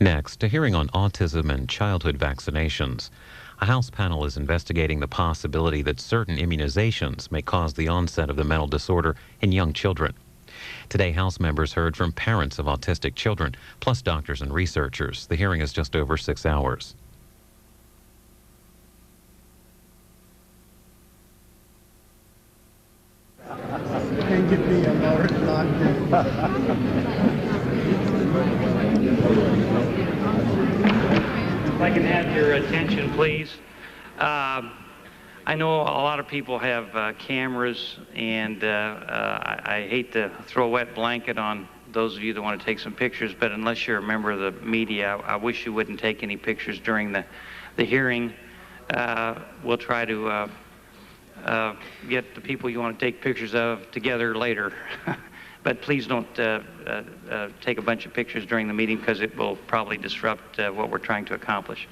Next, a hearing on autism and childhood vaccinations. A House panel is investigating the possibility that certain immunizations may cause the onset of the mental disorder in young children. Today, House members heard from parents of autistic children, plus doctors and researchers. The hearing is just over 6 hours. Can give me a lower If I can have your attention, please. I know a lot of people have cameras, and I hate to throw a wet blanket on those of you that want to take some pictures, but unless you're a member of the media, I wish you wouldn't take any pictures during the hearing. We'll try to get the people you want to take pictures of together later. But please don't take a bunch of pictures during the meeting, because it will probably disrupt what we're trying to accomplish.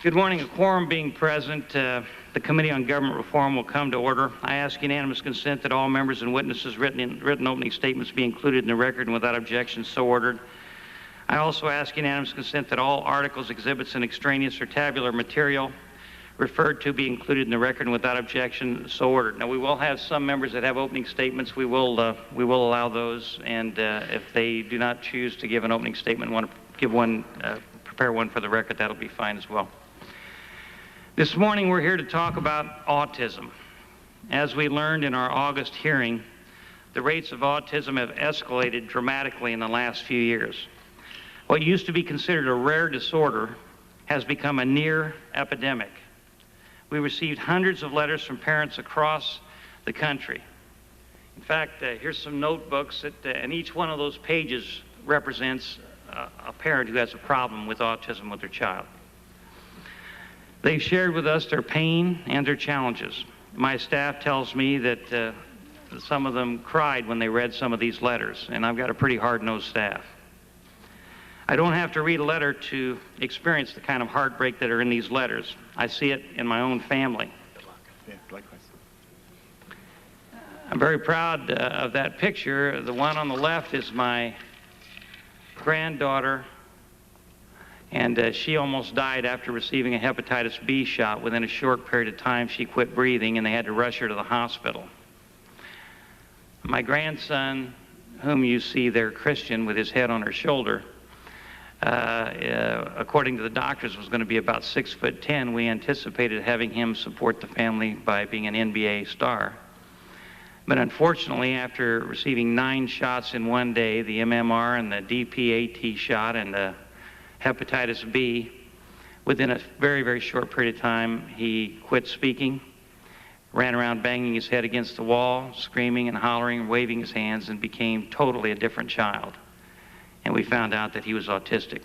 Good morning. A quorum being present, the Committee on Government Reform will come to order. I ask unanimous consent that all members and witnesses' written opening statements be included in the record, and without objection so ordered. I also ask unanimous consent that all articles, exhibits, and extraneous or tabular material referred to be included in the record, and without objection so ordered. Now, we will have some members that have opening statements. We will allow those, and if they do not choose to give an opening statement, want to give one, prepare one for the record, that'll be fine as well. This morning we're here to talk about autism. As we learned in our August hearing, the rates of autism have escalated dramatically in the last few years. What used to be considered a rare disorder has become a near epidemic. We received hundreds of letters from parents across the country. In fact, here's some notebooks, and each one of those pages represents a parent who has a problem with autism with their child. They've shared with us their pain and their challenges. My staff tells me that some of them cried when they read some of these letters, and I've got a pretty hard-nosed staff. I don't have to read a letter to experience the kind of heartbreak that are in these letters. I see it in my own family. Yeah, likewise. I'm very proud of that picture. The one on the left is my granddaughter, and she almost died after receiving a hepatitis B shot. Within a short period of time, she quit breathing, and they had to rush her to the hospital. My grandson, whom you see there, Christian, with his head on her shoulder, according to the doctors, was going to be about 6'10". We anticipated having him support the family by being an NBA star. But unfortunately, after receiving 9 shots in one day, the MMR and the DPAT shot and the hepatitis B, within a very, very short period of time, he quit speaking, ran around banging his head against the wall, screaming and hollering, waving his hands, and became totally a different child. And we found out that he was autistic.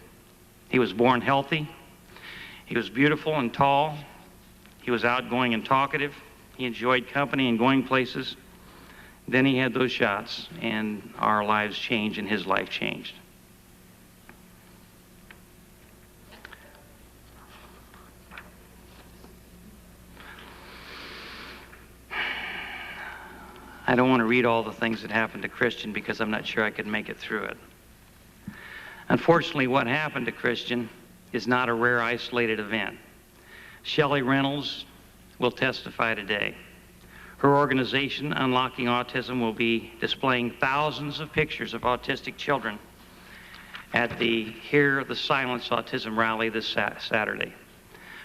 He was born healthy. He was beautiful and tall. He was outgoing and talkative. He enjoyed company and going places. Then he had those shots, and our lives changed, and his life changed. I don't want to read all the things that happened to Christian, because I'm not sure I could make it through it. Unfortunately, what happened to Christian is not a rare, isolated event. Shelley Reynolds will testify today. Her organization, Unlocking Autism, will be displaying thousands of pictures of autistic children at the Hear the Silence Autism rally this Saturday.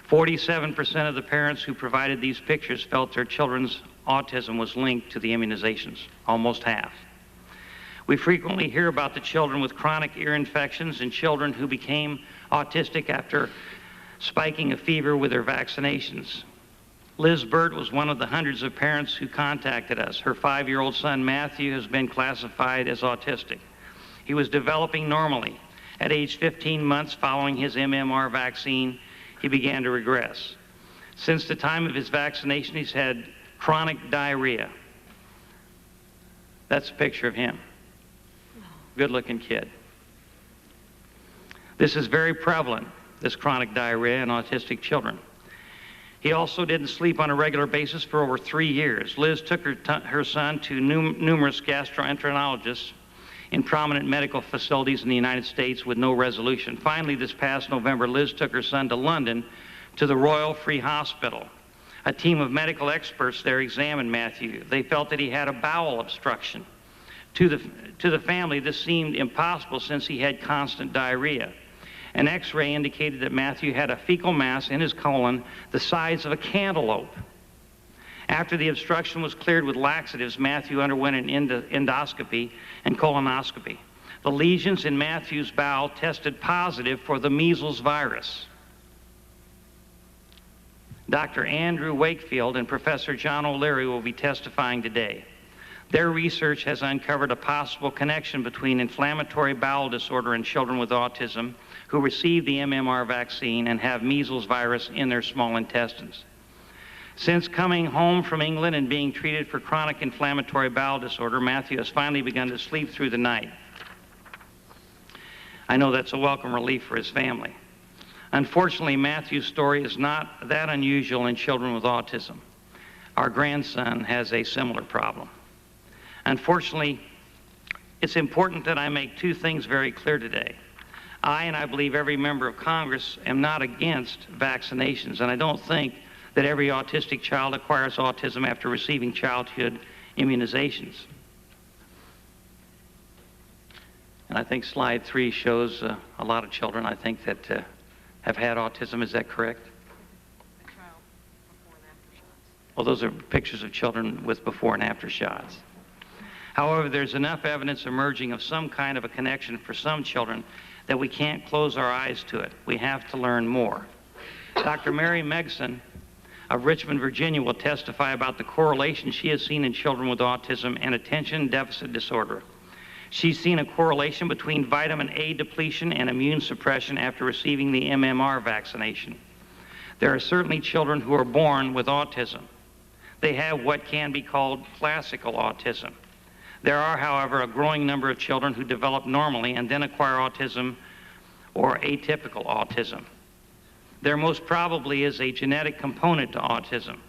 47% of the parents who provided these pictures felt their children's autism was linked to the immunizations, almost half. We frequently hear about the children with chronic ear infections and children who became autistic after spiking a fever with their vaccinations. Liz Burt was one of the hundreds of parents who contacted us. Her 5-year-old son, Matthew, has been classified as autistic. He was developing normally. At age 15 months following his MMR vaccine, he began to regress. Since the time of his vaccination, he's had chronic diarrhea. That's a picture of him. Good-looking kid. This is very prevalent, this chronic diarrhea in autistic children. He also didn't sleep on a regular basis for over 3 years. Liz took her son to numerous gastroenterologists. in prominent medical facilities in the United States with no resolution. Finally, this past November, Liz took her son to London to the Royal Free Hospital. A team of medical experts there examined Matthew. They felt that he had a bowel obstruction. To the family, this seemed impossible since he had constant diarrhea. An x-ray indicated that Matthew had a fecal mass in his colon the size of a cantaloupe. After the obstruction was cleared with laxatives, Matthew underwent an endoscopy and colonoscopy. The lesions in Matthew's bowel tested positive for the measles virus. Dr. Andrew Wakefield and Professor John O'Leary will be testifying today. Their research has uncovered a possible connection between inflammatory bowel disorder in children with autism who receive the MMR vaccine and have measles virus in their small intestines. Since coming home from England and being treated for chronic inflammatory bowel disorder, Matthew has finally begun to sleep through the night. I know that's a welcome relief for his family. Unfortunately, Matthew's story is not that unusual in children with autism. Our grandson has a similar problem. Unfortunately, it's important that I make two things very clear today. And I believe every member of Congress, am not against vaccinations, and I don't think that every autistic child acquires autism after receiving childhood immunizations. And I think slide 3 shows a lot of children, I think, that have had autism. Is that correct? Well, those are pictures of children with before and after shots. However, there's enough evidence emerging of some kind of a connection for some children that we can't close our eyes to it. We have to learn more. Dr. Mary Megson of Richmond, Virginia, will testify about the correlation she has seen in children with autism and attention deficit disorder. She's seen a correlation between vitamin A depletion and immune suppression after receiving the MMR vaccination. There are certainly children who are born with autism. They have what can be called classical autism. There are, however, a growing number of children who develop normally and then acquire autism or atypical autism. There most probably is a genetic component to autism,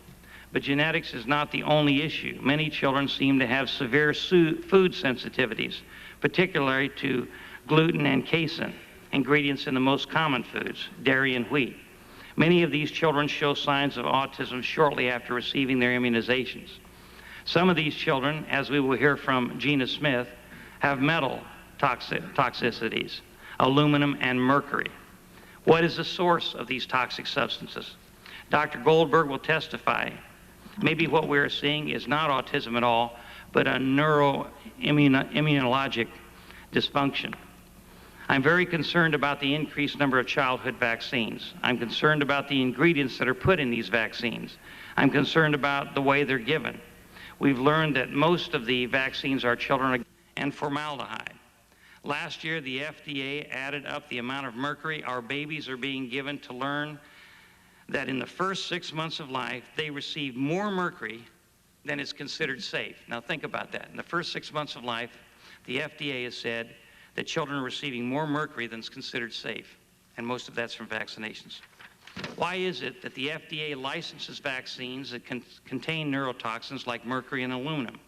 but genetics is not the only issue. Many children seem to have severe food sensitivities, particularly to gluten and casein, ingredients in the most common foods, dairy and wheat. Many of these children show signs of autism shortly after receiving their immunizations. Some of these children, as we will hear from Gina Smith, have metal toxicities, aluminum and mercury. What is the source of these toxic substances? Dr. Goldberg will testify. Maybe what we're seeing is not autism at all, but a neuroimmunologic dysfunction. I'm very concerned about the increased number of childhood vaccines. I'm concerned about the ingredients that are put in these vaccines. I'm concerned about the way they're given. We've learned that most of the vaccines are children and formaldehyde. Last year, the FDA added up the amount of mercury our babies are being given to learn that in the first 6 months of life, they receive more mercury than is considered safe. Now think about that. In the first 6 months of life, the FDA has said that children are receiving more mercury than is considered safe, and most of that's from vaccinations. Why is it that the FDA licenses vaccines that contain neurotoxins like mercury and aluminum?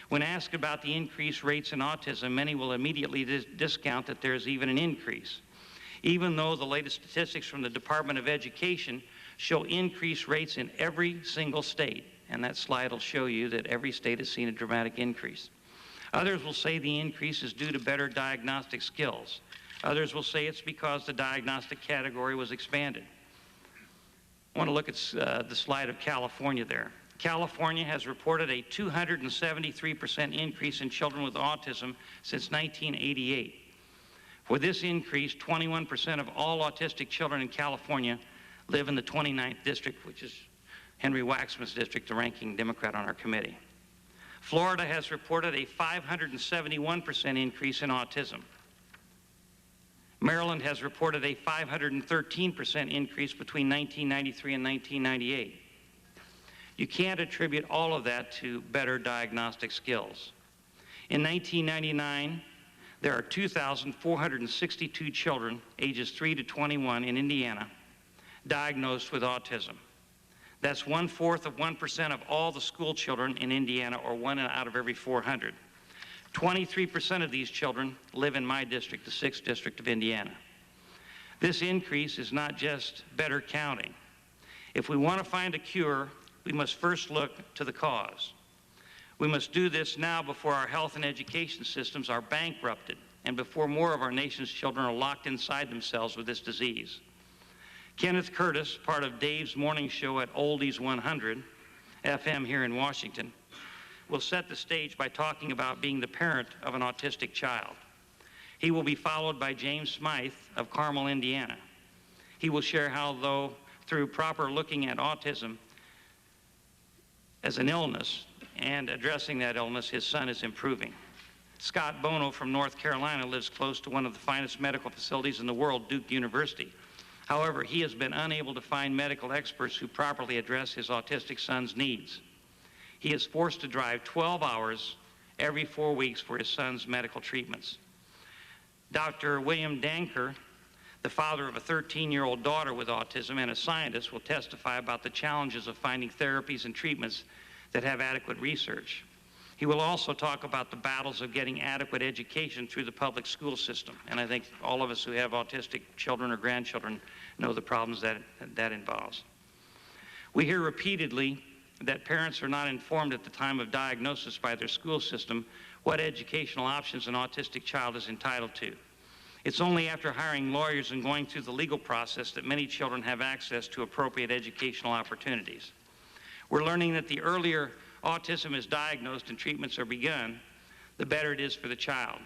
When asked about the increased rates in autism, many will immediately discount that there's even an increase, even though the latest statistics from the Department of Education show increased rates in every single state. And that slide will show you that every state has seen a dramatic increase. Others will say the increase is due to better diagnostic skills. Others will say it's because the diagnostic category was expanded. I want to look at the slide of California there. California has reported a 273% increase in children with autism since 1988. For this increase, 21% of all autistic children in California live in the 29th district, which is Henry Waxman's district, the ranking Democrat on our committee. Florida has reported a 571% increase in autism. Maryland has reported a 513% increase between 1993 and 1998. You can't attribute all of that to better diagnostic skills. In 1999, there are 2,462 children ages 3 to 21 in Indiana diagnosed with autism. That's 1/4 of 1% of all the school children in Indiana, or 1 out of every 400. 23% of these children live in my district, the 6th District of Indiana. This increase is not just better counting. If we want to find a cure, we must first look to the cause. We must do this now before our health and education systems are bankrupted and before more of our nation's children are locked inside themselves with this disease. Kenneth Curtis, part of Dave's morning show at Oldies 100 FM here in Washington, will set the stage by talking about being the parent of an autistic child. He will be followed by James Smythe of Carmel, Indiana. He will share how, though, through proper looking at autism as an illness and addressing that illness, his son is improving. Scott Bono from North Carolina lives close to one of the finest medical facilities in the world, Duke University. However, he has been unable to find medical experts who properly address his autistic son's needs. He is forced to drive 12 hours every 4 weeks for his son's medical treatments. Dr. William Danker, the father of a 13-year-old daughter with autism and a scientist, will testify about the challenges of finding therapies and treatments that have adequate research. He will also talk about the battles of getting adequate education through the public school system. And I think all of us who have autistic children or grandchildren know the problems that involves. We hear repeatedly that parents are not informed at the time of diagnosis by their school system what educational options an autistic child is entitled to. It's only after hiring lawyers and going through the legal process that many children have access to appropriate educational opportunities. We're learning that the earlier autism is diagnosed and treatments are begun, the better it is for the child.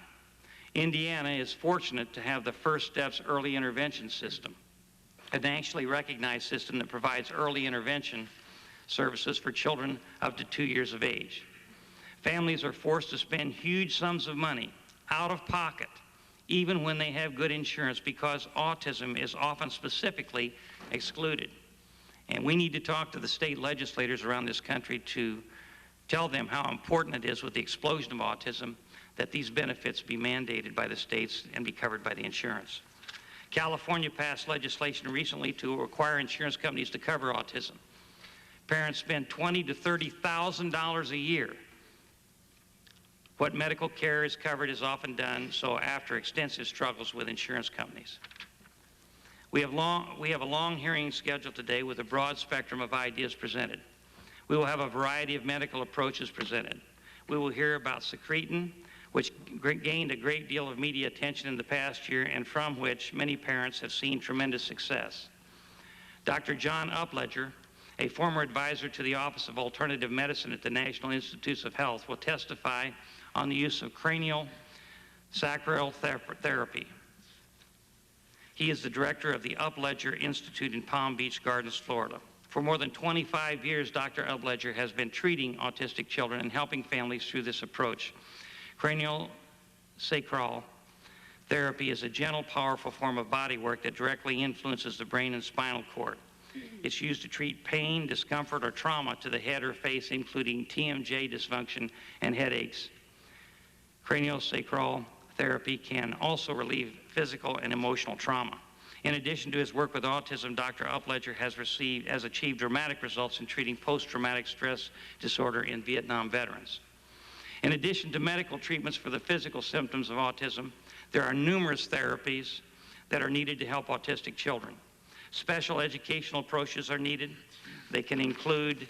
Indiana is fortunate to have the First Steps Early Intervention System, a nationally recognized system that provides early intervention services for children up to 2 years of age. Families are forced to spend huge sums of money out of pocket, even when they have good insurance, because autism is often specifically excluded. And we need to talk to the state legislators around this country to tell them how important it is with the explosion of autism that these benefits be mandated by the states and be covered by the insurance. California passed legislation recently to require insurance companies to cover autism. Parents spend $20,000 to $30,000 a year. What medical care is covered is often done so after extensive struggles with insurance companies. We have a long hearing scheduled today with a broad spectrum of ideas presented. We will have a variety of medical approaches presented. We will hear about secretin, which gained a great deal of media attention in the past year and from which many parents have seen tremendous success. Dr. John Upledger, a former advisor to the Office of Alternative Medicine at the National Institutes of Health, will testify on the use of cranial sacral therapy. He is the director of the Upledger Institute in Palm Beach Gardens, Florida. For more than 25 years, Dr. Upledger has been treating autistic children and helping families through this approach. Cranial sacral therapy is a gentle, powerful form of body work that directly influences the brain and spinal cord. It's used to treat pain, discomfort, or trauma to the head or face, including TMJ dysfunction and headaches. Craniosacral therapy can also relieve physical and emotional trauma. In addition to his work with autism, Dr. Upledger has achieved dramatic results in treating post-traumatic stress disorder in Vietnam veterans. In addition to medical treatments for the physical symptoms of autism, there are numerous therapies that are needed to help autistic children. Special educational approaches are needed. They can include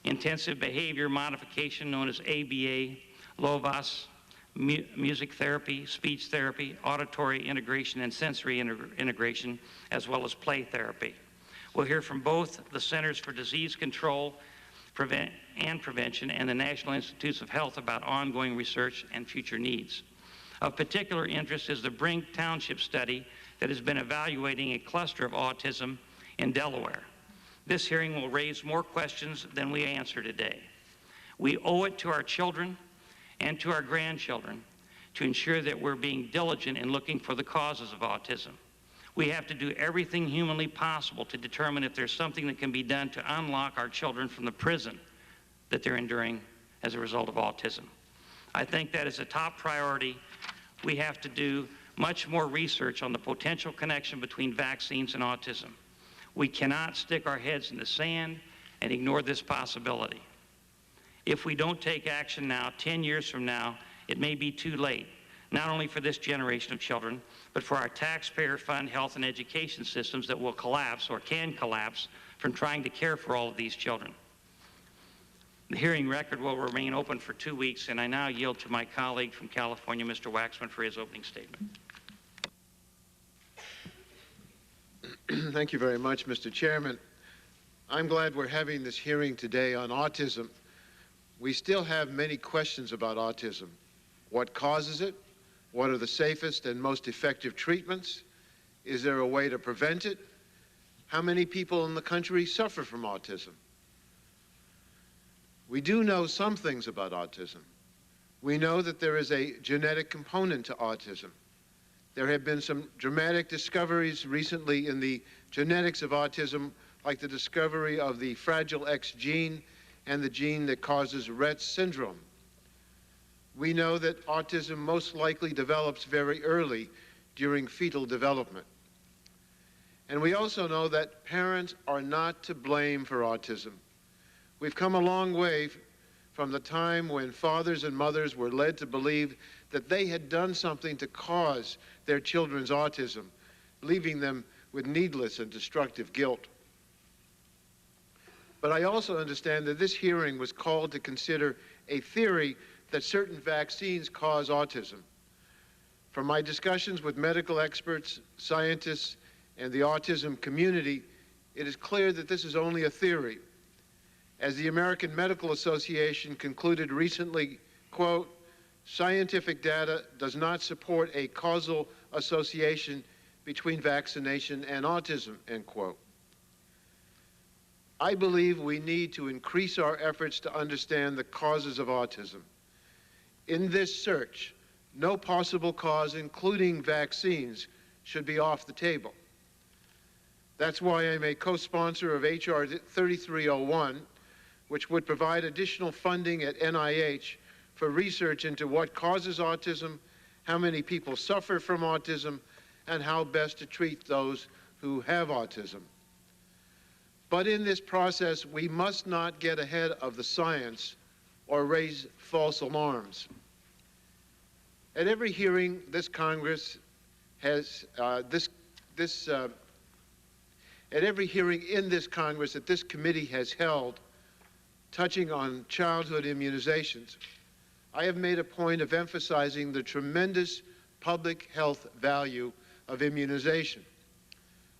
intensive behavior modification known as ABA, LOVAS, music therapy, speech therapy, auditory integration, and sensory integration, as well as play therapy. We'll hear from both the Centers for Disease Control and Prevention and the National Institutes of Health about ongoing research and future needs. Of particular interest is the Brink Township study that has been evaluating a cluster of autism in Delaware. This hearing will raise more questions than we answer today. We owe it to our children and to our grandchildren to ensure that we're being diligent in looking for the causes of autism. We have to do everything humanly possible to determine if there's something that can be done to unlock our children from the prison that they're enduring as a result of autism. I think that is a top priority. We have to do much more research on the potential connection between vaccines and autism. We cannot stick our heads in the sand and ignore this possibility. If we don't take action now, 10 years from now, it may be too late, not only for this generation of children, but for our taxpayer fund health and education systems that will collapse or can collapse from trying to care for all of these children. The hearing record will remain open for 2 weeks, and I now yield to my colleague from California, Mr. Waxman, for his opening statement. Thank you very much, Mr. Chairman. I'm glad we're having this hearing today on autism. We still have many questions about autism. What causes it? What are the safest and most effective treatments? Is there a way to prevent it? How many people in the country suffer from autism? We do know some things about autism. We know that there is a genetic component to autism. There have been some dramatic discoveries recently in the genetics of autism, like the discovery of the Fragile X gene and the gene that causes Rett syndrome. We know that autism most likely develops very early during fetal development. And we also know that parents are not to blame for autism. We've come a long way from the time when fathers and mothers were led to believe that they had done something to cause their children's autism, leaving them with needless and destructive guilt. But I also understand that this hearing was called to consider a theory that certain vaccines cause autism. From my discussions with medical experts, scientists, and the autism community, it is clear that this is only a theory. As the American Medical Association concluded recently, quote, "Scientific data does not support a causal association between vaccination and autism," end quote. I believe we need to increase our efforts to understand the causes of autism. In this search, no possible cause, including vaccines, should be off the table. That's why I'm a co-sponsor of H.R. 3301, which would provide additional funding at NIH for research into what causes autism, how many people suffer from autism, and how best to treat those who have autism. But in this process, we must not get ahead of the science or raise false alarms. At every hearing this Congress has, at every hearing in this Congress that this committee has held touching on childhood immunizations, I have made a point of emphasizing the tremendous public health value of immunization.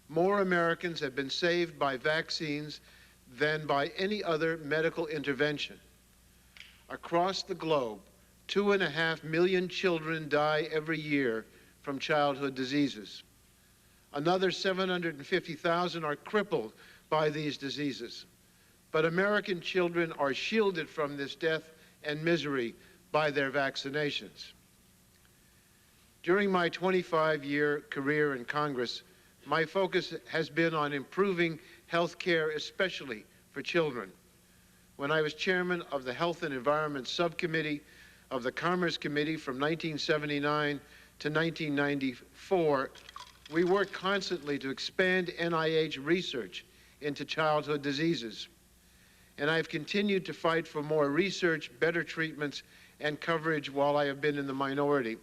More Americans have been saved by vaccines than by any other medical intervention. Across the globe, 2.5 million children die every year from childhood diseases. Another 750,000 are crippled by these diseases. But American children are shielded from this death and misery by their vaccinations. During my 25-year career in Congress, my focus has been on improving health care, especially for children. When I was chairman of the Health and Environment Subcommittee of the Commerce Committee from 1979 to 1994, we worked constantly to expand NIH research into childhood diseases. And I've continued to fight for more research, better treatments, and coverage while I have been in the minority.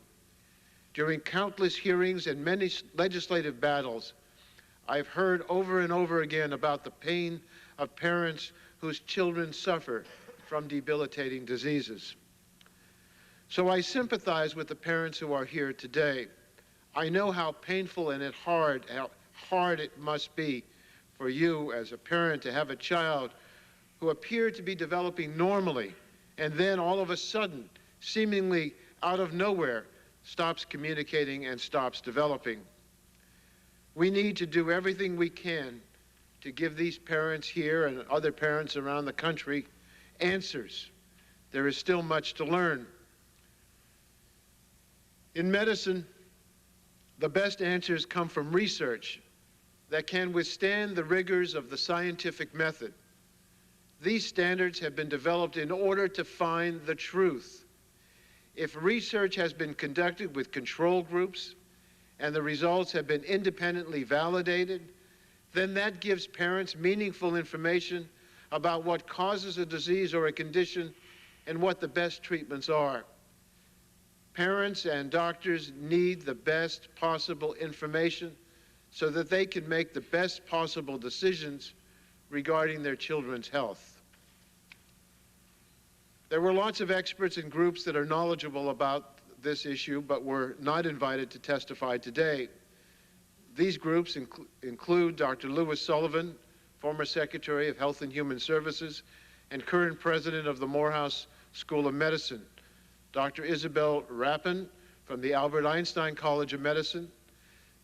During countless hearings and many legislative battles, I've heard over and over again about the pain of parents whose children suffer from debilitating diseases. So I sympathize with the parents who are here today. I know how painful and how hard it must be for you as a parent to have a child who appeared to be developing normally and then all of a sudden, seemingly out of nowhere, stops communicating and stops developing. We need to do everything we can to give these parents here and other parents around the country answers. There is still much to learn. In medicine, the best answers come from research that can withstand the rigors of the scientific method. These standards have been developed in order to find the truth. If research has been conducted with control groups and the results have been independently validated, then that gives parents meaningful information about what causes a disease or a condition and what the best treatments are. Parents and doctors need the best possible information so that they can make the best possible decisions regarding their children's health. There were lots of experts and groups that are knowledgeable about this issue, but were not invited to testify today. These groups include Dr. Lewis Sullivan, former Secretary of Health and Human Services and current president of the Morehouse School of Medicine, Dr. Isabel Rappin from the Albert Einstein College of Medicine,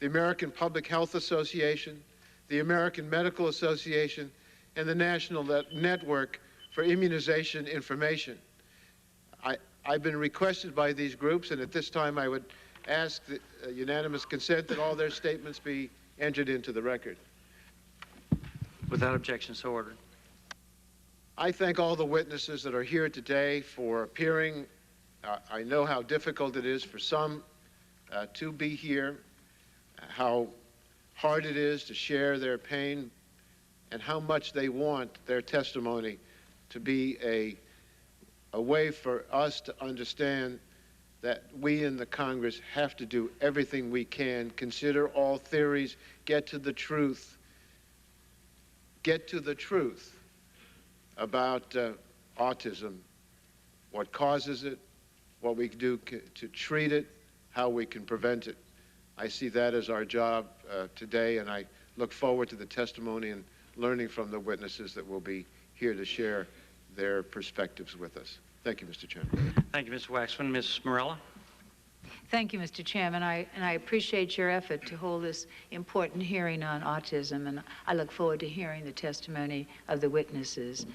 the American Public Health Association, the American Medical Association, and the National Network for Immunization Information. I've been requested by these groups, and at this time I would ask the unanimous consent that all their statements be entered into the record. Without objection, so ordered. I thank all the witnesses that are here today for appearing. I know how difficult it is for some to be here, how hard it is to share their pain, and how much they want their testimony to be a way for us to understand that we in the Congress have to do everything we can, consider all theories, get to the truth about autism, what causes it, what we can do to treat it, how we can prevent it. I see that as our job today, and I look forward to the testimony and learning from the witnesses that will be here to share their perspectives with us. Thank you, Mr. Chairman. Thank you, Mr. Waxman. Ms. Morella? Thank you, Mr. Chairman. I appreciate your effort to hold this important hearing on autism, and I look forward to hearing the testimony of the witnesses.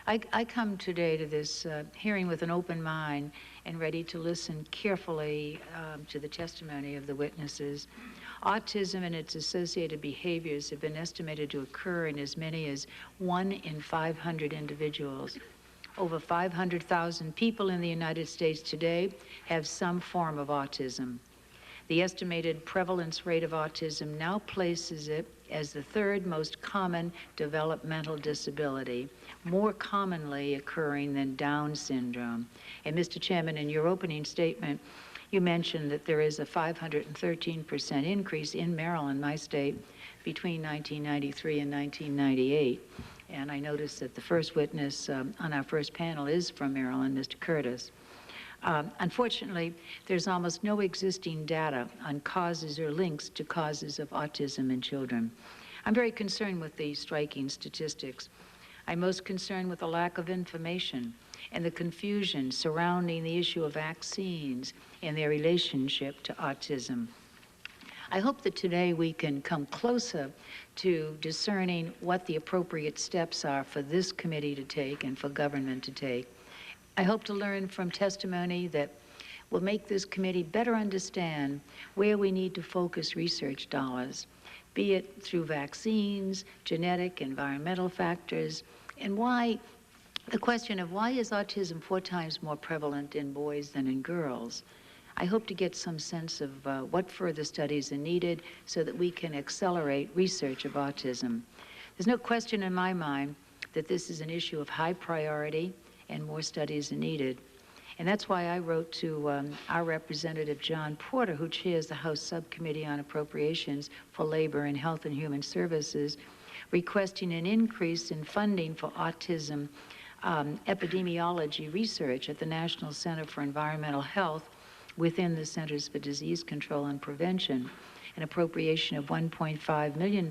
I come today to this hearing with an open mind and ready to listen carefully to the testimony of the witnesses. Autism and its associated behaviors have been estimated to occur in as many as 1 in 500 individuals. Over 500,000 people in the United States today have some form of autism. The estimated prevalence rate of autism now places it as the 3rd most common developmental disability, more commonly occurring than Down syndrome. And Mr. Chairman, in your opening statement, you mentioned that there is a 513% increase in Maryland, my state, between 1993 and 1998. And I noticed that the first witness on our first panel is from Maryland, Mr. Curtis. Unfortunately, there's almost no existing data on causes or links to causes of autism in children. I'm very concerned with the striking statistics. I'm most concerned with the lack of information and the confusion surrounding the issue of vaccines and their relationship to autism. I hope that today we can come closer to discerning what the appropriate steps are for this committee to take and for government to take. I hope to learn from testimony that will make this committee better understand where we need to focus research dollars, be it through vaccines, genetic, environmental factors, and why the question of why is autism 4 times more prevalent in boys than in girls. I hope to get some sense of what further studies are needed so that we can accelerate research of autism. There's no question in my mind that this is an issue of high priority and more studies are needed. And that's why I wrote to our Representative John Porter, who chairs the House Subcommittee on Appropriations for Labor and Health and Human Services, requesting an increase in funding for autism epidemiology research at the National Center for Environmental Health within the Centers for Disease Control and Prevention, an appropriation of $1.5 million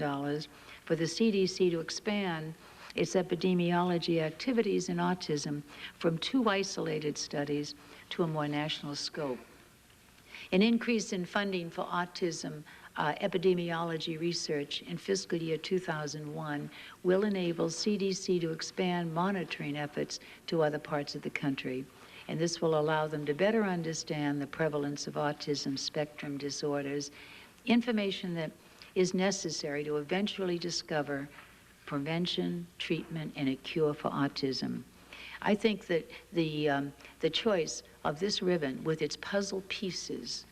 for the CDC to expand its epidemiology activities in autism from 2 isolated studies to a more national scope. An increase in funding for autism epidemiology research in fiscal year 2001 will enable CDC to expand monitoring efforts to other parts of the country. And this will allow them to better understand the prevalence of autism spectrum disorders, information that is necessary to eventually discover prevention, treatment, and a cure for autism. I think that the choice of this ribbon with its puzzle pieces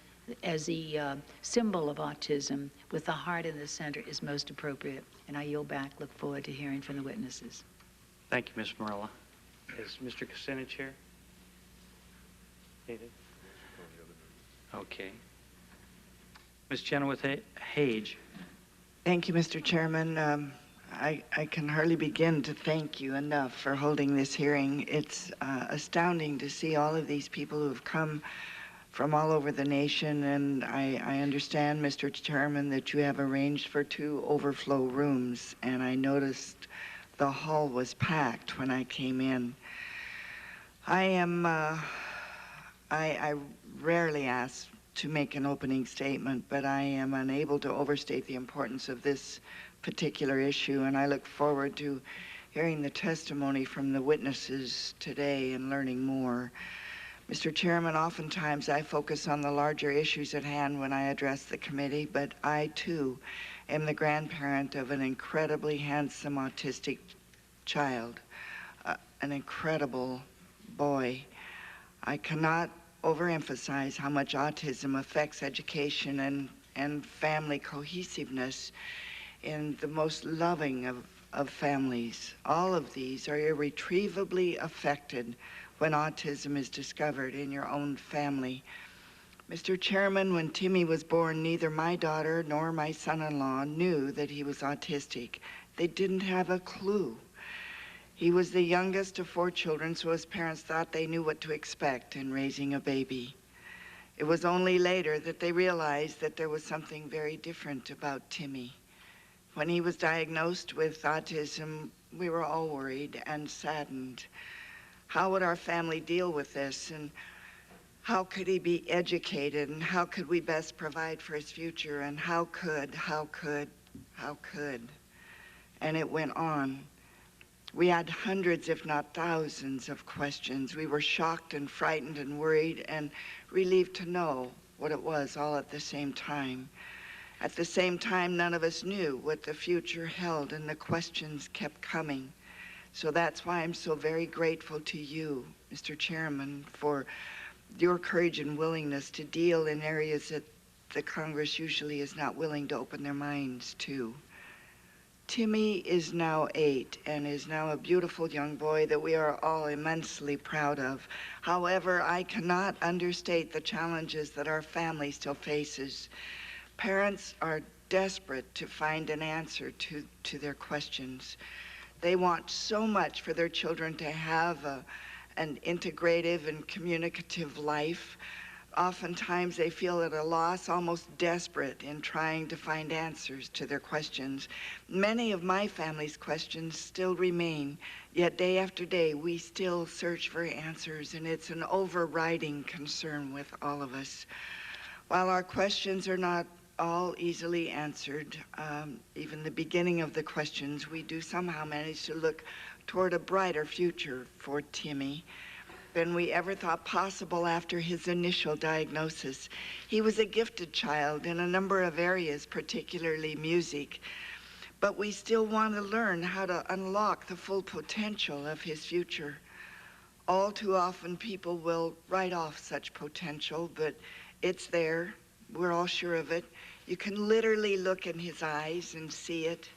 as the symbol of autism with the heart in the center is most appropriate. And I yield back, look forward to hearing from the witnesses. Thank you, Ms. Morella. Is Mr. Kucinich here? David? Okay. Ms. Chenoweth Hage. Thank you, Mr. Chairman. I can hardly begin to thank you enough for holding this hearing. It's astounding to see all of these people who have come from all over the nation, and I understand, Mr. Chairman, that you have arranged for 2 overflow rooms, and I noticed the hall was packed when I came in. I rarely ask to make an opening statement, but I am unable to overstate the importance of this particular issue, and I look forward to hearing the testimony from the witnesses today and learning more. Mr. Chairman, oftentimes I focus on the larger issues at hand when I address the committee, but I too am the grandparent of an incredibly handsome autistic child, an incredible boy. I cannot overemphasize how much autism affects education and family cohesiveness in the most loving of families. All of these are irretrievably affected when autism is discovered in your own family. Mr. Chairman, when Timmy was born, neither my daughter nor my son-in-law knew that he was autistic. They didn't have a clue. He was the youngest of 4 children, so his parents thought they knew what to expect in raising a baby. It was only later that they realized that there was something very different about Timmy. When he was diagnosed with autism, we were all worried and saddened. How would our family deal with this, and how could he be educated, and how could we best provide for his future, and how could? And it went on. We had hundreds, if not thousands, of questions. We were shocked and frightened and worried and relieved to know what it was all at the same time. At the same time, none of us knew what the future held, and the questions kept coming. So that's why I'm so very grateful to you, Mr. Chairman, for your courage and willingness to deal in areas that the Congress usually is not willing to open their minds to. Timmy is now 8 and is now a beautiful young boy that we are all immensely proud of. However, I cannot understate the challenges that our family still faces. Parents are desperate to find an answer to their questions. They want so much for their children to have an integrative and communicative life. Oftentimes they feel at a loss, almost desperate in trying to find answers to their questions. Many of my family's questions still remain, yet day after day we still search for answers, and it's an overriding concern with all of us. While our questions are not all easily answered, even the beginning of the questions, we do somehow manage to look toward a brighter future for Timmy than we ever thought possible after his initial diagnosis. He was a gifted child in a number of areas, particularly music, but we still want to learn how to unlock the full potential of his future. All too often people will write off such potential, but it's there. We're all sure of it. You can literally look in his eyes and see it.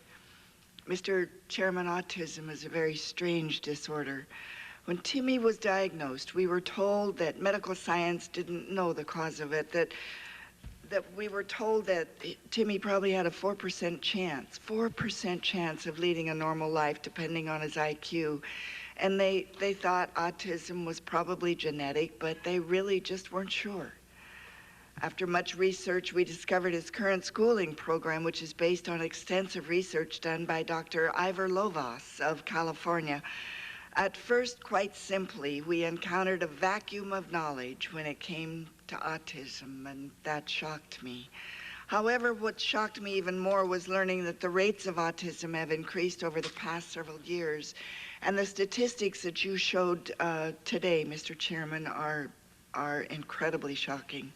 Mr. Chairman, autism is a very strange disorder. When Timmy was diagnosed, we were told that medical science didn't know the cause of it, that we were told that Timmy probably had a 4% chance of leading a normal life depending on his IQ. And they thought autism was probably genetic, but they really just weren't sure. After much research, we discovered his current schooling program, which is based on extensive research done by Dr. Ivor Lovaas of California. At first, quite simply, we encountered a vacuum of knowledge when it came to autism, and that shocked me. However, what shocked me even more was learning that the rates of autism have increased over the past several years. And the statistics that you showed today, Mr. Chairman, are incredibly shocking.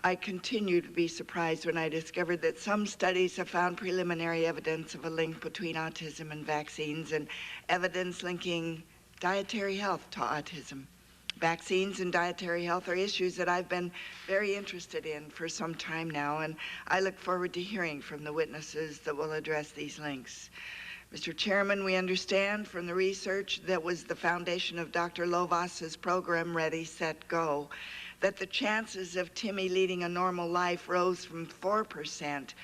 I continue to be surprised when I discovered that some studies have found preliminary evidence of a link between autism and vaccines, and evidence linking dietary health to autism. Vaccines and dietary health are issues that I've been very interested in for some time now, and I look forward to hearing from the witnesses that will address these links. Mr. Chairman, we understand from the research that was the foundation of Dr. Lovaas's program, Ready, Set, Go, that the chances of Timmy leading a normal life rose from 4%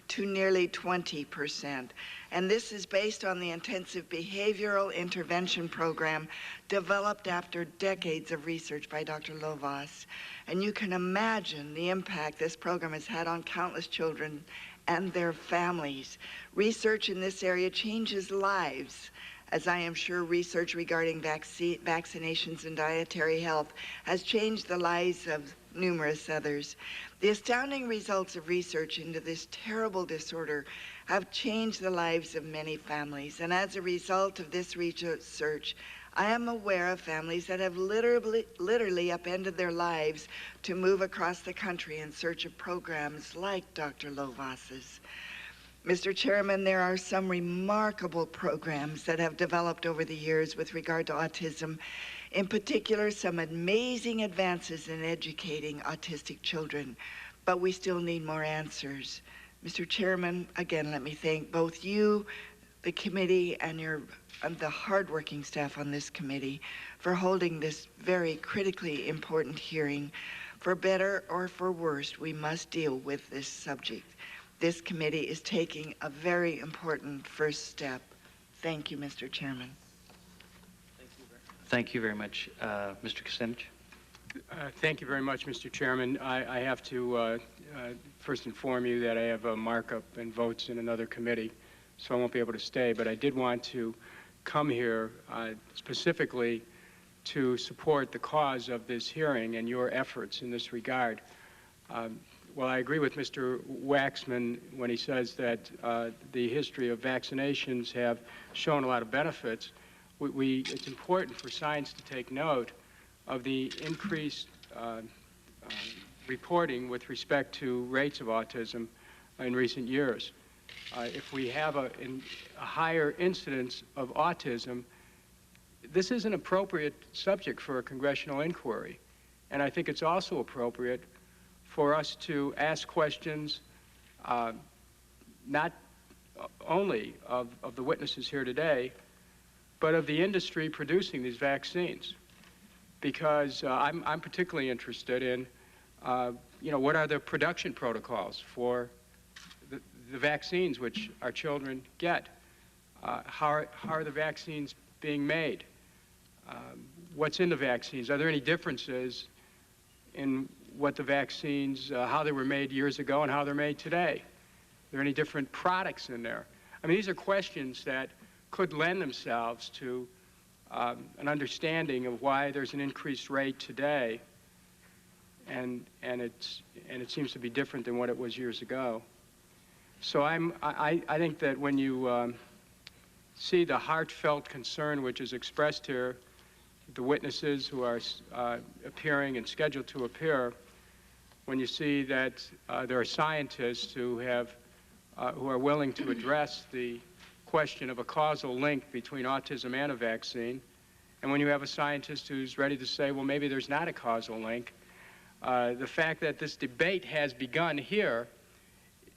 to nearly 20%. And this is based on the intensive behavioral intervention program developed after decades of research by Dr. Lovas. And you can imagine the impact this program has had on countless children and their families. Research in this area changes lives, as I am sure research regarding vaccinations and dietary health has changed the lives of numerous others. The astounding results of research into this terrible disorder have changed the lives of many families. And as a result of this research, I am aware of families that have literally upended their lives to move across the country in search of programs like Dr. Lovas's. Mr. Chairman, there are some remarkable programs that have developed over the years with regard to autism. In particular, some amazing advances in educating autistic children, but we still need more answers. Mr. Chairman, again, let me thank both you, the committee, and the hardworking staff on this committee for holding this very critically important hearing. For better or for worse, we must deal with this subject. This committee is taking a very important first step. Thank you, Mr. Chairman. Thank you very much. Mr. Kucinich? Thank you very much, Mr. Chairman. I have to first inform you that I have a markup and votes in another committee, so I won't be able to stay. But I did want to come here specifically to support the cause of this hearing and your efforts in this regard. Well, I agree with Mr. Waxman when he says that the history of vaccinations have shown a lot of benefits. It's important for science to take note of the increased reporting with respect to rates of autism in recent years. If we have a higher incidence of autism, this is an appropriate subject for a congressional inquiry. And I think it's also appropriate for us to ask questions not only of the witnesses here today, but of the industry producing these vaccines. Because I'm particularly interested in, what are the production protocols for the vaccines which our children get? How are the vaccines being made? What's in the vaccines? Are there any differences in what the vaccines, how they were made years ago and how they're made today? Are there any different products in there? I mean, these are questions that could lend themselves to an understanding of why there's an increased rate today, and it seems to be different than what it was years ago. So I think that when you see the heartfelt concern which is expressed here, the witnesses who are appearing and scheduled to appear, when you see that there are scientists who are willing to address the question of a causal link between autism and a vaccine, and when you have a scientist who's ready to say, well, maybe there's not a causal link, the fact that this debate has begun here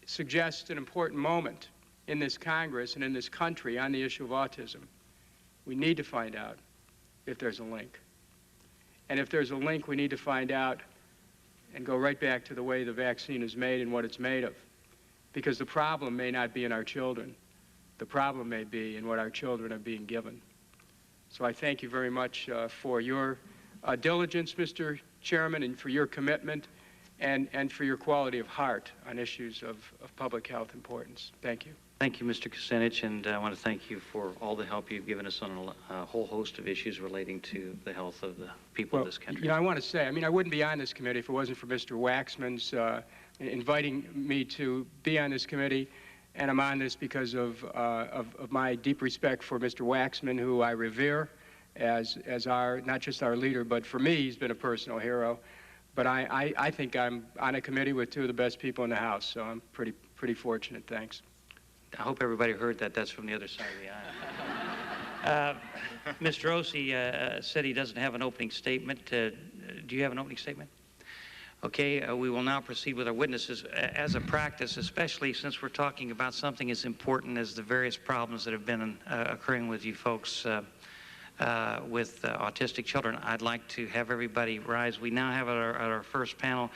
suggests an important moment in this Congress and in this country on the issue of autism. We need to find out if there's a link. And if there's a link, we need to find out and go right back to the way the vaccine is made and what it's made of. Because the problem may not be in our children. The problem may be in what our children are being given. So I thank you very much for your diligence, Mr. Chairman, and for your commitment and for your quality of heart on issues of public health importance. Thank you. Thank you, Mr. Kucinich, and I want to thank you for all the help you've given us on a whole host of issues relating to the health of the people of this country. You know, I want to say, I wouldn't be on this committee if it wasn't for Mr. Waxman's inviting me to be on this committee, and I'm on this because of my deep respect for Mr. Waxman, who I revere as not just our leader, but for me, he's been a personal hero. But I think I'm on a committee with two of the best people in the House, so I'm pretty fortunate. Thanks. I hope everybody heard that. That's from the other side of the aisle. Mr. Rossi said he doesn't have an opening statement. Do you have an opening statement? Okay, we will now proceed with our witnesses. As a practice, especially since we're talking about something as important as the various problems that have been occurring with you folks, with autistic children. I'd like to have everybody rise. We now have at our first panel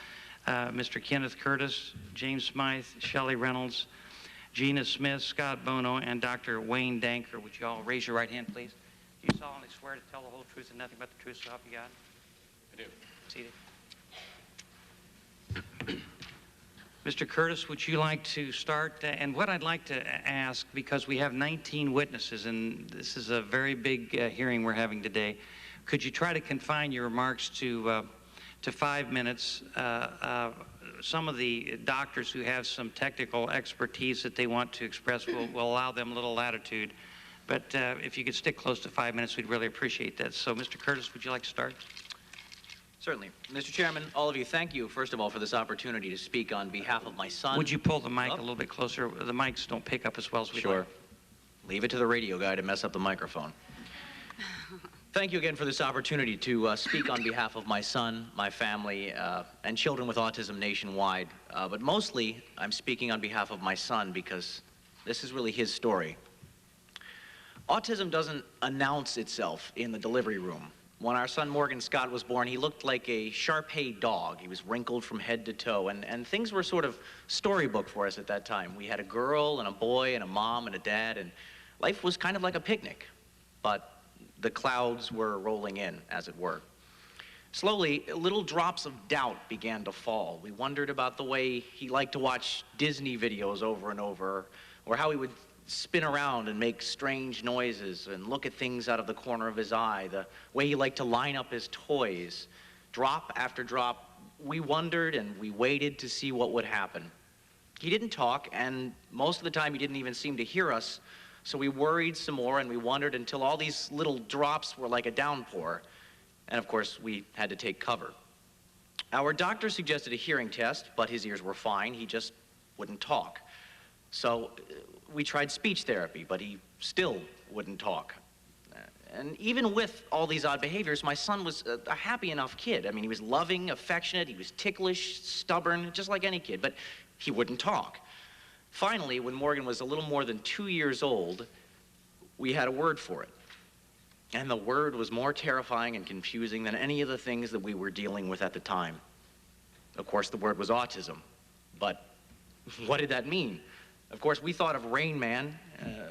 Mr. Kenneth Curtis, James Smythe, Shelley Reynolds, Gina Smith, Scott Bono, and Dr. Wayne Danker. Would you all raise your right hand, please? Do you solemnly swear to tell the whole truth and nothing but the truth, so help you God? I do. Seated. Mr. Curtis, would you like to start? And what I'd like to ask, because we have 19 witnesses, and this is a very big hearing we're having today, could you try to confine your remarks to 5 minutes? Some of the doctors who have some technical expertise that they want to express will allow them a little latitude. But if you could stick close to 5 minutes, we'd really appreciate that. So, Mr. Curtis, would you like to start? Certainly. Mr. Chairman, all of you, thank you, first of all, for this opportunity to speak on behalf of my son. Would you pull the mic a little bit closer? The mics don't pick up as well as we'd like. Sure. Leave it to the radio guy to mess up the microphone. Thank you again for this opportunity to speak on behalf of my son, my family, and children with autism nationwide. But mostly, I'm speaking on behalf of my son because this is really his story. Autism doesn't announce itself in the delivery room. When our son Morgan Scott was born, he looked like a Shar-Pei dog. He was wrinkled from head to toe, and things were sort of storybook for us at that time. We had a girl and a boy and a mom and a dad, and life was kind of like a picnic. But the clouds were rolling in, as it were. Slowly, little drops of doubt began to fall. We wondered about the way he liked to watch Disney videos over and over, or how he would spin around and make strange noises and look at things out of the corner of his eye, the way he liked to line up his toys. Drop after drop, we wondered and we waited to see what would happen. He didn't talk, and most of the time he didn't even seem to hear us, so we worried some more and we wondered until all these little drops were like a downpour, and of course we had to take cover. Our doctor suggested a hearing test, but his ears were fine. He just wouldn't talk. So we tried speech therapy, but he still wouldn't talk. And even with all these odd behaviors, my son was a happy enough kid. I mean, he was loving, affectionate, he was ticklish, stubborn, just like any kid, but he wouldn't talk. Finally, when Morgan was a little more than 2 years old, we had a word for it. And the word was more terrifying and confusing than any of the things that we were dealing with at the time. Of course, the word was autism. But what did that mean? Of course, we thought of Rain Man,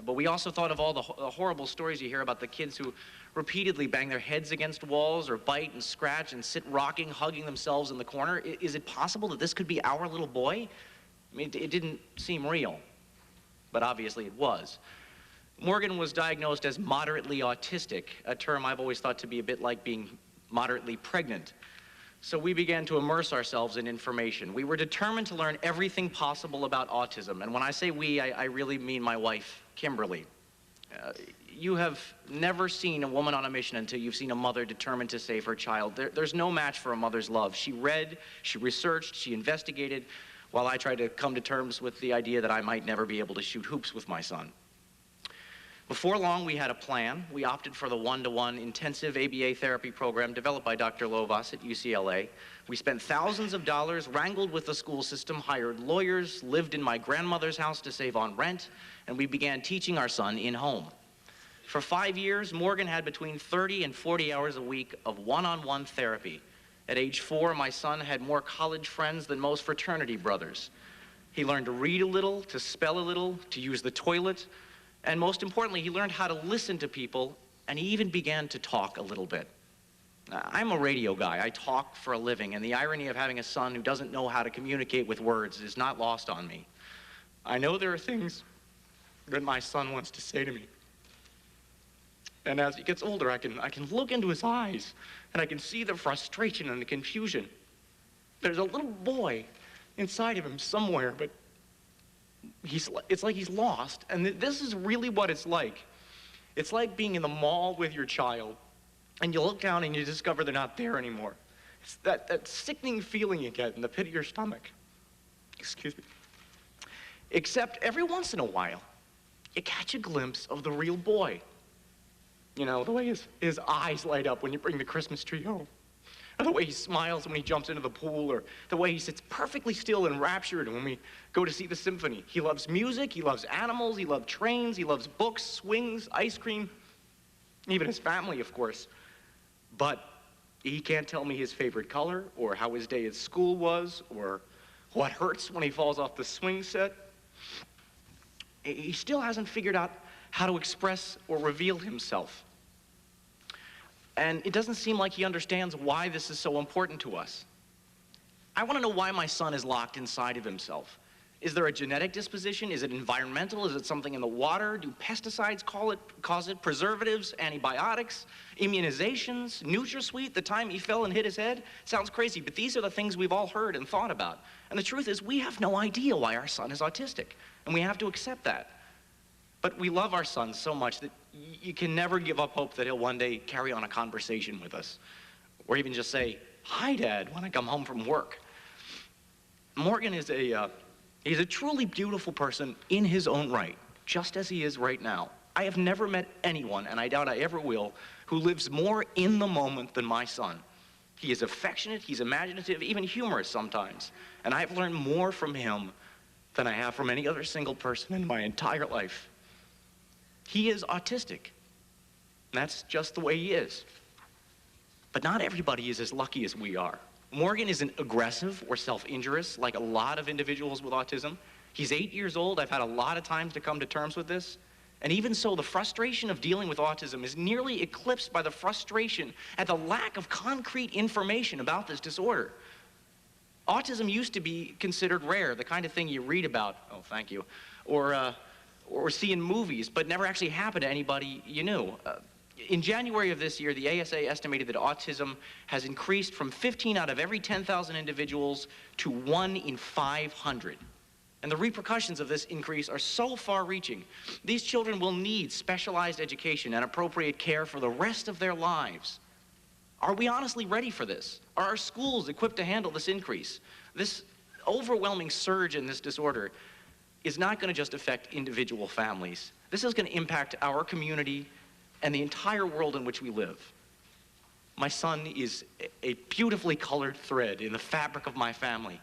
but we also thought of all the horrible stories you hear about the kids who repeatedly bang their heads against walls or bite and scratch and sit rocking, hugging themselves in the corner. Is it possible that this could be our little boy? I mean, it didn't seem real, but obviously it was. Morgan was diagnosed as moderately autistic, a term I've always thought to be a bit like being moderately pregnant. So we began to immerse ourselves in information. We were determined to learn everything possible about autism. And when I say we, I really mean my wife, Kimberly. You have never seen a woman on a mission until you've seen a mother determined to save her child. There's no match for a mother's love. She read, she researched, she investigated, while I tried to come to terms with the idea that I might never be able to shoot hoops with my son. Before long, we had a plan. We opted for the one-to-one intensive ABA therapy program developed by Dr. Lovas at UCLA. We spent thousands of dollars, wrangled with the school system, hired lawyers, lived in my grandmother's house to save on rent, and we began teaching our son in-home. For 5 years, Morgan had between 30 and 40 hours a week of one-on-one therapy. At age 4, my son had more college friends than most fraternity brothers. He learned to read a little, to spell a little, to use the toilet, and most importantly, he learned how to listen to people, and he even began to talk a little bit. I'm a radio guy. I talk for a living, and the irony of having a son who doesn't know how to communicate with words is not lost on me. I know there are things that my son wants to say to me. And as he gets older, I can look into his eyes, and I can see the frustration and the confusion. There's a little boy inside of him somewhere, but it's like he's lost, and this is really what it's like. It's like being in the mall with your child, and you look down and you discover they're not there anymore. It's that sickening feeling you get in the pit of your stomach. Excuse me. Except every once in a while, you catch a glimpse of the real boy. You know, the way his eyes light up when you bring the Christmas tree home. Or the way he smiles when he jumps into the pool, or the way he sits perfectly still and enraptured when we go to see the symphony. He loves music, he loves animals, he loves trains, he loves books, swings, ice cream. even his family, of course. But he can't tell me his favorite color, or how his day at school was, or what hurts when he falls off the swing set. He still hasn't figured out how to express or reveal himself. And it doesn't seem like he understands why this is so important to us. I want to know why my son is locked inside of himself. Is there a genetic disposition? Is it environmental? Is it something in the water? Do pesticides cause it? Preservatives, antibiotics, immunizations, NutraSweet, the time he fell and hit his head? Sounds crazy, but these are the things we've all heard and thought about. And the truth is, we have no idea why our son is autistic, and we have to accept that. But we love our son so much that you can never give up hope that he'll one day carry on a conversation with us, or even just say, "Hi, Dad," when I come home from work. Morgan is he's a truly beautiful person in his own right, just as he is right now. I have never met anyone, and I doubt I ever will, who lives more in the moment than my son. He is affectionate, he's imaginative, even humorous sometimes. And I've learned more from him than I have from any other single person in my entire life. He is autistic. That's just the way he is. But not everybody is as lucky as we are. Morgan isn't aggressive or self-injurious like a lot of individuals with autism. He's 8 years old. I've had a lot of times to come to terms with this. And even so, the frustration of dealing with autism is nearly eclipsed by the frustration at the lack of concrete information about this disorder. Autism used to be considered rare, the kind of thing you read about, oh, thank you, or see in movies, but never actually happened to anybody you knew. In January of this year, the ASA estimated that autism has increased from 15 out of every 10,000 individuals to 1 in 500. And the repercussions of this increase are so far-reaching. These children will need specialized education and appropriate care for the rest of their lives. Are we honestly ready for this? Are our schools equipped to handle this increase? This overwhelming surge in this disorder is not going to just affect individual families. This is going to impact our community and the entire world in which we live. My son is a beautifully colored thread in the fabric of my family.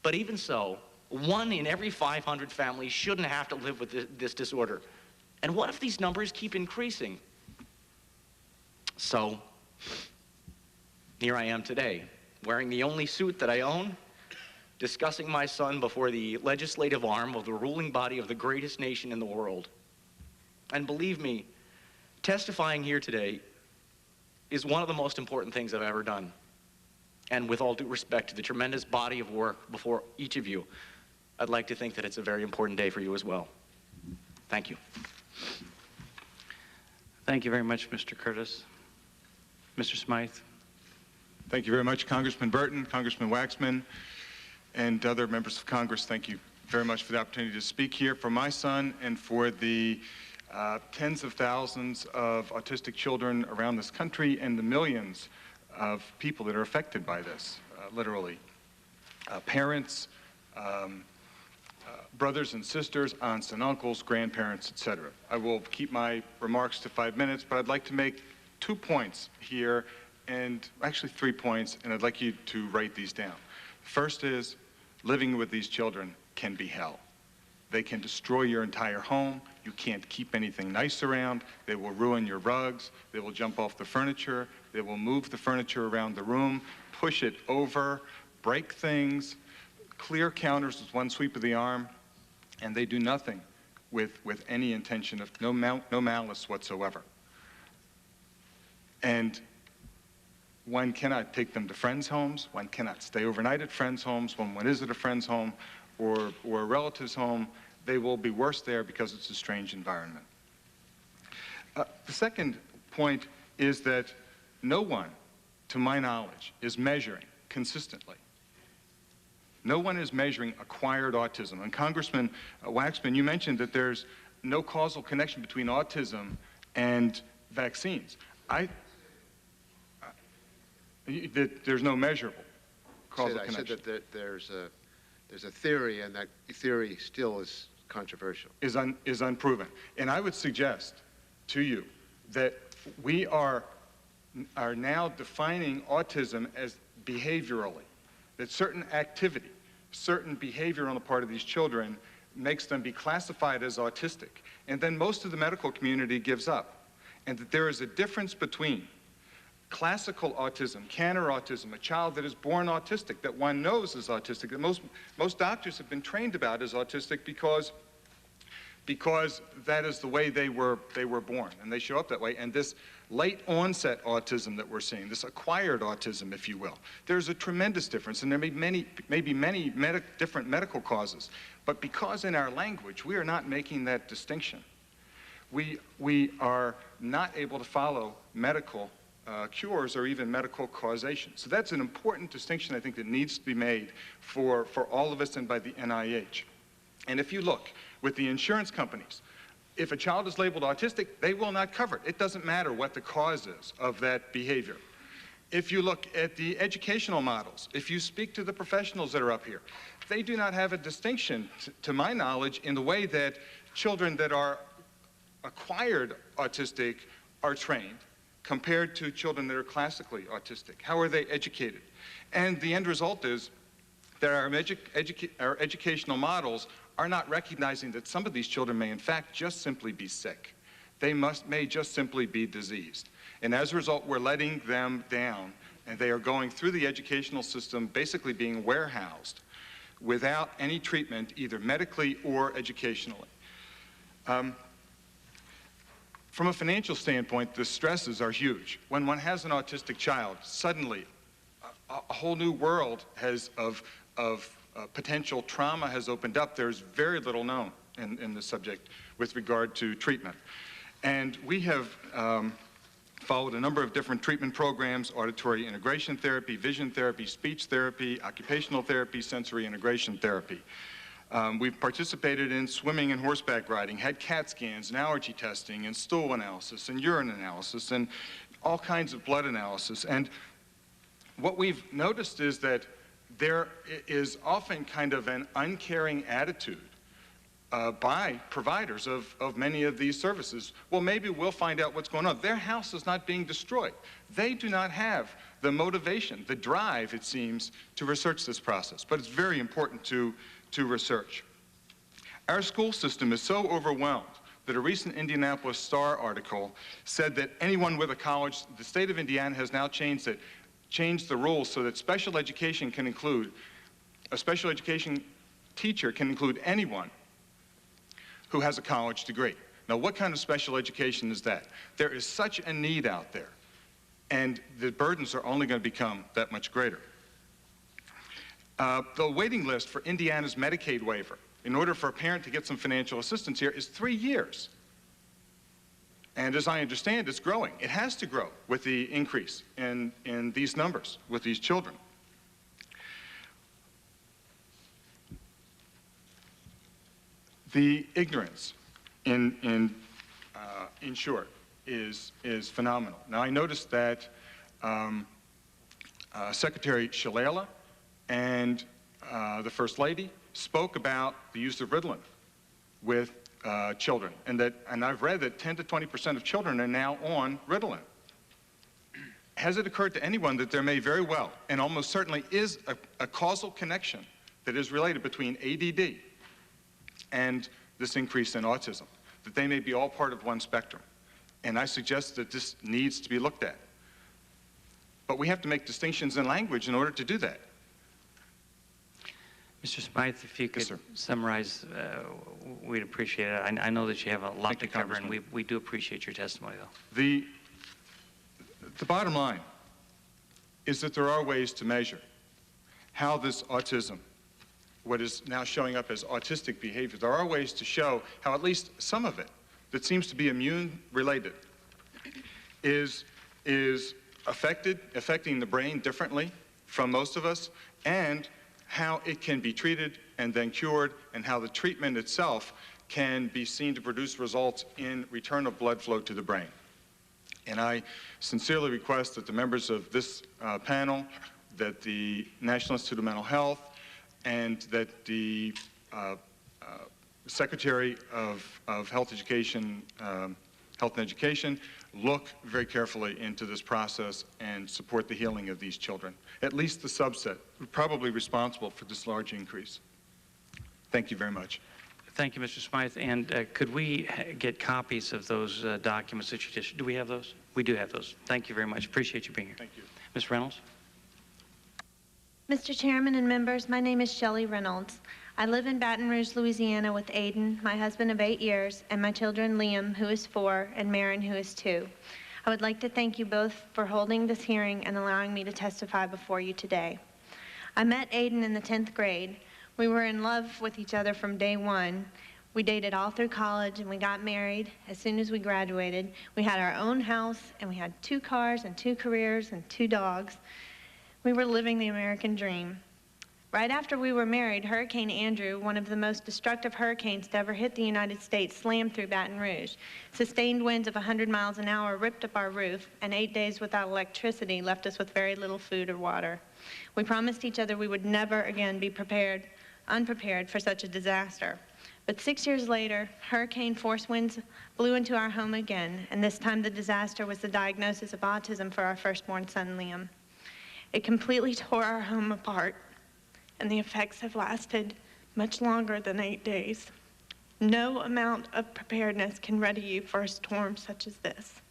But even so, 1 in every 500 families shouldn't have to live with this disorder. And what if these numbers keep increasing? So, here I am today, wearing the only suit that I own, discussing my son before the legislative arm of the ruling body of the greatest nation in the world. And believe me, testifying here today is one of the most important things I've ever done. And with all due respect to the tremendous body of work before each of you, I'd like to think that it's a very important day for you as well. Thank you. Thank you very much, Mr. Curtis. Mr. Smythe. Thank you very much, Congressman Burton, Congressman Waxman, and other members of Congress. Thank you very much for the opportunity to speak here for my son and for the tens of thousands of autistic children around this country and the millions of people that are affected by this, literally. Parents, brothers and sisters, aunts and uncles, grandparents, etc. I will keep my remarks to 5 minutes, but I'd like to make 2 points here, and actually 3 points, and I'd like you to write these down. First is, living with these children can be hell. They can destroy your entire home. You can't keep anything nice around. They will ruin your rugs. They will jump off the furniture. They will move the furniture around the room, push it over, break things, clear counters with one sweep of the arm, and they do nothing with any intention of no malice whatsoever. And one cannot take them to friends' homes. One cannot stay overnight at friends' homes. When one is at a friend's home or a relative's home, they will be worse there because it's a strange environment. The second point is that no one, to my knowledge, is measuring consistently. No one is measuring acquired autism. And Congressman Waxman, you mentioned that there's no causal connection between autism and vaccines. That there's no measurable causal connection. I said that there's a theory, and that theory still is controversial. Is unproven. And I would suggest to you that we are now defining autism as behaviorally, that certain activity, certain behavior on the part of these children makes them be classified as autistic. And then most of the medical community gives up. and that there is a difference between classical autism, Canner autism, a child that is born autistic, that one knows is autistic, that most doctors have been trained about as autistic because that is the way they were born, and they show up that way. And this late onset autism that we're seeing, this acquired autism, if you will, there's a tremendous difference, and there may be many different medical causes. But because in our language we are not making that distinction, we are not able to follow medical cures or even medical causation. So that's an important distinction, I think, that needs to be made for all of us and by the NIH. And if you look with the insurance companies, if a child is labeled autistic, they will not cover it. It doesn't matter what the cause is of that behavior. If you look at the educational models, if you speak to the professionals that are up here, they do not have a distinction, to my knowledge, in the way that children that are acquired autistic are trained compared to children that are classically autistic. How are they educated? And the end result is that our educational models are not recognizing that some of these children may in fact just simply be sick. They may just simply be diseased. And as a result, we're letting them down, and they are going through the educational system basically being warehoused without any treatment, either medically or educationally. From a financial standpoint, the stresses are huge. When one has an autistic child, suddenly a whole new world of potential trauma has opened up. There's very little known in the subject with regard to treatment. And we have followed a number of different treatment programs: auditory integration therapy, vision therapy, speech therapy, occupational therapy, sensory integration therapy. We've participated in swimming and horseback riding, had CAT scans and allergy testing and stool analysis and urine analysis and all kinds of blood analysis. And what we've noticed is that there is often kind of an uncaring attitude by providers of many of these services. Well, maybe we'll find out what's going on. Their house is not being destroyed. They do not have the motivation, the drive, it seems, to research this process. But it's very important to research. Our school system is so overwhelmed that a recent Indianapolis Star article said that anyone with a college, the state of Indiana has now changed the rules so that special education can include, a special education teacher can include anyone who has a college degree. Now, what kind of special education is that? There is such a need out there, and the burdens are only going to become that much greater. The waiting list for Indiana's Medicaid waiver, in order for a parent to get some financial assistance here, is 3 years. And as I understand, it's growing. It has to grow with the increase in these numbers with these children. The ignorance, in short, is phenomenal. Now, I noticed that Secretary Shalala and the First Lady spoke about the use of Ritalin with children, and I've read that 10 to 20% of children are now on Ritalin. Has it occurred to anyone that there may very well, and almost certainly is, a causal connection that is related between ADD and this increase in autism, that they may be all part of one spectrum? And I suggest that this needs to be looked at. But we have to make distinctions in language in order to do that. Mr. Smythe, if you could summarize, we'd appreciate it. I know that you have a lot to cover, and we do appreciate your testimony, though. The bottom line is that there are ways to measure how this autism, what is now showing up as autistic behavior, there are ways to show how at least some of it that seems to be immune-related is affecting the brain differently from most of us, and how it can be treated and then cured, and how the treatment itself can be seen to produce results in return of blood flow to the brain. And I sincerely request that the members of this panel, that the National Institute of Mental Health, and that the Secretary of Health Education, Health and Education, look very carefully into this process and support the healing of these children, at least the subset probably responsible for this large increase. Thank you very much. Thank you, Mr. Smythe. And could we get copies of those documents that you just, do we have those? We do have those. Thank you very much. Appreciate you being here. Thank you. Ms. Reynolds? Mr. Chairman and members, my name is Shelley Reynolds. I live in Baton Rouge, Louisiana with Aiden, my husband of 8 years, and my children Liam, who is 4, and Marin, who is 2. I would like to thank you both for holding this hearing and allowing me to testify before you today. I met Aiden in the 10th grade. We were in love with each other from day one. We dated all through college and we got married as soon as we graduated. We had our own house and we had 2 cars and 2 careers and 2 dogs. We were living the American dream. Right after we were married, Hurricane Andrew, one of the most destructive hurricanes to ever hit the United States, slammed through Baton Rouge. Sustained winds of 100 miles an hour ripped up our roof, and 8 days without electricity left us with very little food or water. We promised each other we would never again be unprepared for such a disaster. But 6 years later, hurricane force winds blew into our home again, and this time the disaster was the diagnosis of autism for our firstborn son, Liam. It completely tore our home apart, and the effects have lasted much longer than 8 days. No amount of preparedness can ready you for a storm such as this.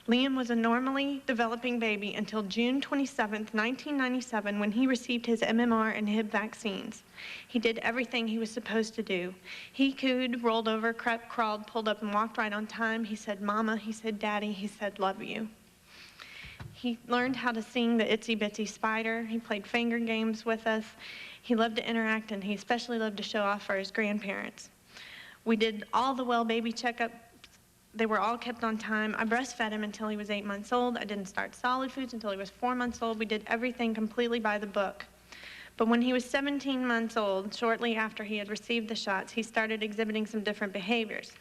Liam was a normally developing baby until June 27, 1997, when he received his MMR and Hib vaccines. He did everything he was supposed to do. He cooed, rolled over, crept, crawled, pulled up, and walked right on time. He said, "Mama," he said, "Daddy," he said, "Love you." He learned how to sing the Itsy Bitsy Spider. He played finger games with us. He loved to interact, and he especially loved to show off for his grandparents. We did all the well baby checkup. They were all kept on time. I breastfed him until he was 8 months old. I didn't start solid foods until he was 4 months old. We did everything completely by the book. But when he was 17 months old, shortly after he had received the shots, he started exhibiting some different behaviors.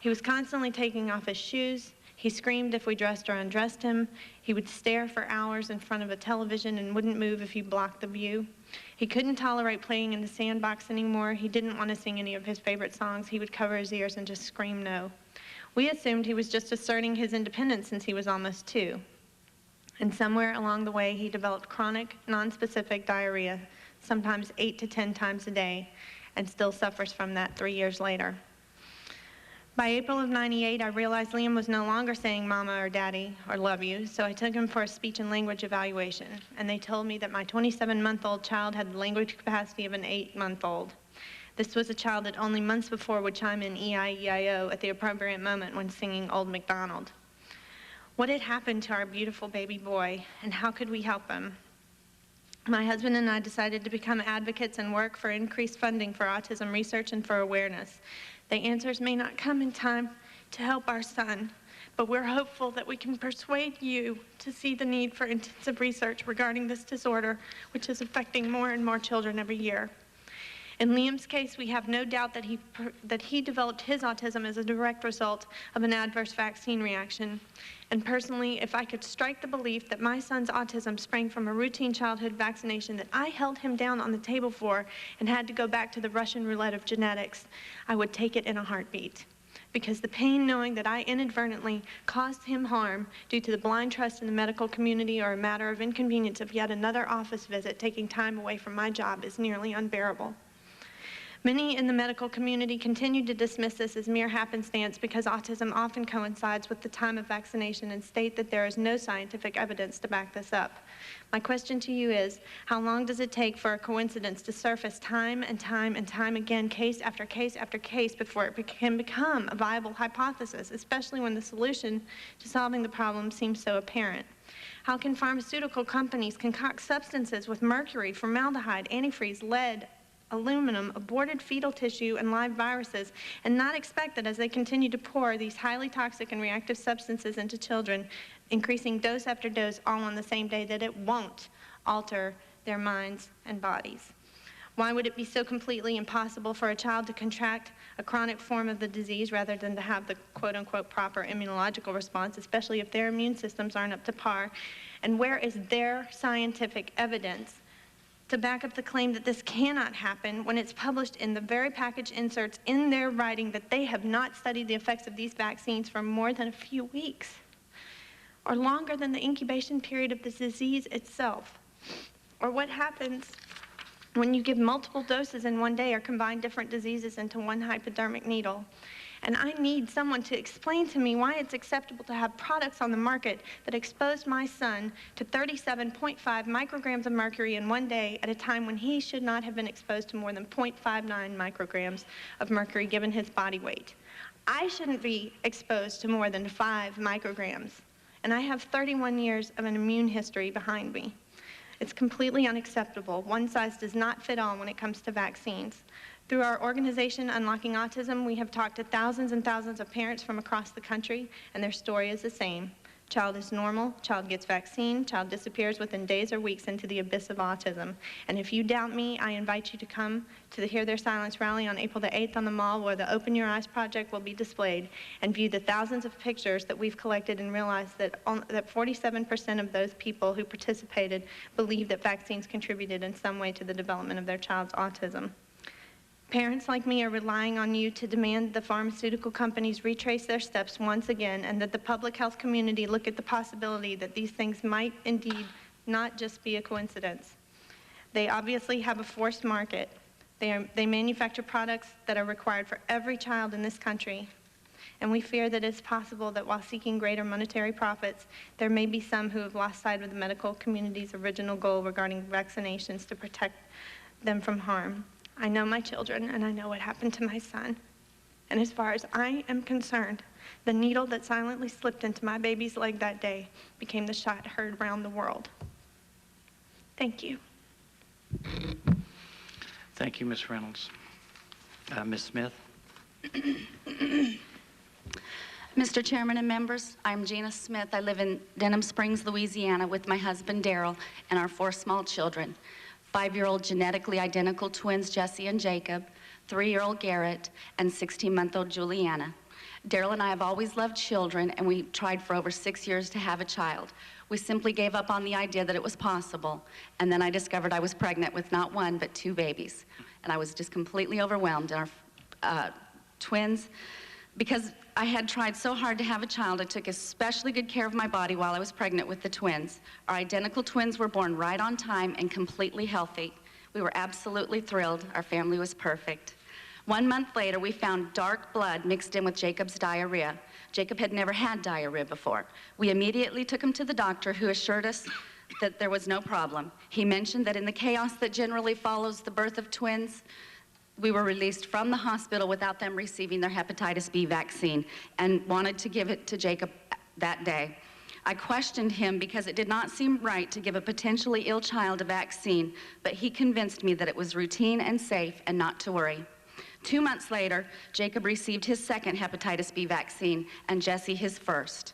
He was constantly taking off his shoes. He screamed if we dressed or undressed him. He would stare for hours in front of a television and wouldn't move if you blocked the view. He couldn't tolerate playing in the sandbox anymore. He didn't want to sing any of his favorite songs. He would cover his ears and just scream no. We assumed he was just asserting his independence since he was almost 2. And somewhere along the way, he developed chronic, nonspecific diarrhea, sometimes 8 to 10 times a day, and still suffers from that 3 years later. By April of '98, I realized Liam was no longer saying "Mama" or "Daddy" or "Love you," so I took him for a speech and language evaluation, and they told me that my 27-month-old child had the language capacity of an 8-month-old. This was a child that only months before would chime in E-I-E-I-O at the appropriate moment when singing Old MacDonald. What had happened to our beautiful baby boy, and how could we help him? My husband and I decided to become advocates and work for increased funding for autism research and for awareness. The answers may not come in time to help our son, but we're hopeful that we can persuade you to see the need for intensive research regarding this disorder, which is affecting more and more children every year. In Liam's case, we have no doubt that he developed his autism as a direct result of an adverse vaccine reaction. And personally, if I could strike the belief that my son's autism sprang from a routine childhood vaccination that I held him down on the table for and had to go back to the Russian roulette of genetics, I would take it in a heartbeat. Because the pain knowing that I inadvertently caused him harm due to the blind trust in the medical community or a matter of inconvenience of yet another office visit taking time away from my job is nearly unbearable. Many in the medical community continue to dismiss this as mere happenstance because autism often coincides with the time of vaccination and state that there is no scientific evidence to back this up. My question to you is, how long does it take for a coincidence to surface time and time and time again, case after case after case, before it can become a viable hypothesis, especially when the solution to solving the problem seems so apparent? How can pharmaceutical companies concoct substances with mercury, formaldehyde, antifreeze, lead, aluminum, aborted fetal tissue, and live viruses, and not expect that as they continue to pour these highly toxic and reactive substances into children, increasing dose after dose all on the same day, that it won't alter their minds and bodies? Why would it be so completely impossible for a child to contract a chronic form of the disease rather than to have the quote-unquote proper immunological response, especially if their immune systems aren't up to par? And where is their scientific evidence to back up the claim that this cannot happen when it's published in the very package inserts in their writing that they have not studied the effects of these vaccines for more than a few weeks or longer than the incubation period of the disease itself? Or what happens when you give multiple doses in one day or combine different diseases into one hypodermic needle. And I need someone to explain to me why it's acceptable to have products on the market that exposed my son to 37.5 micrograms of mercury in one day at a time when he should not have been exposed to more than 0.59 micrograms of mercury given his body weight. I shouldn't be exposed to more than 5 micrograms, and I have 31 years of an immune history behind me. It's completely unacceptable. One size does not fit all when it comes to vaccines. Through our organization, Unlocking Autism, we have talked to thousands and thousands of parents from across the country, and their story is the same. Child is normal, child gets vaccine, child disappears within days or weeks into the abyss of autism. And if you doubt me, I invite you to come to the Hear Their Silence rally on April the 8th on the Mall, where the Open Your Eyes project will be displayed, and view the thousands of pictures that we've collected and realize that 47% of those people who participated believe that vaccines contributed in some way to the development of their child's autism. Parents like me are relying on you to demand the pharmaceutical companies retrace their steps once again, and that the public health community look at the possibility that these things might indeed not just be a coincidence. They obviously have a forced market. They manufacture products that are required for every child in this country. And we fear that it's possible that while seeking greater monetary profits, there may be some who have lost sight of the medical community's original goal regarding vaccinations to protect them from harm. I know my children, and I know what happened to my son. And as far as I am concerned, the needle that silently slipped into my baby's leg that day became the shot heard around the world. Thank you. Thank you, Ms. Reynolds. Ms. Smith? Mr. Chairman and members, I'm Gina Smith. I live in Denham Springs, Louisiana with my husband, Daryl, and our 4 small children. 5-year-old genetically identical twins, Jesse and Jacob, 3-year-old Garrett, and 16-month-old Juliana. Daryl and I have always loved children, and we tried for over 6 years to have a child. We simply gave up on the idea that it was possible, and then I discovered I was pregnant with not 1, but 2 babies. And I was just completely overwhelmed. Our twins, because I had tried so hard to have a child, I took especially good care of my body while I was pregnant with the twins. Our identical twins were born right on time and completely healthy. We were absolutely thrilled. Our family was perfect. 1 month later, we found dark blood mixed in with Jacob's diarrhea. Jacob had never had diarrhea before. We immediately took him to the doctor, who assured us that there was no problem. He mentioned that in the chaos that generally follows the birth of twins, we were released from the hospital without them receiving their hepatitis B vaccine, and wanted to give it to Jacob that day. I questioned him because it did not seem right to give a potentially ill child a vaccine, but he convinced me that it was routine and safe and not to worry. 2 months later, Jacob received his 2nd hepatitis B vaccine and Jesse his 1st.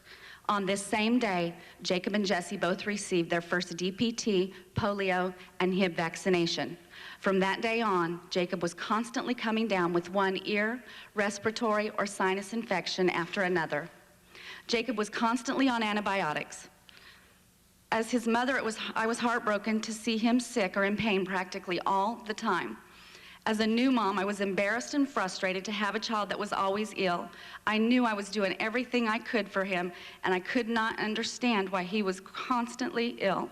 On this same day, Jacob and Jesse both received their first DPT, polio, and Hib vaccination. From that day on, Jacob was constantly coming down with one ear, respiratory, or sinus infection after another. Jacob was constantly on antibiotics. As his mother, I was heartbroken to see him sick or in pain practically all the time. As a new mom, I was embarrassed and frustrated to have a child that was always ill. I knew I was doing everything I could for him, and I could not understand why he was constantly ill.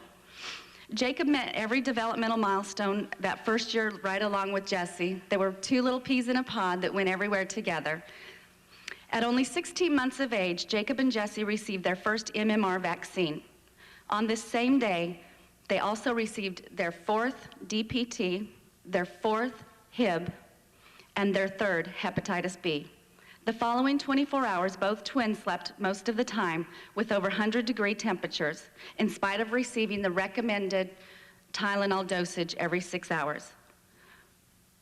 Jacob met every developmental milestone that first year right along with Jesse. They were 2 little peas in a pod that went everywhere together. At only 16 months of age, Jacob and Jesse received their first MMR vaccine. On this same day, they also received their 4th DPT, their 4th Hib, and their 3rd hepatitis B. The following 24 hours, both twins slept most of the time with over 100-degree temperatures, in spite of receiving the recommended Tylenol dosage every 6 hours.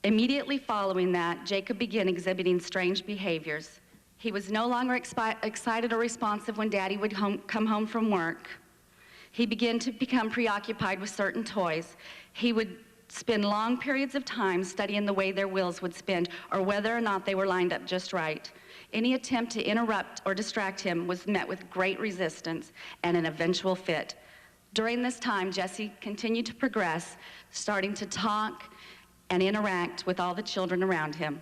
Immediately following that, Jacob began exhibiting strange behaviors. He was no longer excited or responsive when Daddy would come home from work. He began to become preoccupied with certain toys. He would spend long periods of time studying the way their wheels would spin or whether or not they were lined up just right. Any attempt to interrupt or distract him was met with great resistance and an eventual fit. During this time, Jesse continued to progress, starting to talk and interact with all the children around him.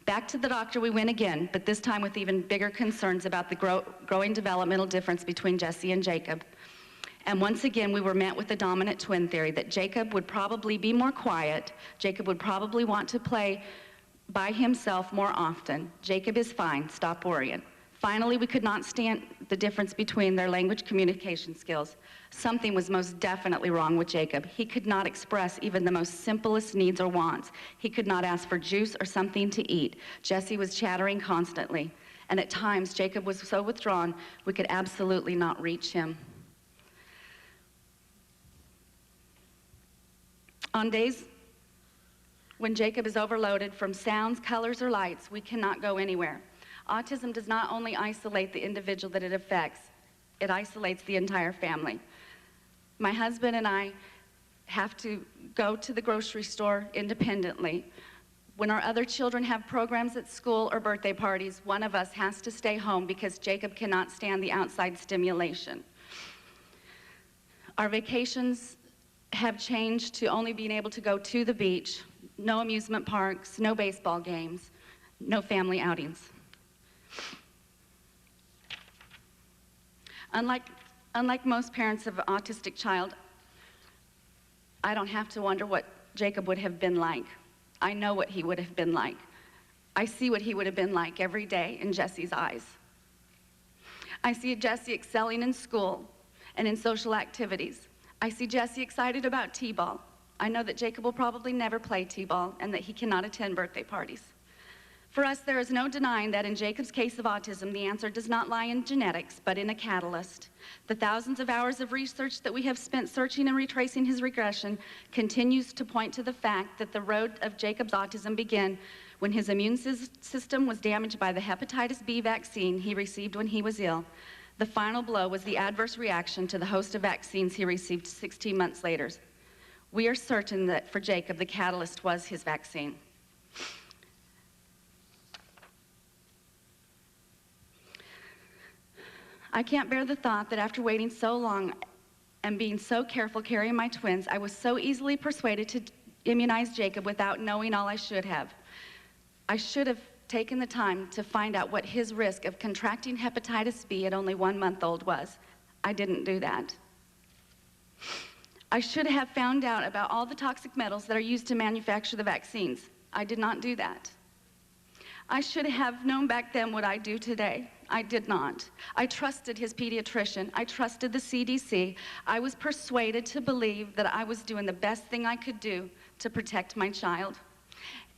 Back to the doctor we went again, but this time with even bigger concerns about the growing developmental difference between Jesse and Jacob. And once again, we were met with the dominant twin theory that Jacob would probably be more quiet. Jacob would probably want to play by himself more often. Jacob is fine, stop worrying. Finally, we could not stand the difference between their language communication skills. Something was most definitely wrong with Jacob. He could not express even the most simplest needs or wants. He could not ask for juice or something to eat. Jessie was chattering constantly. And at times, Jacob was so withdrawn, we could absolutely not reach him. On days when Jacob is overloaded from sounds, colors, or lights, we cannot go anywhere. Autism does not only isolate the individual that it affects, it isolates the entire family. My husband and I have to go to the grocery store independently. When our other children have programs at school or birthday parties, one of us has to stay home because Jacob cannot stand the outside stimulation. Our vacations have changed to only being able to go to the beach, no amusement parks, no baseball games, no family outings. Unlike most parents of an autistic child, I don't have to wonder what Jacob would have been like. I know what he would have been like. I see what he would have been like every day in Jessie's eyes. I see Jessie excelling in school and in social activities. I see Jessie excited about t-ball. I know that Jacob will probably never play t-ball and that he cannot attend birthday parties. For us, there is no denying that in Jacob's case of autism, the answer does not lie in genetics, but in a catalyst. The thousands of hours of research that we have spent searching and retracing his regression continues to point to the fact that the road of Jacob's autism began when his immune system was damaged by the hepatitis B vaccine he received when he was ill. The final blow was the adverse reaction to the host of vaccines he received 16 months later. We are certain that for Jacob, the catalyst was his vaccine. I can't bear the thought that after waiting so long and being so careful carrying my twins, I was so easily persuaded to immunize Jacob without knowing all I should have. I should have taken the time to find out what his risk of contracting hepatitis B at only 1 month old was. I didn't do that. I should have found out about all the toxic metals that are used to manufacture the vaccines. I did not do that. I should have known back then what I do today. I did not. I trusted his pediatrician. I trusted the CDC. I was persuaded to believe that I was doing the best thing I could do to protect my child.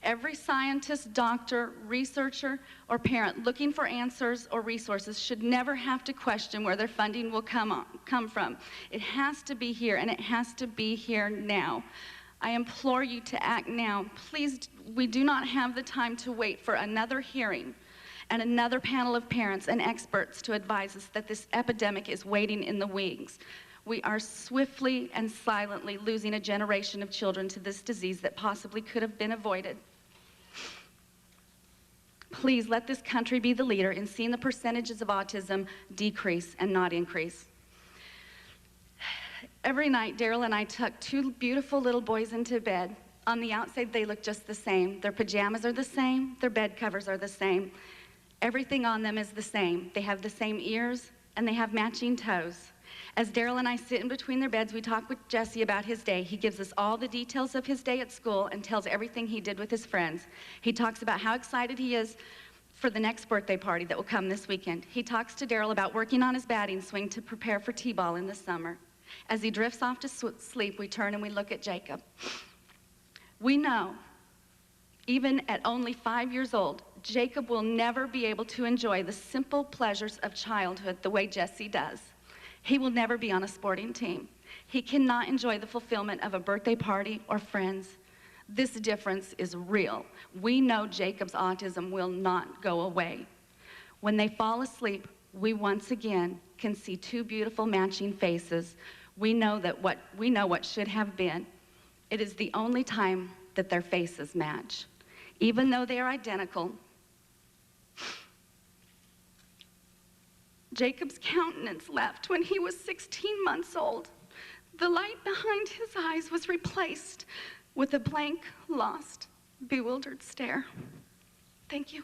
Every scientist, doctor, researcher, or parent looking for answers or resources should never have to question where their funding will come from. It has to be here, and it has to be here now. I implore you to act now. Please, we do not have the time to wait for another hearing and another panel of parents and experts to advise us that this epidemic is waiting in the wings. We are swiftly and silently losing a generation of children to this disease that possibly could have been avoided. Please let this country be the leader in seeing the percentages of autism decrease and not increase. Every night, Daryl and I tuck two beautiful little boys into bed. On the outside, they look just the same. Their pajamas are the same. Their bed covers are the same. Everything on them is the same. They have the same ears, and they have matching toes. As Daryl and I sit in between their beds, we talk with Jesse about his day. He gives us all the details of his day at school and tells everything he did with his friends. He talks about how excited he is for the next birthday party that will come this weekend. He talks to Daryl about working on his batting swing to prepare for t-ball in the summer. As he drifts off to sleep, we turn and we look at Jacob. We know, even at only 5 years old, Jacob will never be able to enjoy the simple pleasures of childhood the way Jesse does. He will never be on a sporting team. He cannot enjoy the fulfillment of a birthday party or friends. This difference is real. We know Jacob's autism will not go away. When they fall asleep, we once again can see two beautiful matching faces. We know what should have been. It is the only time that their faces match. Even though they are identical, Jacob's countenance left when he was 16 months old. The light behind his eyes was replaced with a blank, lost, bewildered stare. Thank you.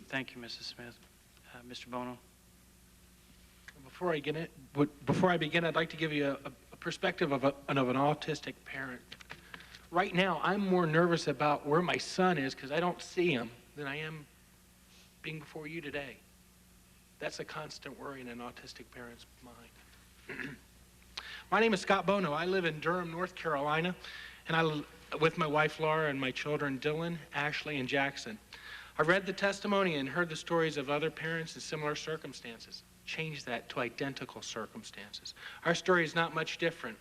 Thank you, Mrs. Smith. Mr. Bono. before I begin, I'd like to give you a perspective of an autistic parent. Right now, I'm more nervous about where my son is because I don't see him than I am being before you today. That's a constant worry in an autistic parent's mind. My name is Scott Bono. I live in Durham, North Carolina, and I live with my wife Laura and my children Dylan, Ashley, and Jackson. I've read the testimony and heard the stories of other parents in similar circumstances. Change that to identical circumstances. Our story is not much different.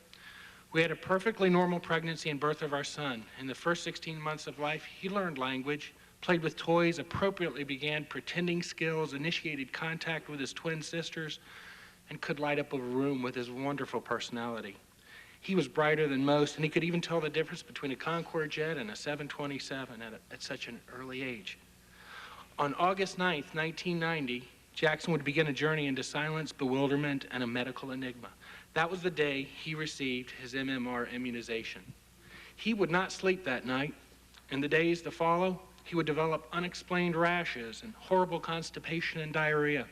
We had a perfectly normal pregnancy and birth of our son. In the first 16 months of life, he learned language, played with toys, appropriately began pretending skills, initiated contact with his twin sisters, and could light up a room with his wonderful personality. He was brighter than most, and he could even tell the difference between a Concorde jet and a 727 at such an early age. On August 9th, 1990, Jackson would begin a journey into silence, bewilderment, and a medical enigma. That was the day he received his MMR immunization. He would not sleep that night. In the days to follow, he would develop unexplained rashes and horrible constipation and diarrhea.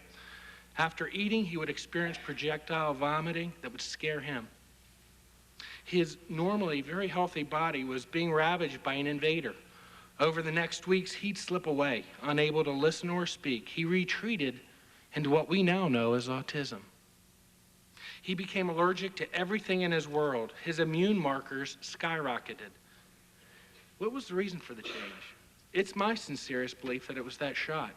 After eating, he would experience projectile vomiting that would scare him. His normally very healthy body was being ravaged by an invader. Over the next weeks, he'd slip away, unable to listen or speak. He retreated into what we now know as autism. He became allergic to everything in his world. His immune markers skyrocketed. What was the reason for the change? It's my sincerest belief that it was that shot.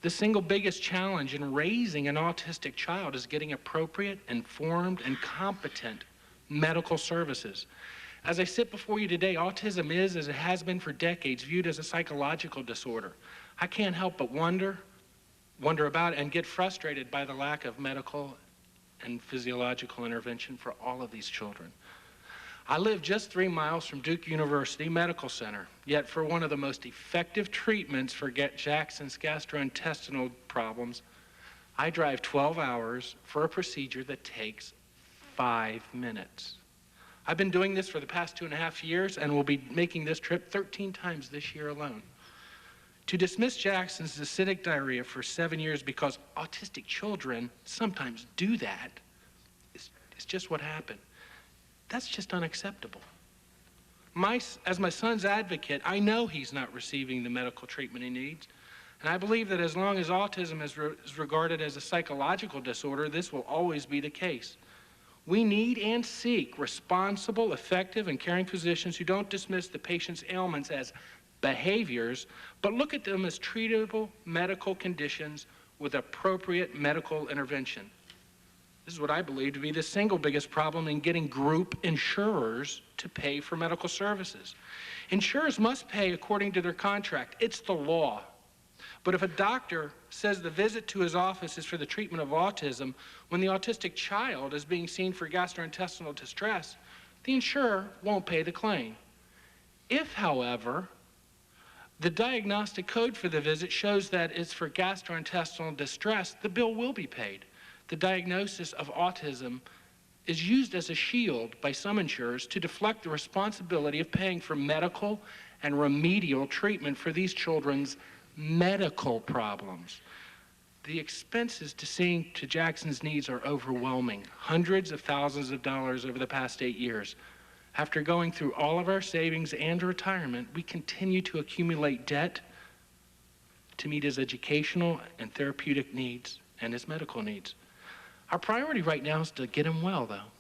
The single biggest challenge in raising an autistic child is getting appropriate, informed, and competent medical services. As I sit before you today, autism is, as it has been for decades, viewed as a psychological disorder. I can't help but wonder about it and get frustrated by the lack of medical and physiological intervention for all of these children. I live just 3 miles from Duke University Medical Center, yet for one of the most effective treatments for Jackson's gastrointestinal problems, I drive 12 hours for a procedure that takes 5 minutes. I've been doing this for the past 2.5 years and will be making this trip 13 times this year alone. To dismiss Jackson's acidic diarrhea for 7 years because autistic children sometimes do that is just what happened. That's just unacceptable. As my son's advocate, I know he's not receiving the medical treatment he needs, and I believe that as long as autism is regarded as a psychological disorder, this will always be the case. We need and seek responsible, effective, and caring physicians who don't dismiss the patient's ailments as behaviors, but look at them as treatable medical conditions with appropriate medical intervention. This is what I believe to be the single biggest problem in getting group insurers to pay for medical services. Insurers must pay according to their contract. It's the law. But if a doctor says the visit to his office is for the treatment of autism, when the autistic child is being seen for gastrointestinal distress, the insurer won't pay the claim. If, however, the diagnostic code for the visit shows that it's for gastrointestinal distress, the bill will be paid. The diagnosis of autism is used as a shield by some insurers to deflect the responsibility of paying for medical and remedial treatment for these children's medical problems. The expenses to seeing to Jackson's needs are overwhelming, hundreds of thousands of dollars over the past 8 years. After going through all of our savings and retirement, we continue to accumulate debt to meet his educational and therapeutic needs and his medical needs. Our priority right now is to get him well, though.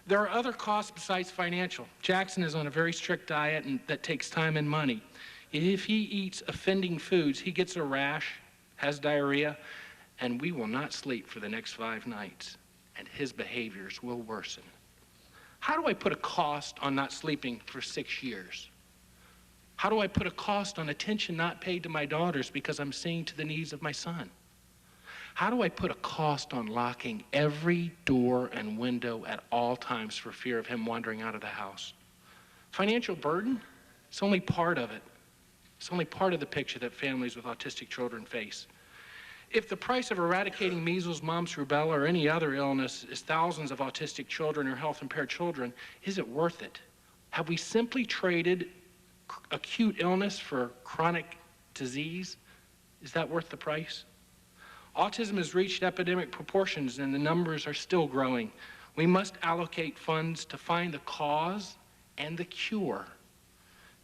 There are other costs besides financial. Jackson is on a very strict diet and that takes time and money. If he eats offending foods, he gets a rash, has diarrhea, and we will not sleep for the next 5 nights, and his behaviors will worsen. How do I put a cost on not sleeping for 6 years? How do I put a cost on attention not paid to my daughters because I'm seeing to the needs of my son? How do I put a cost on locking every door and window at all times for fear of him wandering out of the house? Financial burden? It's only part of it. It's only part of the picture that families with autistic children face. If the price of eradicating measles, mumps, rubella, or any other illness is thousands of autistic children or health-impaired children, is it worth it? Have we simply traded acute illness for chronic disease? Is that worth the price? Autism has reached epidemic proportions and the numbers are still growing. We must allocate funds to find the cause and the cure.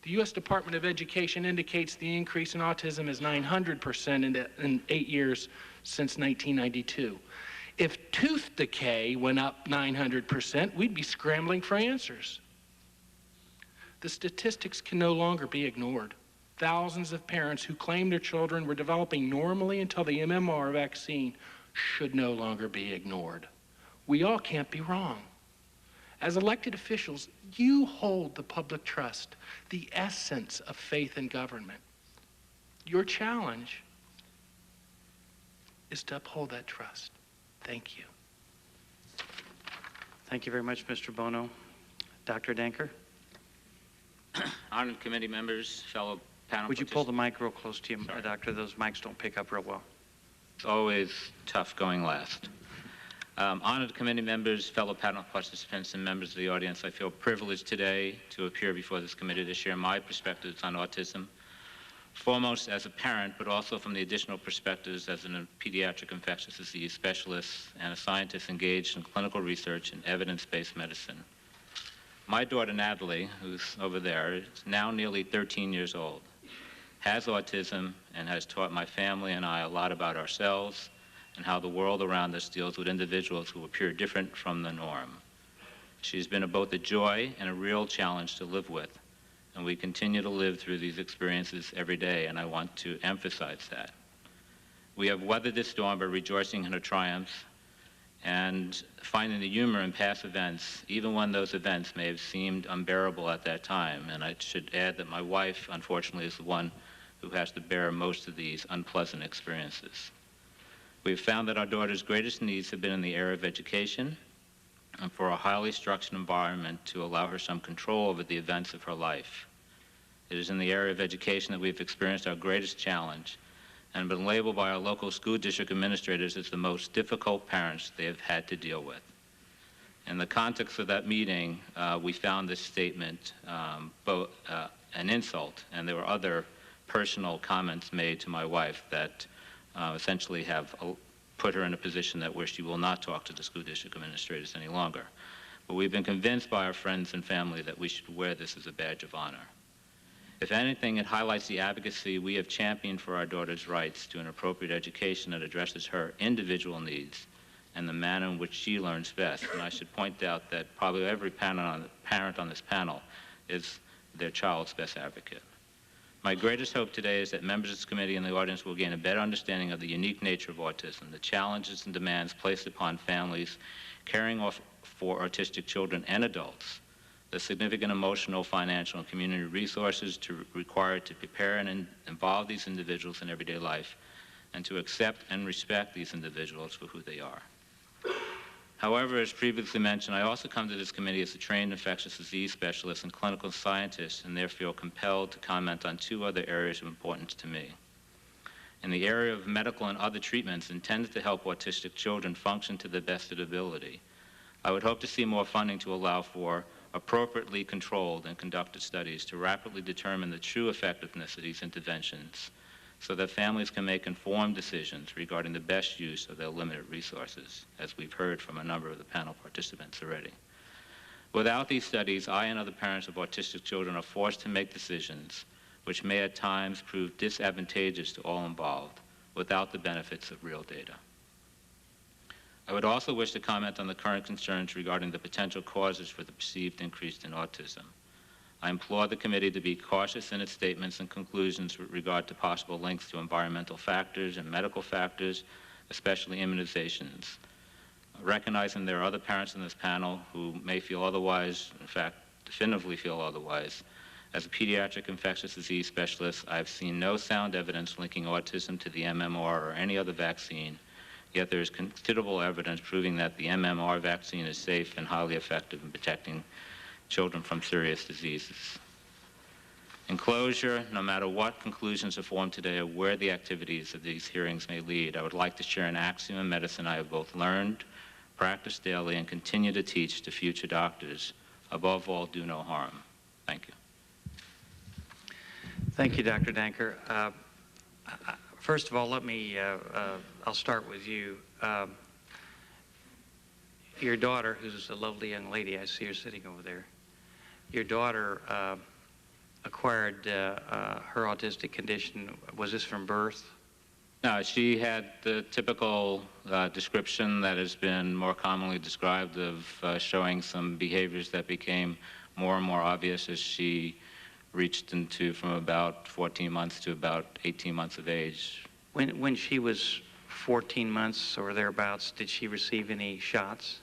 The U.S. Department of Education indicates the increase in autism is 900% in 8 years since 1992. If tooth decay went up 900%, we'd be scrambling for answers. The statistics can no longer be ignored. Thousands of parents who claim their children were developing normally until the MMR vaccine should no longer be ignored. We all can't be wrong. As elected officials, you hold the public trust, the essence of faith in government. Your challenge is to uphold that trust. Thank you. Thank you very much, Mr. Bono. Dr. Danker, Honored committee members, fellow panel would you pull the mic real close to you, Doctor? Those mics don't pick up real well. It's always tough going last. Honored committee members, fellow panel participants, and members of the audience, I feel privileged today to appear before this committee to share my perspectives on autism, foremost as a parent, but also from the additional perspectives as a pediatric infectious disease specialist and a scientist engaged in clinical research and evidence-based medicine. My daughter, Natalie, who's over there, is now nearly 13 years old, has autism, and has taught my family and I a lot about ourselves and how the world around us deals with individuals who appear different from the norm. She's been both a joy and a real challenge to live with, and we continue to live through these experiences every day, and I want to emphasize that. We have weathered this storm by rejoicing in her triumphs and finding the humor in past events, even when those events may have seemed unbearable at that time. And I should add that my wife, unfortunately, is the one who has to bear most of these unpleasant experiences. We've found that our daughter's greatest needs have been in the area of education and for a highly structured environment to allow her some control over the events of her life. It is in the area of education that we've experienced our greatest challenge and been labeled by our local school district administrators as the most difficult parents they have had to deal with. In the context of that meeting, we found this statement both an insult, and there were other personal comments made to my wife that essentially have put her in a position where she will not talk to the school district administrators any longer. But we've been convinced by our friends and family that we should wear this as a badge of honor. If anything, it highlights the advocacy we have championed for our daughter's rights to an appropriate education that addresses her individual needs and the manner in which she learns best. And I should point out that probably every parent on this panel is their child's best advocate. My greatest hope today is that members of this committee and the audience will gain a better understanding of the unique nature of autism, the challenges and demands placed upon families caring for autistic children and adults, the significant emotional, financial, and community resources required to prepare and involve these individuals in everyday life, and to accept and respect these individuals for who they are. However, as previously mentioned, I also come to this committee as a trained infectious disease specialist and clinical scientist, and therefore feel compelled to comment on two other areas of importance to me. In the area of medical and other treatments intended to help autistic children function to the best of their ability, I would hope to see more funding to allow for appropriately controlled and conducted studies to rapidly determine the true effectiveness of these interventions so that families can make informed decisions regarding the best use of their limited resources, as we've heard from a number of the panel participants already. Without these studies, I and other parents of autistic children are forced to make decisions which may at times prove disadvantageous to all involved without the benefits of real data. I would also wish to comment on the current concerns regarding the potential causes for the perceived increase in autism. I implore the committee to be cautious in its statements and conclusions with regard to possible links to environmental factors and medical factors, especially immunizations. Recognizing there are other parents in this panel who may feel otherwise, in fact, definitively feel otherwise, as a pediatric infectious disease specialist, I have seen no sound evidence linking autism to the MMR or any other vaccine, yet there is considerable evidence proving that the MMR vaccine is safe and highly effective in protecting children from serious diseases. In closure, no matter what conclusions are formed today or where the activities of these hearings may lead, I would like to share an axiom in medicine I have both learned, practiced daily, and continue to teach to future doctors. Above all, do no harm. Thank you. Thank you, Dr. Danker. First of all, let me, I'll start with you. Your daughter, who's a lovely young lady, I see her sitting over there. Your daughter acquired her autistic condition. Was this from birth? No, she had the typical description that has been more commonly described of showing some behaviors that became more and more obvious as she reached into from about 14 months to about 18 months of age. When she was 14 months or thereabouts, did she receive any shots?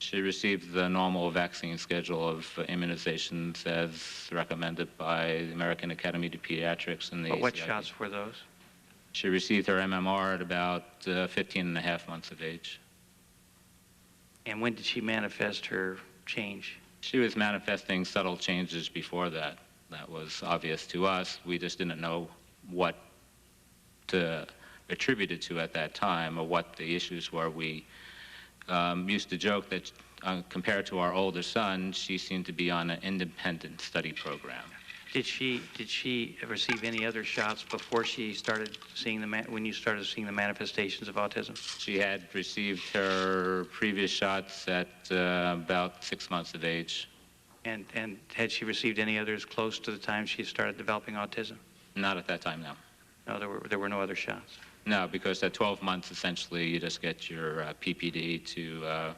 She received the normal vaccine schedule of immunizations as recommended by the American Academy of Pediatrics and the ACIP. What shots were those? She received her MMR at about 15 and a half months of age. And when did she manifest her change? She was manifesting subtle changes before that. That was obvious to us. We just didn't know what to attribute it to at that time or what the issues were. We used to joke that compared to our older son, she seemed to be on an independent study program. Did she receive any other shots before she started seeing when you started seeing the manifestations of autism? She had received her previous shots at about 6 months of age. And had she received any others close to the time she started developing autism? Not at that time, no. No, there were no other shots. No, because at 12 months, essentially, you just get your PPD to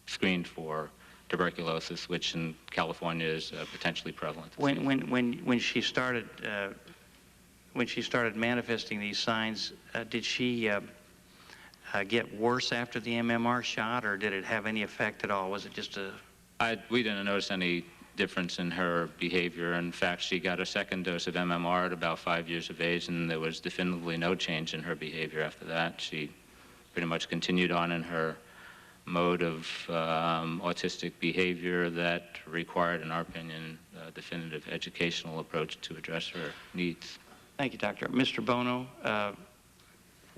screen for tuberculosis, which in California is potentially prevalent. When she started manifesting these signs, did she get worse after the MMR shot, or did it have any effect at all? Was it just a... We didn't notice any difference in her behavior. In fact, she got a second dose of MMR at about 5 years of age, and there was definitively no change in her behavior after that. She pretty much continued on in her mode of autistic behavior that required, in our opinion, a definitive educational approach to address her needs. Thank you, Doctor. Mr. Bono,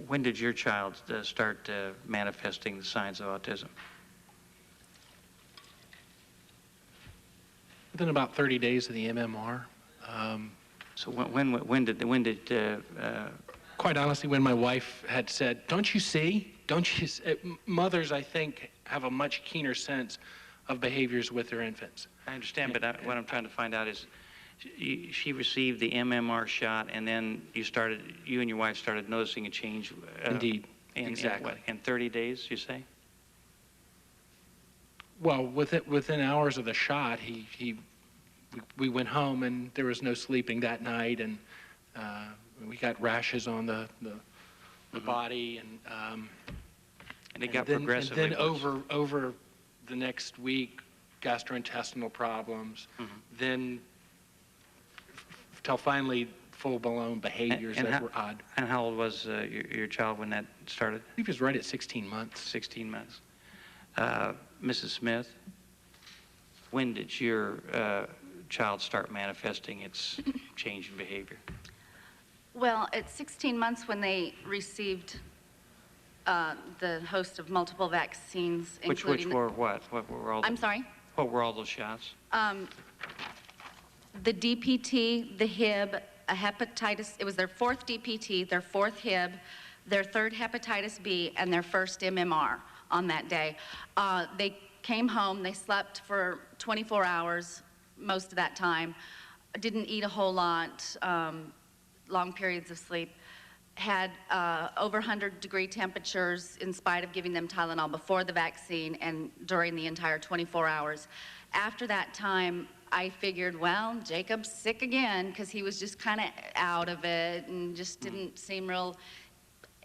when did your child start manifesting the signs of autism? Within about 30 days of the MMR. So when did quite honestly, when my wife had said, "Don't you see? Don't you?" Mothers, I think, have a much keener sense of behaviors with their infants. I understand, but what I'm trying to find out is, she received the MMR shot, and then you and your wife started noticing a change. Indeed, exactly. In 30 days, you say? Well, within hours of the shot, we went home, and there was no sleeping that night, and we got rashes on the body, and it got progressively and then over the next week, gastrointestinal problems, then till finally full-blown behaviors that were odd. And how old was your child when that started? He was right at 16 months. 16 months. Mrs. Smith, when did your child start manifesting its change in behavior? Well, at 16 months when they received the host of multiple vaccines, Which were what? What were all? I'm sorry? What were all those shots? The DPT, the Hib, a hepatitis, it was their fourth DPT, their fourth Hib, their third hepatitis B, and their first MMR on that day. They came home, they slept for 24 hours most of that time, didn't eat a whole lot, long periods of sleep, had over 100-degree temperatures in spite of giving them Tylenol before the vaccine and during the entire 24 hours. After that time, I figured, well, Jacob's sick again, because he was just kind of out of it and just didn't seem real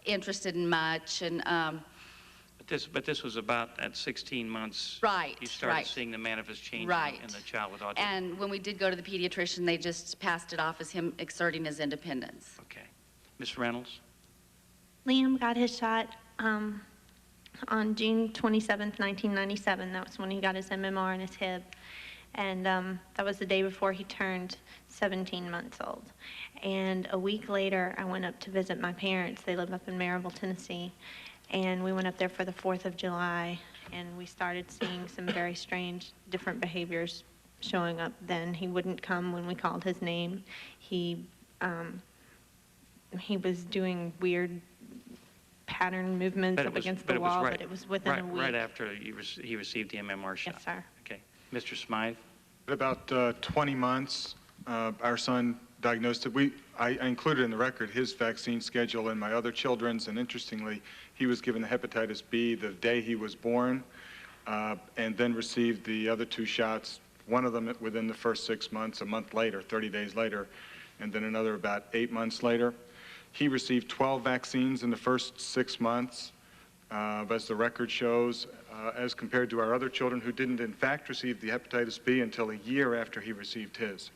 interested in much. And But this was about at 16 months. Right. You started right. seeing the manifest change Right. in the child with autism. And when we did go to the pediatrician, they just passed it off as him exerting his independence. Okay. Ms. Reynolds? Liam got his shot on June 27th, 1997. That was when he got his MMR and his Hib. And that was the day before he turned 17 months old. And a week later, I went up to visit my parents. They live up in Maryville, Tennessee. And we went up there for the 4th of July, and we started seeing some very strange, different behaviors showing up then. He wouldn't come when we called his name. He he was doing weird pattern movements up against the wall, but it was within a week. Right after he received the MMR shot. Yes, sir. Okay. Mr. Smythe? At about 20 months, our son diagnosed it. I included in the record his vaccine schedule and my other children's, and interestingly, he was given the hepatitis B the day he was born, and then received the other 2 shots, one of them within the first 6 months, a month later, 30 days later, and then another about 8 months later. He received 12 vaccines in the first 6 months, as the record shows, as compared to our other children who didn't in fact receive the hepatitis B until a year after he received his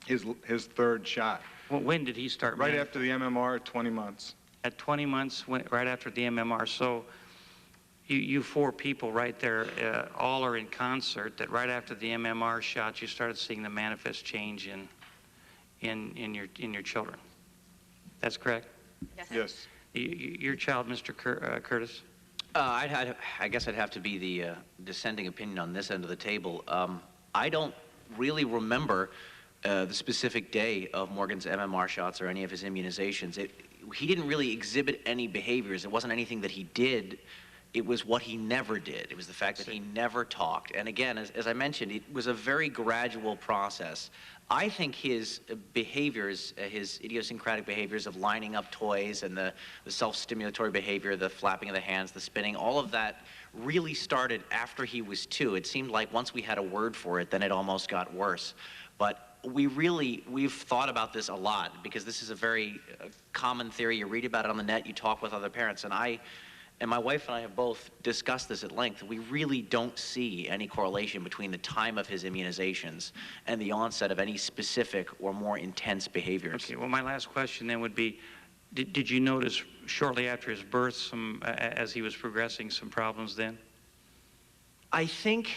3rd shot. Well, when did he start? Right after the MMR at 20 months. At 20 months, right after the MMR. So you 4 people right there all are in concert that right after the MMR shots, you started seeing the manifest change in your children. That's correct? Yes. Your child, Mr. Curtis? I guess I'd have to be the dissenting opinion on this end of the table. I don't really remember the specific day of Morgan's MMR shots or any of his immunizations. He didn't really exhibit any behaviors. It wasn't anything that he did. It was what he never did. It was the fact that he never talked. And again, as I mentioned, it was a very gradual process. I think his behaviors, his idiosyncratic behaviors of lining up toys and the self-stimulatory behavior, the flapping of the hands, the spinning, all of that really started after he was 2. It seemed like once we had a word for it, then it almost got worse. But we've thought about this a lot because this is a very common theory. You read about it on the net, you talk with other parents, and my wife and I have both discussed this at length. We really don't see any correlation between the time of his immunizations and the onset of any specific or more intense behaviors. Okay, well, my last question then would be, did you notice shortly after his birth, as he was progressing, some problems then? I think,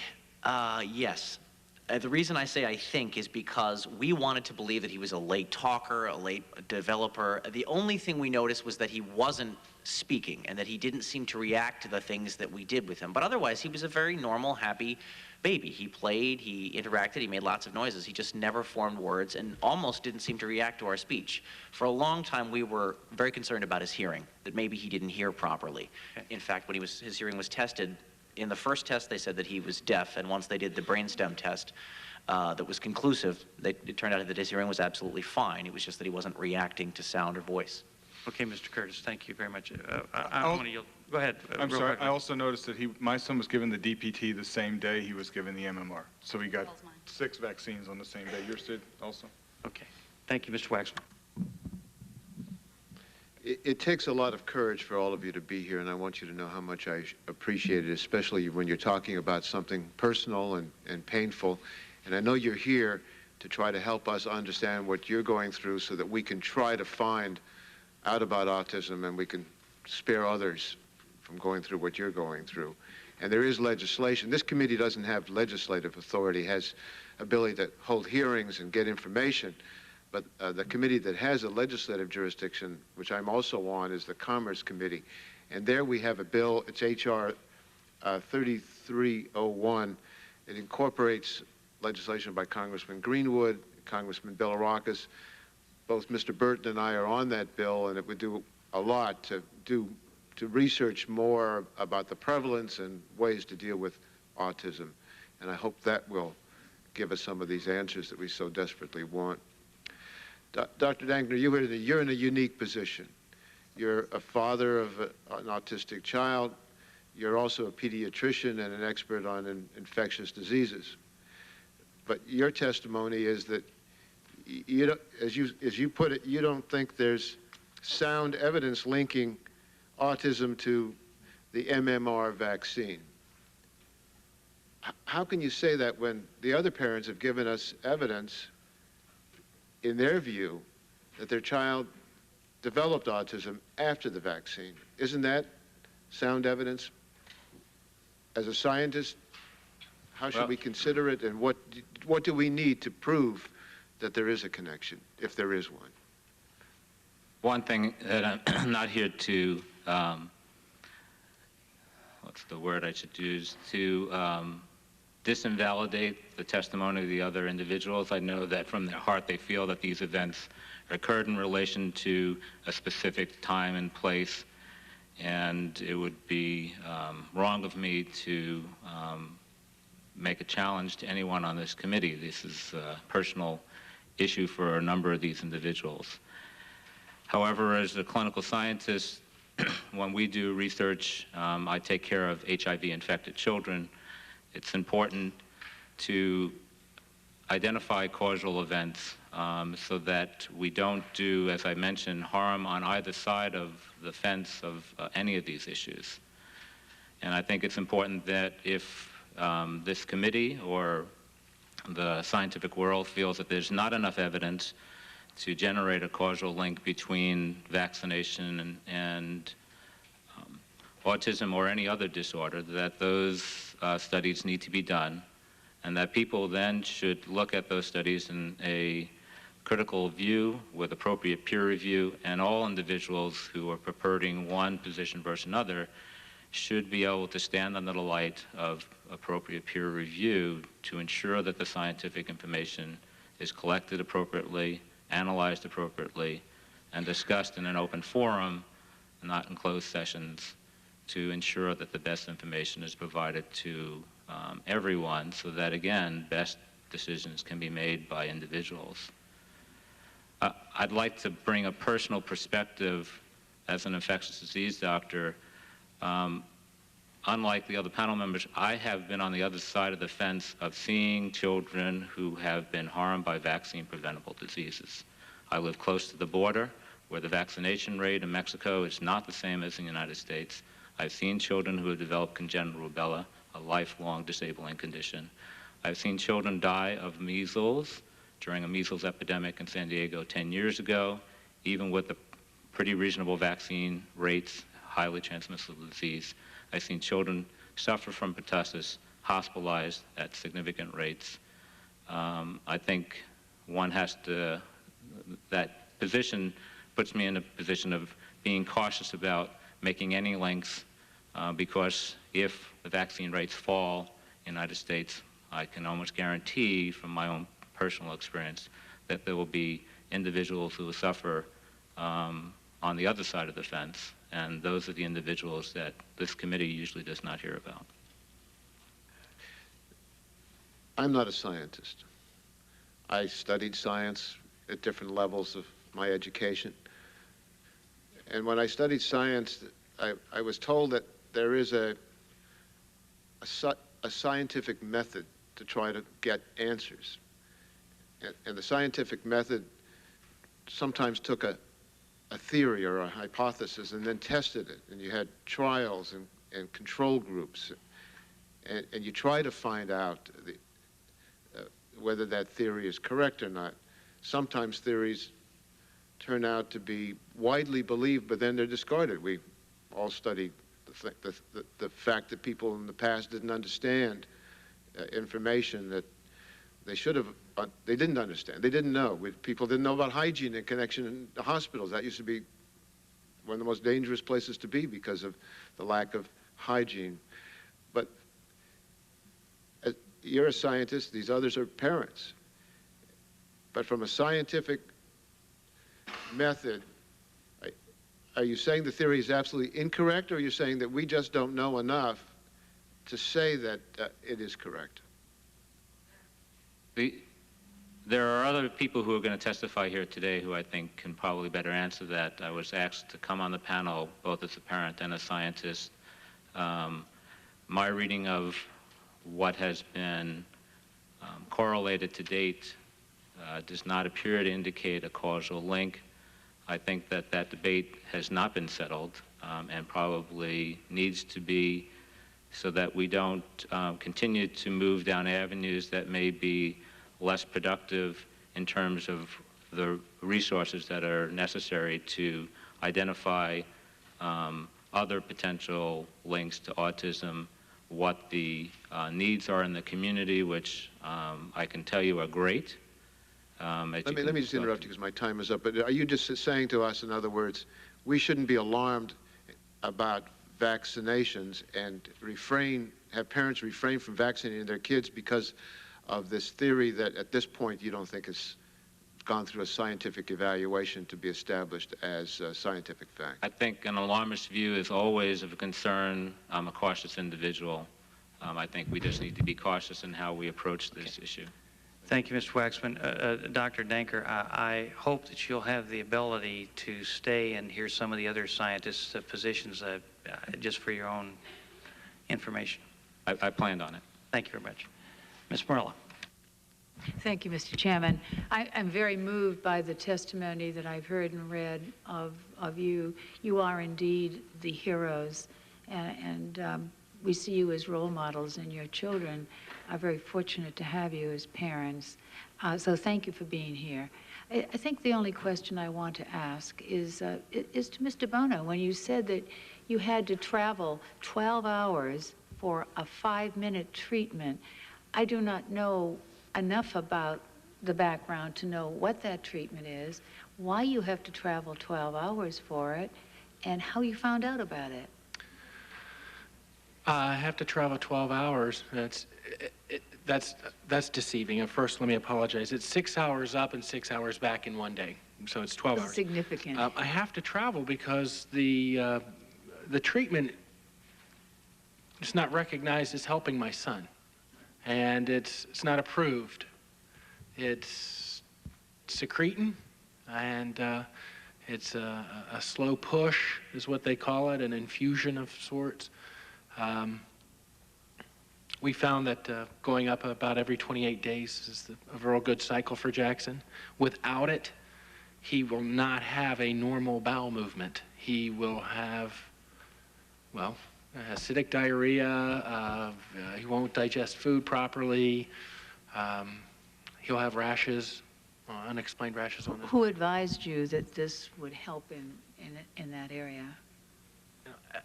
yes. The reason I say I think is because we wanted to believe that he was a late talker, a late developer. The only thing we noticed was that he wasn't speaking and that he didn't seem to react to the things that we did with him. But otherwise, he was a very normal, happy baby. He played, he interacted, he made lots of noises. He just never formed words and almost didn't seem to react to our speech. For a long time, we were very concerned about his hearing, that maybe he didn't hear properly. In fact, when his hearing was tested, in the first test, they said that he was deaf, and once they did the brainstem test that was conclusive, it turned out that his hearing was absolutely fine. It was just that he wasn't reacting to sound or voice. Okay, Mr. Curtis, thank you very much. I want to yield. Go ahead. I'm sorry. I also noticed that my son was given the DPT the same day he was given the MMR. So he got 6 vaccines on the same day. Yours did also? Okay. Thank you, Mr. Waxman. It takes a lot of courage for all of you to be here, and I want you to know how much I appreciate it, especially when you're talking about something personal and painful. And I know you're here to try to help us understand what you're going through so that we can try to find out about autism and we can spare others from going through what you're going through. And there is legislation. This committee doesn't have legislative authority, it has ability to hold hearings and get information. But the committee that has a legislative jurisdiction, which I'm also on, is the Commerce Committee. And there we have a bill, it's H.R. 3301. It incorporates legislation by Congressman Greenwood, Congressman Belarakis. Both Mr. Burton and I are on that bill, and it would do a lot to research more about the prevalence and ways to deal with autism. And I hope that will give us some of these answers that we so desperately want. Dr. Dankner, you're in a unique position. You're a father of an autistic child. You're also a pediatrician and an expert on infectious diseases. But your testimony is that, as you put it, you don't think there's sound evidence linking autism to the MMR vaccine. How can you say that when the other parents have given us evidence, in their view, that their child developed autism after the vaccine? Isn't that sound evidence? As a scientist, how should we consider it, and what do we need to prove that there is a connection, if there is one? One thing that I'm not here to, what's the word I should use, to disinvalidate the testimony of the other individuals. I know that from their heart they feel that these events occurred in relation to a specific time and place, and it would be wrong of me to make a challenge to anyone on this committee. This is a personal issue for a number of these individuals. However, as a clinical scientist, when we do research, I take care of HIV-infected children. It's important to identify causal events so that we don't do, as I mentioned, harm on either side of the fence of any of these issues. And I think it's important that if this committee or the scientific world feels that there's not enough evidence to generate a causal link between vaccination and autism or any other disorder, that those studies need to be done, and that people then should look at those studies in a critical view with appropriate peer review, and all individuals who are purporting one position versus another should be able to stand under the light of appropriate peer review to ensure that the scientific information is collected appropriately, analyzed appropriately, and discussed in an open forum, not in closed sessions, to ensure that the best information is provided to everyone so that, again, best decisions can be made by individuals. I'd like to bring a personal perspective as an infectious disease doctor. Unlike the other panel members, I have been on the other side of the fence of seeing children who have been harmed by vaccine-preventable diseases. I live close to the border, where the vaccination rate in Mexico is not the same as in the United States. I've seen children who have developed congenital rubella, a lifelong disabling condition. I've seen children die of measles during a measles epidemic in San Diego 10 years ago, even with the pretty reasonable vaccine rates, highly transmissible disease. I've seen children suffer from pertussis, hospitalized at significant rates. I think one has to, that position puts me in a position of being cautious about making any links because if the vaccine rates fall in the United States, I can almost guarantee from my own personal experience that there will be individuals who will suffer on the other side of the fence, and those are the individuals that this committee usually does not hear about. I'm not a scientist. I studied science at different levels of my education. And when I studied science, I was told that there is a scientific method to try to get answers. And the scientific method sometimes took a theory or a hypothesis and then tested it. And you had trials and control groups. And you try to find out whether that theory is correct or not. Sometimes theories turn out to be widely believed, but then they're discarded. We all studied the fact that people in the past didn't understand information that they should have, they didn't understand. They didn't know. People didn't know about hygiene in connection to hospitals. That used to be one of the most dangerous places to be because of the lack of hygiene. But you're a scientist, these others are parents. But from a scientific method, are you saying the theory is absolutely incorrect, or are you saying that we just don't know enough to say that it is correct? There are other people who are going to testify here today who I think can probably better answer that. I was asked to come on the panel both as a parent and a scientist. My reading of what has been correlated to date does not appear to indicate a causal link. I think that that debate has not been settled and probably needs to be, so that we don't continue to move down avenues that may be less productive in terms of the resources that are necessary to identify other potential links to autism, what the needs are in the community, which I can tell you are great. Let me just interrupt you because my time is up. But are you just saying to us, in other words, we shouldn't be alarmed about vaccinations and refrain have parents refrain from vaccinating their kids because of this theory that at this point you don't think has gone through a scientific evaluation to be established as scientific fact? I think an alarmist view is always of a concern. I'm a cautious individual. I think we just need to be cautious in how we approach this issue. Thank you, Mr. Waxman. Dr. Danker, I hope that you'll have the ability to stay and hear some of the other scientists' positions just for your own information. I planned on it. Thank you very much. Ms. Merla. Thank you, Mr. Chairman. I'm very moved by the testimony that I've heard and read of you. You are indeed the heroes, and we see you as role models, and your children are very fortunate to have you as parents. So thank you for being here. I think the only question I want to ask is to Mr. Bono. When you said that you had to travel 12 hours for a 5-minute treatment, I do not know enough about the background to know what that treatment is, why you have to travel 12 hours for it, and how you found out about it. I have to travel 12 hours. That's deceiving. And first, let me apologize. It's 6 hours up and 6 hours back in one day, so it's 12 hours. Significant. I have to travel because the treatment is not recognized as helping my son, and it's not approved. It's secretin, and it's a slow push, is what they call it, an infusion of sorts. We found that going up about every 28 days is a real good cycle for Jackson. Without it, he will not have a normal bowel movement. He will have, well, acidic diarrhea, he won't digest food properly, he'll have rashes, unexplained rashes on his. Who advised you that this would help in that area?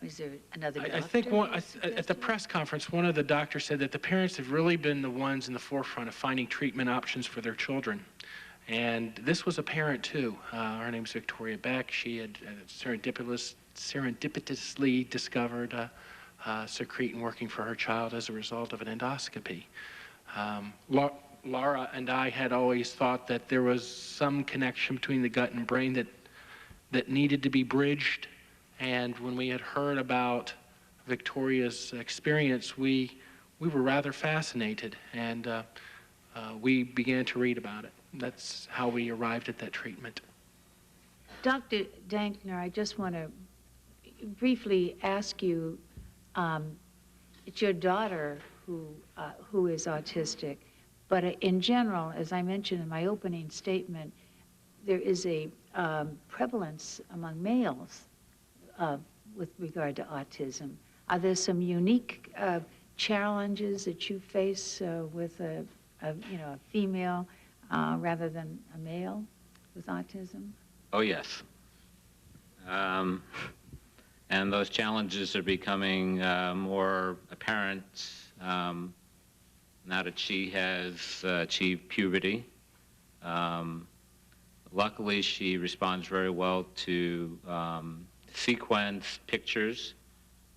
Is there another doctor? I think at the press conference, one of the doctors said that the parents have really been the ones in the forefront of finding treatment options for their children. And this was a parent too. Her name's Victoria Beck. She had serendipitously discovered secretin working for her child as a result of an endoscopy. Laura and I had always thought that there was some connection between the gut and brain that needed to be bridged. And when we had heard about Victoria's experience, we were rather fascinated, and we began to read about it. That's how we arrived at that treatment. Dr. Dankner, I just want to briefly ask you, it's your daughter who is autistic, but in general, as I mentioned in my opening statement, there is a prevalence among males with regard to autism. Are there some unique challenges that you face with a female rather than a male with autism? Oh, yes. And those challenges are becoming more apparent now that she has achieved puberty. Luckily, she responds very well to sequence pictures.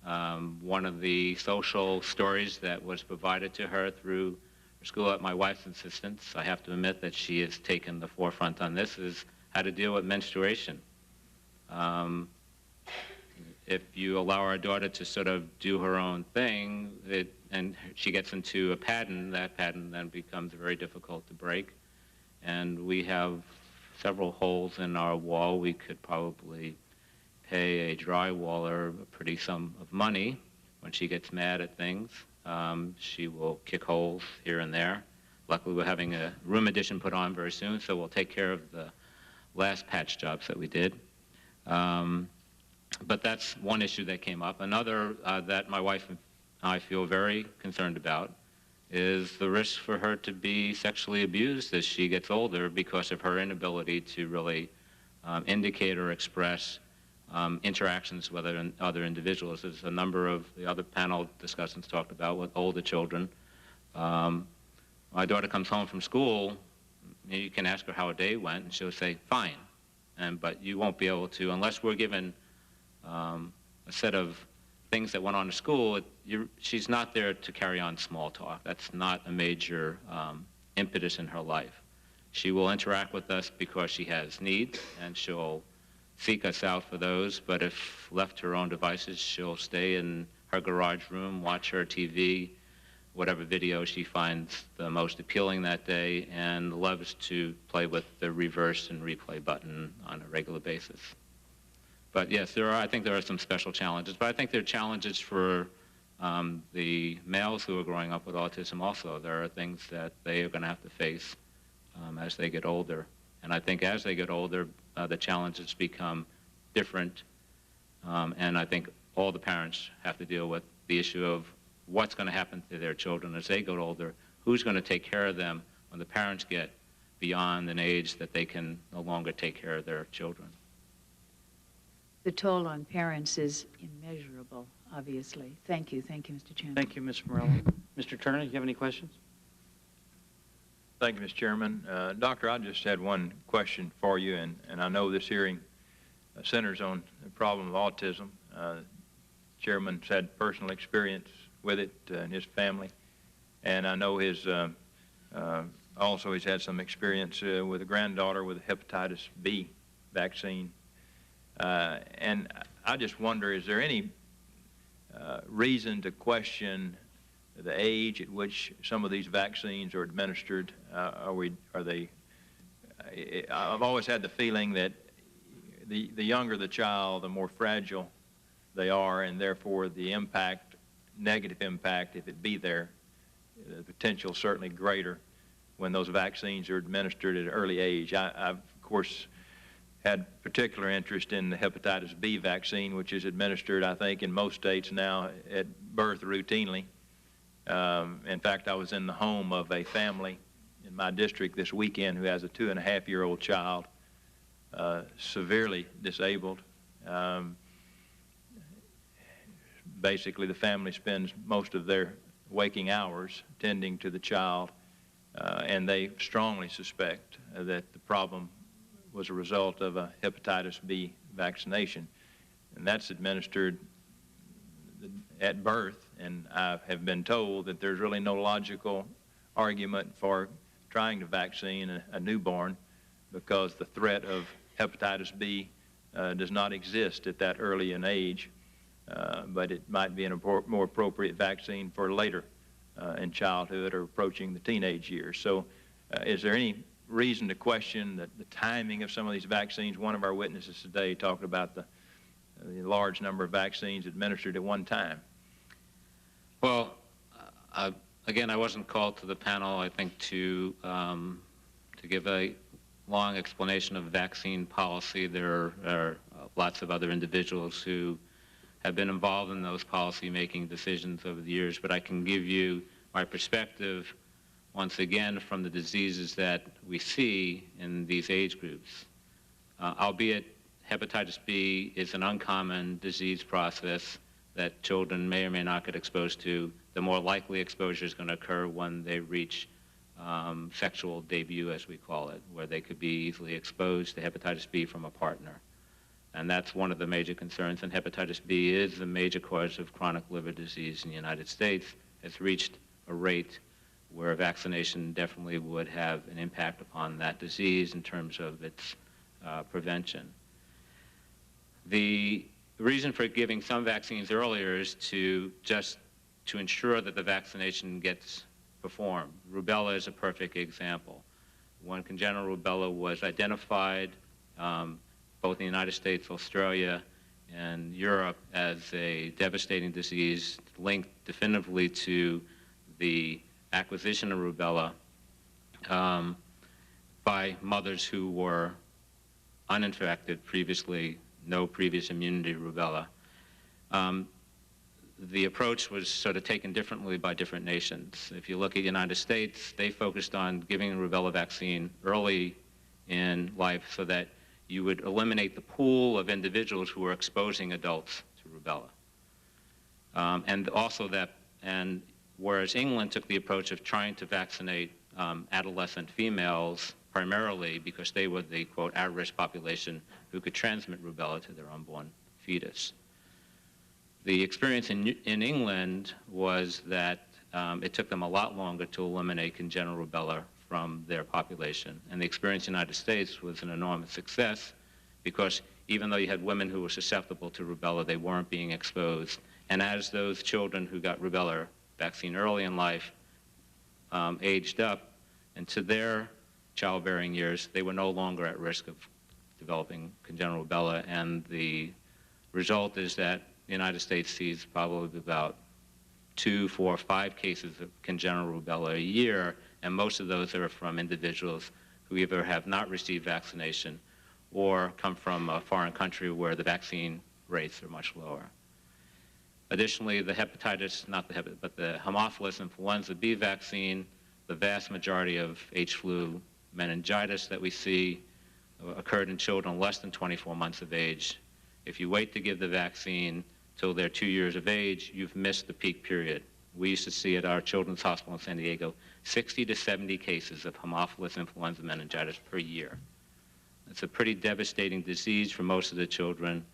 One of the social stories that was provided to her through her school at my wife's insistence, I have to admit that she has taken the forefront on this, is how to deal with menstruation. If you allow our daughter to sort of do her own thing, and she gets into a pattern, that pattern then becomes very difficult to break. And we have several holes in our wall. We could probably pay a drywaller a pretty sum of money when she gets mad at things. She will kick holes here and there. Luckily, we're having a room addition put on very soon, so we'll take care of the last patch jobs that we did. But that's one issue that came up. Another that my wife and I feel very concerned about is the risk for her to be sexually abused as she gets older because of her inability to really indicate or express interactions with other individuals. As a number of the other panel discussants talked about with older children. My daughter comes home from school, you can ask her how her day went, and she'll say, fine. But you won't be able to, unless we're given a set of things that went on in school, she's not there to carry on small talk. That's not a major impetus in her life. She will interact with us because she has needs, and she'll seek us out for those, but if left to her own devices, she'll stay in her garage room, watch her TV, whatever video she finds the most appealing that day, and loves to play with the reverse and replay button on a regular basis. But yes, I think there are some special challenges, but I think there are challenges for the males who are growing up with autism also. There are things that they are going to have to face as they get older. And I think as they get older, the challenges become different. And I think all the parents have to deal with the issue of what's going to happen to their children as they get older, who's going to take care of them when the parents get beyond an age that they can no longer take care of their children. The toll on parents is immeasurable, obviously. Thank you, Mr. Chairman. Thank you, Ms. Morello. Mr. Turner, do you have any questions? Thank you, Mr. Chairman. Doctor, I just had one question for you, and I know this hearing centers on the problem of autism. Chairman's had personal experience with it in his family, and I know also he's had some experience with a granddaughter with a hepatitis B vaccine. And I just wonder, is there any reason to question the age at which some of these vaccines are administered? I've always had the feeling that the younger the child, the more fragile they are, and therefore the negative impact, if it be there, the potential certainly greater when those vaccines are administered at an early age. I've, of course, had particular interest in the hepatitis B vaccine, which is administered, I think, in most states now at birth routinely. In fact, I was in the home of a family in my district this weekend who has a 2.5-year-old child, severely disabled. Basically, the family spends most of their waking hours tending to the child, and they strongly suspect that the problem was a result of a hepatitis B vaccination. And that's administered at birth, and I have been told that there's really no logical argument for trying to vaccine a newborn because the threat of hepatitis B does not exist at that early an age, but it might be a more appropriate vaccine for later in childhood or approaching the teenage years. So is there any reason to question the timing of some of these vaccines? One of our witnesses today talked about the large number of vaccines administered at one time. Well, again, I wasn't called to the panel, I think, to give a long explanation of vaccine policy. There are lots of other individuals who have been involved in those policy-making decisions over the years, but I can give you my perspective once again from the diseases that we see in these age groups. Albeit hepatitis B is an uncommon disease process that children may or may not get exposed to, the more likely exposure is going to occur when they reach sexual debut, as we call it, where they could be easily exposed to hepatitis B from a partner. And that's one of the major concerns, and hepatitis B is the major cause of chronic liver disease in the United States. It's reached a rate where vaccination definitely would have an impact upon that disease in terms of its prevention. The reason for giving some vaccines earlier is to ensure that the vaccination gets performed. Rubella is a perfect example. When congenital rubella was identified, both in the United States, Australia, and Europe as a devastating disease linked definitively to the acquisition of rubella by mothers who were uninfected previously, no previous immunity to rubella. The approach was sort of taken differently by different nations. If you look at the United States, they focused on giving the rubella vaccine early in life so that you would eliminate the pool of individuals who were exposing adults to rubella. And whereas England took the approach of trying to vaccinate adolescent females primarily because they were the, quote, at-risk population who could transmit rubella to their unborn fetus. The experience in England was that it took them a lot longer to eliminate congenital rubella from their population. And the experience in the United States was an enormous success because even though you had women who were susceptible to rubella, they weren't being exposed. And as those children who got rubella vaccine early in life aged up into their childbearing years, they were no longer at risk of developing congenital rubella. And the result is that the United States sees probably about 2, 4, 5 cases of congenital rubella a year, and most of those are from individuals who either have not received vaccination or come from a foreign country where the vaccine rates are much lower. Additionally, the hepatitis, not the hepatitis, but the Haemophilus influenza B vaccine, the vast majority of H-flu meningitis that we see occurred in children less than 24 months of age. If you wait to give the vaccine till they're 2 years of age, you've missed the peak period. We used to see at our Children's Hospital in San Diego 60 to 70 cases of Haemophilus influenza meningitis per year. It's a pretty devastating disease for most of the children.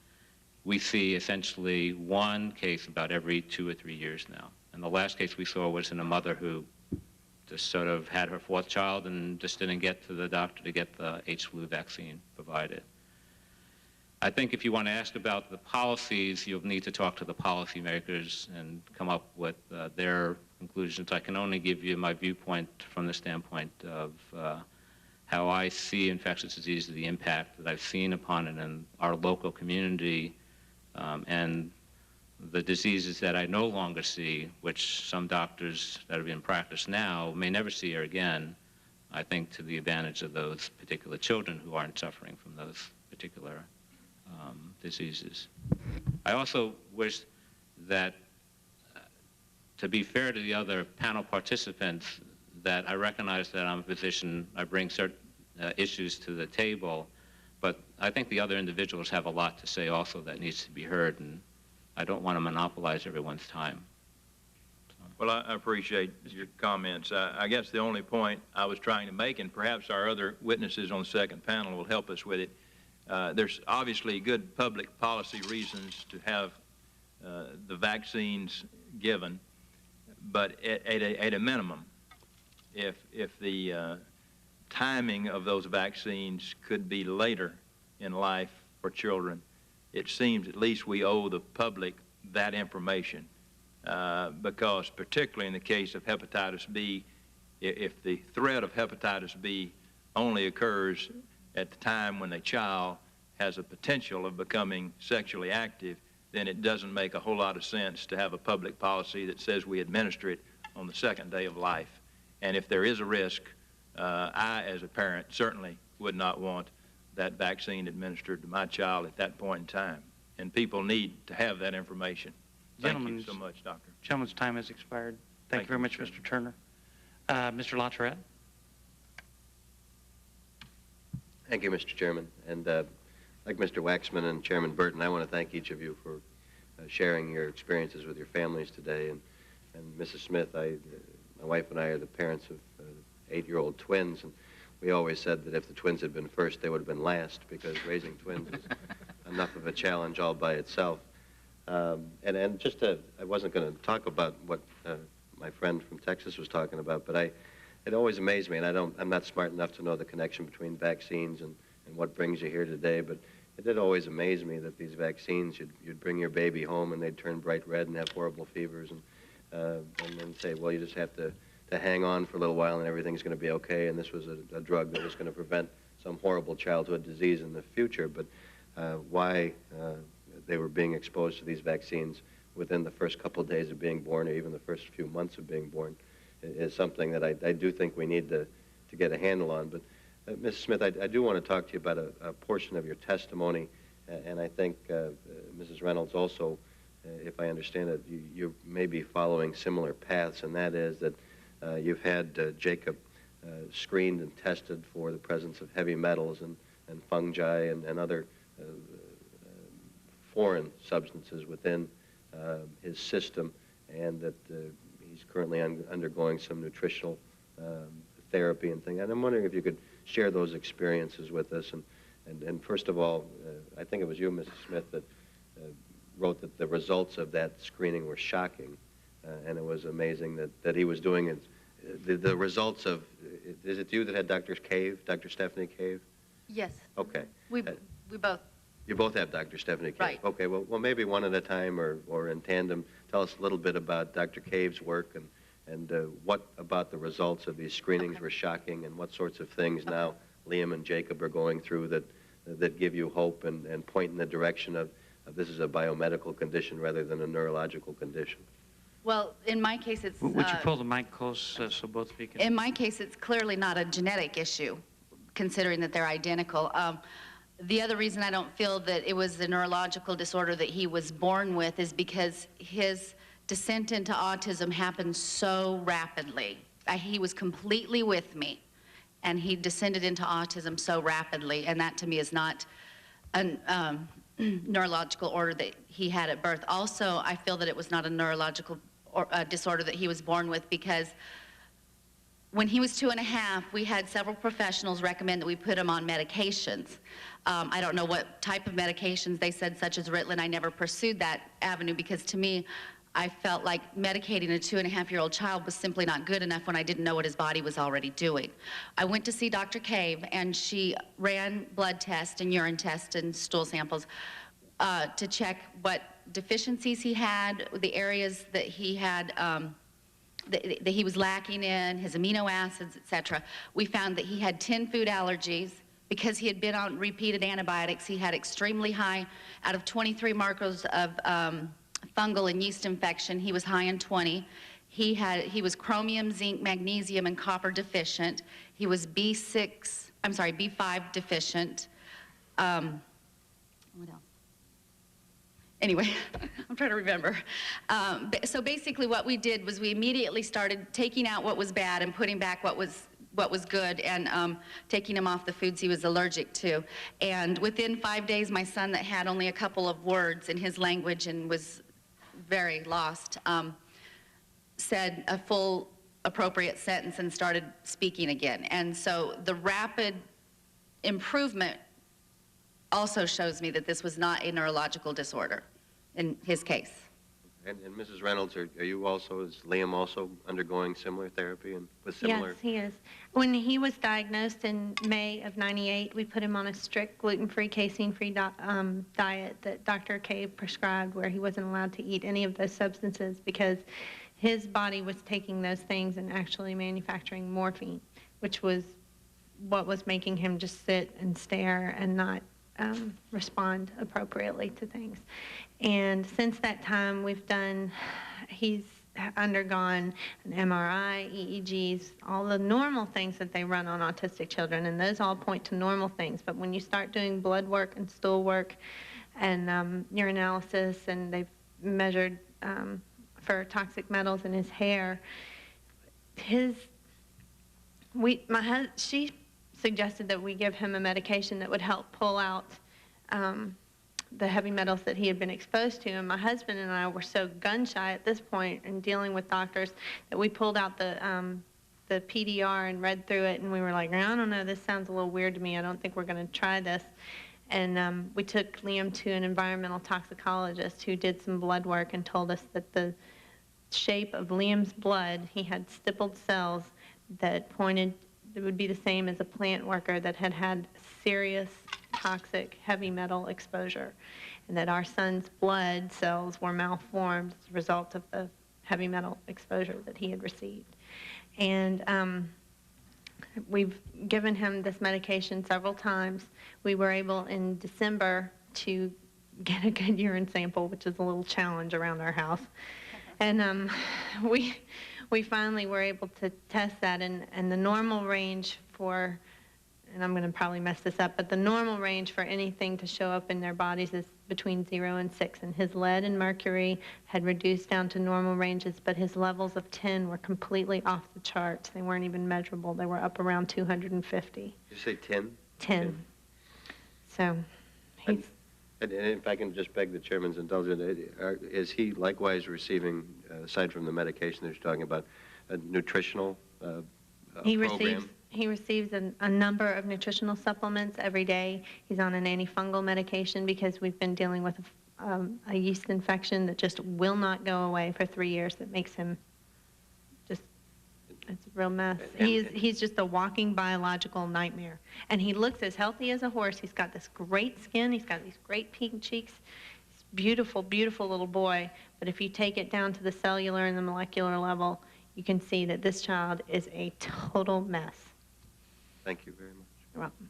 We see essentially 1 case about every 2 or 3 years now. And the last case we saw was in a mother who just sort of had her 4th child and just didn't get to the doctor to get the H-flu vaccine provided. I think if you want to ask about the policies, you'll need to talk to the policymakers and come up with their conclusions. I can only give you my viewpoint from the standpoint of how I see infectious disease, the impact that I've seen upon it in our local community, and the diseases that I no longer see, which some doctors that are in practice now may never see her again, I think to the advantage of those particular children who aren't suffering from those particular diseases. I also wish that, to be fair to the other panel participants, that I recognize that I'm a physician, I bring certain issues to the table, but I think the other individuals have a lot to say also that needs to be heard, and I don't want to monopolize everyone's time. Well, I appreciate your comments. I guess the only point I was trying to make, and perhaps our other witnesses on the second panel will help us with it, there's obviously good public policy reasons to have the vaccines given, but at a minimum, if the timing of those vaccines could be later in life for children, it seems at least we owe the public that information, because particularly in the case of hepatitis B, if the threat of hepatitis B only occurs at the time when a child has a potential of becoming sexually active, then it doesn't make a whole lot of sense to have a public policy that says we administer it on the 2nd day of life. And if there is a risk, I, as a parent, certainly would not want that vaccine administered to my child at that point in time. And people need to have that information. Thank you so much, Doctor. Gentleman's time has expired. Thank you very much, Mr. Turner. Mr. LaTourette. Thank you, Mr. Chairman. And like Mr. Waxman and Chairman Burton, I want to thank each of you for sharing your experiences with your families today. And Mrs. Smith, my wife and I are the parents of 8-year-old twins, and we always said that if the twins had been first, they would have been last, because raising twins is enough of a challenge all by itself. And just I wasn't going to talk about what my friend from Texas was talking about, but it always amazed me, and I'm not smart enough to know the connection between vaccines and what brings you here today, but it did always amaze me that these vaccines, you'd bring your baby home and they'd turn bright red and have horrible fevers, and then say, well, you just have to hang on for a little while and everything's going to be okay, and this was a drug that was going to prevent some horrible childhood disease in the future. But why they were being exposed to these vaccines within the first couple of days of being born, or even the first few months of being born, is something that I do think we need to get a handle on. But Mrs. Smith, I do want to talk to you about a portion of your testimony, and I think Mrs. Reynolds also, if I understand it, you may be following similar paths, and that is that you've had Jacob screened and tested for the presence of heavy metals and fungi and other foreign substances within his system, and that he's currently undergoing some nutritional therapy and things. And I'm wondering if you could share those experiences with us. And first of all, I think it was you, Mrs. Smith, that wrote that the results of that screening were shocking, and it was amazing that he was doing it. The results of, is it you that had Dr. Cave, Dr. Stephanie Cave? Yes. Okay. We both. You both have Dr. Stephanie Cave? Right. Okay, well, maybe one at a time or in tandem. Tell us a little bit about Dr. Cave's work and what about the results of these screenings were shocking, and what sorts of things now Liam and Jacob are going through that give you hope and point in the direction of this is a biomedical condition rather than a neurological condition. Well, in my case, it's... Would you pull the mic close so both of you can... In my case, it's clearly not a genetic issue, considering that they're identical. The other reason I don't feel that it was the neurological disorder that he was born with is because his descent into autism happened so rapidly. He was completely with me, and he descended into autism so rapidly, and that to me is not a neurological order that he had at birth. Also, I feel that it was not a neurological disorder that he was born with, because when he was 2.5, we had several professionals recommend that we put him on medications. I don't know what type of medications they said, such as Ritalin. I never pursued that avenue because to me, I felt like medicating a 2.5-year-old child was simply not good enough when I didn't know what his body was already doing. I went to see Dr. Cave, and she ran blood tests and urine tests and stool samples to check what deficiencies he had, the areas that he had that he was lacking in, his amino acids, etc. We found that he had 10 food allergies. Because he had been on repeated antibiotics, he had extremely high, out of 23 markers of fungal and yeast infection, he was high in 20. He was chromium, zinc, magnesium, and copper deficient. He was B5 deficient. What else? Anyway, I'm trying to remember. So basically what we did was we immediately started taking out what was bad and putting back what was good, and taking him off the foods he was allergic to. And within 5 days, my son, that had only a couple of words in his language and was very lost, said a full appropriate sentence and started speaking again. And so the rapid improvement also shows me that this was not a neurological disorder in his case. And Mrs. Reynolds, is Liam also undergoing similar therapy and with similar? Yes, he is. When he was diagnosed in May of '98, we put him on a strict gluten-free, casein-free diet that Dr. Cave prescribed, where he wasn't allowed to eat any of those substances because his body was taking those things and actually manufacturing morphine, which was what was making him just sit and stare and not respond appropriately to things. And since that time, he's undergone an MRI, EEGs, all the normal things that they run on autistic children, and those all point to normal things. But when you start doing blood work and stool work and urinalysis, and they've measured for toxic metals in his hair, she suggested that we give him a medication that would help pull out the heavy metals that he had been exposed to. And my husband and I were so gun-shy at this point in dealing with doctors that we pulled out the PDR and read through it, and we were like, I don't know, this sounds a little weird to me. I don't think we're going to try this. And we took Liam to an environmental toxicologist who did some blood work and told us that the shape of Liam's blood, he had stippled cells that pointed, it would be the same as a plant worker that had had serious toxic heavy metal exposure, and that our son's blood cells were malformed as a result of the heavy metal exposure that he had received. And we've given him this medication several times. We were able in December to get a good urine sample, which is a little challenge around our house. And we finally were able to test that, and the normal range for, and I'm going to probably mess this up, but the normal range for anything to show up in their bodies is between 0 and 6, and his lead and mercury had reduced down to normal ranges, but his levels of 10 were completely off the charts. They weren't even measurable. They were up around 250. Did you say 10? 10. So he's... And if I can just beg the chairman's indulgence, is he likewise receiving, aside from the medication that you're talking about, a nutritional program? He receives a number of nutritional supplements every day. He's on an antifungal medication because we've been dealing with a yeast infection that just will not go away for 3 years that makes him just, it's a real mess. He's just a walking biological nightmare. And he looks as healthy as a horse. He's got this great skin. He's got these great pink cheeks. He's a beautiful, beautiful little boy. But if you take it down to the cellular and the molecular level, you can see that this child is a total mess. Thank you very much. You're welcome.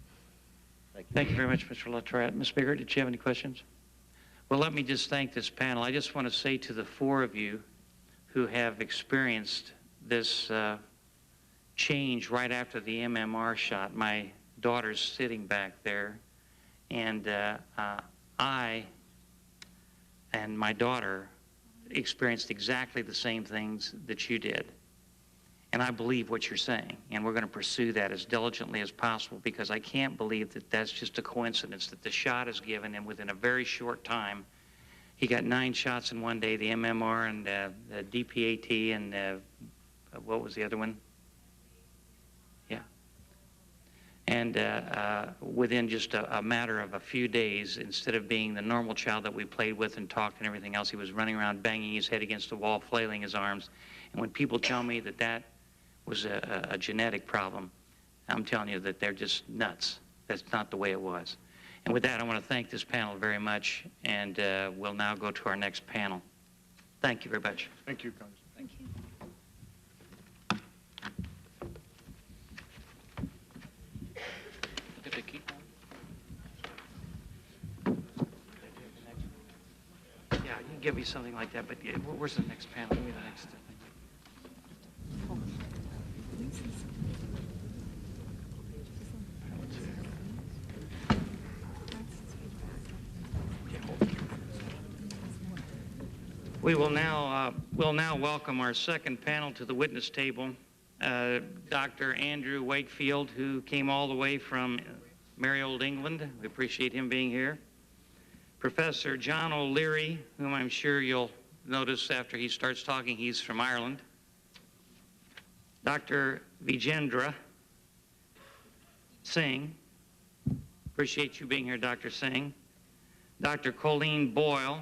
Thank you very much, Mr. Latourette. Ms. Biggert, did you have any questions? Well, let me just thank this panel. I just want to say to the four of you who have experienced this change right after the MMR shot. My daughter's sitting back there, and I and my daughter experienced exactly the same things that you did. And I believe what you're saying, and we're going to pursue that as diligently as possible, because I can't believe that that's just a coincidence that the shot is given, and within a very short time, he got 9 shots in one day, the MMR and the DPAT and what was the other one? Yeah. And within just a matter of a few days, instead of being the normal child that we played with and talked and everything else, he was running around banging his head against the wall, flailing his arms. And when people tell me that that was a genetic problem, I'm telling you that they're just nuts. That's not the way it was. And with that, I want to thank this panel very much, and we'll now go to our next panel. Thank you very much. Thank you, Congressman. Thank you. Yeah, you can give me something like that, but yeah, where's the next panel? Give me the next thing. We'll now welcome our second panel to the witness table, Dr. Andrew Wakefield, who came all the way from merry old England. We appreciate him being here. Professor John O'Leary, whom I'm sure you'll notice after he starts talking, he's from Ireland. Dr. Vijendra Singh, appreciate you being here, Dr. Singh. Dr. Colleen Boyle,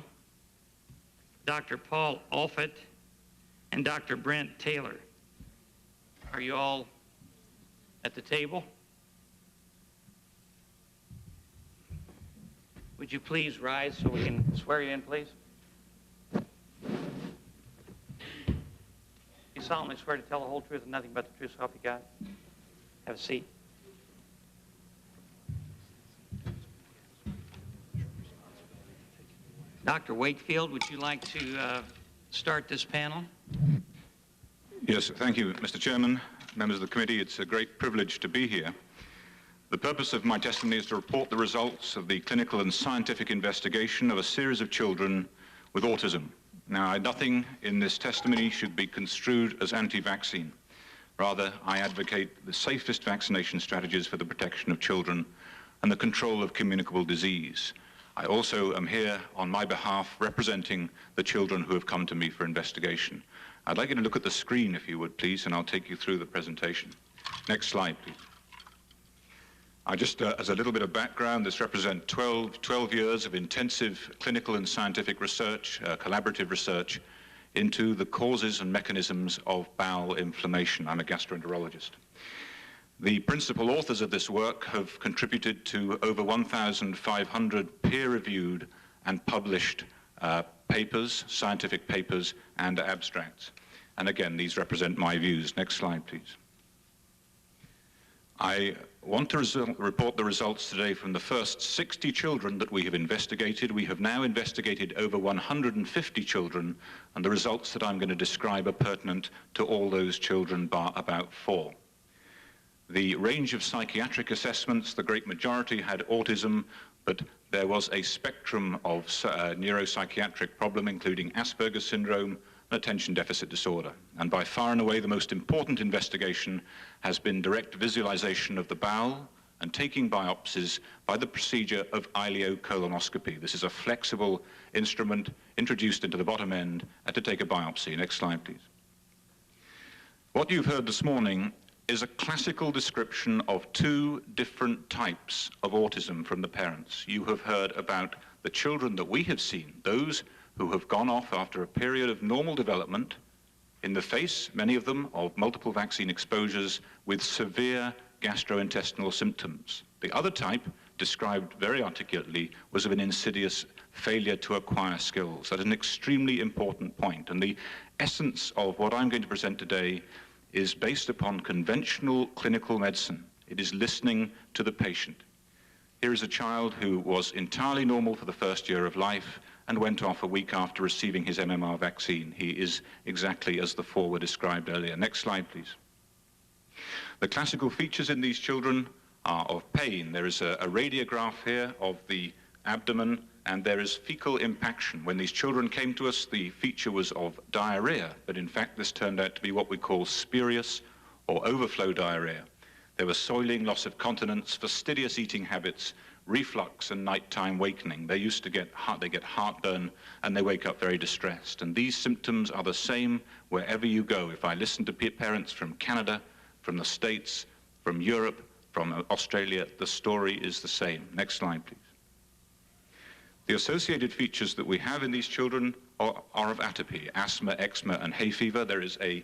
Dr. Paul Alfett, and Dr. Brent Taylor. Are you all at the table? Would you please rise so we can swear you in, please? You solemnly swear to tell the whole truth and nothing but the truth, so help you God. Have a seat. Dr. Wakefield, would you like to start this panel? Yes, thank you, Mr. Chairman, members of the committee. It's a great privilege to be here. The purpose of my testimony is to report the results of the clinical and scientific investigation of a series of children with autism. Now, nothing in this testimony should be construed as anti-vaccine. Rather, I advocate the safest vaccination strategies for the protection of children and the control of communicable disease. I also am here on my behalf representing the children who have come to me for investigation. I'd like you to look at the screen, if you would, please, and I'll take you through the presentation. Next slide, please. As a little bit of background, this represents 12 years of intensive clinical and scientific research, collaborative research, into the causes and mechanisms of bowel inflammation. I'm a gastroenterologist. The principal authors of this work have contributed to over 1,500 peer-reviewed and published papers, scientific papers, and abstracts. And again, these represent my views. Next slide, please. I want to report the results today from the first 60 children that we have investigated. We have now investigated over 150 children, and the results that I'm going to describe are pertinent to all those children bar about 4. The range of psychiatric assessments, the great majority had autism, but there was a spectrum of neuropsychiatric problem, including Asperger's syndrome and attention deficit disorder. And by far and away, the most important investigation has been direct visualization of the bowel and taking biopsies by the procedure of ileocolonoscopy. This is a flexible instrument introduced into the bottom end to take a biopsy. Next slide, please. What you've heard this morning is a classical description of 2 different types of autism from the parents. You have heard about the the children that we have seen, those who have gone off after a period of normal development, in the face, many of them, of multiple vaccine exposures with severe gastrointestinal symptoms. The other type, described very articulately, was of an insidious failure to acquire skills. That is an extremely important point. And the essence of what I'm going to present today is based upon conventional clinical medicine. It is listening to the patient. Here is a child who was entirely normal for the first year of life and went off a week after receiving his MMR vaccine. He is exactly as the four were described earlier. Next slide, please. The classical features in these children are of pain. There is a radiograph here of the abdomen, and there is fecal impaction. When these children came to us, the feature was of diarrhea, but in fact this turned out to be what we call spurious or overflow diarrhea. There was soiling, loss of continence, fastidious eating habits, reflux and nighttime wakening. They used to get heartburn, and they wake up very distressed. And these symptoms are the same wherever you go. If I listen to parents from Canada, from the States, from Europe, from Australia, the story is the same. Next slide, please. The associated features that we have in these children are of atopy, asthma, eczema, and hay fever. There is a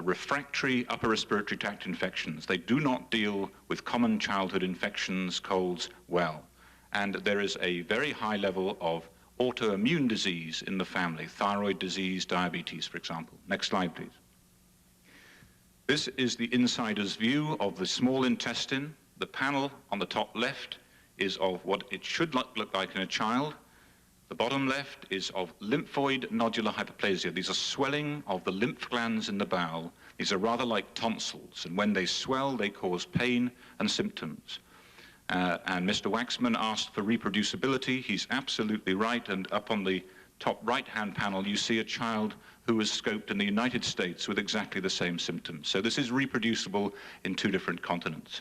refractory upper respiratory tract infections. They do not deal with common childhood infections, colds, well. And there is a very high level of autoimmune disease in the family, thyroid disease, diabetes, for example. Next slide, please. This is the insider's view of the small intestine. The panel on the top left is of what it should look like in a child. The bottom left is of lymphoid nodular hyperplasia. These are swelling of the lymph glands in the bowel. These are rather like tonsils, and when they swell, they cause pain and symptoms. And Mr. Waxman asked for reproducibility. He's absolutely right, and up on the top right-hand panel, you see a child who was scoped in the United States with exactly the same symptoms. So this is reproducible in 2 different continents.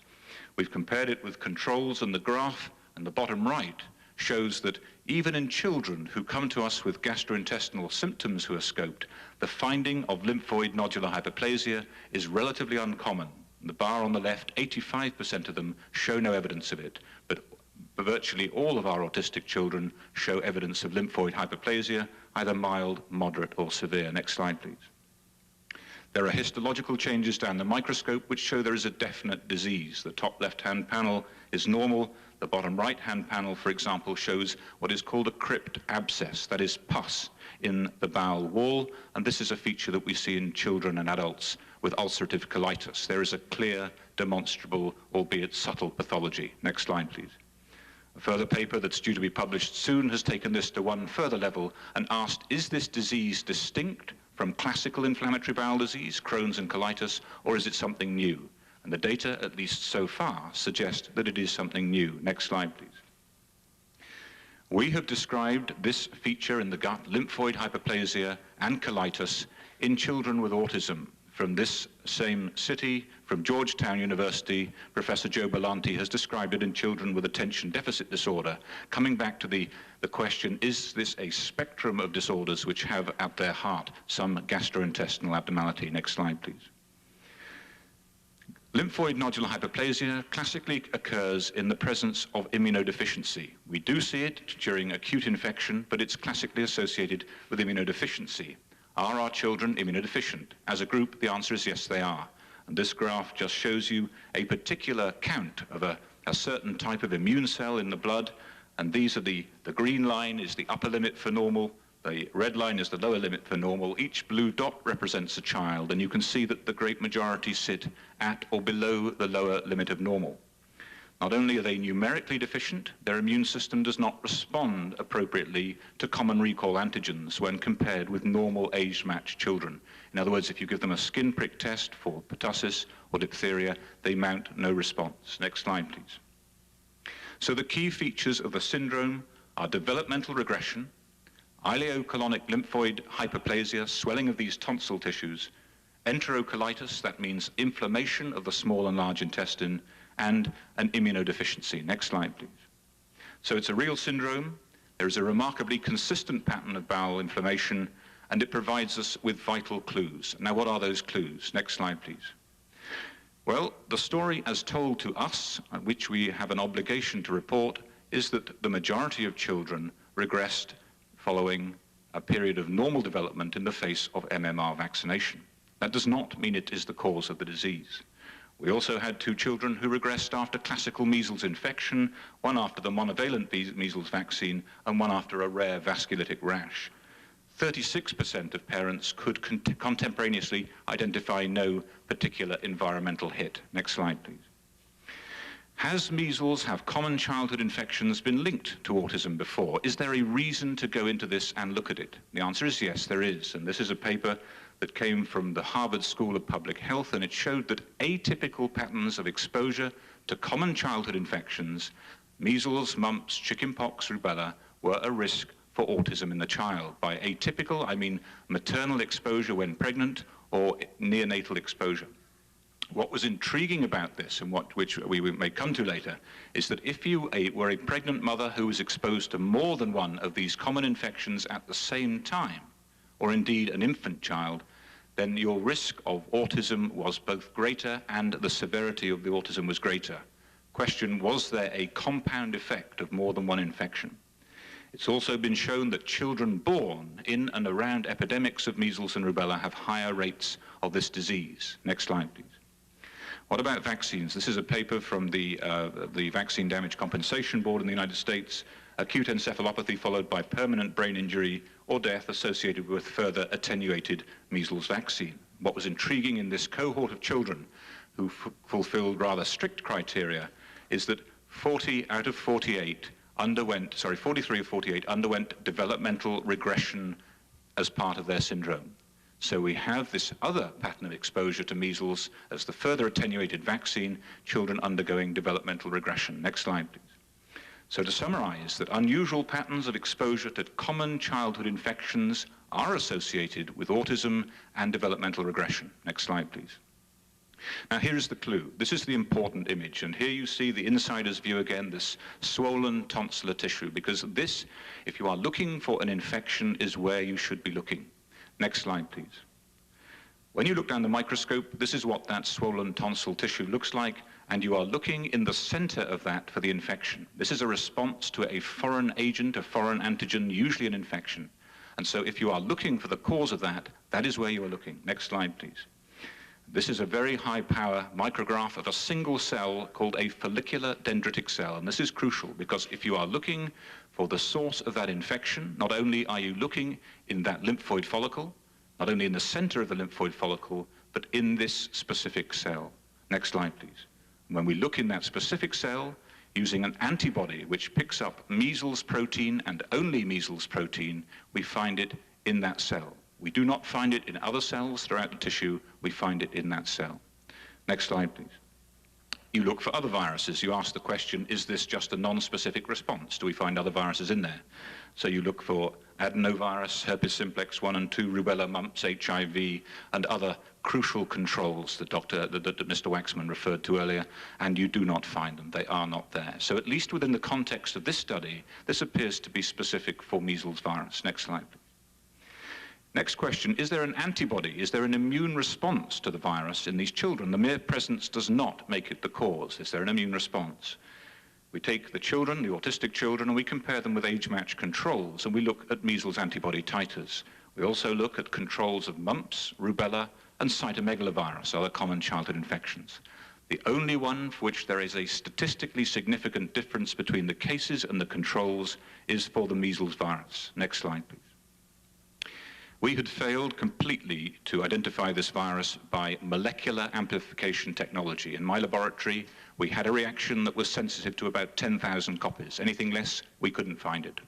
We've compared it with controls, and the graph on the bottom right shows that even in children who come to us with gastrointestinal symptoms who are scoped, the finding of lymphoid nodular hyperplasia is relatively uncommon. The bar on the left, 85% of them show no evidence of it, but virtually all of our autistic children show evidence of lymphoid hyperplasia, either mild, moderate, or severe. Next slide, please. There are histological changes down the microscope which show there is a definite disease. The top left-hand panel is normal. The bottom right-hand panel, for example, shows what is called a crypt abscess, that is pus in the bowel wall, and this is a feature that we see in children and adults with ulcerative colitis. There is a clear, demonstrable, albeit subtle pathology. Next slide, please. A further paper that's due to be published soon has taken this to one further level and asked, is this disease distinct from classical inflammatory bowel disease, Crohn's and colitis, or is it something new? And the data, at least so far, suggest that it is something new. Next slide, please. We have described this feature in the gut, lymphoid hyperplasia and colitis, in children with autism. From this same city, from Georgetown University, Professor Joe Belanti has described it in children with attention deficit disorder. Coming back to the question, is this a spectrum of disorders which have at their heart some gastrointestinal abnormality? Next slide, please. Lymphoid nodular hyperplasia classically occurs in the presence of immunodeficiency. We do see it during acute infection, but it's classically associated with immunodeficiency. Are our children immunodeficient? As a group, the answer is yes, they are. And this graph just shows you a particular count of a certain type of immune cell in the blood, and these are the green line is the upper limit for normal, the red line is the lower limit for normal. Each blue dot represents a child, and you can see that the great majority sit at or below the lower limit of normal. Not only are they numerically deficient, their immune system does not respond appropriately to common recall antigens when compared with normal age-matched children. In other words, if you give them a skin prick test for pertussis or diphtheria, they mount no response. Next slide, please. So the key features of the syndrome are developmental regression, ileocolonic lymphoid hyperplasia, swelling of these tonsil tissues, enterocolitis, that means inflammation of the small and large intestine, and an immunodeficiency. Next slide, please. So it's a real syndrome. There is a remarkably consistent pattern of bowel inflammation, and it provides us with vital clues. Now, what are those clues? Next slide, please. Well, the story as told to us, which we have an obligation to report, is that the majority of children regressed following a period of normal development in the face of MMR vaccination. That does not mean it is the cause of the disease. We also had 2 children who regressed after classical measles infection, one after the monovalent measles vaccine, and one after a rare vasculitic rash. 36% of parents could contemporaneously identify no particular environmental hit. Next slide, please. Has measles, have common childhood infections been linked to autism before? Is there a reason to go into this and look at it? The answer is yes, there is. And this is a paper that came from the Harvard School of Public Health, and it showed that atypical patterns of exposure to common childhood infections, measles, mumps, chickenpox, rubella, were a risk for autism in the child. By atypical, I mean maternal exposure when pregnant or neonatal exposure. What was intriguing about this, and which we may come to later, is that if you were a pregnant mother who was exposed to more than one of these common infections at the same time, or indeed an infant child, then your risk of autism was both greater and the severity of the autism was greater. Question, was there a compound effect of more than one infection? It's also been shown that children born in and around epidemics of measles and rubella have higher rates of this disease. Next slide, please. What about vaccines? This is a paper from the Vaccine Damage Compensation Board in the United States. Acute encephalopathy followed by permanent brain injury or death associated with further attenuated measles vaccine. What was intriguing in this cohort of children who fulfilled rather strict criteria is that 43 of 48 underwent developmental regression as part of their syndrome. So we have this other pattern of exposure to measles as the further attenuated vaccine, children undergoing developmental regression. Next slide, please. So to summarize, that unusual patterns of exposure to common childhood infections are associated with autism and developmental regression. Next slide, please. Now here is the clue. This is the important image, and here you see the insider's view again, this swollen tonsillar tissue, because this, if you are looking for an infection, is where you should be looking. Next slide, please. When you look down the microscope, this is what that swollen tonsil tissue looks like, and you are looking in the center of that for the infection. This is a response to a foreign agent, a foreign antigen, usually an infection. And so if you are looking for the cause of that, that is where you are looking. Next slide, please. This is a very high-power micrograph of a single cell called a follicular dendritic cell. And this is crucial because if you are looking for the source of that infection, not only are you looking in that lymphoid follicle, not only in the center of the lymphoid follicle, but in this specific cell. Next slide, please. When we look in that specific cell, using an antibody which picks up measles protein and only measles protein, we find it in that cell. We do not find it in other cells throughout the tissue, we find it in that cell. Next slide, please. You look for other viruses. You ask the question, is this just a non-specific response? Do we find other viruses in there? So you look for adenovirus, herpes simplex 1 and 2, rubella, mumps, HIV, and other crucial controls that Mr. Waxman referred to earlier, and you do not find them. They are not there. So at least within the context of this study, this appears to be specific for measles virus. Next slide, please. Next question, is there an antibody? Is there an immune response to the virus in these children? The mere presence does not make it the cause. Is there an immune response? We take the children, the autistic children, and we compare them with age-matched controls, and we look at measles antibody titers. We also look at controls of mumps, rubella, and cytomegalovirus, other common childhood infections. The only one for which there is a statistically significant difference between the cases and the controls is for the measles virus. Next slide, please. We had failed completely to identify this virus by molecular amplification technology. In my laboratory, we had a reaction that was sensitive to about 10,000 copies. Anything less, we couldn't find it.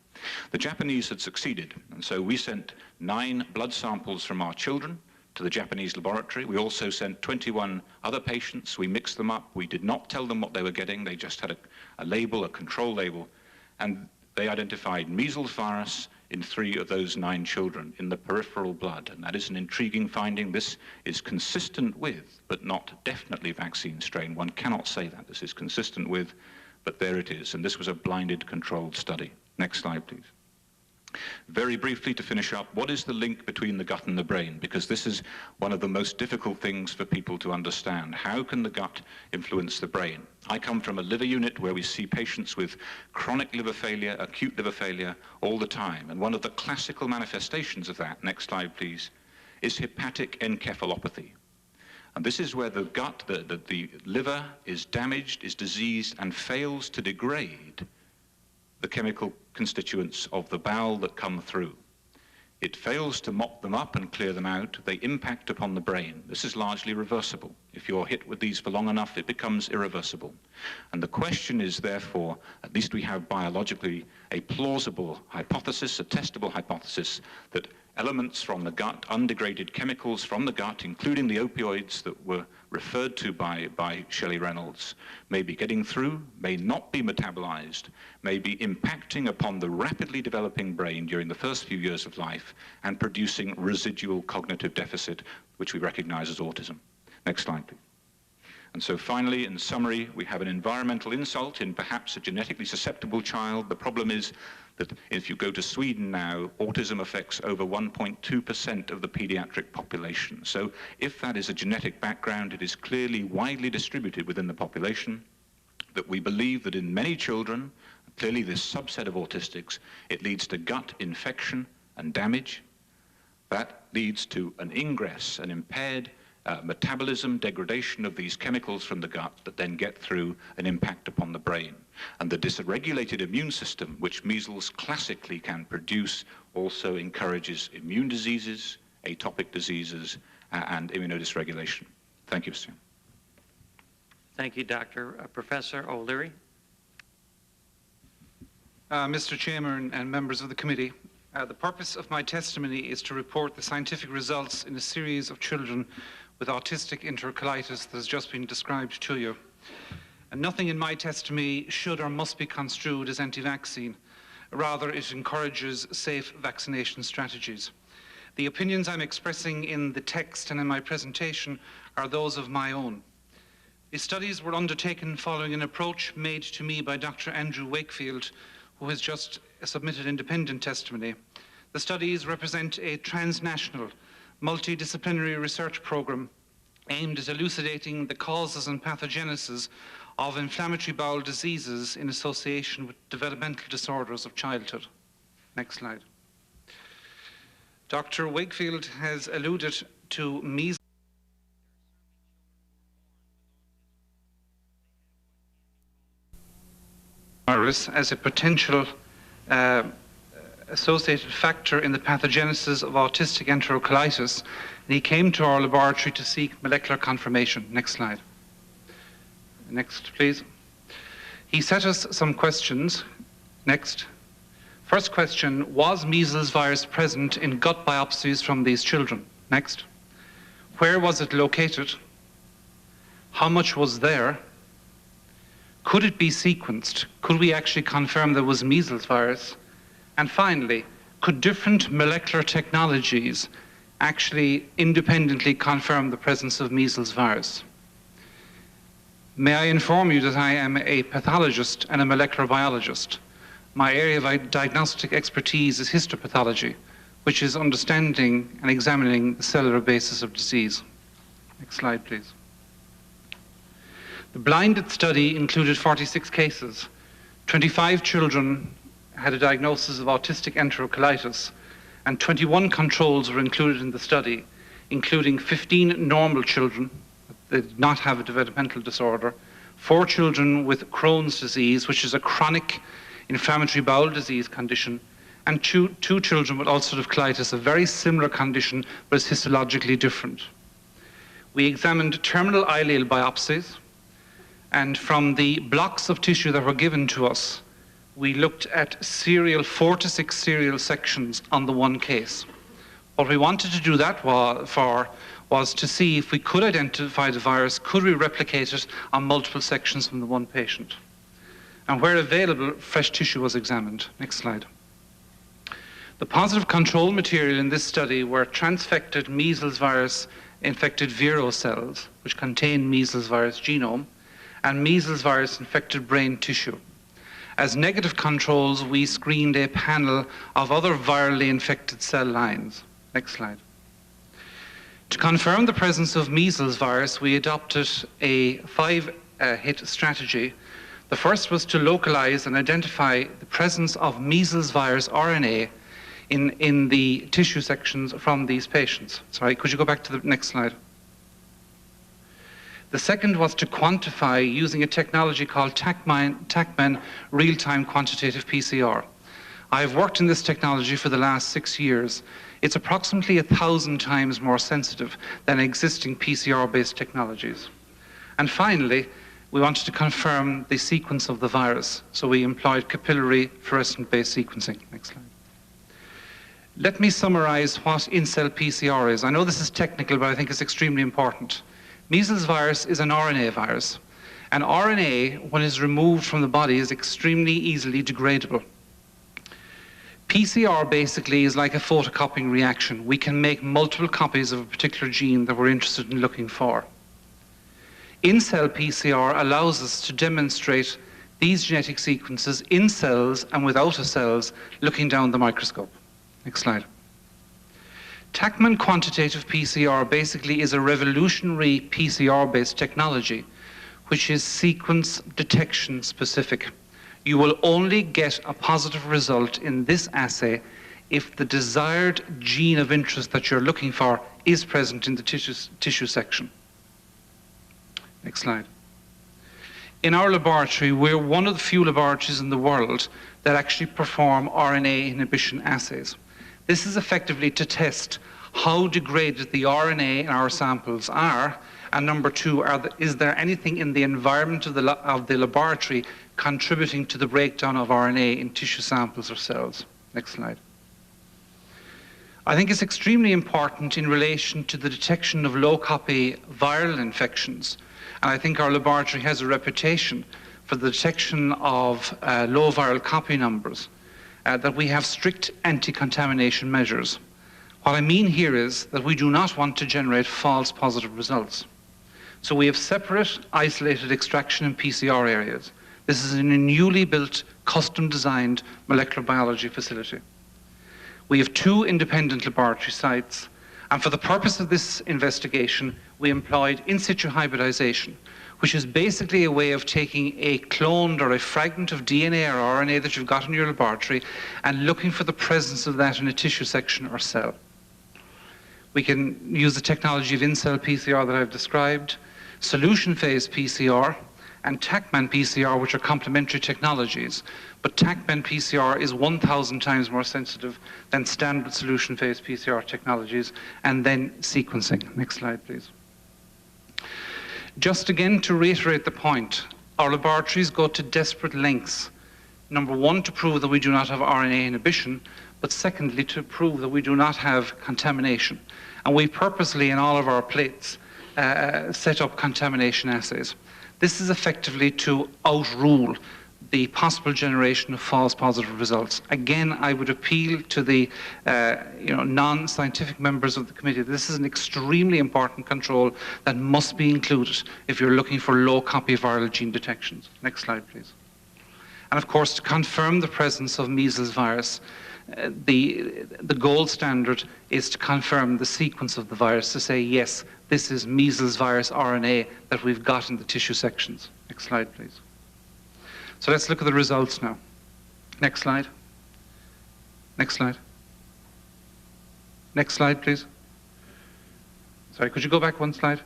The Japanese had succeeded, and so we sent 9 blood samples from our children to the Japanese laboratory. We also sent 21 other patients. We mixed them up. We did not tell them what they were getting. They just had a label, a control label, and they identified measles virus in 3 of those 9 children in the peripheral blood. And that is an intriguing finding. This is consistent with, but not definitely vaccine strain. One cannot say that. This is consistent with, but there it is. And this was a blinded controlled study. Next slide, please. Very briefly, to finish up, what is the link between the gut and the brain? Because this is one of the most difficult things for people to understand. How can the gut influence the brain? I come from a liver unit where we see patients with chronic liver failure, acute liver failure all the time. And one of the classical manifestations of that, next slide please, is hepatic encephalopathy. And this is where the gut, the liver is damaged, is diseased, and fails to degrade the chemical constituents of the bowel that come through. It fails to mop them up and clear them out. They impact upon the brain. This is largely reversible. If you're hit with these for long enough, it becomes irreversible. And the question is, therefore, at least we have biologically a plausible hypothesis, a testable hypothesis, that elements from the gut, undegraded chemicals from the gut, including the opioids that were referred to by Shelley Reynolds, may be getting through, may not be metabolized, may be impacting upon the rapidly developing brain during the first few years of life and producing residual cognitive deficit, which we recognize as autism. Next slide, please. And so finally, in summary, we have an environmental insult in perhaps a genetically susceptible child. The problem is that if you go to Sweden now, autism affects over 1.2% of the pediatric population. So if that is a genetic background, it is clearly widely distributed within the population, that we believe that in many children, clearly this subset of autistics, it leads to gut infection and damage. That leads to an ingress, an impaired metabolism, degradation of these chemicals from the gut that then get through an impact upon the brain. And the dysregulated immune system, which measles classically can produce, also encourages immune diseases, atopic diseases, and immunodysregulation. Thank you, Mr. Chairman. Thank you, Dr. Professor O'Leary. Mr. Chairman and members of the committee, the purpose of my testimony is to report the scientific results in a series of children with autistic enterocolitis that has just been described to you. And nothing in my testimony should or must be construed as anti-vaccine. Rather, it encourages safe vaccination strategies. The opinions I'm expressing in the text and in my presentation are those of my own. These studies were undertaken following an approach made to me by Dr. Andrew Wakefield, who has just submitted independent testimony. The studies represent a transnational, multidisciplinary research program aimed at elucidating the causes and pathogenesis of inflammatory bowel diseases in association with developmental disorders of childhood. Next slide. Dr. Wakefield has alluded to measles virus as a potential associated factor in the pathogenesis of autistic enterocolitis, and he came to our laboratory to seek molecular confirmation. Next slide. Next, please. He set us some questions. Next. First question, was measles virus present in gut biopsies from these children? Next. Where was it located? How much was there? Could it be sequenced? Could we actually confirm there was measles virus? And finally, could different molecular technologies actually independently confirm the presence of measles virus? May I inform you that I am a pathologist and a molecular biologist. My area of diagnostic expertise is histopathology, which is understanding and examining the cellular basis of disease. Next slide, please. The blinded study included 46 cases. 25 children had a diagnosis of autistic enterocolitis, and 21 controls were included in the study, including 15 normal children that did not have a developmental disorder, 4 children with Crohn's disease, which is a chronic inflammatory bowel disease condition, and two children with ulcerative colitis, a very similar condition, but is histologically different. We examined terminal ileal biopsies, and from the blocks of tissue that were given to us, we looked at 4 to 6 serial sections on the one case. What we wanted to do that was to see if we could identify the virus, could we replicate it on multiple sections from the one patient? And where available, fresh tissue was examined. Next slide. The positive control material in this study were transfected measles virus infected vero cells, which contain measles virus genome, and measles virus infected brain tissue. As negative controls, we screened a panel of other virally infected cell lines. Next slide. To confirm the presence of measles virus, we adopted a 5-hit strategy. The first was to localize and identify the presence of measles virus RNA in the tissue sections from these patients. Sorry, could you go back to the next slide? The second was to quantify using a technology called TACMAN real-time quantitative PCR. I've worked in this technology for the last 6 years. It's approximately 1,000 times more sensitive than existing PCR-based technologies. And finally, we wanted to confirm the sequence of the virus, so we employed capillary fluorescent-based sequencing. Next slide. Let me summarize what in-cell PCR is. I know this is technical, but I think it's extremely important. Measles virus is an RNA virus. And RNA, when it's removed from the body, is extremely easily degradable. PCR basically is like a photocopying reaction. We can make multiple copies of a particular gene that we're interested in looking for. In-cell PCR allows us to demonstrate these genetic sequences in cells and without the cells looking down the microscope. Next slide. TACMAN quantitative PCR basically is a revolutionary PCR-based technology which is sequence detection specific. You will only get a positive result in this assay if the desired gene of interest that you're looking for is present in the tissue section. Next slide. In our laboratory, we're one of the few laboratories in the world that actually perform RNA inhibition assays. This is effectively to test how degraded the RNA in our samples are, and number two, is there anything in the environment of the laboratory contributing to the breakdown of RNA in tissue samples or cells. Next slide. I think it's extremely important in relation to the detection of low-copy viral infections, and I think our laboratory has a reputation for the detection of low viral copy numbers, that we have strict anti-contamination measures. What I mean here is that we do not want to generate false positive results. So we have separate, isolated extraction and PCR areas. This is in a newly built, custom-designed molecular biology facility. We have 2 independent laboratory sites, and for the purpose of this investigation, we employed in situ hybridization, which is basically a way of taking a cloned or a fragment of DNA or RNA that you've got in your laboratory and looking for the presence of that in a tissue section or cell. We can use the technology of in-cell PCR that I've described, solution phase PCR, and TACMAN PCR, which are complementary technologies. But TACMAN PCR is 1,000 times more sensitive than standard solution phase PCR technologies, and then sequencing. Next slide, please. Just again to reiterate the point, our laboratories go to desperate lengths. Number one, to prove that we do not have RNA inhibition, but secondly, to prove that we do not have contamination. And we purposely, in all of our plates, set up contamination assays. This is effectively to outrule the possible generation of false positive results. Again, I would appeal to the non-scientific members of the committee. This is an extremely important control that must be included if you're looking for low-copy viral gene detections. Next slide, please. And of course, to confirm the presence of measles virus, the gold standard is to confirm the sequence of the virus, to say, yes, this is measles virus RNA that we've got in the tissue sections. Next slide, please. So let's look at the results now. Next slide. Next slide. Next slide, please. Sorry, could you go back one slide?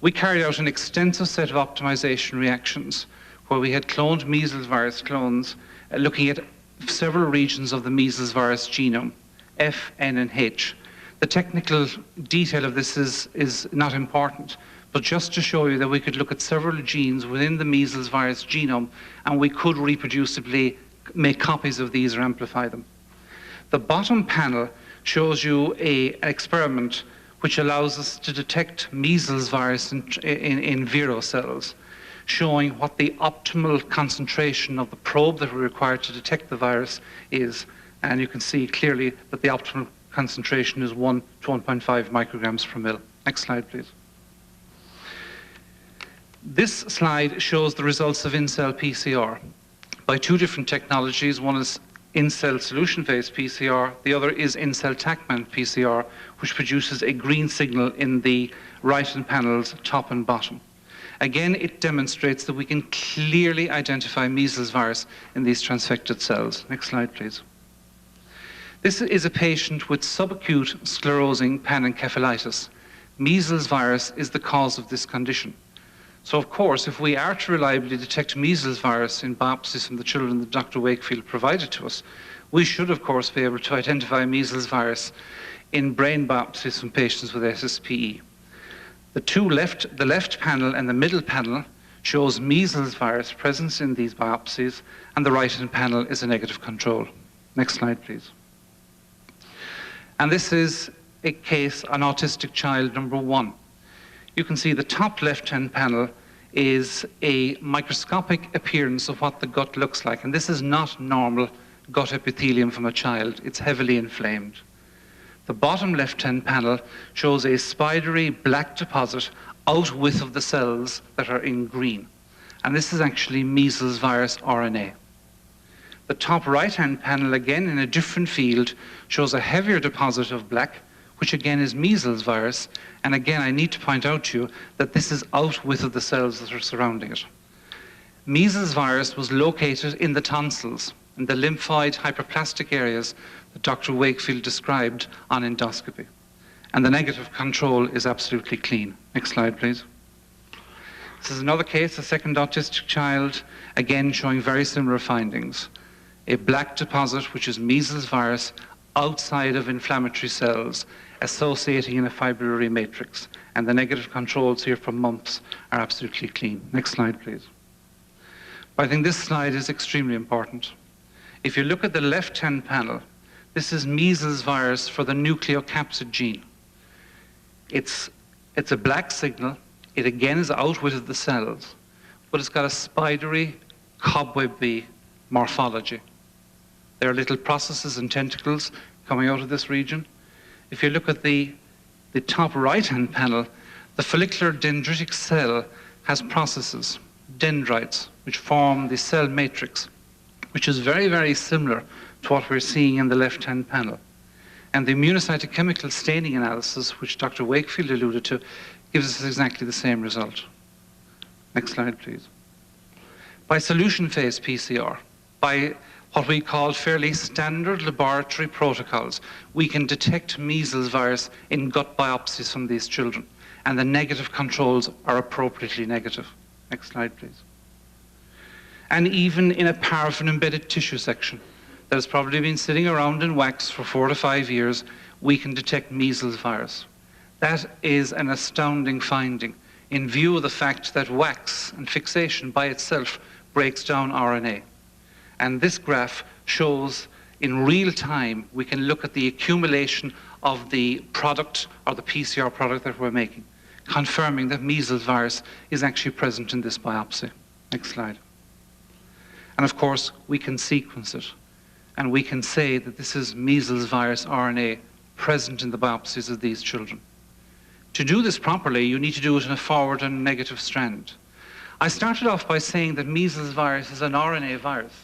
We carried out an extensive set of optimization reactions where we had cloned measles virus clones looking at several regions of the measles virus genome, F, N, and H. The technical detail of this is not important, but just to show you that we could look at several genes within the measles virus genome and we could reproducibly make copies of these or amplify them. The bottom panel shows you an experiment which allows us to detect measles virus in vero cells, showing what the optimal concentration of the probe that we require to detect the virus is. And you can see clearly that the optimal concentration is 1 to 1.5 micrograms per mil. Next slide, please. This slide shows the results of in-cell PCR by two different technologies. One is in-cell solution phase PCR, the other is in-cell Tachman PCR, which produces a green signal in the right-hand panels, top and bottom. Again, it demonstrates that we can clearly identify measles virus in these transfected cells. Next slide, please. This is a patient with subacute sclerosing panencephalitis. Measles virus is the cause of this condition. So, of course, if we are to reliably detect measles virus in biopsies from the children that Dr. Wakefield provided to us, we should, of course, be able to identify measles virus in brain biopsies from patients with SSPE. The left panel and the middle panel shows measles virus presence in these biopsies, and the right-hand panel is a negative control. Next slide, please. And this is a case, an autistic child number 1. You can see the top left-hand panel is a microscopic appearance of what the gut looks like. And this is not normal gut epithelium from a child. It's heavily inflamed. The bottom left-hand panel shows a spidery black deposit outwith of the cells that are in green. And this is actually measles virus RNA. The top right-hand panel, again in a different field, shows a heavier deposit of black, which again is measles virus. And again, I need to point out to you that this is outwith of the cells that are surrounding it. Measles virus was located in the tonsils, in the lymphoid hyperplastic areas that Dr. Wakefield described on endoscopy. And the negative control is absolutely clean. Next slide, please. This is another case, a second autistic child, again showing very similar findings. A black deposit, which is measles virus, outside of inflammatory cells, associating in a fibrillary matrix. And the negative controls here for mumps are absolutely clean. Next slide, please. But I think this slide is extremely important. If you look at the left-hand panel, this is measles virus for the nucleocapsid gene. It's a black signal. It again is outwith of the cells, but it's got a spidery, cobwebby morphology. There are little processes and tentacles coming out of this region. If you look at the top right-hand panel, the follicular dendritic cell has processes, dendrites, which form the cell matrix, which is very, very similar to what we're seeing in the left-hand panel. And the immunocytochemical staining analysis, which Dr. Wakefield alluded to, gives us exactly the same result. Next slide, please. By solution phase PCR, by what we call fairly standard laboratory protocols, we can detect measles virus in gut biopsies from these children, and the negative controls are appropriately negative. Next slide, please. And even in a paraffin-embedded tissue section that has probably been sitting around in wax for 4 to 5 years, we can detect measles virus. That is an astounding finding in view of the fact that wax and fixation by itself breaks down RNA. And this graph shows in real time, we can look at the accumulation of the product or the PCR product that we're making, confirming that measles virus is actually present in this biopsy. Next slide. And of course, we can sequence it. And we can say that this is measles virus RNA present in the biopsies of these children. To do this properly, you need to do it in a forward and negative strand. I started off by saying that measles virus is an RNA virus.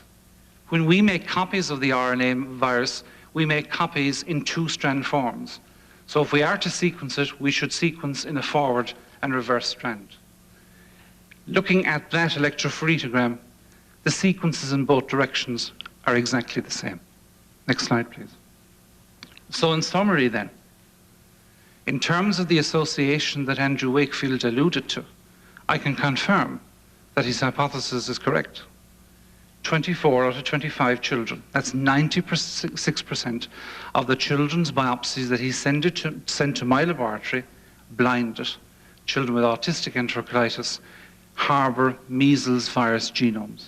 When we make copies of the RNA virus, we make copies in 2-strand forms. So if we are to sequence it, we should sequence in a forward and reverse strand. Looking at that electrophoretrogram, the sequences in both directions are exactly the same. Next slide, please. So in summary then, in terms of the association that Andrew Wakefield alluded to, I can confirm that his hypothesis is correct. 24 out of 25 children, that's 96% of the children's biopsies that he sent to my laboratory, blinded, children with autistic enterocolitis, harbor measles virus genomes.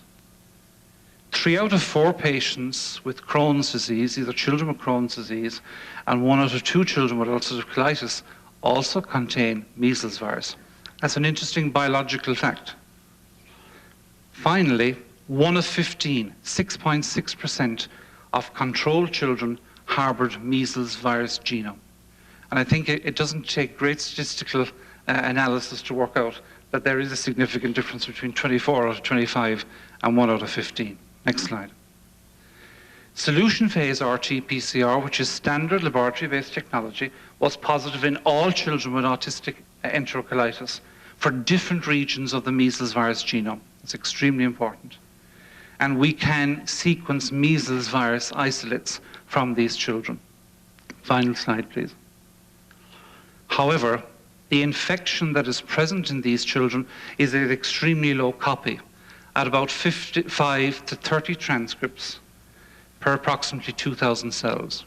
3 out of 4 patients with Crohn's disease, either children with Crohn's disease, and 1 out of 2 children with ulcerative colitis also contain measles virus. That's an interesting biological fact. Finally, 1 of 15, 6.6% of controlled children harbored measles virus genome. And I think it doesn't take great statistical analysis to work out that there is a significant difference between 24 out of 25 and 1 out of 15. Next slide. Solution phase RT-PCR, which is standard laboratory-based technology, was positive in all children with autistic enterocolitis for different regions of the measles virus genome. It's extremely important. And we can sequence measles virus isolates from these children. Final slide, please. However, the infection that is present in these children is at extremely low copy, at about 55 to 30 transcripts per approximately 2,000 cells.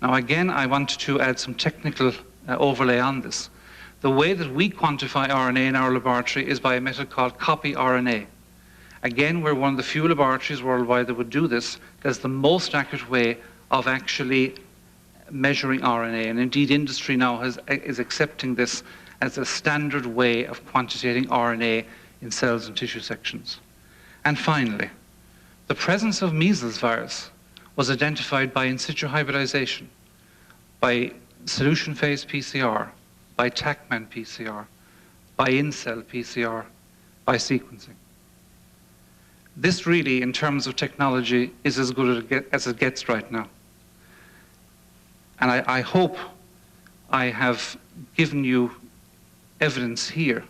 Now again, I want to add some technical overlay on this. The way that we quantify RNA in our laboratory is by a method called copy RNA. Again, we're one of the few laboratories worldwide that would do this. That's the most accurate way of actually measuring RNA, and indeed industry now is accepting this as a standard way of quantitating RNA in cells and tissue sections. And finally, the presence of measles virus was identified by in situ hybridization, by solution phase PCR, by TACMAN PCR, by in-cell PCR, by sequencing. This really, in terms of technology, is as good as it gets right now. And I hope I have given you evidence here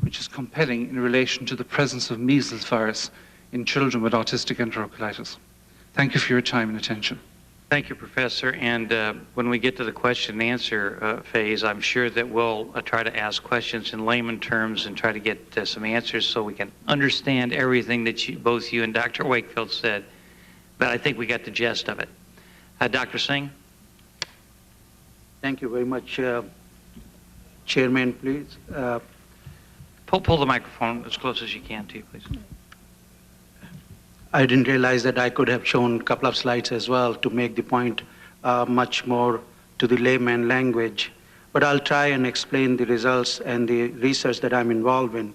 which is compelling in relation to the presence of measles virus in children with autistic enterocolitis. Thank you for your time and attention. Thank you, Professor. And when we get to the question and answer phase, I'm sure that we'll try to ask questions in layman terms and try to get some answers so we can understand everything that both you and Dr. Wakefield said. But I think we got the gist of it. Dr. Singh? Thank you very much. Chairman, please. Pull the microphone as close as you can to you, please. I didn't realize that I could have shown a couple of slides as well to make the point much more to the layman language. But I'll try and explain the results and the research that I'm involved in.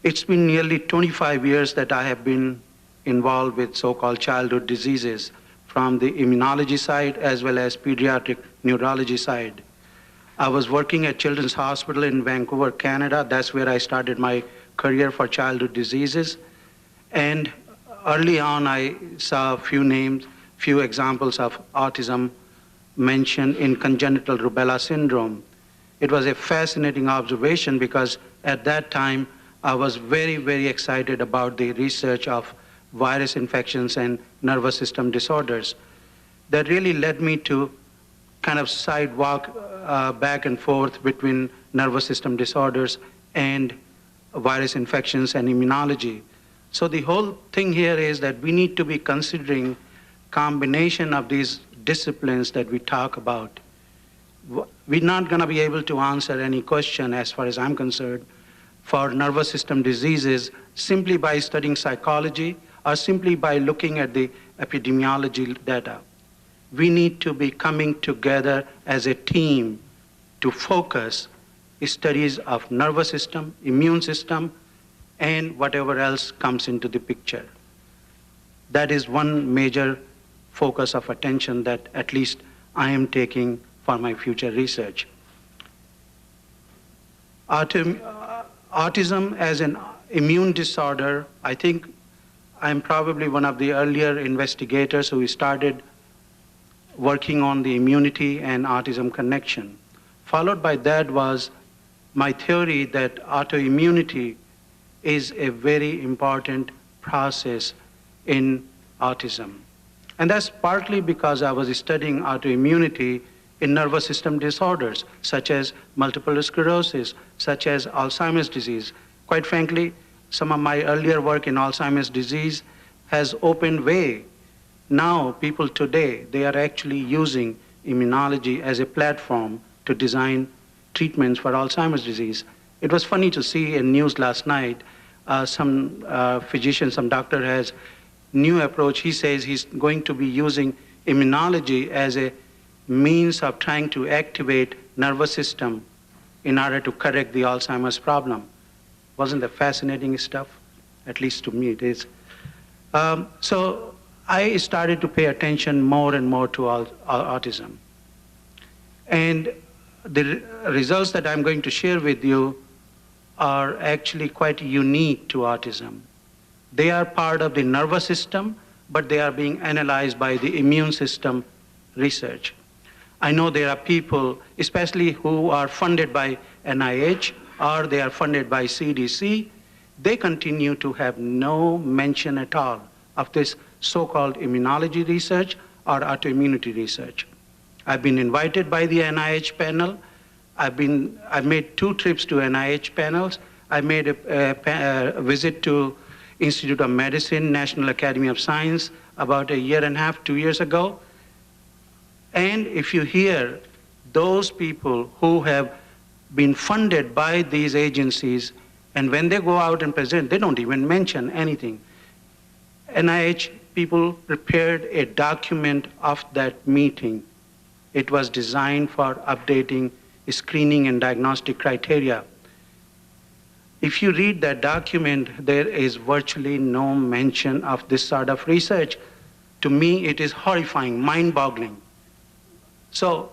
It's been nearly 25 years that I have been involved with so-called childhood diseases from the immunology side as well as pediatric neurology side. I was working at Children's Hospital in Vancouver, Canada. That's where I started my career for childhood diseases. And early on, I saw a few names, few examples of autism mentioned in congenital rubella syndrome. It was a fascinating observation because at that time, I was very, very excited about the research of virus infections and nervous system disorders. That really led me to kind of sidewalk back and forth between nervous system disorders and virus infections and immunology. So the whole thing here is that we need to be considering combination of these disciplines that we talk about. We're not going to be able to answer any question, as far as I'm concerned, for nervous system diseases simply by studying psychology or simply by looking at the epidemiology data. We need to be coming together as a team to focus studies of nervous system, immune system, and whatever else comes into the picture. That is one major focus of attention that at least I am taking for my future research. Autism as an immune disorder, I think I'm probably one of the earlier investigators who started working on the immunity and autism connection. Followed by that was my theory that autoimmunity is a very important process in autism. And that's partly because I was studying autoimmunity in nervous system disorders, such as multiple sclerosis, such as Alzheimer's disease. Quite frankly, some of my earlier work in Alzheimer's disease has opened way. Now, people today, they are actually using immunology as a platform to design treatments for Alzheimer's disease. It was funny to see in news last night, some physician, some doctor has new approach. He says he's going to be using immunology as a means of trying to activate nervous system in order to correct the Alzheimer's problem. Wasn't that fascinating stuff? At least to me it is. So I started to pay attention more and more to autism. And the results that I'm going to share with you are actually quite unique to autism. They are part of the nervous system, but they are being analyzed by the immune system research. I know there are people, especially who are funded by NIH or they are funded by CDC, they continue to have no mention at all of this so-called immunology research or autoimmunity research. I've been invited by the NIH panel. I've made 2 trips to NIH panels. I made a visit to Institute of Medicine, National Academy of Science about 1.5 years, 2 years ago. And if you hear those people who have been funded by these agencies, and when they go out and present, they don't even mention anything. NIH people prepared a document of that meeting. It was designed for updating screening and diagnostic criteria. If you read that document, there is virtually no mention of this sort of research. To me, it is horrifying, mind-boggling. So,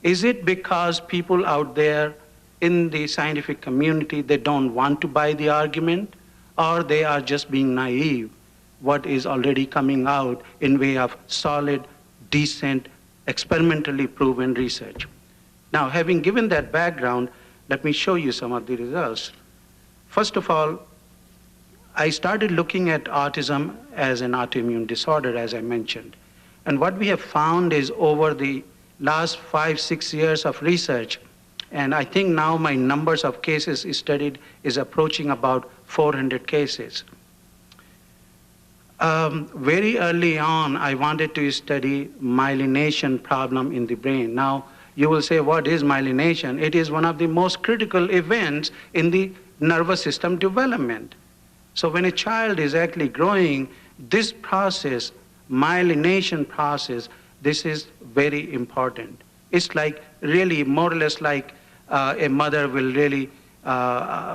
is it because people out there in the scientific community, they don't want to buy the argument, or they are just being naive, what is already coming out in way of solid, decent, experimentally proven research? Now, having given that background, let me show you some of the results. First of all, I started looking at autism as an autoimmune disorder, as I mentioned. And what we have found is over the last 5-6 years of research, and I think now my numbers of cases studied is approaching about 400 cases. Very early on, I wanted to study myelination problem in the brain. Now, you will say, what is myelination? It is one of the most critical events in the nervous system development. So when a child is actually growing, this process, myelination process, this is very important. It's like really more or less like a mother will really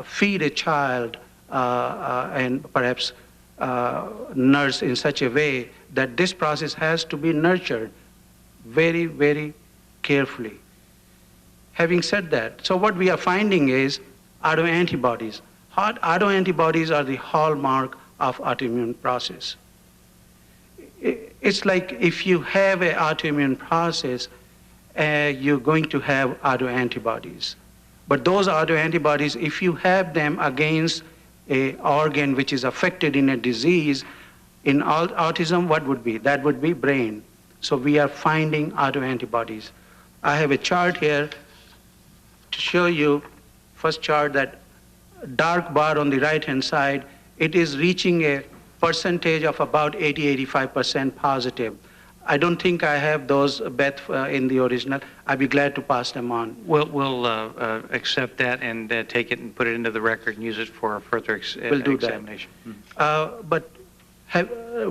feed a child and perhaps nurse in such a way that this process has to be nurtured very, very carefully. Having said that, so what we are finding is autoantibodies. Autoantibodies are the hallmark of autoimmune process. It's like if you have an autoimmune process, you're going to have autoantibodies. But those autoantibodies, if you have them against an organ which is affected in a disease, in autism, what would be? That would be brain. So we are finding autoantibodies. I have a chart here to show you, first chart, that dark bar on the right-hand side, it is reaching a percentage of about 80-85% positive. I don't think I have those, Beth, in the original. I'd be glad to pass them on. We'll accept that and take it and put it into the record and use it for further We'll do examination. That. But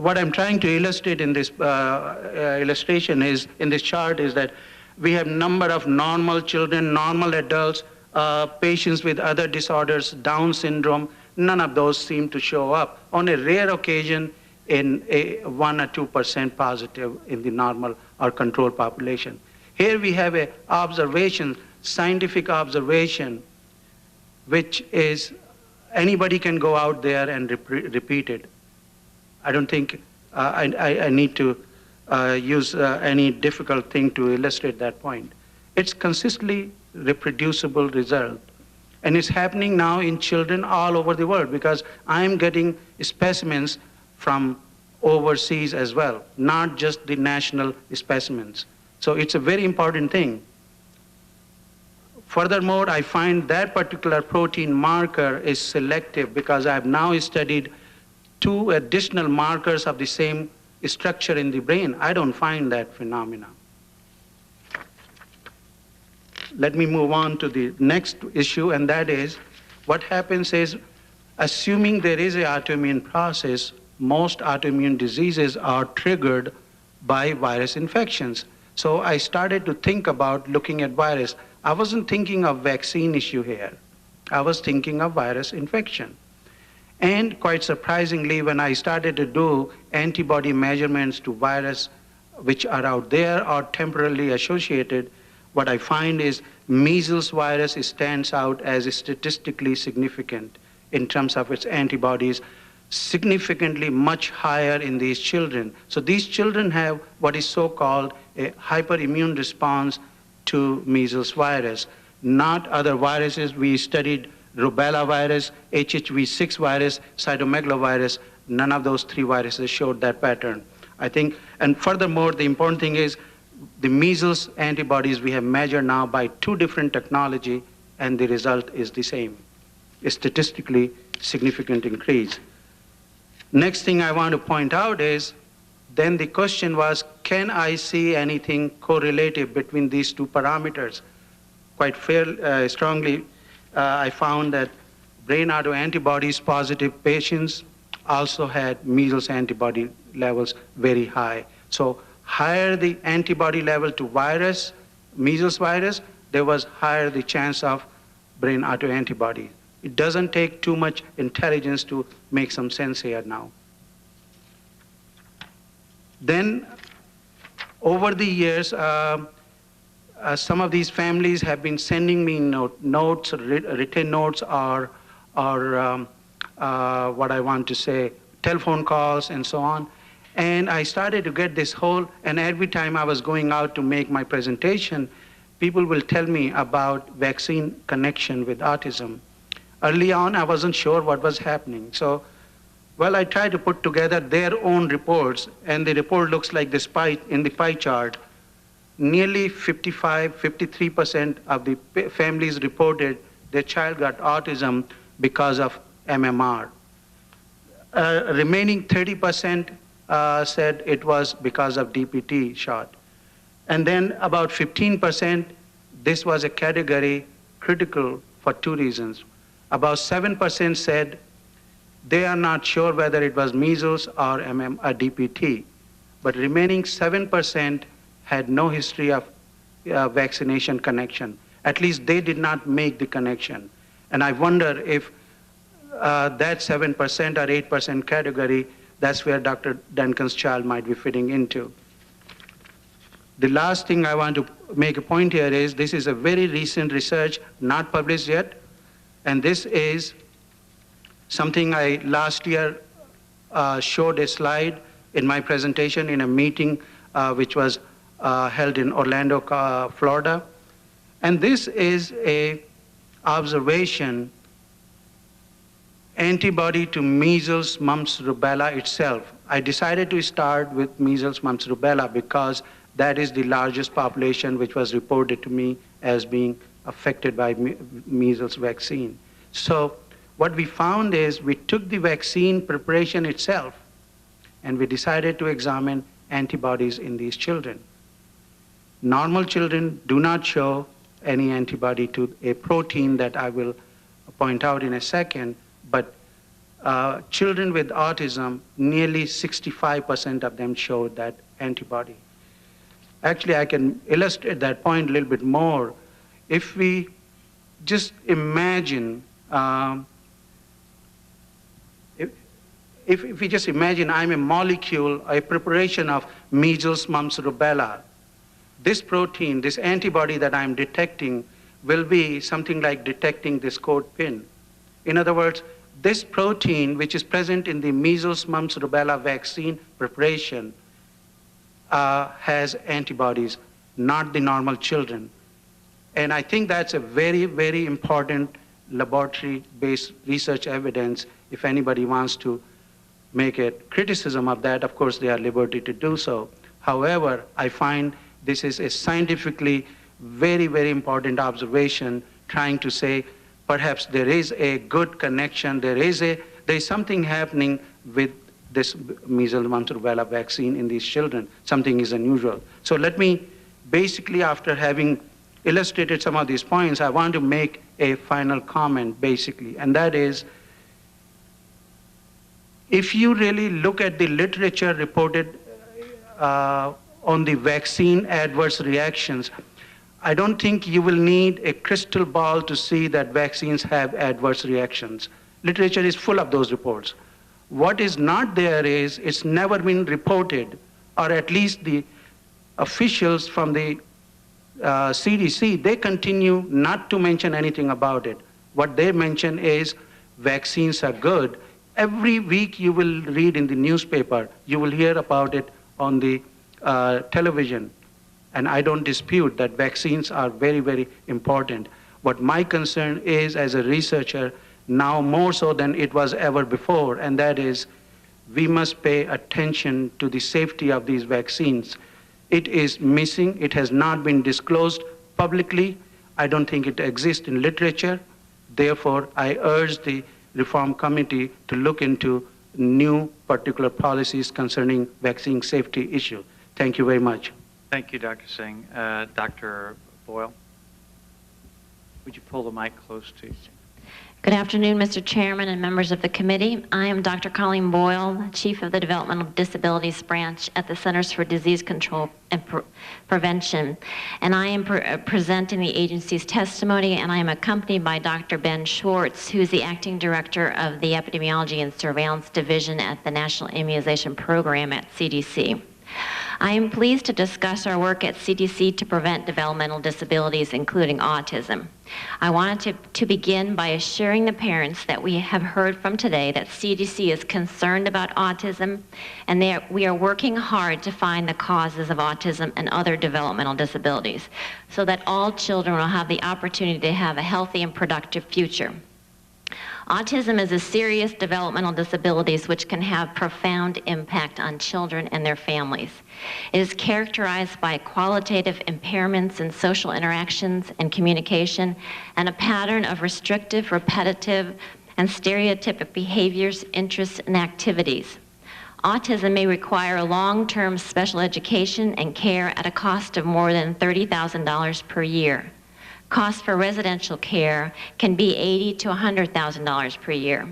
what I'm trying to illustrate in this illustration is, in this chart, is that we have number of normal children, normal adults, patients with other disorders, Down syndrome. None of those seem to show up. On a rare occasion, in a 1 or 2% positive in the normal or control population. Here we have a observation, scientific observation, which is anybody can go out there and repeat it. I don't think I need to use any difficult thing to illustrate that point. It's consistently reproducible result. And it's happening now in children all over the world, because I'm getting specimens from overseas as well, not just the national specimens. So it's a very important thing. Furthermore, I find that particular protein marker is selective, because I've now studied 2 additional markers of the same structure in the brain. I don't find that phenomena. Let me move on to the next issue, and that is, what happens is, assuming there is an autoimmune process, most autoimmune diseases are triggered by virus infections. So I started to think about looking at virus. I wasn't thinking of vaccine issue here. I was thinking of virus infection. And quite surprisingly, when I started to do antibody measurements to virus which are out there or temporarily associated, what I find is measles virus stands out as statistically significant in terms of its antibodies, significantly much higher in these children. So these children have what is so-called a hyperimmune response to measles virus, not other viruses. We studied rubella virus, HHV6 virus, cytomegalovirus. None of those three viruses showed that pattern. I think, and furthermore, the important thing is the measles antibodies we have measured now by 2 different technology, and the result is the same, a statistically significant increase. Next thing I want to point out is, then the question was, can I see anything correlative between these 2 parameters? Quite strongly, I found that brain autoantibodies positive patients also had measles antibody levels very high. So higher the antibody level to virus, measles virus, there was higher the chance of brain autoantibody. It doesn't take too much intelligence to make some sense here now. Then, over the years, some of these families have been sending me notes, written notes, or what I want to say, telephone calls and so on. And I started to get this whole, and every time I was going out to make my presentation, people will tell me about vaccine connection with autism. Early on, I wasn't sure what was happening. So, well, I tried to put together their own reports, and the report looks like this in the pie chart. Nearly 53% of the families reported their child got autism because of MMR. Remaining 30% said it was because of DPT shot. And then about 15%, this was a category critical for 2 reasons. About 7% said they are not sure whether it was measles or DPT. But remaining 7% had no history of vaccination connection. At least they did not make the connection. And I wonder if that 7% or 8% category, that's where Dr. Duncan's child might be fitting into. The last thing I want to make a point here is this is a very recent research, not published yet, and this is something I last year showed a slide in my presentation in a meeting which was held in Orlando, Florida. And this is a observation antibody to measles, mumps, rubella itself. I decided to start with measles, mumps, rubella because that is the largest population which was reported to me as being affected by measles vaccine. So what we found is we took the vaccine preparation itself and we decided to examine antibodies in these children. Normal children do not show any antibody to a protein that I will point out in a second, but children with autism, nearly 65% of them showed that antibody. Actually, I can illustrate that point a little bit more. If we just imagine, if we just imagine I'm a molecule, a preparation of measles, mumps, rubella, this protein, this antibody that I'm detecting will be something like detecting this code pin. In other words, this protein, which is present in the measles, mumps, rubella vaccine preparation, has antibodies, not the normal children. And I think that's a very, very important laboratory-based research evidence. If anybody wants to make a criticism of that, of course, they are at liberty to do so. However, I find this is a scientifically very, very important observation trying to say perhaps there is a good connection, there is something happening with this measles, mumps, rubella vaccine in these children. Something is unusual. So let me, basically after having illustrated some of these points, I want to make a final comment basically, and that is, if you really look at the literature reported on the vaccine adverse reactions, I don't think you will need a crystal ball to see that vaccines have adverse reactions. Literature is full of those reports. What is not there is, it's never been reported, or at least the officials from the CDC, they continue not to mention anything about it. What they mention is vaccines are good. Every week you will read in the newspaper, you will hear about it on the television. And I don't dispute that vaccines are very, very important. What my concern is, as a researcher, now more so than it was ever before, and that is we must pay attention to the safety of these vaccines. It is missing. It has not been disclosed publicly. I don't think it exists in literature. Therefore, I urge the Reform Committee to look into new particular policies concerning vaccine safety issue. Thank you very much. Thank you, Dr. Singh. Dr. Boyle, would you pull the mic close to you? Good afternoon, Mr. Chairman and members of the committee. I am Dr. Colleen Boyle, Chief of the Developmental Disabilities Branch at the Centers for Disease Control and Prevention. And I am presenting the agency's testimony, and I am accompanied by Dr. Ben Schwartz, who is the Acting Director of the Epidemiology and Surveillance Division at the National Immunization Program at CDC. I am pleased to discuss our work at CDC to prevent developmental disabilities, including autism. I wanted to begin by assuring the parents that we have heard from today that CDC is concerned about autism and that we are working hard to find the causes of autism and other developmental disabilities so that all children will have the opportunity to have a healthy and productive future. Autism is a serious developmental disability which can have profound impact on children and their families. It is characterized by qualitative impairments in social interactions and communication and a pattern of restrictive, repetitive, and stereotypic behaviors, interests, and activities. Autism may require long-term special education and care at a cost of more than $30,000 per year. Costs for residential care can be $80,000 to $100,000 per year.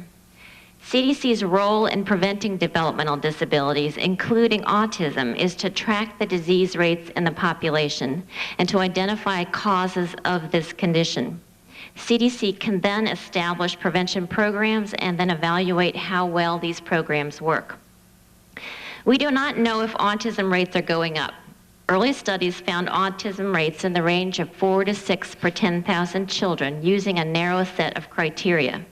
CDC's role in preventing developmental disabilities, including autism, is to track the disease rates in the population and to identify causes of this condition. CDC can then establish prevention programs and then evaluate how well these programs work. We do not know if autism rates are going up. Early studies found autism rates in the range of 4 to 6 per 10,000 children using a narrow set of criteria.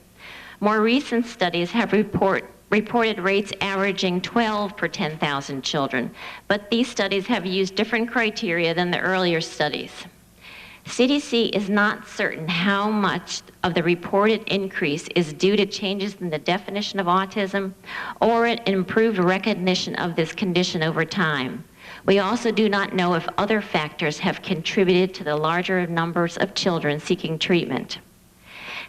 More recent studies have reported rates averaging 12 per 10,000 children, but these studies have used different criteria than the earlier studies. CDC is not certain how much of the reported increase is due to changes in the definition of autism or an improved recognition of this condition over time. We also do not know if other factors have contributed to the larger numbers of children seeking treatment.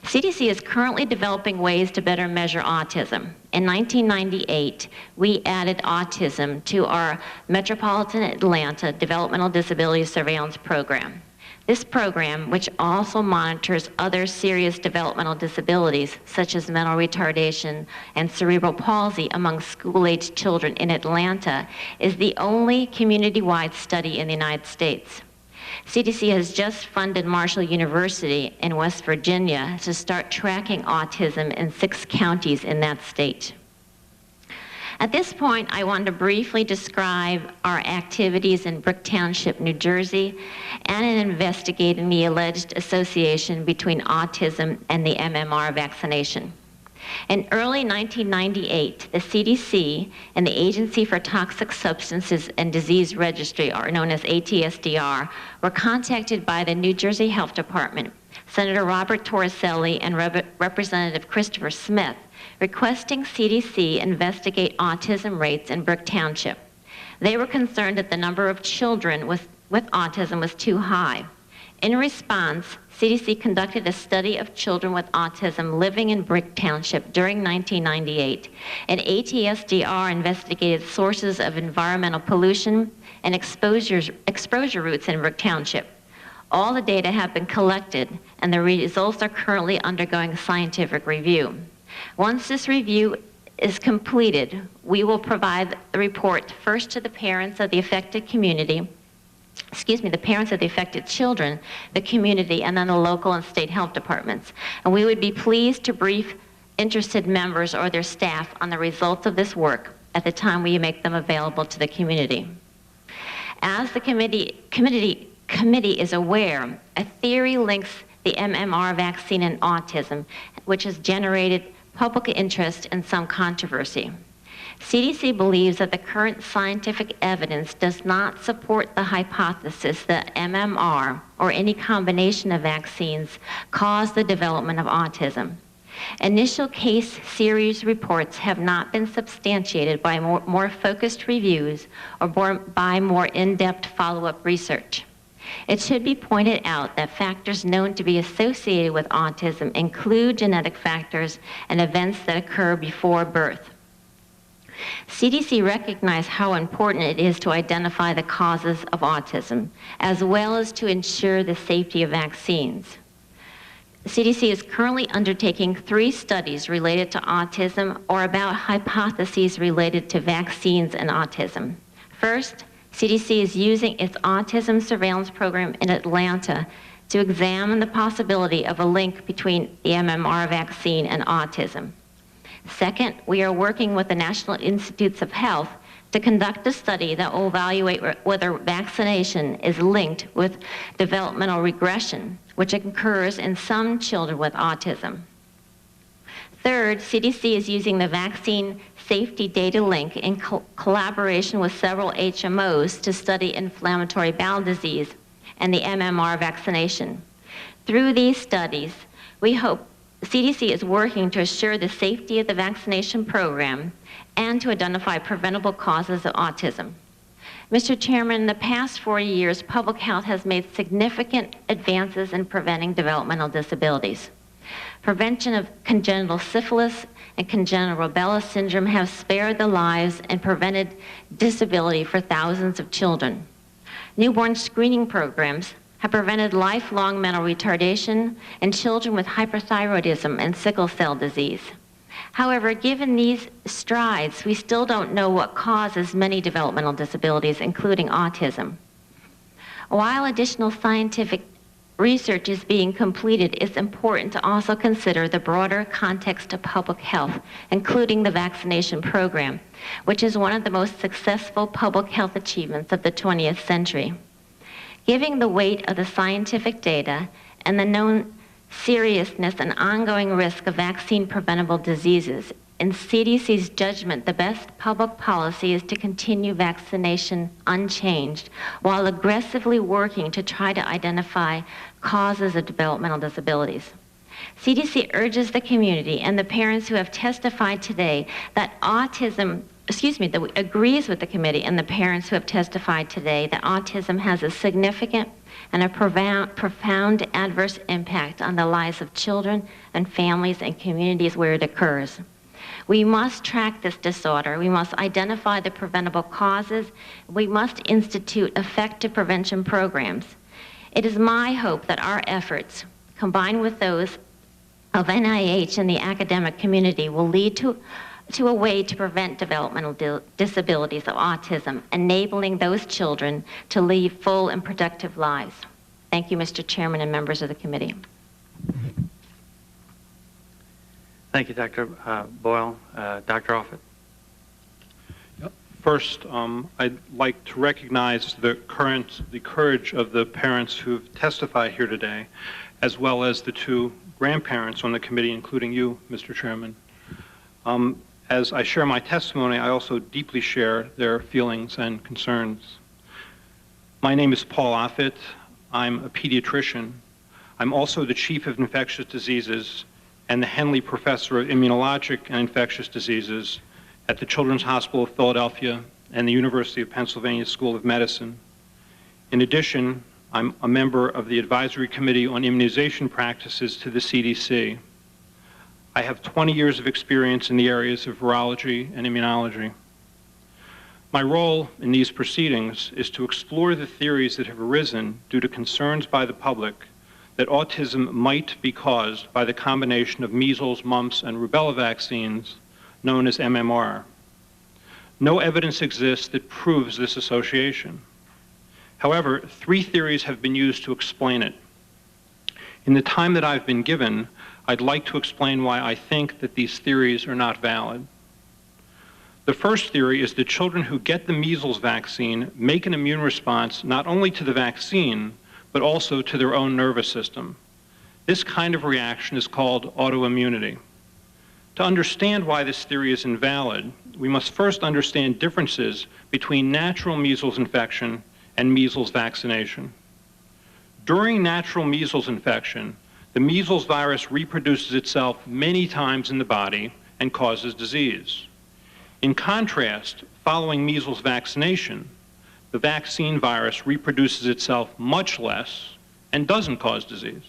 CDC is currently developing ways to better measure autism. In 1998, we added autism to our Metropolitan Atlanta Developmental Disability Surveillance Program. This program, which also monitors other serious developmental disabilities, such as mental retardation and cerebral palsy among school-aged children in Atlanta, is the only community-wide study in the United States. CDC has just funded Marshall University in West Virginia to start tracking autism in 6 counties in that state. At this point, I want to briefly describe our activities in Brick Township, New Jersey, and in investigating the alleged association between autism and the MMR vaccination. In early 1998, the CDC and the Agency for Toxic Substances and Disease Registry, or known as ATSDR, were contacted by the New Jersey Health Department, Senator Robert Torricelli, and Representative Christopher Smith, requesting CDC investigate autism rates in Brick Township. They were concerned that the number of children with autism was too high. In response, CDC conducted a study of children with autism living in Brick Township during 1998, and ATSDR investigated sources of environmental pollution and exposure routes in Brick Township. All the data have been collected, and the results are currently undergoing scientific review. Once this review is completed, we will provide the report first to the parents of the affected community, the parents of the affected children, the community, and then the local and state health departments. And we would be pleased to brief interested members or their staff on the results of this work at the time we make them available to the community. As the committee committee is aware, a theory links the MMR vaccine and autism, which has generated public interest and some controversy. CDC believes that the current scientific evidence does not support the hypothesis that MMR or any combination of vaccines cause the development of autism. Initial case series reports have not been substantiated by more focused reviews or by more in-depth follow-up research. It should be pointed out that factors known to be associated with autism include genetic factors and events that occur before birth. CDC recognized how important it is to identify the causes of autism, as well as to ensure the safety of vaccines. CDC is currently undertaking 3 studies related to autism or about hypotheses related to vaccines and autism. First, CDC is using its autism surveillance program in Atlanta to examine the possibility of a link between the MMR vaccine and autism. Second, we are working with the National Institutes of Health to conduct a study that will evaluate whether vaccination is linked with developmental regression, which occurs in some children with autism. Third, CDC is using the Vaccine Safety Data Link in collaboration with several HMOs to study inflammatory bowel disease and the MMR vaccination. Through these studies, we hope CDC is working to assure the safety of the vaccination program and to identify preventable causes of autism. Mr. Chairman, in the past 40 years, public health has made significant advances in preventing developmental disabilities. Prevention of congenital syphilis and congenital rubella syndrome have spared the lives and prevented disability for thousands of children. Newborn screening programs have prevented lifelong mental retardation in children with hyperthyroidism and sickle cell disease. However, given these strides, we still don't know what causes many developmental disabilities, including autism. While additional scientific research is being completed, it's important to also consider the broader context of public health, including the vaccination program, which is one of the most successful public health achievements of the 20th century. Given the weight of the scientific data and the known seriousness and ongoing risk of vaccine-preventable diseases, in CDC's judgment, the best public policy is to continue vaccination unchanged while aggressively working to try to identify causes of developmental disabilities. CDC urges the community and the parents who have testified today that that agrees with the committee and the parents who have testified today that autism has a significant and a profound adverse impact on the lives of children and families and communities where it occurs. We must track this disorder. We must identify the preventable causes. We must institute effective prevention programs. It is my hope that our efforts, combined with those of NIH and the academic community, will lead to a way to prevent developmental disabilities of autism, enabling those children to lead full and productive lives. Thank you, Mr. Chairman and members of the committee. Thank you, Dr. Boyle. Dr. Offit. First, I'd like to recognize the courage of the parents who've testified here today, as well as the 2 grandparents on the committee, including you, Mr. Chairman. As I share my testimony, I also deeply share their feelings and concerns. My name is Paul Offit. I'm a pediatrician. I'm also the Chief of Infectious Diseases and the Henley Professor of Immunologic and Infectious Diseases at the Children's Hospital of Philadelphia and the University of Pennsylvania School of Medicine. In addition, I'm a member of the Advisory Committee on Immunization Practices to the CDC. I have 20 years of experience in the areas of virology and immunology. My role in these proceedings is to explore the theories that have arisen due to concerns by the public that autism might be caused by the combination of measles, mumps, and rubella vaccines known as MMR. No evidence exists that proves this association. However, 3 theories have been used to explain it. In the time that I've been given, I'd like to explain why I think that these theories are not valid. The first theory is that children who get the measles vaccine make an immune response not only to the vaccine, but also to their own nervous system. This kind of reaction is called autoimmunity. To understand why this theory is invalid, we must first understand differences between natural measles infection and measles vaccination. During natural measles infection, the measles virus reproduces itself many times in the body and causes disease. In contrast, following measles vaccination, the vaccine virus reproduces itself much less and doesn't cause disease.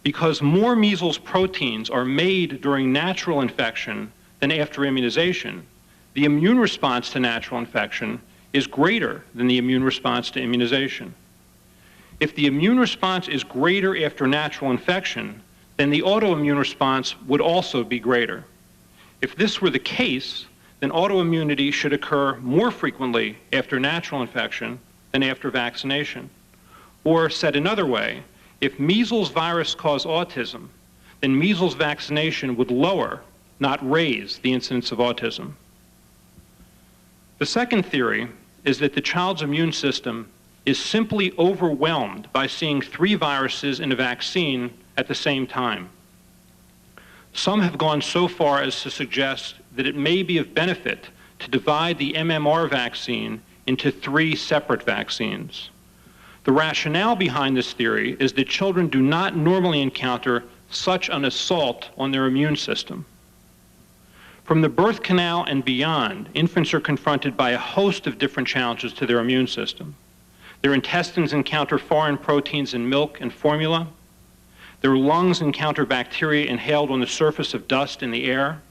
Because more measles proteins are made during natural infection than after immunization, the immune response to natural infection is greater than the immune response to immunization. If the immune response is greater after natural infection, then the autoimmune response would also be greater. If this were the case, then autoimmunity should occur more frequently after natural infection than after vaccination. Or said another way, if measles virus caused autism, then measles vaccination would lower, not raise, the incidence of autism. The second theory is that the child's immune system is simply overwhelmed by seeing 3 viruses in a vaccine at the same time. Some have gone so far as to suggest that it may be of benefit to divide the MMR vaccine into 3 separate vaccines. The rationale behind this theory is that children do not normally encounter such an assault on their immune system. From the birth canal and beyond, infants are confronted by a host of different challenges to their immune system. Their intestines encounter foreign proteins in milk and formula. Their lungs encounter bacteria inhaled on the surface of dust in the air.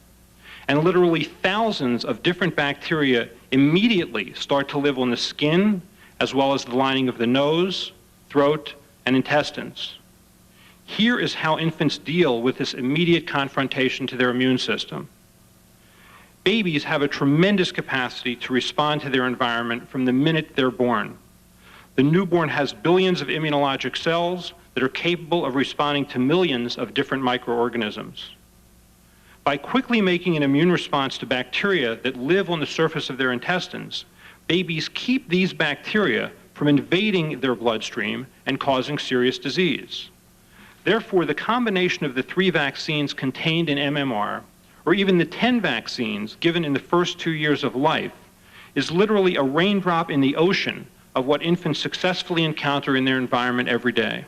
And literally thousands of different bacteria immediately start to live on the skin, as well as the lining of the nose, throat, and intestines. Here is how infants deal with this immediate confrontation to their immune system. Babies have a tremendous capacity to respond to their environment from the minute they're born. The newborn has billions of immunologic cells that are capable of responding to millions of different microorganisms. By quickly making an immune response to bacteria that live on the surface of their intestines, babies keep these bacteria from invading their bloodstream and causing serious disease. Therefore, the combination of the 3 vaccines contained in MMR, or even the 10 vaccines given in the first 2 years of life, is literally a raindrop in the ocean of what infants successfully encounter in their environment every day.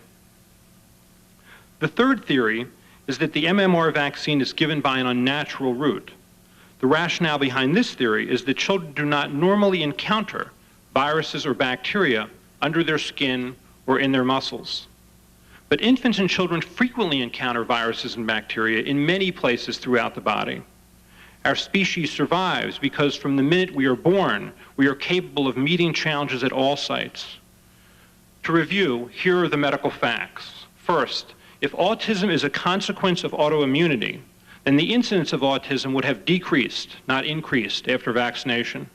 The third theory is that the MMR vaccine is given by an unnatural route. The rationale behind this theory is that children do not normally encounter viruses or bacteria under their skin or in their muscles. But infants and children frequently encounter viruses and bacteria in many places throughout the body. Our species survives because from the minute we are born, we are capable of meeting challenges at all sites. To review, here are the medical facts. First, if autism is a consequence of autoimmunity, then the incidence of autism would have decreased, not increased, after vaccination.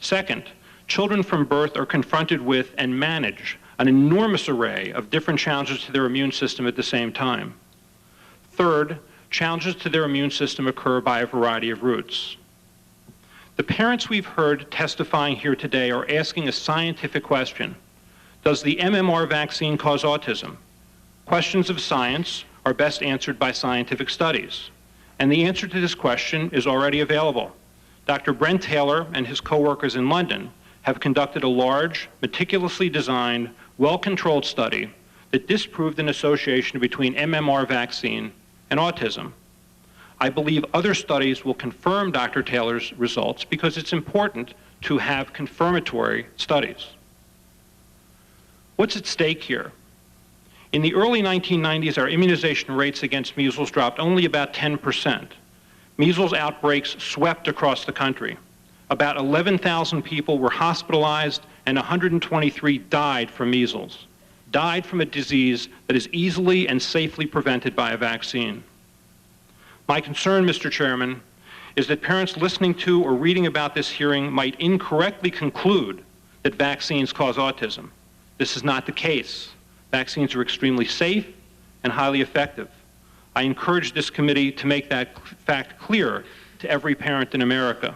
Second, children from birth are confronted with and manage an enormous array of different challenges to their immune system at the same time. Third, challenges to their immune system occur by a variety of routes. The parents we've heard testifying here today are asking a scientific question. Does the MMR vaccine cause autism? Questions of science are best answered by scientific studies. And the answer to this question is already available. Dr. Brent Taylor and his co-workers in London have conducted a large, meticulously designed, well-controlled study that disproved an association between MMR vaccine and autism. I believe other studies will confirm Dr. Taylor's results because it's important to have confirmatory studies. What's at stake here? In the early 1990s, our immunization rates against measles dropped only about 10%. Measles outbreaks swept across the country. About 11,000 people were hospitalized and 123 died from measles, died from a disease that is easily and safely prevented by a vaccine. My concern, Mr. Chairman, is that parents listening to or reading about this hearing might incorrectly conclude that vaccines cause autism. This is not the case. Vaccines are extremely safe and highly effective. I encourage this committee to make that fact clear to every parent in America.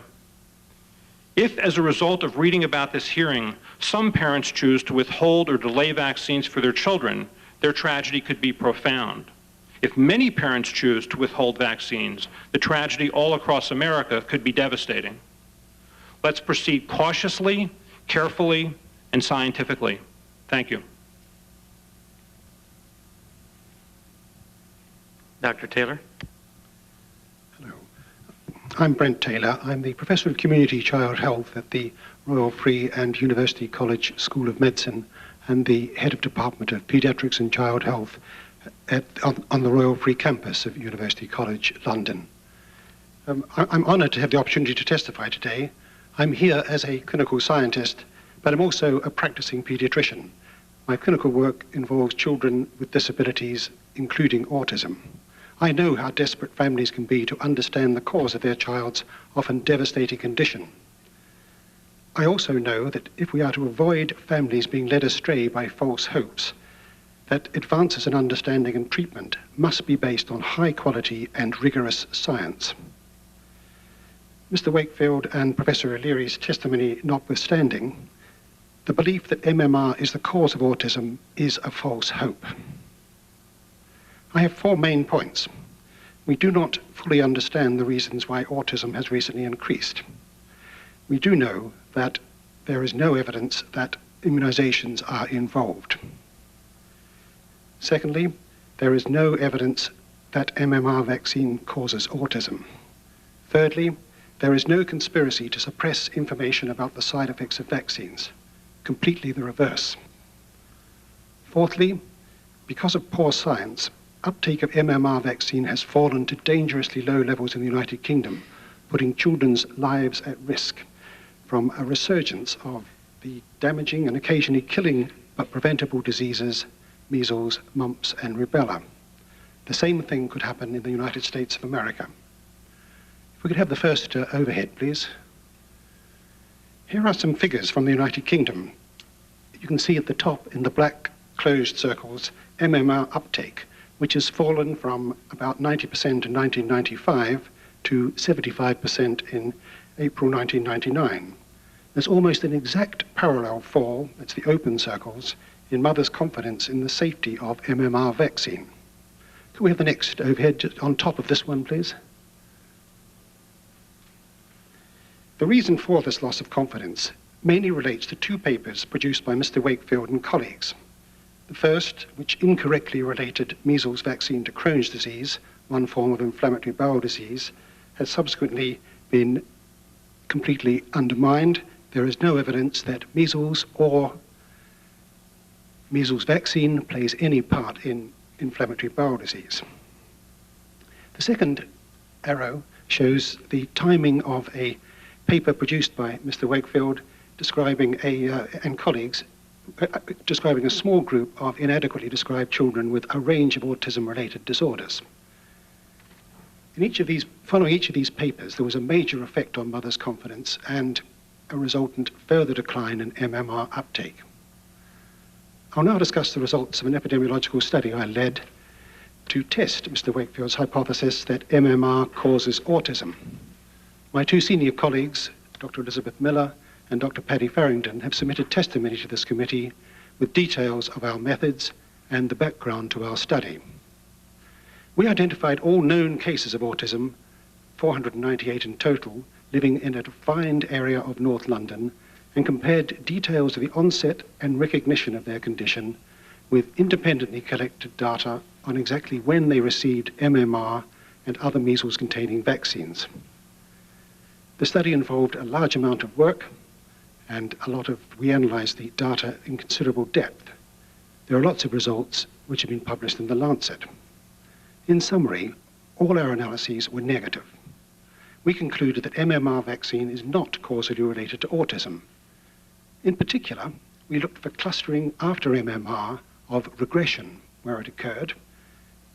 If, as a result of reading about this hearing, some parents choose to withhold or delay vaccines for their children, their tragedy could be profound. If many parents choose to withhold vaccines, the tragedy all across America could be devastating. Let's proceed cautiously, carefully, and scientifically. Thank you. Dr. Taylor? I'm Brent Taylor. I'm the Professor of Community Child Health at the Royal Free and University College School of Medicine and the Head of Department of Pediatrics and Child Health on the Royal Free campus of University College, London. I'm honoured to have the opportunity to testify today. I'm here as a clinical scientist, but I'm also a practicing paediatrician. My clinical work involves children with disabilities, including autism. I know how desperate families can be to understand the cause of their child's often devastating condition. I also know that if we are to avoid families being led astray by false hopes, that advances in understanding and treatment must be based on high quality and rigorous science. Mr. Wakefield and Professor O'Leary's testimony notwithstanding, the belief that MMR is the cause of autism is a false hope. I have 4 main points. We do not fully understand the reasons why autism has recently increased. We do know that there is no evidence that immunizations are involved. Secondly, there is no evidence that MMR vaccine causes autism. Thirdly, there is no conspiracy to suppress information about the side effects of vaccines. Completely the reverse. Fourthly, because of poor science, uptake of MMR vaccine has fallen to dangerously low levels in the United Kingdom, putting children's lives at risk from a resurgence of the damaging and occasionally killing but preventable diseases, measles, mumps, and rubella. The same thing could happen in the United States of America. If we could have the first overhead, please. Here are some figures from the United Kingdom. You can see at the top in the black closed circles, MMR uptake, which has fallen from about 90% in 1995 to 75% in April 1999. There's almost an exact parallel fall, that's the open circles, in mothers' confidence in the safety of MMR vaccine. Can we have the next overhead just on top of this one, please? The reason for this loss of confidence mainly relates to 2 papers produced by Mr. Wakefield and colleagues. The first, which incorrectly related measles vaccine to Crohn's disease, one form of inflammatory bowel disease, has subsequently been completely undermined. There is no evidence that measles or measles vaccine plays any part in inflammatory bowel disease. The second arrow shows the timing of a paper produced by Mr. Wakefield describing and colleagues describing a small group of inadequately described children with a range of autism-related disorders. Following each of these papers, there was a major effect on mothers' confidence and a resultant further decline in MMR uptake. I'll now discuss the results of an epidemiological study I led to test Mr. Wakefield's hypothesis that MMR causes autism. My 2 senior colleagues, Dr. Elizabeth Miller and Dr. Paddy Farrington, have submitted testimony to this committee with details of our methods and the background to our study. We identified all known cases of autism, 498 in total, living in a defined area of North London, and compared details of the onset and recognition of their condition with independently collected data on exactly when they received MMR and other measles-containing vaccines. The study involved a large amount of work, and we analyzed the data in considerable depth. There are lots of results which have been published in The Lancet. In summary, all our analyses were negative. We concluded that MMR vaccine is not causally related to autism. In particular, we looked for clustering after MMR of regression where it occurred,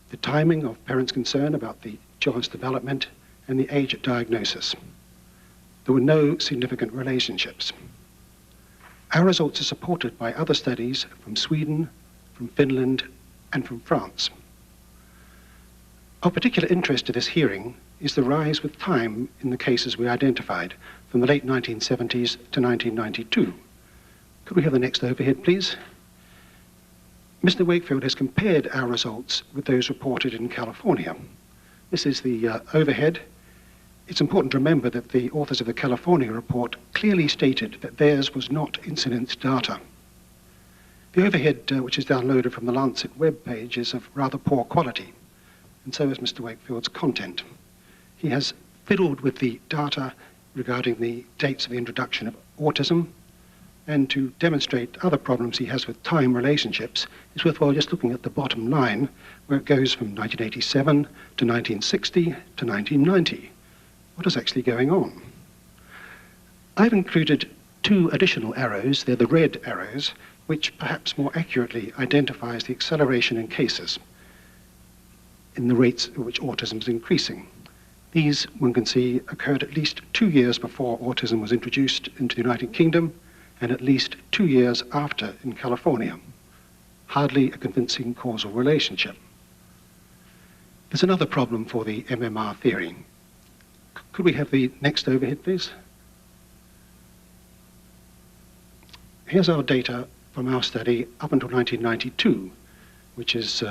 the timing of parents' concern about the child's development, and the age at diagnosis. There were no significant relationships. Our results are supported by other studies from Sweden, from Finland, and from France. Of particular interest to this hearing is the rise with time in the cases we identified from the late 1970s to 1992. Could we have the next overhead, please? Mr. Wakefield has compared our results with those reported in California. This is the overhead. It's important to remember that the authors of the California report clearly stated that theirs was not incidence data. The overhead, which is downloaded from the Lancet webpage, is of rather poor quality, and so is Mr. Wakefield's content. He has fiddled with the data regarding the dates of the introduction of autism, and to demonstrate other problems he has with time relationships, it's worthwhile just looking at the bottom line, where it goes from 1987 to 1960 to 1990. What is actually going on? I've included two additional arrows. They're the red arrows, which perhaps more accurately identifies the acceleration in cases in the rates at which autism is increasing. These, one can see, occurred at least 2 years before autism was introduced into the United Kingdom and at least 2 years after in California. Hardly a convincing causal relationship. There's another problem for the MMR theory. Could we have the next overhead, please? Here's our data from our study up until 1992, which is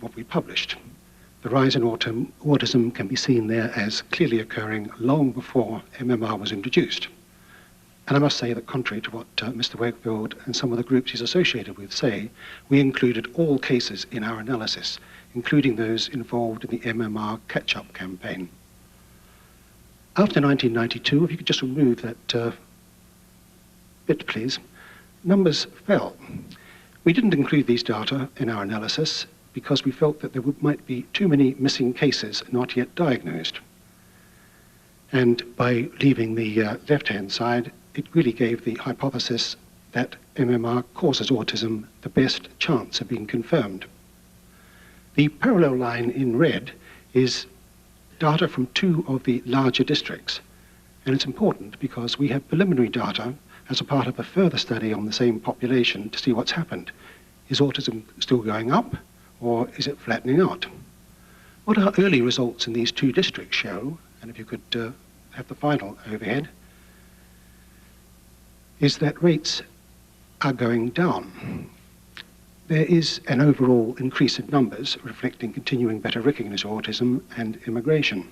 what we published. The rise in autism can be seen there as clearly occurring long before MMR was introduced. And I must say that contrary to what Mr. Wakefield and some of the groups he's associated with say, we included all cases in our analysis, including those involved in the MMR catch-up campaign. After 1992, if you could just remove that bit, please, numbers fell. We didn't include these data in our analysis because we felt that there might be too many missing cases not yet diagnosed. And by leaving the left-hand side, it really gave the hypothesis that MMR causes autism the best chance of being confirmed. The parallel line in red is data from 2 of the larger districts. And it's important because we have preliminary data as a part of a further study on the same population to see what's happened. Is autism still going up, or is it flattening out? What our early results in these 2 districts show, and if you could have the final overhead, is that rates are going down. There is an overall increase in numbers reflecting continuing better recognition of autism and immigration.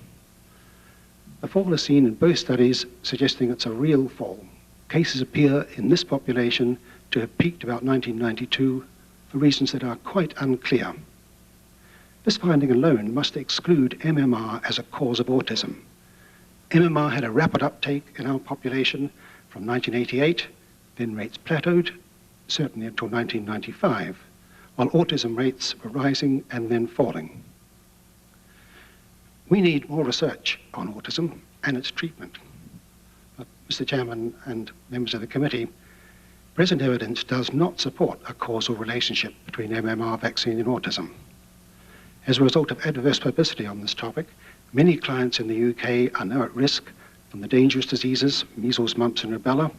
The fall is seen in both studies, suggesting it's a real fall. Cases appear in this population to have peaked about 1992 for reasons that are quite unclear. This finding alone must exclude MMR as a cause of autism. MMR had a rapid uptake in our population from 1988, then rates plateaued, certainly until 1995, while autism rates were rising and then falling. We need more research on autism and its treatment. Mr. Chairman and members of the committee, present evidence does not support a causal relationship between MMR vaccine and autism. As a result of adverse publicity on this topic, many clients in the UK are now at risk from the dangerous diseases, measles, mumps and rubella.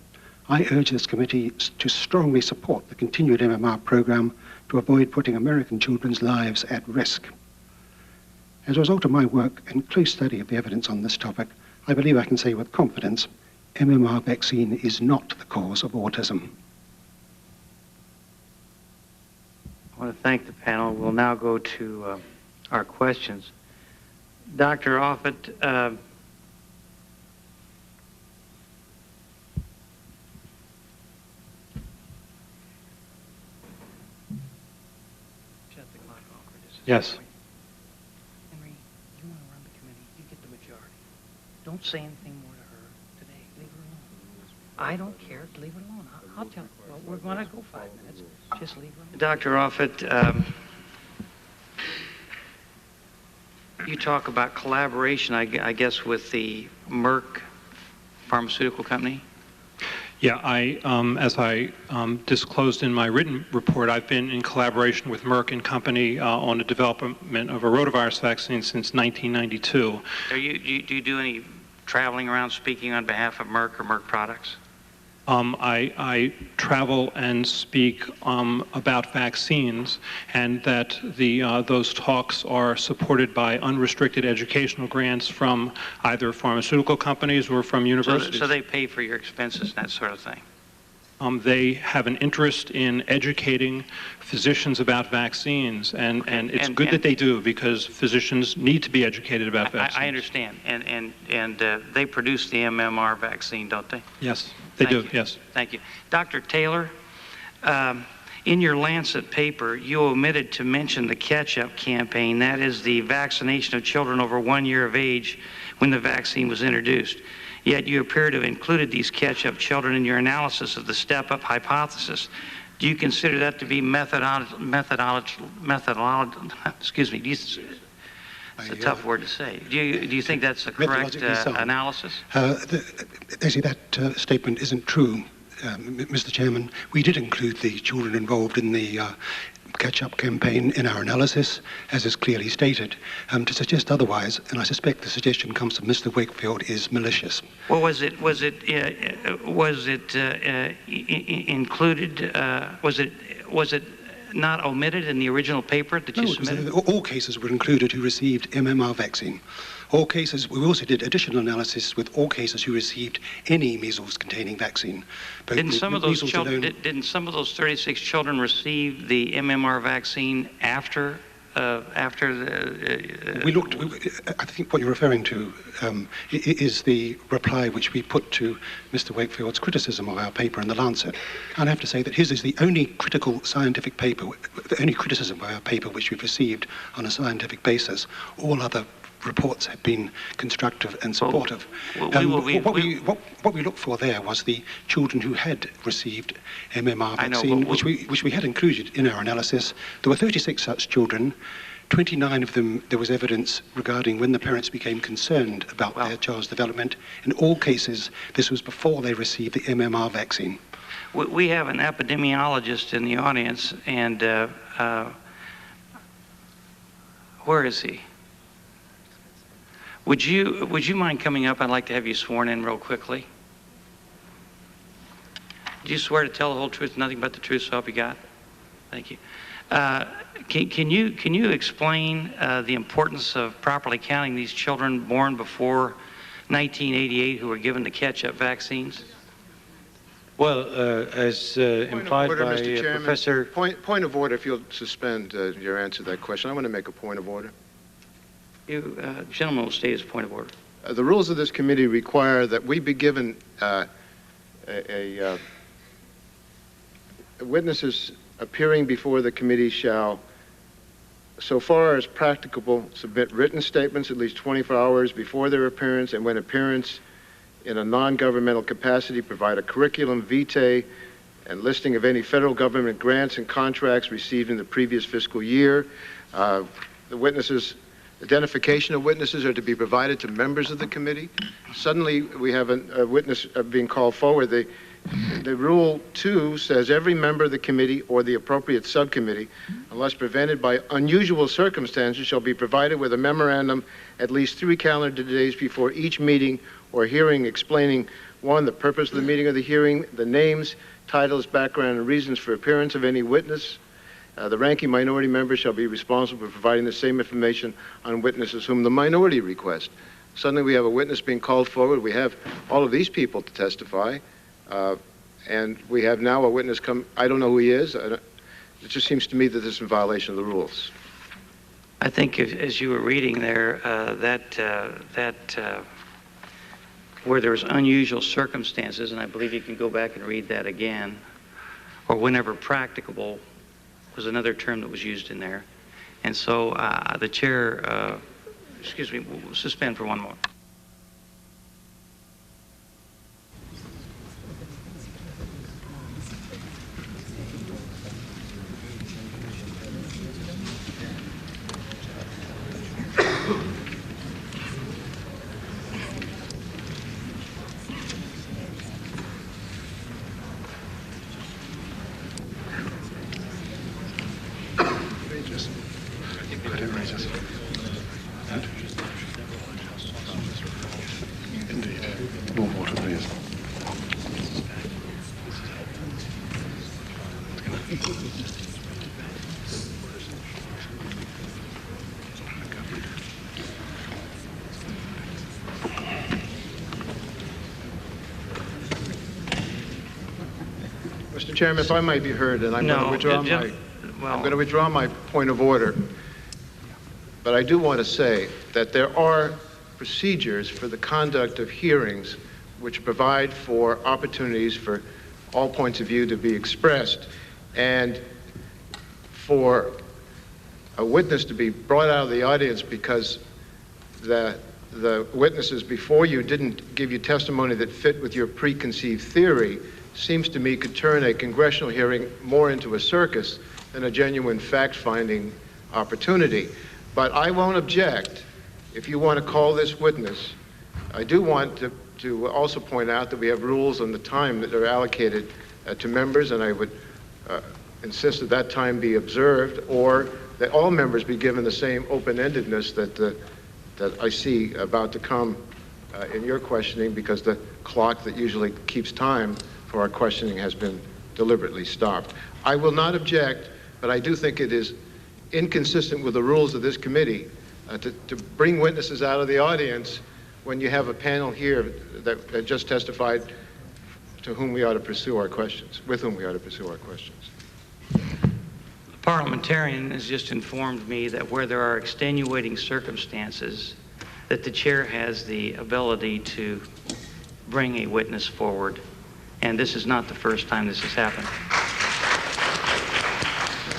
I urge this committee to strongly support the continued MMR program to avoid putting American children's lives at risk. As a result of my work and close study of the evidence on this topic, I believe I can say with confidence MMR vaccine is not the cause of autism. I want to thank the panel. We'll now go to our questions. Dr. Offit, Yes. Henry, you want to run the committee. You get the majority. Don't say anything more to her today. Leave her alone. I don't care. Leave her alone. I'll tell her. Well, we're going to go 5 minutes. Just leave her alone. Dr. Offit, you talk about collaboration, I guess, with the Merck pharmaceutical company? Yeah, as I disclosed in my written report, I've been in collaboration with Merck and Company on the development of a rotavirus vaccine since 1992. Do you do any traveling around speaking on behalf of Merck or Merck products? I travel and speak about vaccines, and that those talks are supported by unrestricted educational grants from either pharmaceutical companies or from universities. So they pay for your expenses and that sort of thing? They have an interest in educating physicians about vaccines, and it's good that they do, because physicians need to be educated about vaccines. I understand, and they produce the MMR vaccine, don't they? Yes, they do, yes. Thank you. Dr. Taylor, in your Lancet paper, you omitted to mention the catch-up campaign, that is the vaccination of children over 1 year of age when the vaccine was introduced. Yet you appear to have included these catch-up children in your analysis of the step-up hypothesis. Do you consider that to be excuse me, it's a tough word to say. Do you think that's a correct analysis? Actually, that statement isn't true, Mr. Chairman. We did include the children involved in the catch-up campaign in our analysis, as is clearly stated. To suggest otherwise, and I suspect the suggestion comes from Mr. Wakefield, is malicious. Well, was it included? Was it not omitted in the original paper that you submitted? All cases were included who received MMR vaccine. All cases, we also did additional analysis with all cases who received any measles-containing vaccine. Didn't some of those children, didn't some of those 36 children receive the MMR vaccine after we looked, I think what you're referring to is the reply which we put to Mr. Wakefield's criticism of our paper in the Lancet. And I have to say that his is the only critical scientific paper, the only criticism of our paper which we've received on a scientific basis. All other reports have been constructive and supportive. What we looked for there was the children who had received MMR vaccine, which we had included in our analysis. There were 36 such children. 29 of them, there was evidence regarding when the parents became concerned about their child's development. In all cases, this was before they received the MMR vaccine. We have an epidemiologist in the audience, and where is he? Would you mind coming up? I'd like to have you sworn in real quickly. Do you swear to tell the whole truth, nothing but the truth, so help you God? Thank you. Can you explain the importance of properly counting these children born before 1988 who were given the catch-up vaccines? Well, as implied by Professor... Point of order, if you'll suspend your answer to that question. I want to make a point of order. You, gentleman will state his point of order. The rules of this committee require that we be given witnesses appearing before the committee shall, so far as practicable, submit written statements at least 24 hours before their appearance, and when appearance in a non-governmental capacity, provide a curriculum vitae and listing of any federal government grants and contracts received in the previous fiscal year. The witnesses, identification of witnesses are to be provided to members of the committee. Suddenly, we have a witness being called forward. The Rule 2 says every member of the committee or the appropriate subcommittee, unless prevented by unusual circumstances, shall be provided with a memorandum at least 3 calendar days before each meeting or hearing explaining, 1, the purpose of the meeting or the hearing, the names, titles, background, and reasons for appearance of any witness. The ranking minority member shall be responsible for providing the same information on witnesses whom the minority requests. Suddenly we have a witness being called forward. We have all of these people to testify. And we have now a witness come. I don't know who he is. It just seems to me that this is in violation of the rules. I think as you were reading there, where there's unusual circumstances, and I believe you can go back and read that again, or whenever practicable, was another term that was used in there. And so the chair, excuse me, we'll suspend for one more. Mr. Chairman, if I might be heard, and I'm going to withdraw my point of order. But I do want to say that there are procedures for the conduct of hearings which provide for opportunities for all points of view to be expressed. And for a witness to be brought out of the audience because the witnesses before you didn't give you testimony that fit with your preconceived theory seems to me could turn a congressional hearing more into a circus than a genuine fact-finding opportunity. But I won't object if you want to call this witness. I do want to also point out that we have rules on the time that are allocated to members, and I would insist that that time be observed, or that all members be given the same open-endedness that I see about to come in your questioning, because the clock that usually keeps time for our questioning has been deliberately stopped. I will not object, but I do think it is inconsistent with the rules of this committee to bring witnesses out of the audience when you have a panel here that just testified to whom we ought to pursue our questions, with whom we ought to pursue our questions. The parliamentarian has just informed me that where there are extenuating circumstances, that the chair has the ability to bring a witness forward, and this is not the first time this has happened.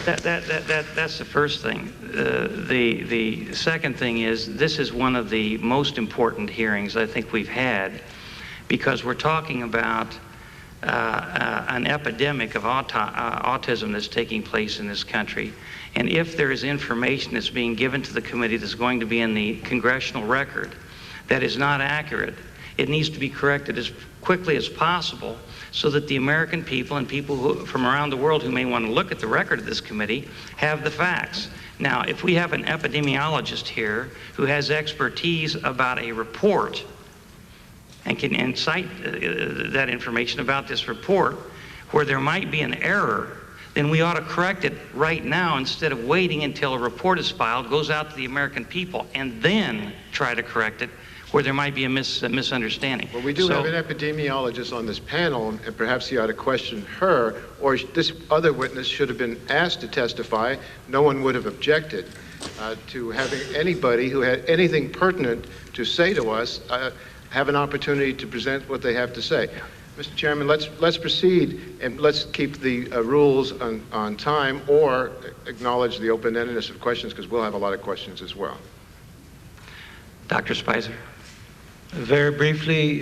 That's the first thing. The second thing is, this is one of the most important hearings I think we've had, because we're talking about an epidemic of autism that's taking place in this country. And if there is information that's being given to the committee that's going to be in the congressional record that is not accurate, it needs to be corrected as quickly as possible, so that the American people and people from around the world who may want to look at the record of this committee have the facts. Now, if we have an epidemiologist here who has expertise about a report and can cite that information about this report where there might be an error, then we ought to correct it right now instead of waiting until a report is filed, goes out to the American people, and then try to correct it where there might be a misunderstanding. Well, we do have an epidemiologist on this panel, and perhaps you ought to question her, or this other witness should have been asked to testify. No one would have objected to having anybody who had anything pertinent to say to us have an opportunity to present what they have to say. Mr. Chairman, let's proceed, and let's keep the rules on time, or acknowledge the open-endedness of questions, because we'll have a lot of questions as well. Dr. Spicer. Very briefly,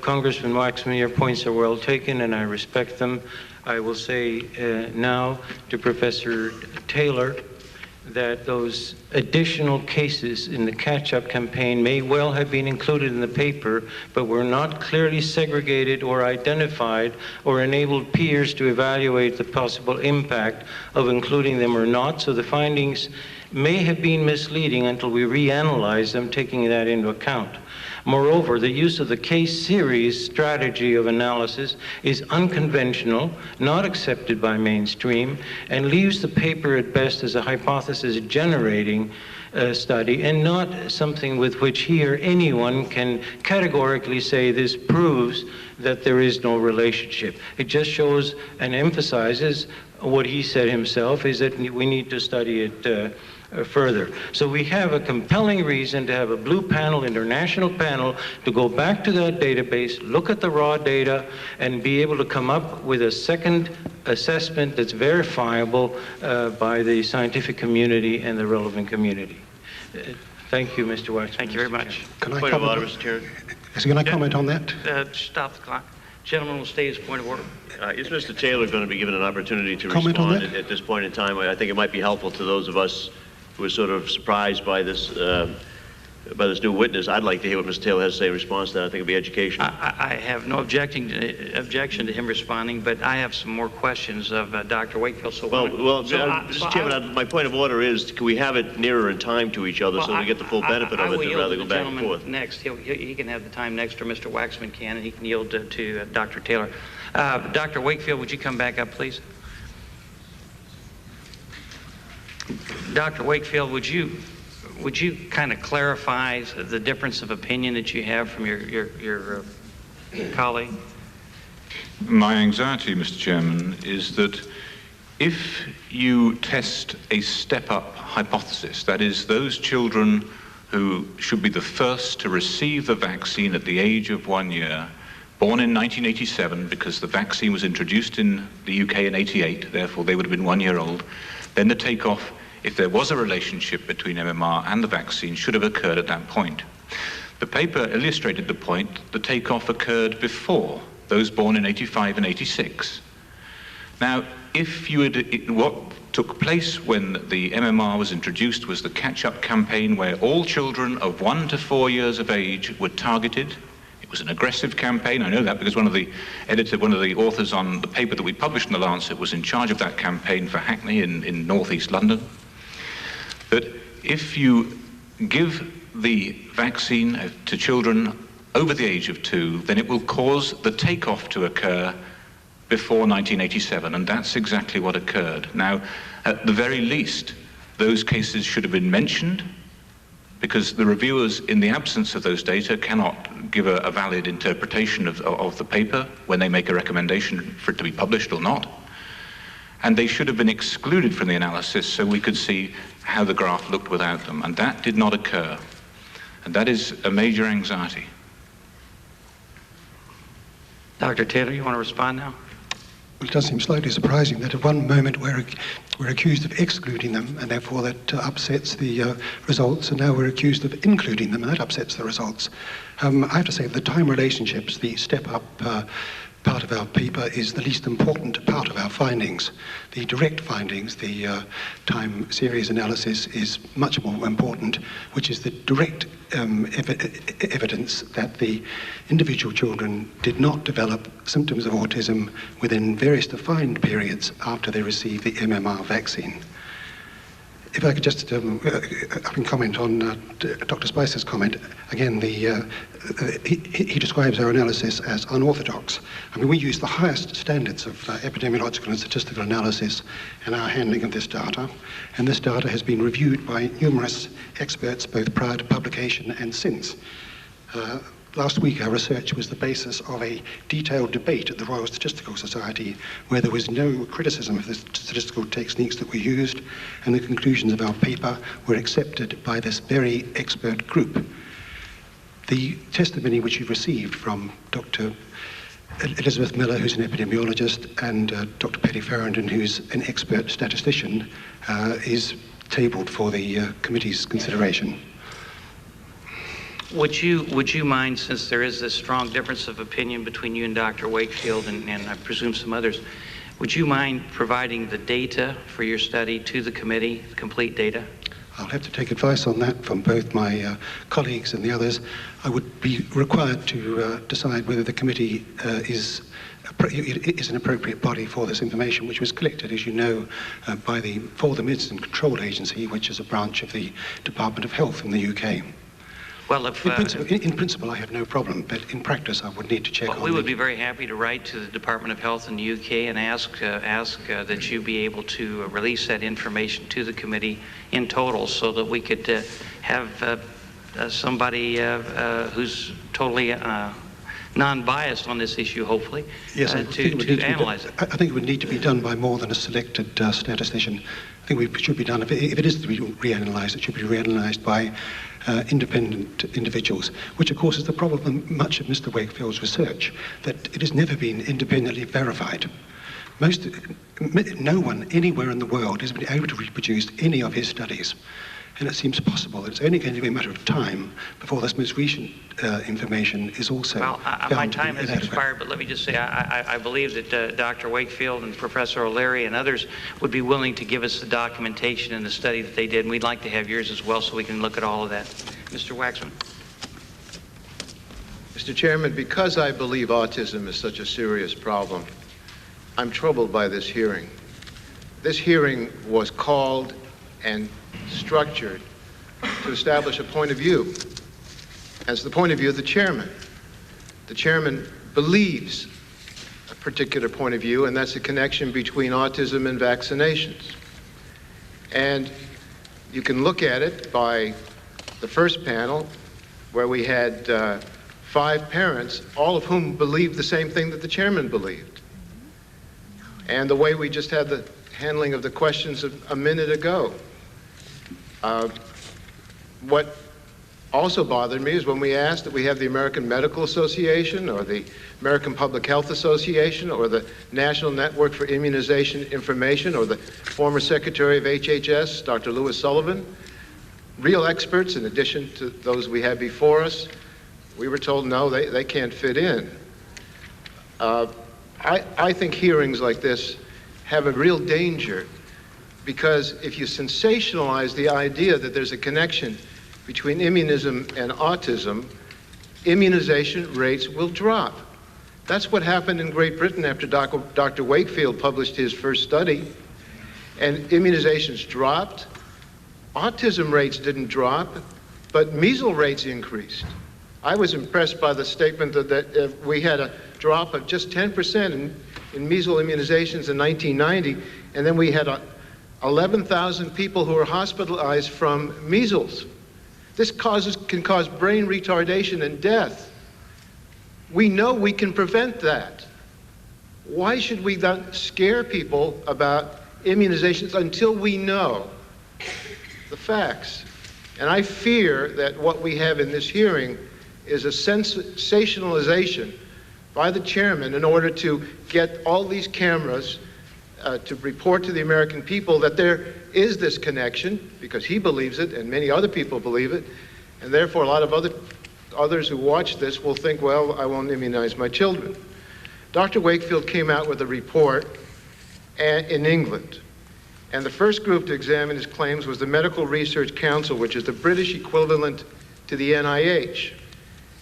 Congressman Waxman, your points are well taken, and I respect them. I will say now to Professor Taylor that those additional cases in the catch-up campaign may well have been included in the paper, but were not clearly segregated or identified or enabled peers to evaluate the possible impact of including them or not. So the findings may have been misleading until we reanalyze them, taking that into account. Moreover, the use of the case series strategy of analysis is unconventional, not accepted by mainstream, and leaves the paper at best as a hypothesis-generating study, and not something with which he or anyone can categorically say this proves that there is no relationship. It just shows and emphasizes what he said himself, is that we need to study it further. So we have a compelling reason to have a blue panel, international panel, to go back to that database, look at the raw data, and be able to come up with a second assessment that's verifiable by the scientific community and the relevant community. Thank you, Mr. Waxman. Thank you very much. Can I Point of comment? order, Mr. Chairman. Can I comment on that? Stop the clock. Gentleman will state his point of order. Is Mr. Taylor going to be given an opportunity to Comment on respond at this point in time? I think it might be helpful to those of us who are sort of surprised by this new witness. I'd like to hear what Mr. Taylor has to say in response to that. I think it'd be educational. I have no objection to him responding, but I have some more questions of Dr. Wakefield. So Mr. Chairman, my point of order is, can we have it nearer in time to each other so we get the full benefit of it, rather than go back and forth? Next, he can have the time next, or Mr. Waxman can, and he can yield to Dr. Taylor. Dr. Wakefield, would you come back up, please? Dr. Wakefield, would you kind of clarify the difference of opinion that you have from your colleague? My anxiety, Mr. Chairman, is that if you test a step-up hypothesis, that is, those children who should be the first to receive the vaccine at the age of 1 year, born in 1987 because the vaccine was introduced in the UK in 88, therefore they would have been 1 year old, then the takeoff, if there was a relationship between MMR and the vaccine, should have occurred at that point. The paper illustrated the point the takeoff occurred before those born in 85 and 86. Now, if you had, what took place when the MMR was introduced was the catch-up campaign where all children of 1 to 4 years of age were targeted. It was an aggressive campaign. I know that because one of the authors on the paper that we published in The Lancet was in charge of that campaign for Hackney in northeast London. That if you give the vaccine to children over the age of 2, then it will cause the takeoff to occur before 1987, and that's exactly what occurred. Now, at the very least, those cases should have been mentioned, because the reviewers, in the absence of those data, cannot give a valid interpretation of the paper when they make a recommendation for it to be published or not. And they should have been excluded from the analysis so we could see how the graph looked without them, and that did not occur. And that is a major anxiety. Dr. Taylor, you want to respond now? Well, it does seem slightly surprising that at one moment we're accused of excluding them, and therefore that upsets the results, and now we're accused of including them, and that upsets the results. I have to say, the time relationships, the step-up part of our paper is the least important part of our findings. The direct findings, the time series analysis, is much more important, which is the direct evidence that the individual children did not develop symptoms of autism within various defined periods after they received the MMR vaccine. If I could just I can comment on Dr. Spicer's comment. Again, he describes our analysis as unorthodox. I mean, we use the highest standards of epidemiological and statistical analysis in our handling of this data, and this data has been reviewed by numerous experts both prior to publication and since. Last week, our research was the basis of a detailed debate at the Royal Statistical Society where there was no criticism of the statistical techniques that we used, and the conclusions of our paper were accepted by this very expert group. The testimony which you've received from Dr. Elizabeth Miller, who's an epidemiologist, and Dr. Patty Farrington, who's an expert statistician, is tabled for the committee's consideration. Would you mind, since there is this strong difference of opinion between you and Dr. Wakefield and I presume some others, would you mind providing the data for your study to the committee, the complete data? I'll have to take advice on that from both my colleagues and the others. I would be required to decide whether the committee is an appropriate body for this information, which was collected, as you know, for the Medicine Control Agency, which is a branch of the Department of Health in the UK. Well, if, in principle, I have no problem, but in practice, I would need to check on we would be very happy to write to the Department of Health in the UK and ask that you be able to release that information to the committee in total so that we could have somebody who's totally non-biased on this issue, hopefully, to analyze it. I think it would need to be done by more than a selected statistician. I think it should be done, if it is to be reanalyzed, it should be reanalyzed by independent individuals, which of course is the problem in much of Mr. Wakefield's research, that it has never been independently verified. No one anywhere in the world has been able to reproduce any of his studies. And it seems possible that it's only going to be a matter of time before this most recent information is also found my to be time has inadequate. expired, but let me just say I believe that Dr. Wakefield and Professor O'Leary and others would be willing to give us the documentation and the study that they did, and we'd like to have yours as well so we can look at all of that. Mr. Waxman. Mr. Chairman, because I believe autism is such a serious problem, I'm troubled by this hearing. This hearing was called and structured to establish a point of view. As the point of view of the chairman. The chairman believes a particular point of view, and that's the connection between autism and vaccinations. And you can look at it by the first panel, where we had 5 parents, all of whom believed the same thing that the chairman believed. And the way we just had the handling of the questions a minute ago. What also bothered me is when we asked that we have the American Medical Association or the American Public Health Association or the National Network for Immunization Information or the former Secretary of HHS, Dr. Lewis Sullivan, real experts in addition to those we had before us. We were told, no, they can't fit in. I think hearings like this have a real danger because if you sensationalize the idea that there's a connection between immunism and autism, immunization rates will drop. That's what happened in Great Britain after Dr. Wakefield published his first study, and immunizations dropped. Autism rates didn't drop, but measles rates increased. I was impressed by the statement that we had a drop of just 10% in measles immunizations in 1990, and then we had 11,000 people who were hospitalized from measles. This can cause brain retardation and death. We know we can prevent that. Why should we not scare people about immunizations until we know the facts? And I fear that what we have in this hearing is a sensationalization by the chairman in order to get all these cameras to report to the American people that there is this connection, because he believes it and many other people believe it, and therefore a lot of others who watch this will think, well, I won't immunize my children. Dr. Wakefield came out with a report in England, and the first group to examine his claims was the Medical Research Council, which is the British equivalent to the NIH.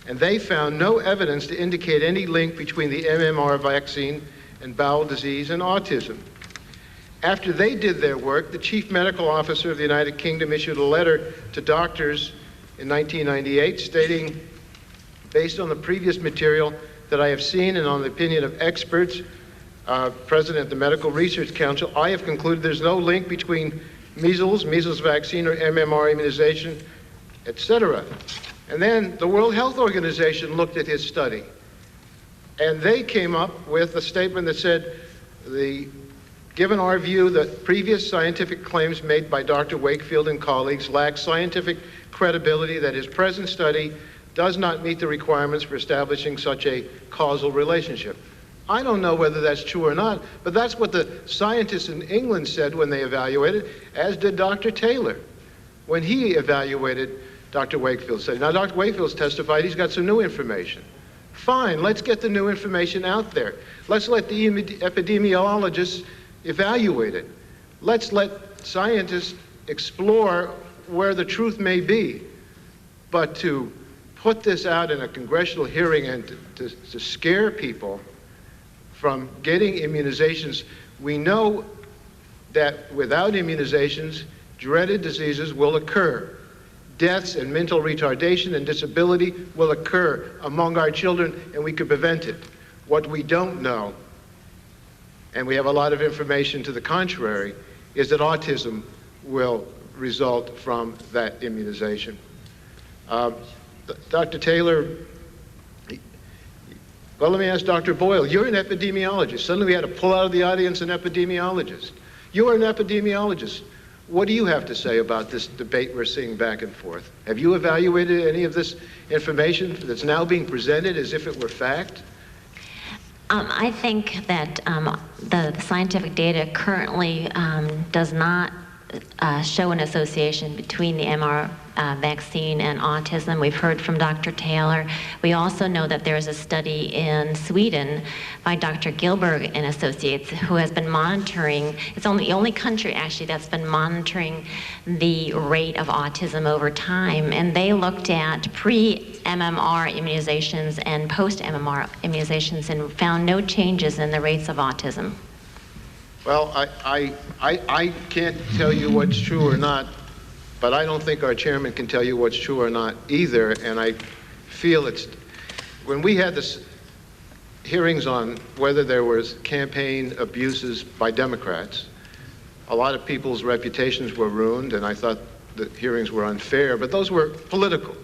And they found no evidence to indicate any link between the MMR vaccine and bowel disease and autism. After they did their work, the Chief Medical Officer of the United Kingdom issued a letter to doctors in 1998 stating, based on the previous material that I have seen and on the opinion of experts, President of the Medical Research Council, I have concluded there's no link between measles vaccine or MMR immunization, etc. And then the World Health Organization looked at his study, and they came up with a statement that said, given our view that previous scientific claims made by Dr. Wakefield and colleagues lack scientific credibility, that his present study does not meet the requirements for establishing such a causal relationship. I don't know whether that's true or not, but that's what the scientists in England said when they evaluated, as did Dr. Taylor when he evaluated Dr. Wakefield's study. Now, Dr. Wakefield's testified he's got some new information. Fine, let's get the new information out there. Let's let the epidemiologists evaluate it. Let's let scientists explore where the truth may be. But to put this out in a congressional hearing and to scare people from getting immunizations, we know that without immunizations, dreaded diseases will occur. Deaths and mental retardation and disability will occur among our children, and we could prevent it. What we don't know, and we have a lot of information to the contrary, is that autism will result from that immunization. Dr. Taylor, well, let me ask Dr. Boyle. You're an epidemiologist. Suddenly we had to pull out of the audience an epidemiologist. You are an epidemiologist. What do you have to say about this debate we're seeing back and forth? Have you evaluated any of this information that's now being presented as if it were fact? I think that the scientific data currently does not show an association between the MR vaccine and autism. We've heard from Dr. Taylor. We also know that there's a study in Sweden by Dr. Gilberg and Associates who has been monitoring, it's the only country actually that's been monitoring the rate of autism over time, and they looked at pre-MMR immunizations and post-MMR immunizations and found no changes in the rates of autism. Well, I can't tell you what's true or not, but I don't think our chairman can tell you what's true or not either, and I feel it's, when we had this hearings on whether there was campaign abuses by Democrats, a lot of people's reputations were ruined, and I thought the hearings were unfair, but those were political.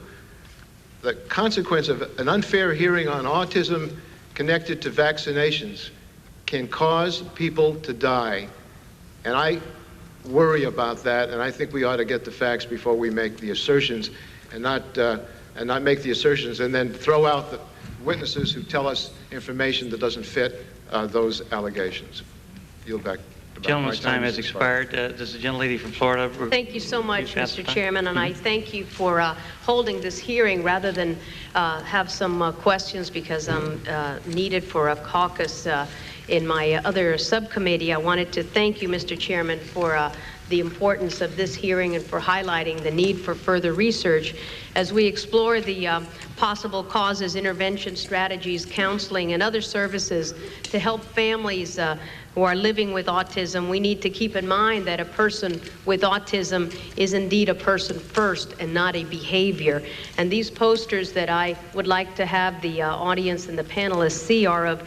the consequence of an unfair hearing on autism connected to vaccinations can cause people to die. And I worry about that, and I think we ought to get the facts before we make the assertions, and not make the assertions and then throw out the witnesses who tell us information that doesn't fit those allegations. Yield back. Gentleman's time has expired. Does the gentlelady from Florida? Thank you so much, Mr. Chairman, and I thank you for holding this hearing rather than have some questions because I'm needed for a caucus in my other subcommittee. I wanted to thank you, Mr. Chairman, for the importance of this hearing and for highlighting the need for further research as we explore the possible causes, intervention strategies, counseling, and other services to help families who are living with autism. We need to keep in mind that a person with autism is indeed a person first and not a behavior. And these posters that I would like to have the audience and the panelists see are of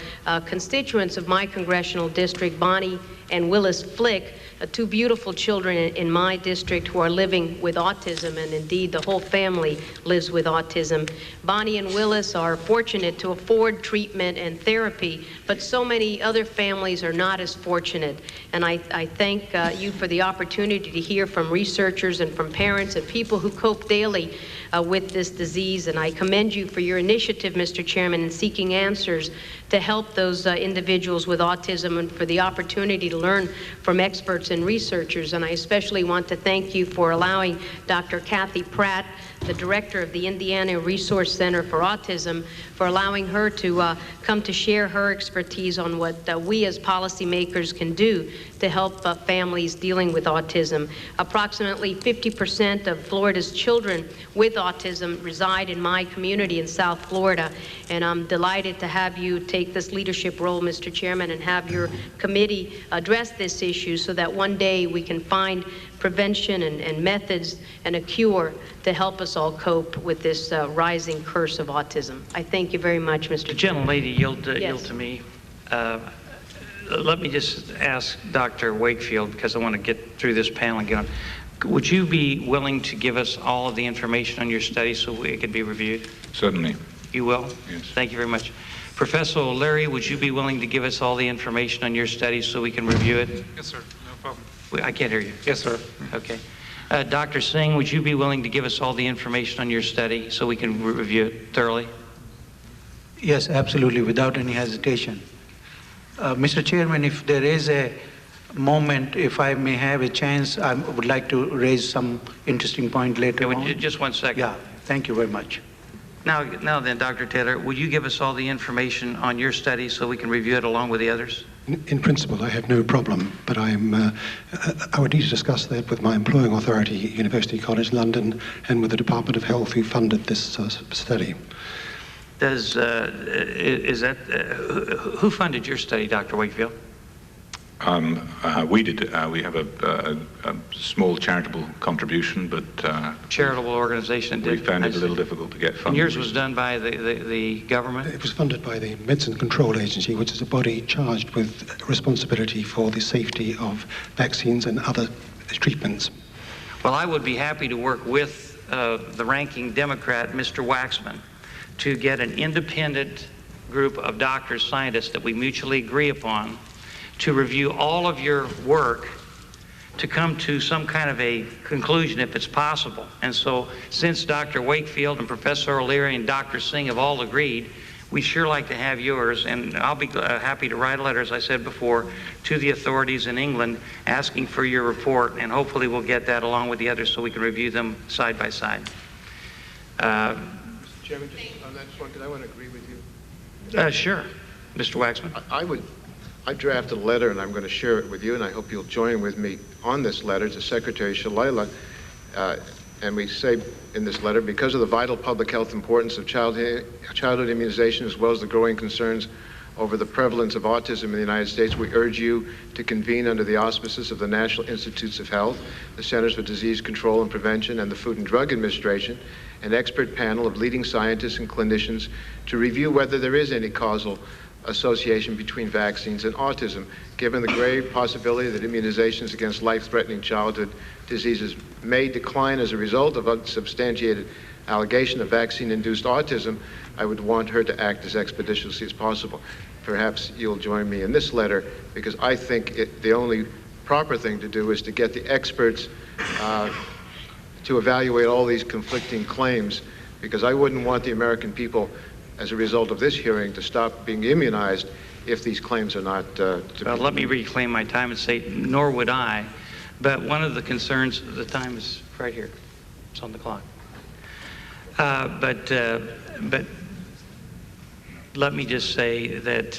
constituents of my congressional district, Bonnie and Willis Flick, two beautiful children in my district who are living with autism, and indeed the whole family lives with autism. Bonnie and Willis are fortunate to afford treatment and therapy, but so many other families are not as fortunate. And I thank you for the opportunity to hear from researchers and from parents and people who cope daily with this disease. And I commend you for your initiative, Mr. Chairman, in seeking answers to help those individuals with autism and for the opportunity to learn from experts and researchers. And I especially want to thank you for allowing Dr. Kathy Pratt, the director of the Indiana Resource Center for Autism, for allowing her to come to share her expertise on what we as policymakers can do to help families dealing with autism. Approximately 50% of Florida's children with autism reside in my community in South Florida, and I'm delighted to have you take this leadership role, Mr. Chairman, and have your committee address this issue so that one day we can find prevention and methods and a cure to help us all cope with this rising curse of autism. I thank you very much, Mr. The gentlelady yield Yes. to me. Let me just ask Dr. Wakefield, because I want to get through this panel and get on. Would you be willing to give us all of the information on your study so it could be reviewed? Certainly. You will? Yes. Thank you very much. Professor O'Leary, would you be willing to give us all the information on your study so we can review it? Yes, sir. No problem. I can't hear you. Yes, sir. Okay. Dr. Singh, would you be willing to give us all the information on your study so we can review it thoroughly? Yes, absolutely, without any hesitation. Mr. Chairman, if there is a moment, if I may have a chance, I would like to raise some interesting point later on. Just 1 second. Yeah, thank you very much. Now then, Dr. Taylor, would you give us all the information on your study so we can review it along with the others? In principle, I have no problem, but I would need to discuss that with my employing authority, University College London, and with the Department of Health who funded this study. Who funded your study, Dr. Wakefield? We did. We have a small charitable contribution, but charitable organization did. We found it a little difficult to get funding. And yours was done by the government? It was funded by the Medicine Control Agency, which is a body charged with responsibility for the safety of vaccines and other treatments. Well, I would be happy to work with the ranking Democrat, Mr. Waxman, to get an independent group of doctors, scientists that we mutually agree upon to review all of your work to come to some kind of a conclusion if it's possible. And so since Dr. Wakefield and Professor O'Leary and Dr. Singh have all agreed, we'd sure like to have yours, and I'll be happy to write a letter, as I said before, to the authorities in England asking for your report, and hopefully we'll get that along with the others so we can review them side by side. Mr. Chairman, just on that point, I want to agree with you. Sure. Mr. Waxman. I drafted a letter, and I'm going to share it with you, and I hope you'll join with me on this letter to Secretary Shalala. And we say in this letter, because of the vital public health importance of childhood immunization, as well as the growing concerns over the prevalence of autism in the United States, we urge you to convene under the auspices of the National Institutes of Health, the Centers for Disease Control and Prevention, and the Food and Drug Administration, an expert panel of leading scientists and clinicians to review whether there is any causal association between vaccines and autism, given the grave possibility that immunizations against life-threatening childhood diseases may decline as a result of unsubstantiated allegation of vaccine-induced autism, I would want her to act as expeditiously as possible. Perhaps you'll join me in this letter, because I think the only proper thing to do is to get the experts to evaluate all these conflicting claims, because I wouldn't want the American people, as a result of this hearing, to stop being immunized if these claims are not Well, let me reclaim my time and say, nor would I. But one of the concerns, the time is right here. It's on the clock. But let me just say that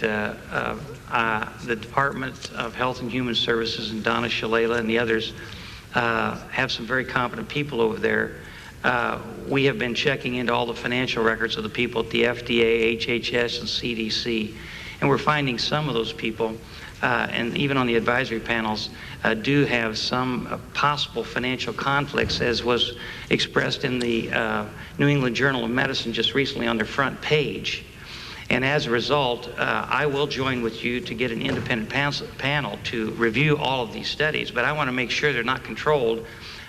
the Department of Health and Human Services and Donna Shalala and the others have some very competent people over there. We have been checking into all the financial records of the people at the FDA, HHS, and CDC, and we're finding some of those people, and even on the advisory panels, do have some possible financial conflicts, as was expressed in the New England Journal of Medicine just recently on their front page. And as a result, I will join with you to get an independent panel to review all of these studies, but I want to make sure they're not controlled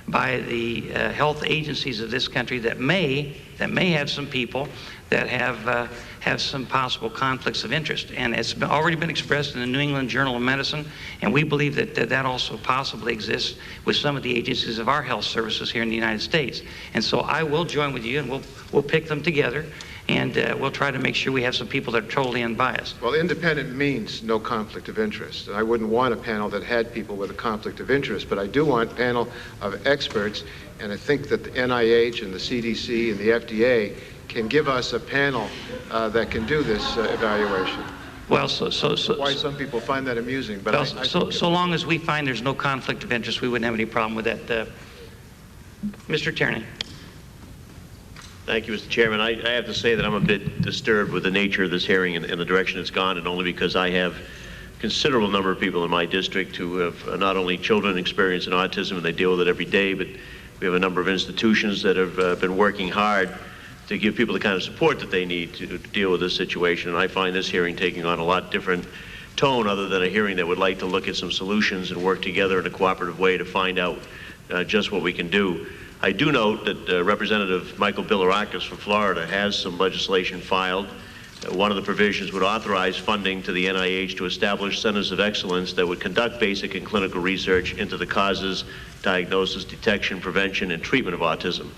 by the health agencies of this country that may have some people that have some possible conflicts of interest. And it's already been expressed in the New England Journal of Medicine, and we believe that that also possibly exists with some of the agencies of our health services here in the United States. And so I will join with you, and we'll pick them together, and we'll try to make sure we have some people that are totally unbiased. Well, independent means no conflict of interest. I wouldn't want a panel that had people with a conflict of interest, but I do want a panel of experts, and I think that the NIH and the CDC and the FDA can give us a panel that can do this evaluation. Well, why some people find that amusing, but well, so long as we find there's no conflict of interest, we wouldn't have any problem with that. Mr. Tierney. Thank you, Mr. Chairman. I have to say that I'm a bit disturbed with the nature of this hearing and the direction it's gone, and only because I have a considerable number of people in my district who have not only children experiencing autism and they deal with it every day, but we have a number of institutions that have been working hard to give people the kind of support that they need to deal with this situation. And I find this hearing taking on a lot different tone, other than a hearing that would like to look at some solutions and work together in a cooperative way to find out just what we can do. I do note that Representative Michael Bilirakis from Florida has some legislation filed. One of the provisions would authorize funding to the NIH to establish centers of excellence that would conduct basic and clinical research into the causes, diagnosis, detection, prevention, and treatment of autism.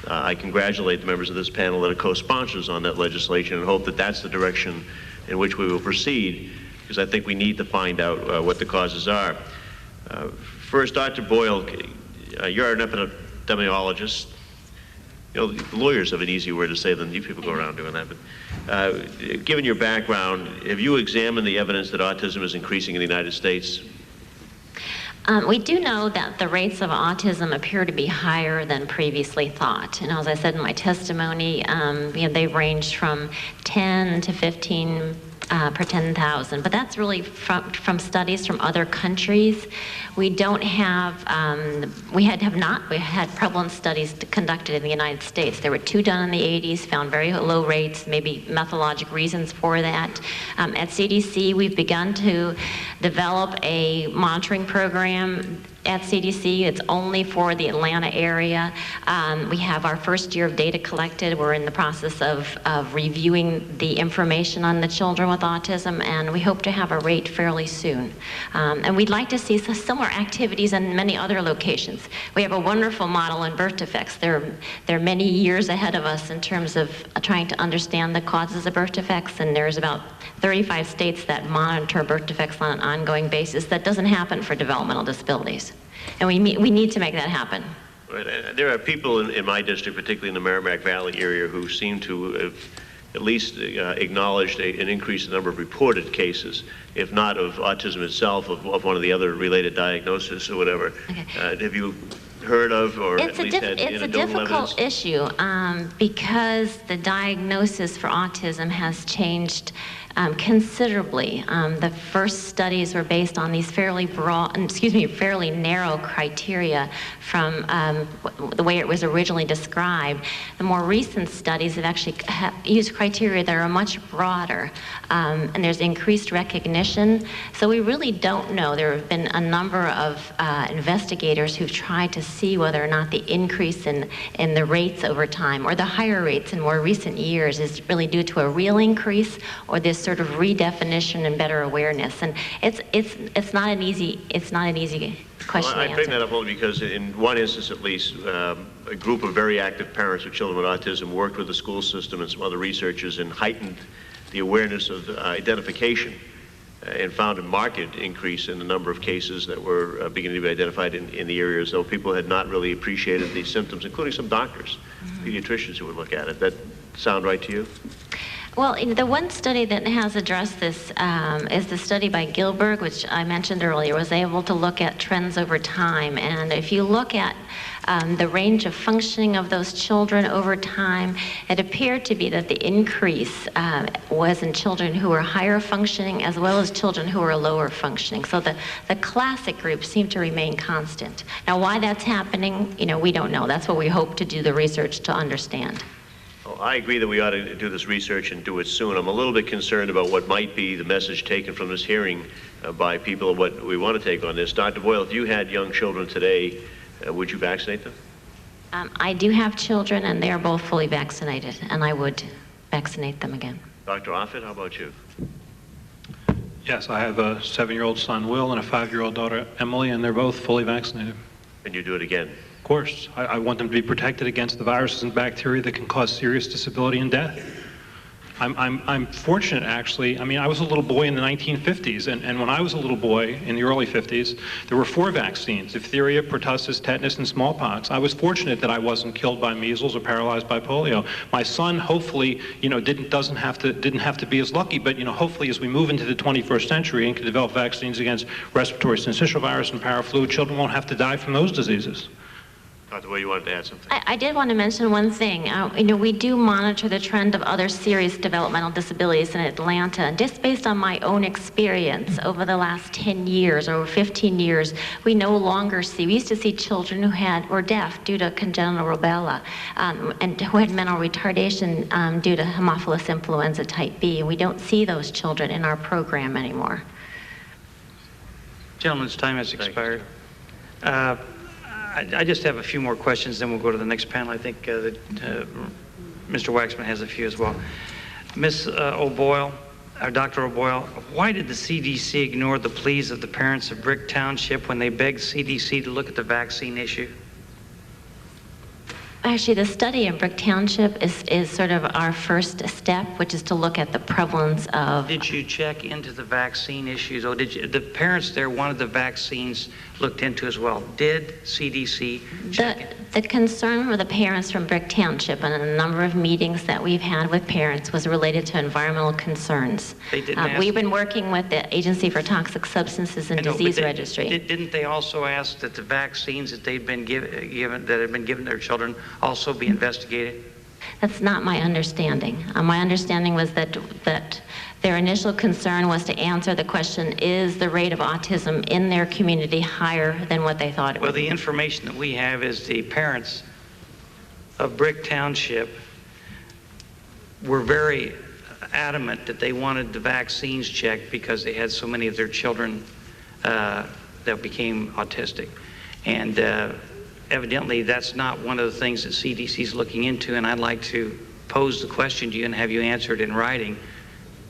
I congratulate the members of this panel that are co-sponsors on that legislation and hope that that's the direction in which we will proceed, because I think we need to find out what the causes are. First, Dr. Boyle, you're an epidemiologist. You know, the lawyers have an easy word to say than you people go around doing that. But given your background, have you examined the evidence that autism is increasing in the United States? We do know that the rates of autism appear to be higher than previously thought. And as I said in my testimony, they've ranged from 10 to 15 per 10,000, but that's really from studies from other countries. We don't have, we had prevalence studies conducted in the United States. There were 2 done in the 80s, found very low rates, maybe methodologic reasons for that. At CDC, we've begun to develop a monitoring program at CDC. It's only for the Atlanta area. We have our first year of data collected. We're in the process of reviewing the information on the children with autism, and we hope to have a rate fairly soon. And we'd like to see similar activities in many other locations. We have a wonderful model in birth defects. They're many years ahead of us in terms of trying to understand the causes of birth defects, and there's about 35 states that monitor birth defects on an ongoing basis. That doesn't happen for developmental disabilities. And we need to make that happen. Right. There are people in my district, particularly in the Merrimack Valley area, who seem to have at least acknowledged an increase in the number of reported cases, if not of autism itself, of one of the other related diagnoses or whatever. Okay. Have you heard of or at least had It's a difficult issue because the diagnosis for autism has changed considerably. The first studies were based on these fairly narrow criteria from the way it was originally described. The more recent studies have actually used criteria that are much broader, and there's increased recognition. So we really don't know. There have been a number of investigators who've tried to see whether or not the increase in the rates over time, or the higher rates in more recent years, is really due to a real increase or this sort of redefinition and better awareness. And it's not an easy question to I answer. bring that up only because in one instance at least, a group of very active parents with children with autism worked with the school system and some other researchers and heightened the awareness of identification and found a marked increase in the number of cases that were beginning to be identified in the areas, though people had not really appreciated these symptoms, including some doctors, pediatricians who would look at it. That sound right to you? Well, the one study that has addressed this is the study by Gilbert, which I mentioned earlier, was able to look at trends over time. And if you look at the range of functioning of those children over time, it appeared to be that the increase was in children who were higher functioning as well as children who were lower functioning. So the classic groups seem to remain constant. Now, why that's happening, we don't know. That's what we hope to do the research to understand. Well, I agree that we ought to do this research and do it soon. I'm a little bit concerned about what might be the message taken from this hearing by people, what we want to take on this. Dr. Boyle, if you had young children today, would you vaccinate them? I do have children, and they are both fully vaccinated, and I would vaccinate them again. Dr. Offit, how about you? Yes, I have a 7-year-old son, Will, and a 5-year-old daughter, Emily, and they're both fully vaccinated. And you do it again? Of course. I want them to be protected against the viruses and bacteria that can cause serious disability and death. I'm fortunate, actually. I mean, I was a little boy in the 1950s, and when I was a little boy in the early 50s, there were 4 vaccines: diphtheria, pertussis, tetanus, and smallpox. I was fortunate that I wasn't killed by measles or paralyzed by polio. My son, hopefully, didn't have to be as lucky, but hopefully, as we move into the 21st century and can develop vaccines against respiratory syncytial virus and paraflu, children won't have to die from those diseases. Dr. Boyle, you wanted to add something? I did want to mention one thing. We do monitor the trend of other serious developmental disabilities in Atlanta. And just based on my own experience over the last 10 years or 15 years, we no longer see, we used to see children who were deaf due to congenital rubella and who had mental retardation due to Haemophilus influenza type B. And we don't see those children in our program anymore. Gentleman's time has expired. I just have a few more questions, then we'll go to the next panel. I think that Mr. Waxman has a few as well. Ms. O'Boyle, or Dr. O'Boyle, why did the CDC ignore the pleas of the parents of Brick Township when they begged CDC to look at the vaccine issue? Actually, the study in Brick Township is sort of our first step, which is to look at the prevalence of... Did you check into the vaccine issues, or the parents there wanted the vaccines looked into as well? Did CDC check it? The concern for the parents from Brick Township and a number of meetings that we've had with parents was related to environmental concerns. They didn't ask... We've been working with the Agency for Toxic Substances and Disease Registry. Didn't they also ask that the vaccines that they've been given to their children also be investigated? That's not my understanding. My understanding was that their initial concern was to answer the question, is the rate of autism in their community higher than what they thought it was? Well, the information that we have is the parents of Brick Township were very adamant that they wanted the vaccines checked because they had so many of their children that became autistic. And evidently, that's not one of the things that CDC is looking into, and I'd like to pose the question to you and have you answer it in writing.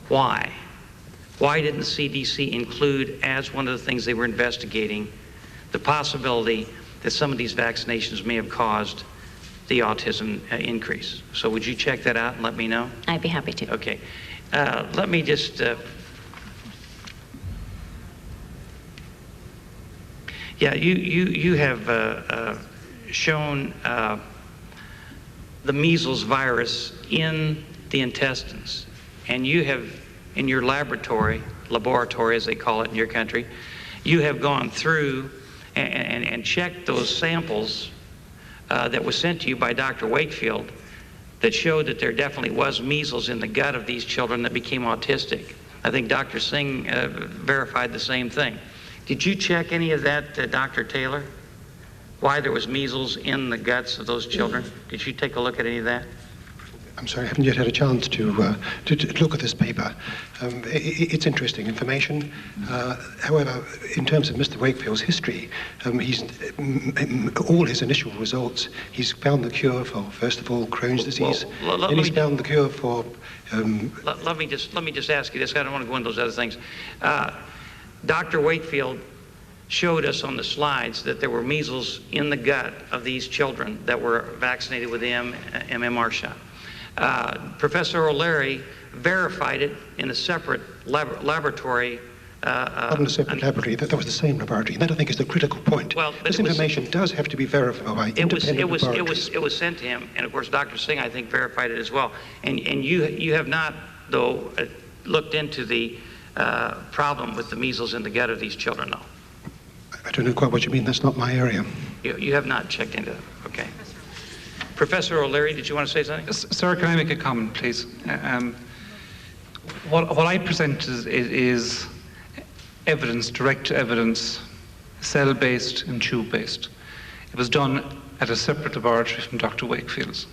Why? Why didn't CDC include, as one of the things they were investigating, the possibility that some of these vaccinations may have caused the autism increase? So would you check that out and let me know? I'd be happy to. Okay. Let me just... Yeah, you have shown the measles virus in the intestines, and you have, in your laboratory as they call it in your country, you have gone through and checked those samples that was sent to you by Dr. Wakefield that showed that there definitely was measles in the gut of these children that became autistic. I think Dr. Singh verified the same thing. Did you check any of that, Dr. Taylor? Why there was measles in the guts of those children? Did you take a look at any of that? I'm sorry, I haven't yet had a chance to look at this paper. It's interesting information. However, in terms of Mr. Wakefield's history, all his initial results, he's found the cure for, first of all, Crohn's disease, and he's found the cure for... Let me just ask you this. I don't want to go into those other things. Dr. Wakefield showed us on the slides that there were measles in the gut of these children that were vaccinated with the MMR shot. Professor O'Leary verified it in a separate laboratory. Not in a separate laboratory. That was the same laboratory. That, I think, is the critical point. Well, this information does have to be verified by independent laboratories. It was sent to him, and of course, Dr. Singh, I think, verified it as well. And you have not, though, looked into the problem with the measles in the gut of these children, though. I don't know quite what you mean. That's not my area. You have not checked into that. Okay. Professor O'Leary, did you want to say something? Sir, can I make a comment, please? What I present is evidence, direct evidence, cell-based and tube-based. It was done at a separate laboratory from Dr. Wakefield's.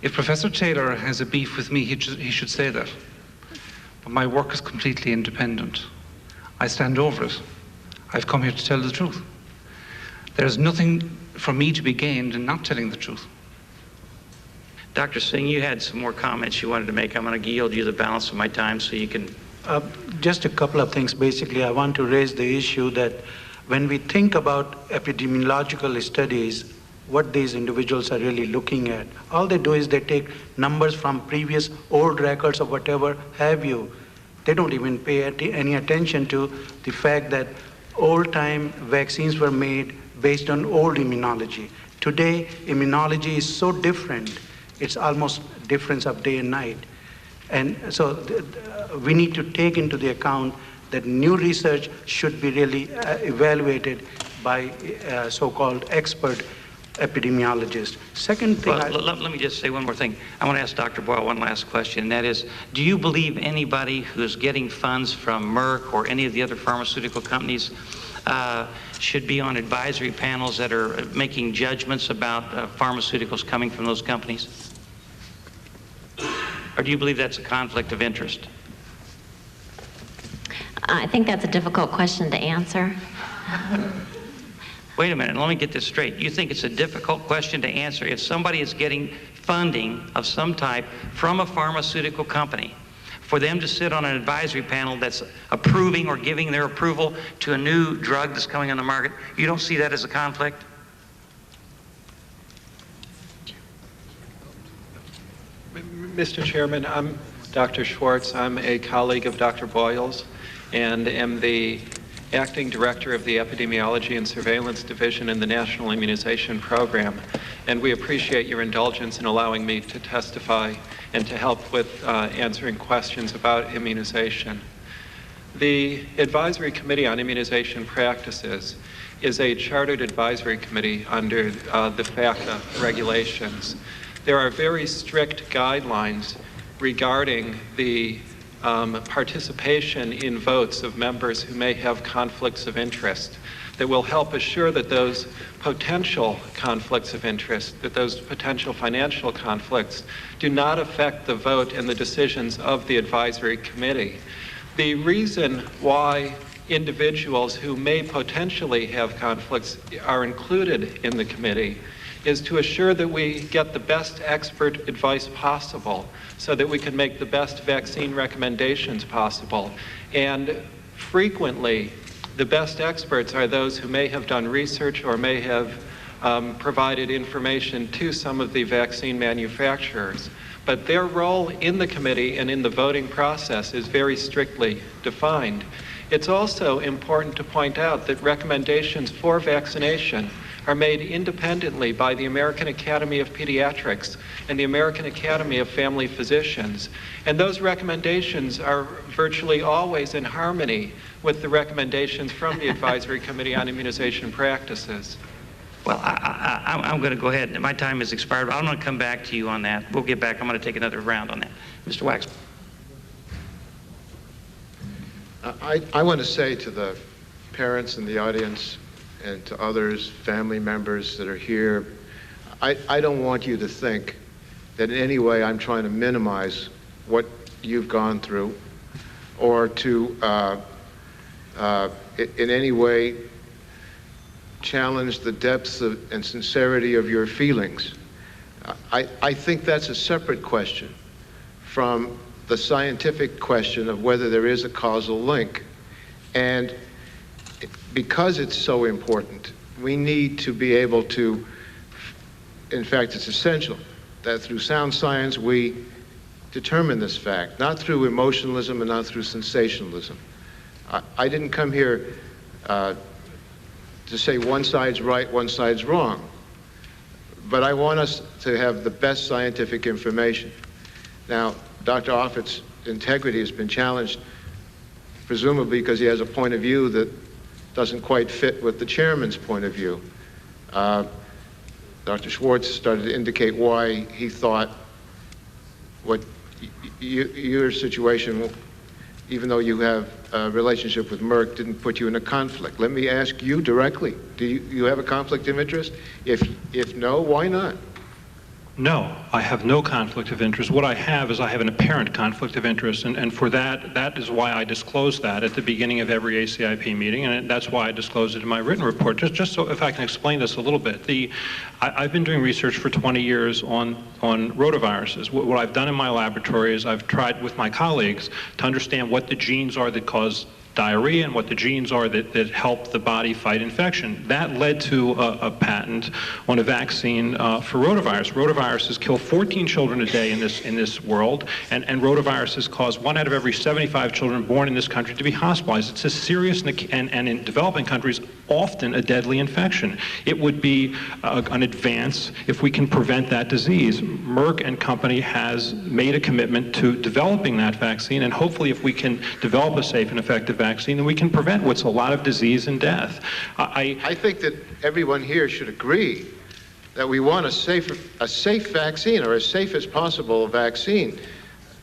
If Professor Taylor has a beef with me, he should say that. But my work is completely independent. I stand over it. I've come here to tell the truth. There's nothing for me to be gained in not telling the truth. Dr. Singh, you had some more comments you wanted to make. I'm going to yield you the balance of my time so you can... Just a couple of things. Basically, I want to raise the issue that when we think about epidemiological studies, what these individuals are really looking at, all they do is they take numbers from previous old records or whatever have you. They don't even pay any attention to the fact that old-time vaccines were made based on old immunology. Today, immunology is so different. It's almost difference of day and night. And so we need to take into the account that new research should be really evaluated by so-called expert epidemiologists. Second thing... Well, let me just say one more thing. I want to ask Dr. Boyle one last question, and that is, do you believe anybody who's getting funds from Merck or any of the other pharmaceutical companies should be on advisory panels that are making judgments about pharmaceuticals coming from those companies? Or do you believe that's a conflict of interest? I think that's a difficult question to answer. Wait a minute, let me get this straight. You think it's a difficult question to answer if somebody is getting funding of some type from a pharmaceutical company for them to sit on an advisory panel that's approving or giving their approval to a new drug that's coming on the market? You don't see that as a conflict? Mr. Chairman, I'm Dr. Schwartz. I'm a colleague of Dr. Boyle's and am the Acting Director of the Epidemiology and Surveillance Division in the National Immunization Program. And we appreciate your indulgence in allowing me to testify and to help with answering questions about immunization. The Advisory Committee on Immunization Practices is a chartered advisory committee under the FACA regulations. There are very strict guidelines regarding the participation in votes of members who may have conflicts of interest that will help assure that those potential conflicts of interest, that those potential financial conflicts do not affect the vote and the decisions of the advisory committee. The reason why individuals who may potentially have conflicts are included in the committee is to assure that we get the best expert advice possible so that we can make the best vaccine recommendations possible. And frequently, the best experts are those who may have done research or may have provided information to some of the vaccine manufacturers. But their role in the committee and in the voting process is very strictly defined. It's also important to point out that recommendations for vaccination are made independently by the American Academy of Pediatrics and the American Academy of Family Physicians. And those recommendations are virtually always in harmony with the recommendations from the Advisory Committee on Immunization Practices. Well, I'm going to go ahead. My time has expired. I'm going to come back to you on that. We'll get back. I'm going to take another round on that. Mr. Waxman. I want to say to the parents in the audience and to others, family members that are here, I don't want you to think that in any way I'm trying to minimize what you've gone through or to in any way challenge the depths and sincerity of your feelings. I think that's a separate question from the scientific question of whether there is a causal link. And because it's so important, we need to be able to, in fact, it's essential that through sound science we determine this fact, not through emotionalism and not through sensationalism. I didn't come here to say one side's right, one side's wrong, but I want us to have the best scientific information. Now, Dr. Offit's integrity has been challenged, presumably because he has a point of view that doesn't quite fit with the chairman's point of view. Dr. Schwartz started to indicate why he thought what your situation, even though you have a relationship with Merck, didn't put you in a conflict. Let me ask you directly, do you have a conflict of interest? If no, why not? No, I have no conflict of interest. What I have is I have an apparent conflict of interest, and for that is why I disclose that at the beginning of every ACIP meeting, and that's why I disclose it in my written report. Just so if I can explain this a little bit. I've been doing research for 20 years on rotaviruses. What I've done in my laboratory is I've tried with my colleagues to understand what the genes are that cause diarrhea and what the genes are that help the body fight infection. That led to a patent on a vaccine for rotavirus. Rotaviruses kill 14 children a day in this world, and rotaviruses cause 1 out of every 75 children born in this country to be hospitalized. It's a serious and in developing countries often a deadly infection. It would be an advance if we can prevent that disease. Merck and company has made a commitment to developing that vaccine, and hopefully if we can develop a safe and effective vaccine, then we can prevent what's a lot of disease and death. I think that everyone here should agree that we want a safe vaccine, or as safe as possible vaccine.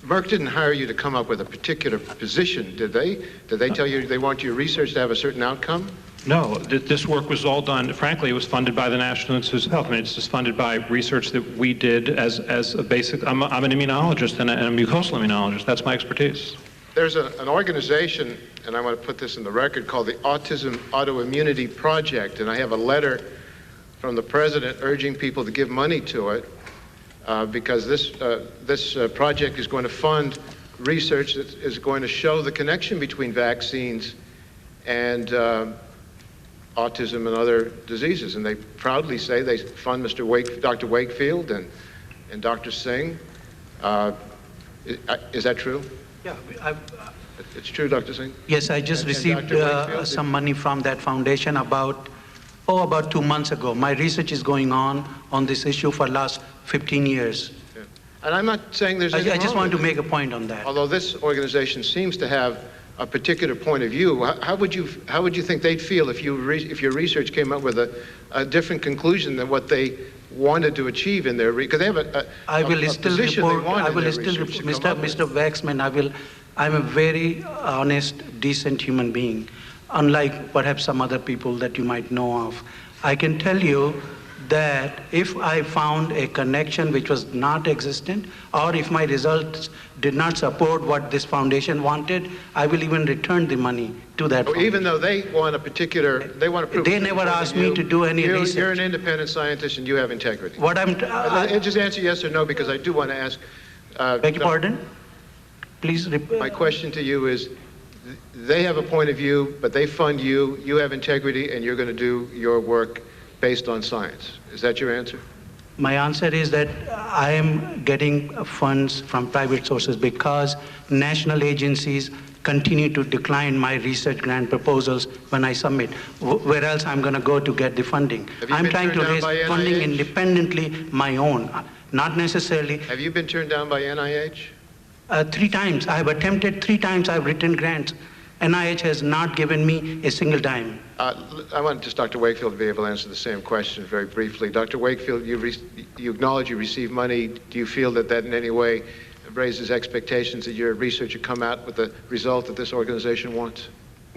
Merck didn't hire you to come up with a particular position, did they? Did they tell you they want your research to have a certain outcome? No, this work was all done, frankly, it was funded by the National Institutes of Health. I mean, it's just funded by research that we did as a basic, I'm an immunologist and a mucosal immunologist. That's my expertise. There's an organization, and I want to put this in the record, called the Autism Autoimmunity Project, and I have a letter from the president urging people to give money to it because this project is going to fund research that is going to show the connection between vaccines and autism and other diseases. And they proudly say they fund Dr. Wakefield and Dr. Singh. Is that true? Yeah, it's true, Dr. Singh? Yes, I just received some money from that foundation about 2 months ago. My research is going on this issue for the last 15 years. Yeah. And I'm not saying there's anything I just wrong want to with make a point on that. Although this organization seems to have a particular point of view, how would you think they'd feel if your research came up with a different conclusion than what they wanted to achieve in their because they have a position they want in their research. Mr. Waxman, I'm a very honest, decent human being, unlike perhaps some other people that you might know of. I can tell you that if I found a connection which was not existent, or if my results did not support what this foundation wanted, I will even return the money to that foundation. Even though they want a particular, they want to prove. They never asked me to do any research. You're an independent scientist and you have integrity. What I'm... just answer yes or no, because I do want to ask... beg your pardon? Please repeat. My question to you is, they have a point of view, but they fund you, you have integrity, and you're going to do your work based on science. Is that your answer? My answer is that I am getting funds from private sources because national agencies continue to decline my research grant proposals when I submit. Where else I'm going to go to get the funding? I'm trying to raise funding independently, my own, not necessarily. Have you been turned down by NIH? 3 times. I have attempted 3 times. I've written grants. NIH has not given me a single dime. I want just Dr. Wakefield to be able to answer the same question very briefly. Dr. Wakefield, you acknowledge you receive money. Do you feel that in any way raises expectations that your research would come out with the result that this organization wants?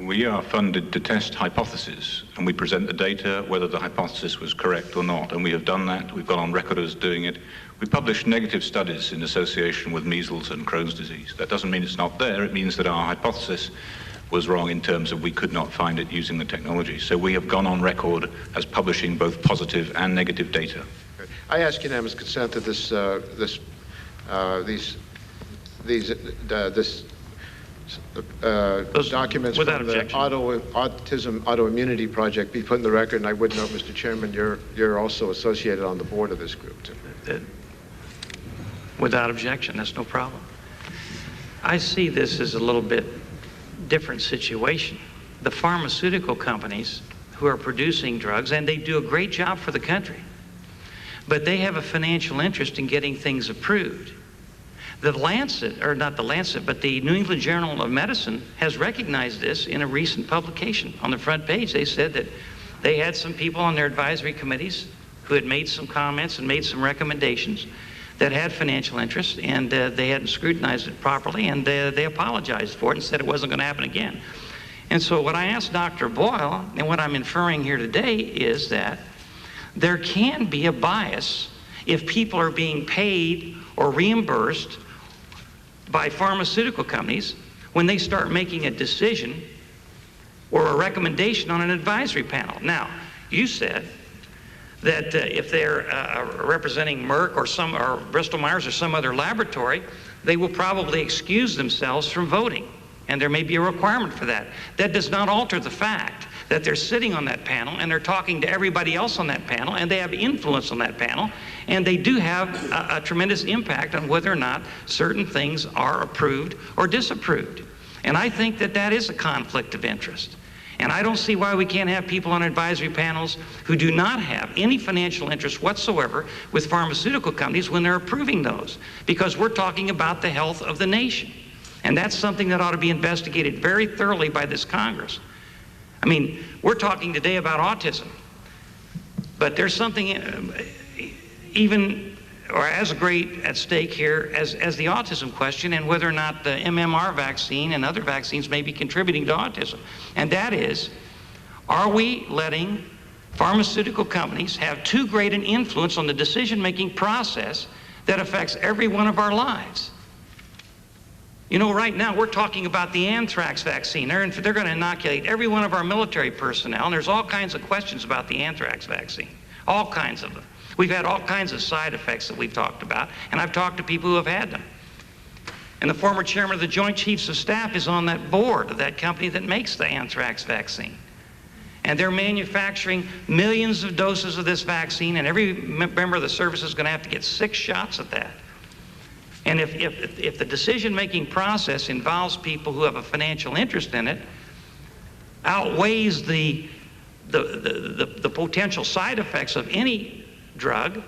We are funded to test hypotheses, and we present the data whether the hypothesis was correct or not, and we have done that. We've gone on record as doing it. We published negative studies in association with measles and Crohn's disease. That doesn't mean it's not there. It means that our hypothesis was wrong in terms of we could not find it using the technology. So we have gone on record as publishing both positive and negative data. I ask unanimous consent that this documents without from the objection. Autism Autoimmunity Project be put in the record. And I would note, Mr. Chairman, you're also associated on the board of this group, too. Without objection, that's no problem. I see this as a little bit different situation. The pharmaceutical companies who are producing drugs, and they do a great job for the country, but they have a financial interest in getting things approved. The Lancet, or not the Lancet, but the New England Journal of Medicine has recognized this in a recent publication. On the front page, they said that they had some people on their advisory committees who had made some comments and made some recommendations that had financial interest, and they hadn't scrutinized it properly, and they apologized for it and said it wasn't going to happen again. And so what I asked Dr. Boyle, and what I'm inferring here today, is that there can be a bias if people are being paid or reimbursed by pharmaceutical companies when they start making a decision or a recommendation on an advisory panel. Now, you said that if they're representing Merck or Bristol Myers or some other laboratory, they will probably excuse themselves from voting, and there may be a requirement for that. That does not alter the fact that they're sitting on that panel and they're talking to everybody else on that panel, and they have influence on that panel, and they do have a tremendous impact on whether or not certain things are approved or disapproved. And I think that that is a conflict of interest. And I don't see why we can't have people on advisory panels who do not have any financial interest whatsoever with pharmaceutical companies when they're approving those, because we're talking about the health of the nation. And that's something that ought to be investigated very thoroughly by this Congress. I mean, we're talking today about autism, but there's something even or as great at stake here as the autism question, and whether or not the MMR vaccine and other vaccines may be contributing to autism. And that is, are we letting pharmaceutical companies have too great an influence on the decision-making process that affects every one of our lives? You know, right now we're talking about the anthrax vaccine. They're going to inoculate every one of our military personnel, and there's all kinds of questions about the anthrax vaccine, all kinds of them. We've had all kinds of side effects that we've talked about, and I've talked to people who have had them. And the former chairman of the Joint Chiefs of Staff is on that board of that company that makes the anthrax vaccine. And they're manufacturing millions of doses of this vaccine, and every member of the service is going to have to get 6 shots at that. And if the decision-making process involves people who have a financial interest in it, outweighs the potential side effects of any drug,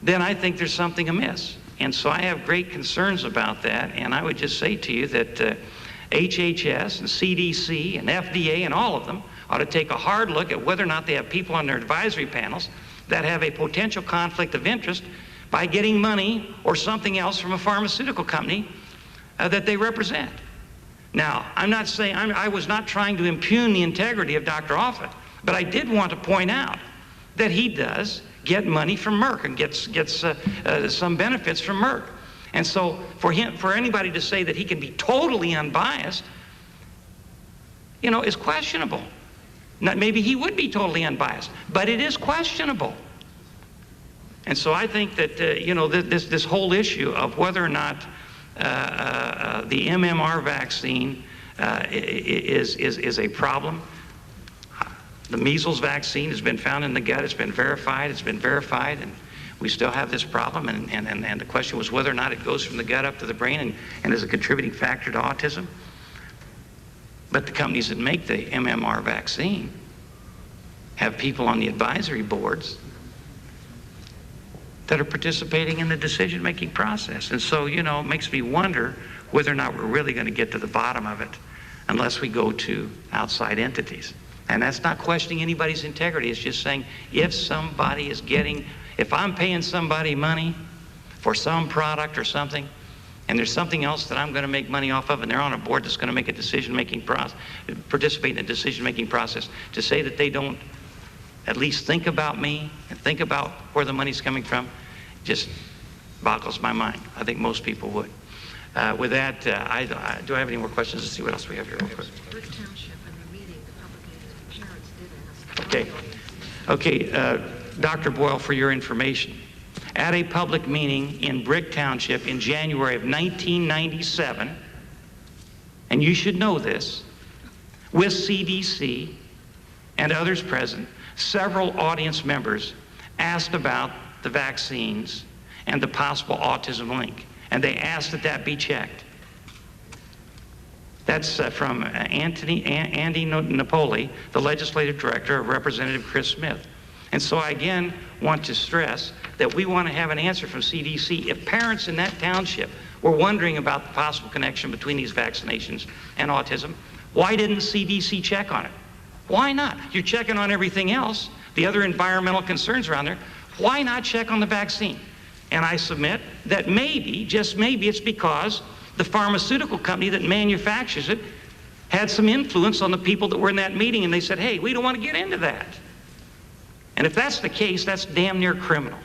then I think there's something amiss. And so I have great concerns about that, and I would just say to you that HHS and CDC and FDA and all of them ought to take a hard look at whether or not they have people on their advisory panels that have a potential conflict of interest by getting money or something else from a pharmaceutical company that they represent. Now, I'm not saying, I was not trying to impugn the integrity of Dr. Offit, but I did want to point out that he does get money from Merck and gets some benefits from Merck. And so for anybody to say that he can be totally unbiased, you know, is questionable. Maybe he would be totally unbiased, but it is questionable. And so I think that, you know, this whole issue of whether or not the MMR vaccine is a problem. The measles vaccine has been found in the gut. It's been verified, and we still have this problem. And the question was whether or not it goes from the gut up to the brain and is a contributing factor to autism. But the companies that make the MMR vaccine have people on the advisory boards that are participating in the decision-making process. And so, you know, it makes me wonder whether or not we're really going to get to the bottom of it unless we go to outside entities. And that's not questioning anybody's integrity. It's just saying if somebody is if I'm paying somebody money for some product or something, and there's something else that I'm going to make money off of, and they're on a board that's going to make a decision-making process, participate in a decision-making process, to say that they don't at least think about me and think about where the money's coming from, just boggles my mind. I think most people would. With that, do I have any more questions? Let's see what else we have here real quick. Okay. Okay, Dr. Boyle, for your information, at a public meeting in Brick Township in January of 1997, and you should know this, with CDC and others present, several audience members asked about the vaccines and the possible autism link, and they asked that that be checked. That's from Andy Napoli, the legislative director of Representative Chris Smith. And so I again want to stress that we want to have an answer from CDC. If parents in that township were wondering about the possible connection between these vaccinations and autism, why didn't CDC check on it? Why not? You're checking on everything else, the other environmental concerns around there. Why not check on the vaccine? And I submit that maybe, just maybe, it's because the pharmaceutical company that manufactures it had some influence on the people that were in that meeting, and they said, hey, we don't want to get into that. And if that's the case, that's damn near criminal.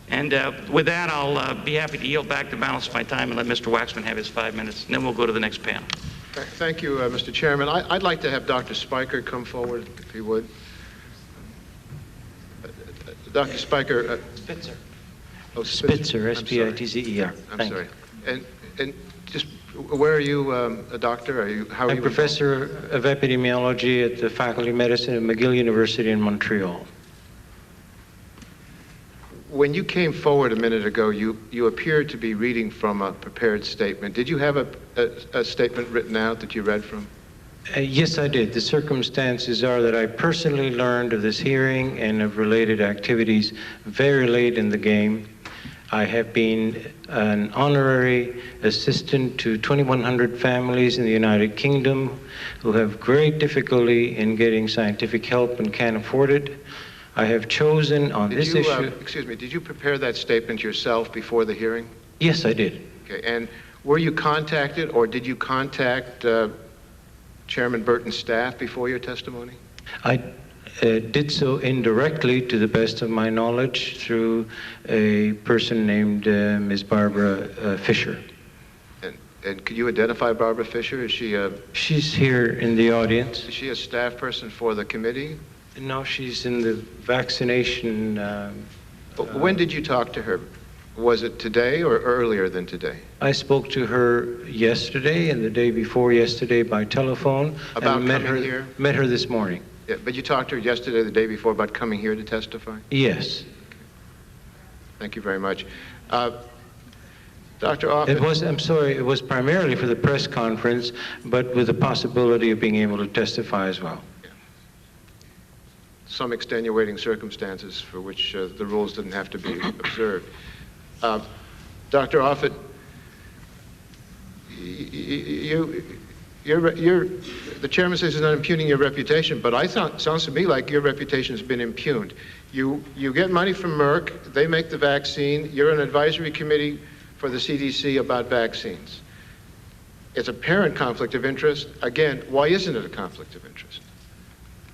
And with that, I'll be happy to yield back the balance of my time and let Mr. Waxman have his 5 minutes, and then we'll go to the next panel. Thank you, Mr. Chairman. I'd like to have Dr. Spiker come forward, if he would. Dr. Spiker. Spitzer. Oh, Spitzer, S-P-I-T-Z-E-R. I'm sorry. And just, where are you a doctor? How are you? I'm professor of epidemiology at the Faculty of Medicine at McGill University in Montreal. When you came forward a minute ago, you appeared to be reading from a prepared statement. Did you have a statement written out that you read from? Yes, I did. The circumstances are that I personally learned of this hearing and of related activities very late in the game. I have been an honorary assistant to 2,100 families in the United Kingdom who have great difficulty in getting scientific help and can't afford it. I have chosen on this issue... Excuse me, did you prepare that statement yourself before the hearing? Yes, I did. Okay, and were you contacted, or did you contact Chairman Burton's staff before your testimony? I did so indirectly, to the best of my knowledge, through a person named Ms. Barbara Fisher. And could you identify Barbara Fisher? Is she a... She's here in the audience. Is she a staff person for the committee? No, she's in the vaccination... when did you talk to her? Was it today or earlier than today? I spoke to her yesterday and the day before yesterday by telephone. About and coming here? Met her this morning. Yeah, but you talked to her yesterday, the day before, about coming here to testify? Yes. Okay. Thank you very much. Dr. Offit. I'm sorry, it was primarily for the press conference, but with the possibility of being able to testify as well. Yeah. Some extenuating circumstances for which the rules didn't have to be observed. Dr. Offit, the chairman says he's not impugning your reputation, but sounds to me like your reputation has been impugned. You get money from Merck, they make the vaccine, you're an advisory committee for the CDC about vaccines. It's apparent conflict of interest. Again, why isn't it a conflict of interest?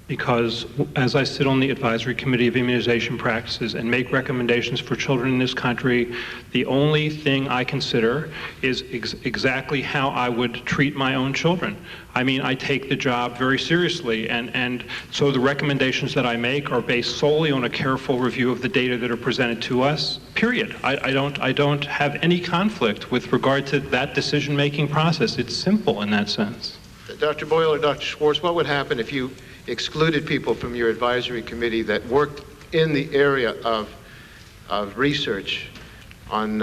Because as I sit on the Advisory Committee of Immunization Practices and make recommendations for children in this country, the only thing I consider is exactly how I would treat my own children. I mean, I take the job very seriously, and so the recommendations that I make are based solely on a careful review of the data that are presented to us, period. I don't have any conflict with regard to that decision-making process. It's simple in that sense. Dr. Boyle or Dr. Schwartz, what would happen if you excluded people from your advisory committee that worked in the area of research on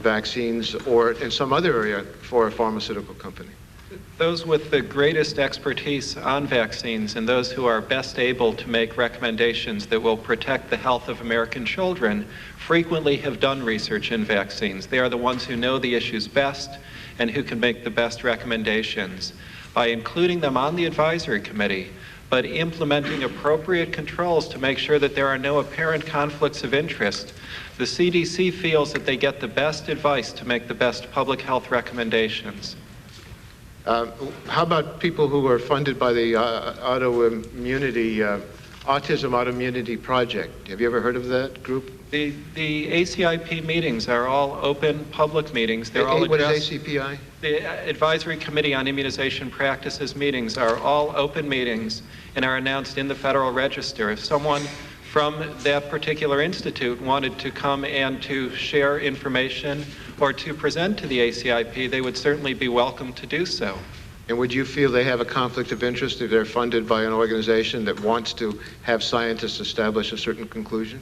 vaccines or in some other area for a pharmaceutical company? Those with the greatest expertise on vaccines and those who are best able to make recommendations that will protect the health of American children frequently have done research in vaccines. They are the ones who know the issues best and who can make the best recommendations. By including them on the advisory committee, but implementing appropriate controls to make sure that there are no apparent conflicts of interest. The CDC feels that they get the best advice to make the best public health recommendations. How about people who are funded by the Autism Autoimmunity Project? Have you ever heard of that group? The ACIP meetings are all open public meetings. They're all What addressed. is ACPI? The Advisory Committee on Immunization Practices meetings are all open meetings and are announced in the Federal Register. If someone from that particular institute wanted to come and to share information or to present to the ACIP, they would certainly be welcome to do so. And would you feel they have a conflict of interest if they're funded by an organization that wants to have scientists establish a certain conclusion?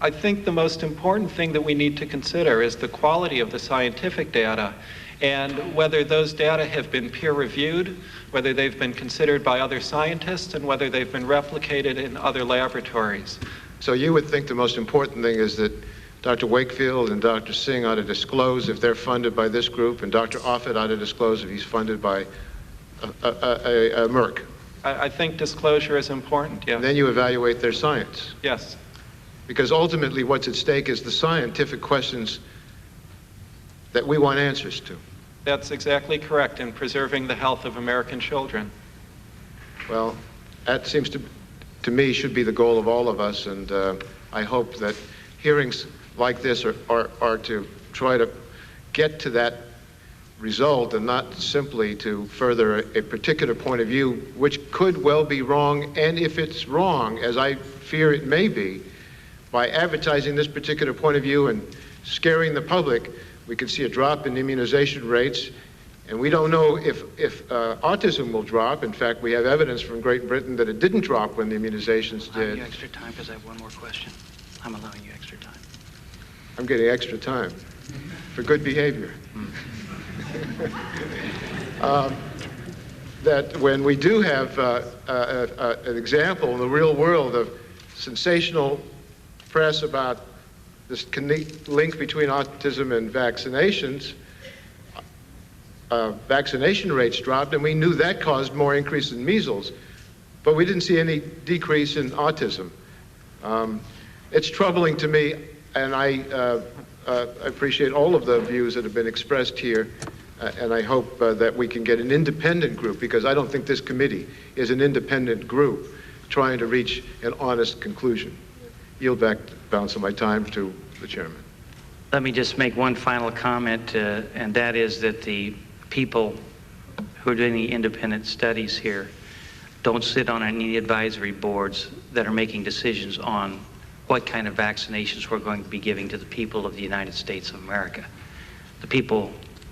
I think the most important thing that we need to consider is the quality of the scientific data and whether those data have been peer-reviewed, whether they've been considered by other scientists, and whether they've been replicated in other laboratories. So you would think the most important thing is that Dr. Wakefield and Dr. Singh ought to disclose if they're funded by this group, and Dr. Offit ought to disclose if he's funded by a Merck. I think disclosure is important, yeah. And then you evaluate their science. Yes. Because ultimately what's at stake is the scientific questions that we want answers to. That's exactly correct in preserving the health of American children. Well, that seems to me should be the goal of all of us, and I hope that hearings like this are to try to get to that result and not simply to further a particular point of view which could well be wrong, and if it's wrong, as I fear it may be, by advertising this particular point of view and scaring the public, we could see a drop in immunization rates, and we don't know if autism will drop. In fact, we have evidence from Great Britain that it didn't drop when the immunizations did. I'll give you extra time because I have one more question. I'm allowing you extra time. I'm getting extra time for good behavior. That when we do have an example in the real world of sensational press about this link between autism and vaccinations, vaccination rates dropped, and we knew that caused more increase in measles, but we didn't see any decrease in autism. It's troubling to me, and I appreciate all of the views that have been expressed here, and I hope that we can get an independent group, because I don't think this committee is an independent group trying to reach an honest conclusion. Yield back the balance of my time to the chairman. Let me just make one final comment, and that is that the people who are doing the independent studies here don't sit on any advisory boards that are making decisions on what kind of vaccinations we're going to be giving to the people of the United States of America. The people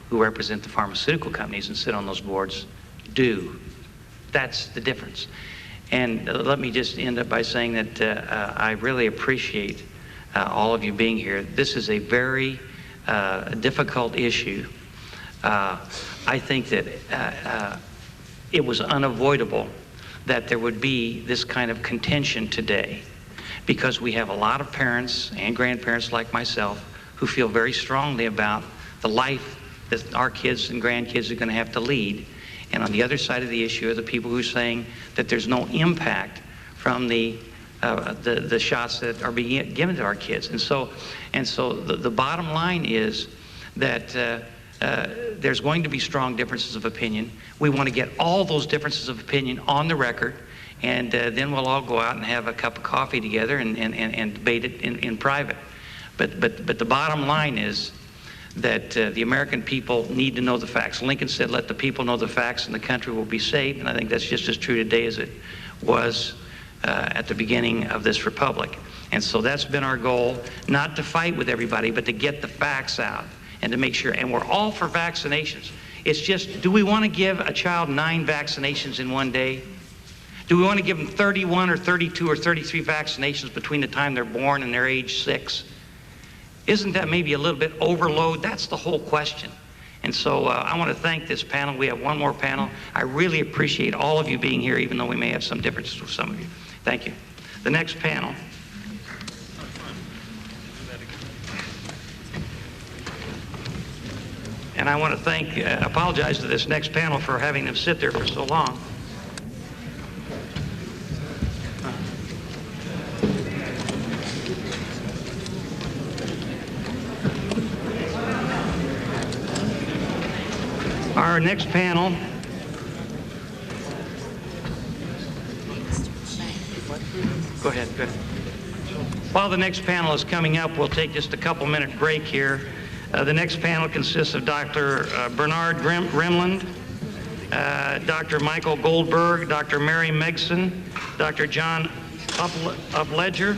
who represent the pharmaceutical companies and sit on those boards do. That's the difference. And let me just end up by saying that I really appreciate all of you being here. This is a very difficult issue. I think that it was unavoidable that there would be this kind of contention today, because we have a lot of parents and grandparents like myself who feel very strongly about the life that our kids and grandkids are going to have to lead. And on the other side of the issue are the people who are saying that there's no impact from the shots that are being given to our kids. And so the bottom line is that there's going to be strong differences of opinion. We want to get all those differences of opinion on the record, and then we'll all go out and have a cup of coffee together and debate it in private. But the bottom line is that the American people need to know the facts. Lincoln said, let the people know the facts and the country will be saved, and I think that's just as true today as it was at the beginning of this republic. And so that's been our goal, not to fight with everybody, but to get the facts out and to make sure, and we're all for vaccinations. It's just, do we want to give a child 9 vaccinations in one day? Do we want to give them 31 or 32 or 33 vaccinations between the time they're born and their age 6? Isn't that maybe a little bit overload? That's the whole question. And so I want to thank this panel. We have one more panel. I really appreciate all of you being here, even though we may have some differences with some of you. Thank you. The next panel. And I want to apologize to this next panel for having them sit there for so long. our next panel, go ahead. While the next panel is coming up, we'll take just a couple-minute break here. The next panel consists of Dr. Bernard Remland, Dr. Michael Goldberg, Dr. Mary Megson, Dr. John Upledger,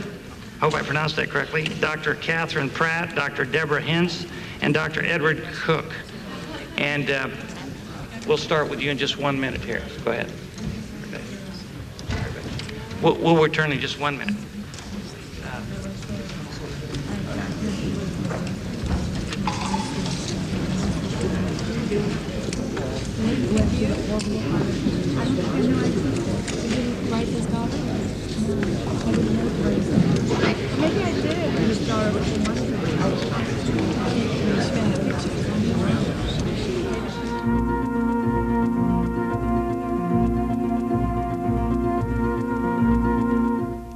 hope I pronounced that correctly, Dr. Catherine Pratt, Dr. Deborah Hintz, and Dr. Edward Cook. And we'll start with you in just 1 minute here. Go ahead. We'll return in just 1 minute. Maybe I did. I just thought it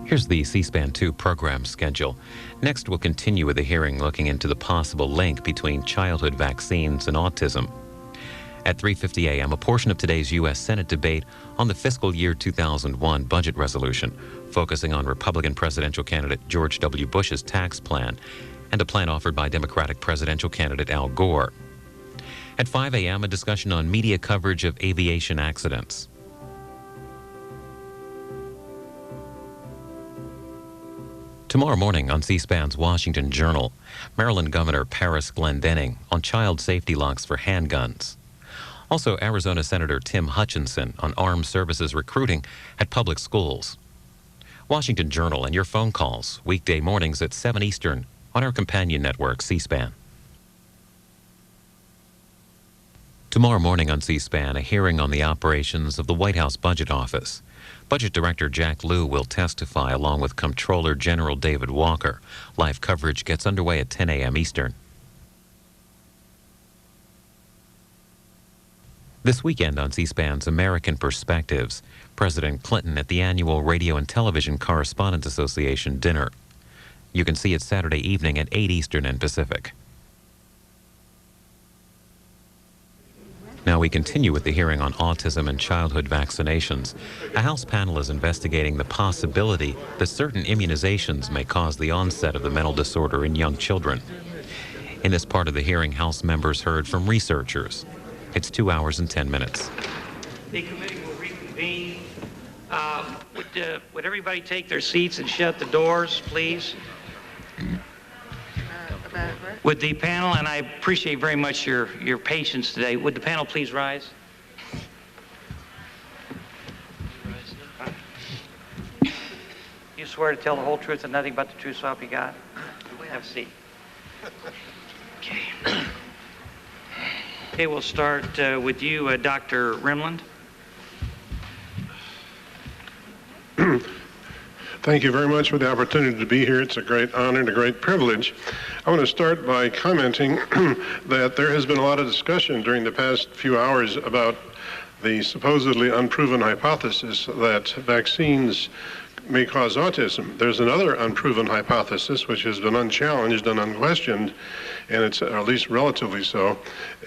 Here's the C-SPAN 2 program schedule. Next, we'll continue with a hearing looking into the possible link between childhood vaccines and autism. At 3:50 a.m., a portion of today's U.S. Senate debate on the fiscal year 2001 budget resolution, focusing on Republican presidential candidate George W. Bush's tax plan and a plan offered by Democratic presidential candidate Al Gore. At 5 a.m., a discussion on media coverage of aviation accidents. Tomorrow morning on C-SPAN's Washington Journal, Maryland Governor Paris Glendening on child safety locks for handguns. Also, Arizona Senator Tim Hutchinson on armed services recruiting at public schools. Washington Journal and your phone calls, weekday mornings at 7 Eastern on our companion network, C-SPAN. Tomorrow morning on C-SPAN, a hearing on the operations of the White House Budget Office. Budget Director Jack Lew will testify along with Comptroller General David Walker. Live coverage gets underway at 10 a.m. Eastern. This weekend on C-SPAN's American Perspectives, President Clinton at the annual Radio and Television Correspondents Association dinner. You can see it Saturday evening at 8 Eastern and Pacific. Now we continue with the hearing on autism and childhood vaccinations. A House panel is investigating the possibility that certain immunizations may cause the onset of the mental disorder in young children. In this part of the hearing, House members heard from researchers. It's 2 hours and 10 minutes. The committee will reconvene. Would everybody take their seats and shut the doors, please? Would the panel, and I appreciate very much your patience today, would the panel please rise? You swear to tell the whole truth and nothing but the truth, so help you God? Have a seat. Okay. Okay, we'll start with you, Dr. Remland. Thank you very much for the opportunity to be here. It's a great honor and a great privilege. I want to start by commenting that there has been a lot of discussion during the past few hours about the supposedly unproven hypothesis that vaccines may cause autism. There's another unproven hypothesis which has been unchallenged and unquestioned, and it's at least relatively so,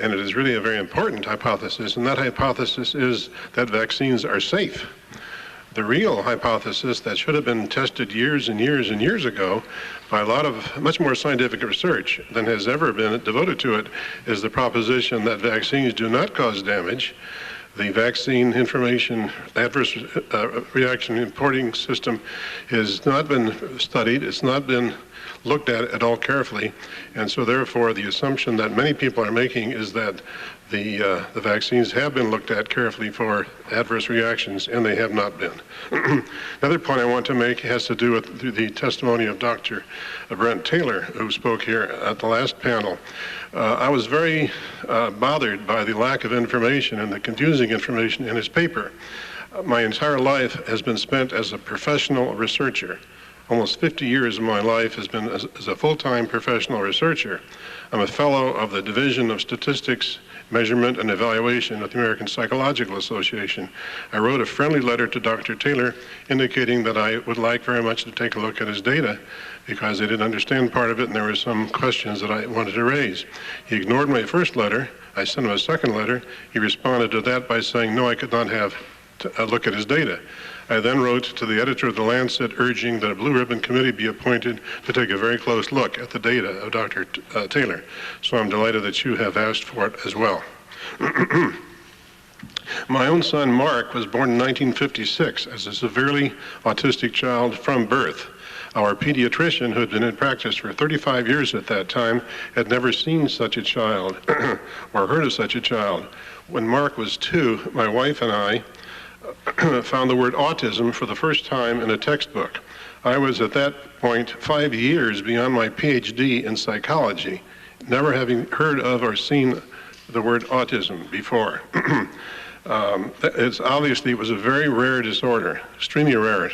and it is really a very important hypothesis, and that hypothesis is that vaccines are safe. The real hypothesis that should have been tested years and years and years ago by a lot of much more scientific research than has ever been devoted to it is the proposition that vaccines do not cause damage. The vaccine information adverse reaction reporting system has not been studied. It's not been looked at all carefully, and so therefore the assumption that many people are making is that the vaccines have been looked at carefully for adverse reactions, and they have not been. Another point I want to make has to do with the testimony of Dr. Brent Taylor, who spoke here at the last panel. I was very bothered by the lack of information and the confusing information in his paper. My entire life has been spent as a professional researcher. Almost 50 years of my life has been as a full-time professional researcher. I'm a fellow of the Division of Statistics Measurement and Evaluation at the American Psychological Association. I wrote a friendly letter to Dr. Taylor indicating that I would like very much to take a look at his data because I didn't understand part of it and there were some questions that I wanted to raise. He ignored my first letter. I sent him a second letter. He responded to that by saying, no, I could not have a look at his data. I then wrote to the editor of The Lancet urging that a Blue Ribbon Committee be appointed to take a very close look at the data of Dr. Taylor. So I'm delighted that you have asked for it as well. My own son, Mark, was born in 1956 as a severely autistic child from birth. Our pediatrician, who had been in practice for 35 years at that time, had never seen such a child or heard of such a child. When Mark was 2, my wife and I found the word autism for the first time in a textbook. I was at that point 5 years beyond my PhD in psychology, never having heard of or seen the word autism before. Obviously, it was a very rare disorder, extremely rare.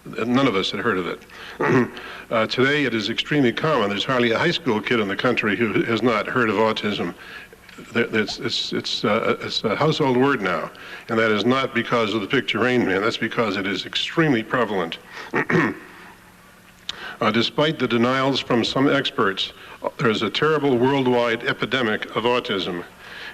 None of us had heard of it. Today, it is extremely common. There's hardly a high school kid in the country who has not heard of autism. It's a household word now, and that is not because of the picture Rain Man. That's because it is extremely prevalent. Despite the denials from some experts, there is a terrible worldwide epidemic of autism.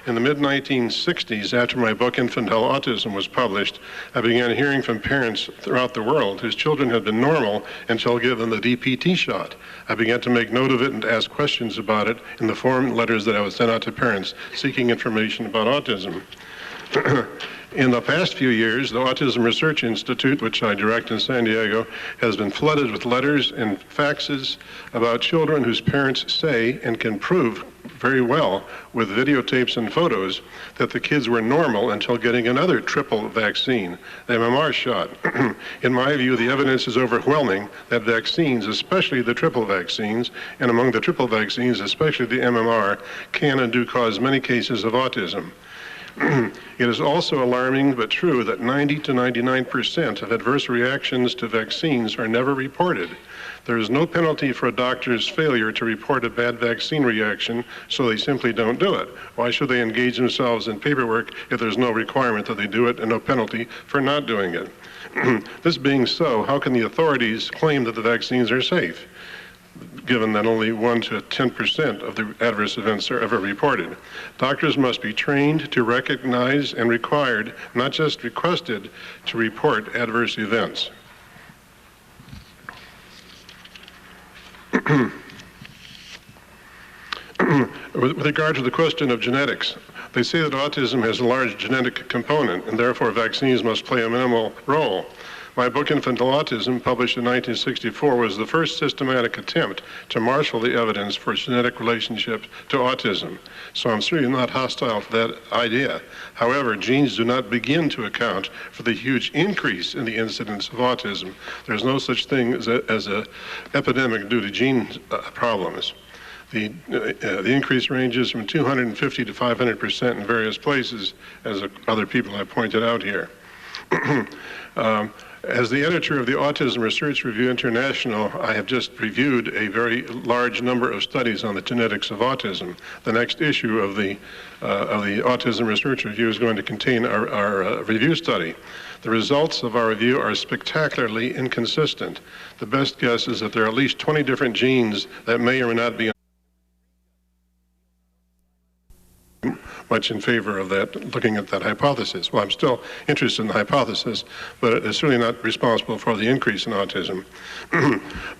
In the mid-1960s, after my book Infantile Autism was published, I began hearing from parents throughout the world whose children had been normal until given the DPT shot. I began to make note of it and to ask questions about it in the form letters that I would send out to parents seeking information about autism. In the past few years, the Autism Research Institute, which I direct in San Diego, has been flooded with letters and faxes about children whose parents say and can prove very well with videotapes and photos that the kids were normal until getting another triple vaccine, the MMR shot. In my view, the evidence is overwhelming that vaccines, especially the triple vaccines, and among the triple vaccines, especially the MMR, can and do cause many cases of autism. It is also alarming but true that 90 to 99% of adverse reactions to vaccines are never reported. There is no penalty for a doctor's failure to report a bad vaccine reaction, so they simply don't do it. Why should they engage themselves in paperwork if there's no requirement that they do it and no penalty for not doing it? This being so, how can the authorities claim that the vaccines are safe, given that only 1 to 10% of the adverse events are ever reported? Doctors must be trained to recognize and required, not just requested, to report adverse events. With regard to the question of genetics, they say that autism has a large genetic component and therefore vaccines must play a minimal role. My book, Infantile Autism, published in 1964, was the first systematic attempt to marshal the evidence for genetic relationship to autism. So I'm certainly not hostile to that idea. However, genes do not begin to account for the huge increase in the incidence of autism. There's no such thing as an epidemic due to gene problems. The increase ranges from 250 to 500% in various places, as other people have pointed out here. As the editor of the Autism Research Review International, I have just reviewed a very large number of studies on the genetics of autism. The next issue of the Autism Research Review is going to contain our review study. The results of our review are spectacularly inconsistent. The best guess is that there are at least 20 different genes that may or may not be much in favor of that, looking at that hypothesis. Well, I'm still interested in the hypothesis, but it is certainly not responsible for the increase in autism.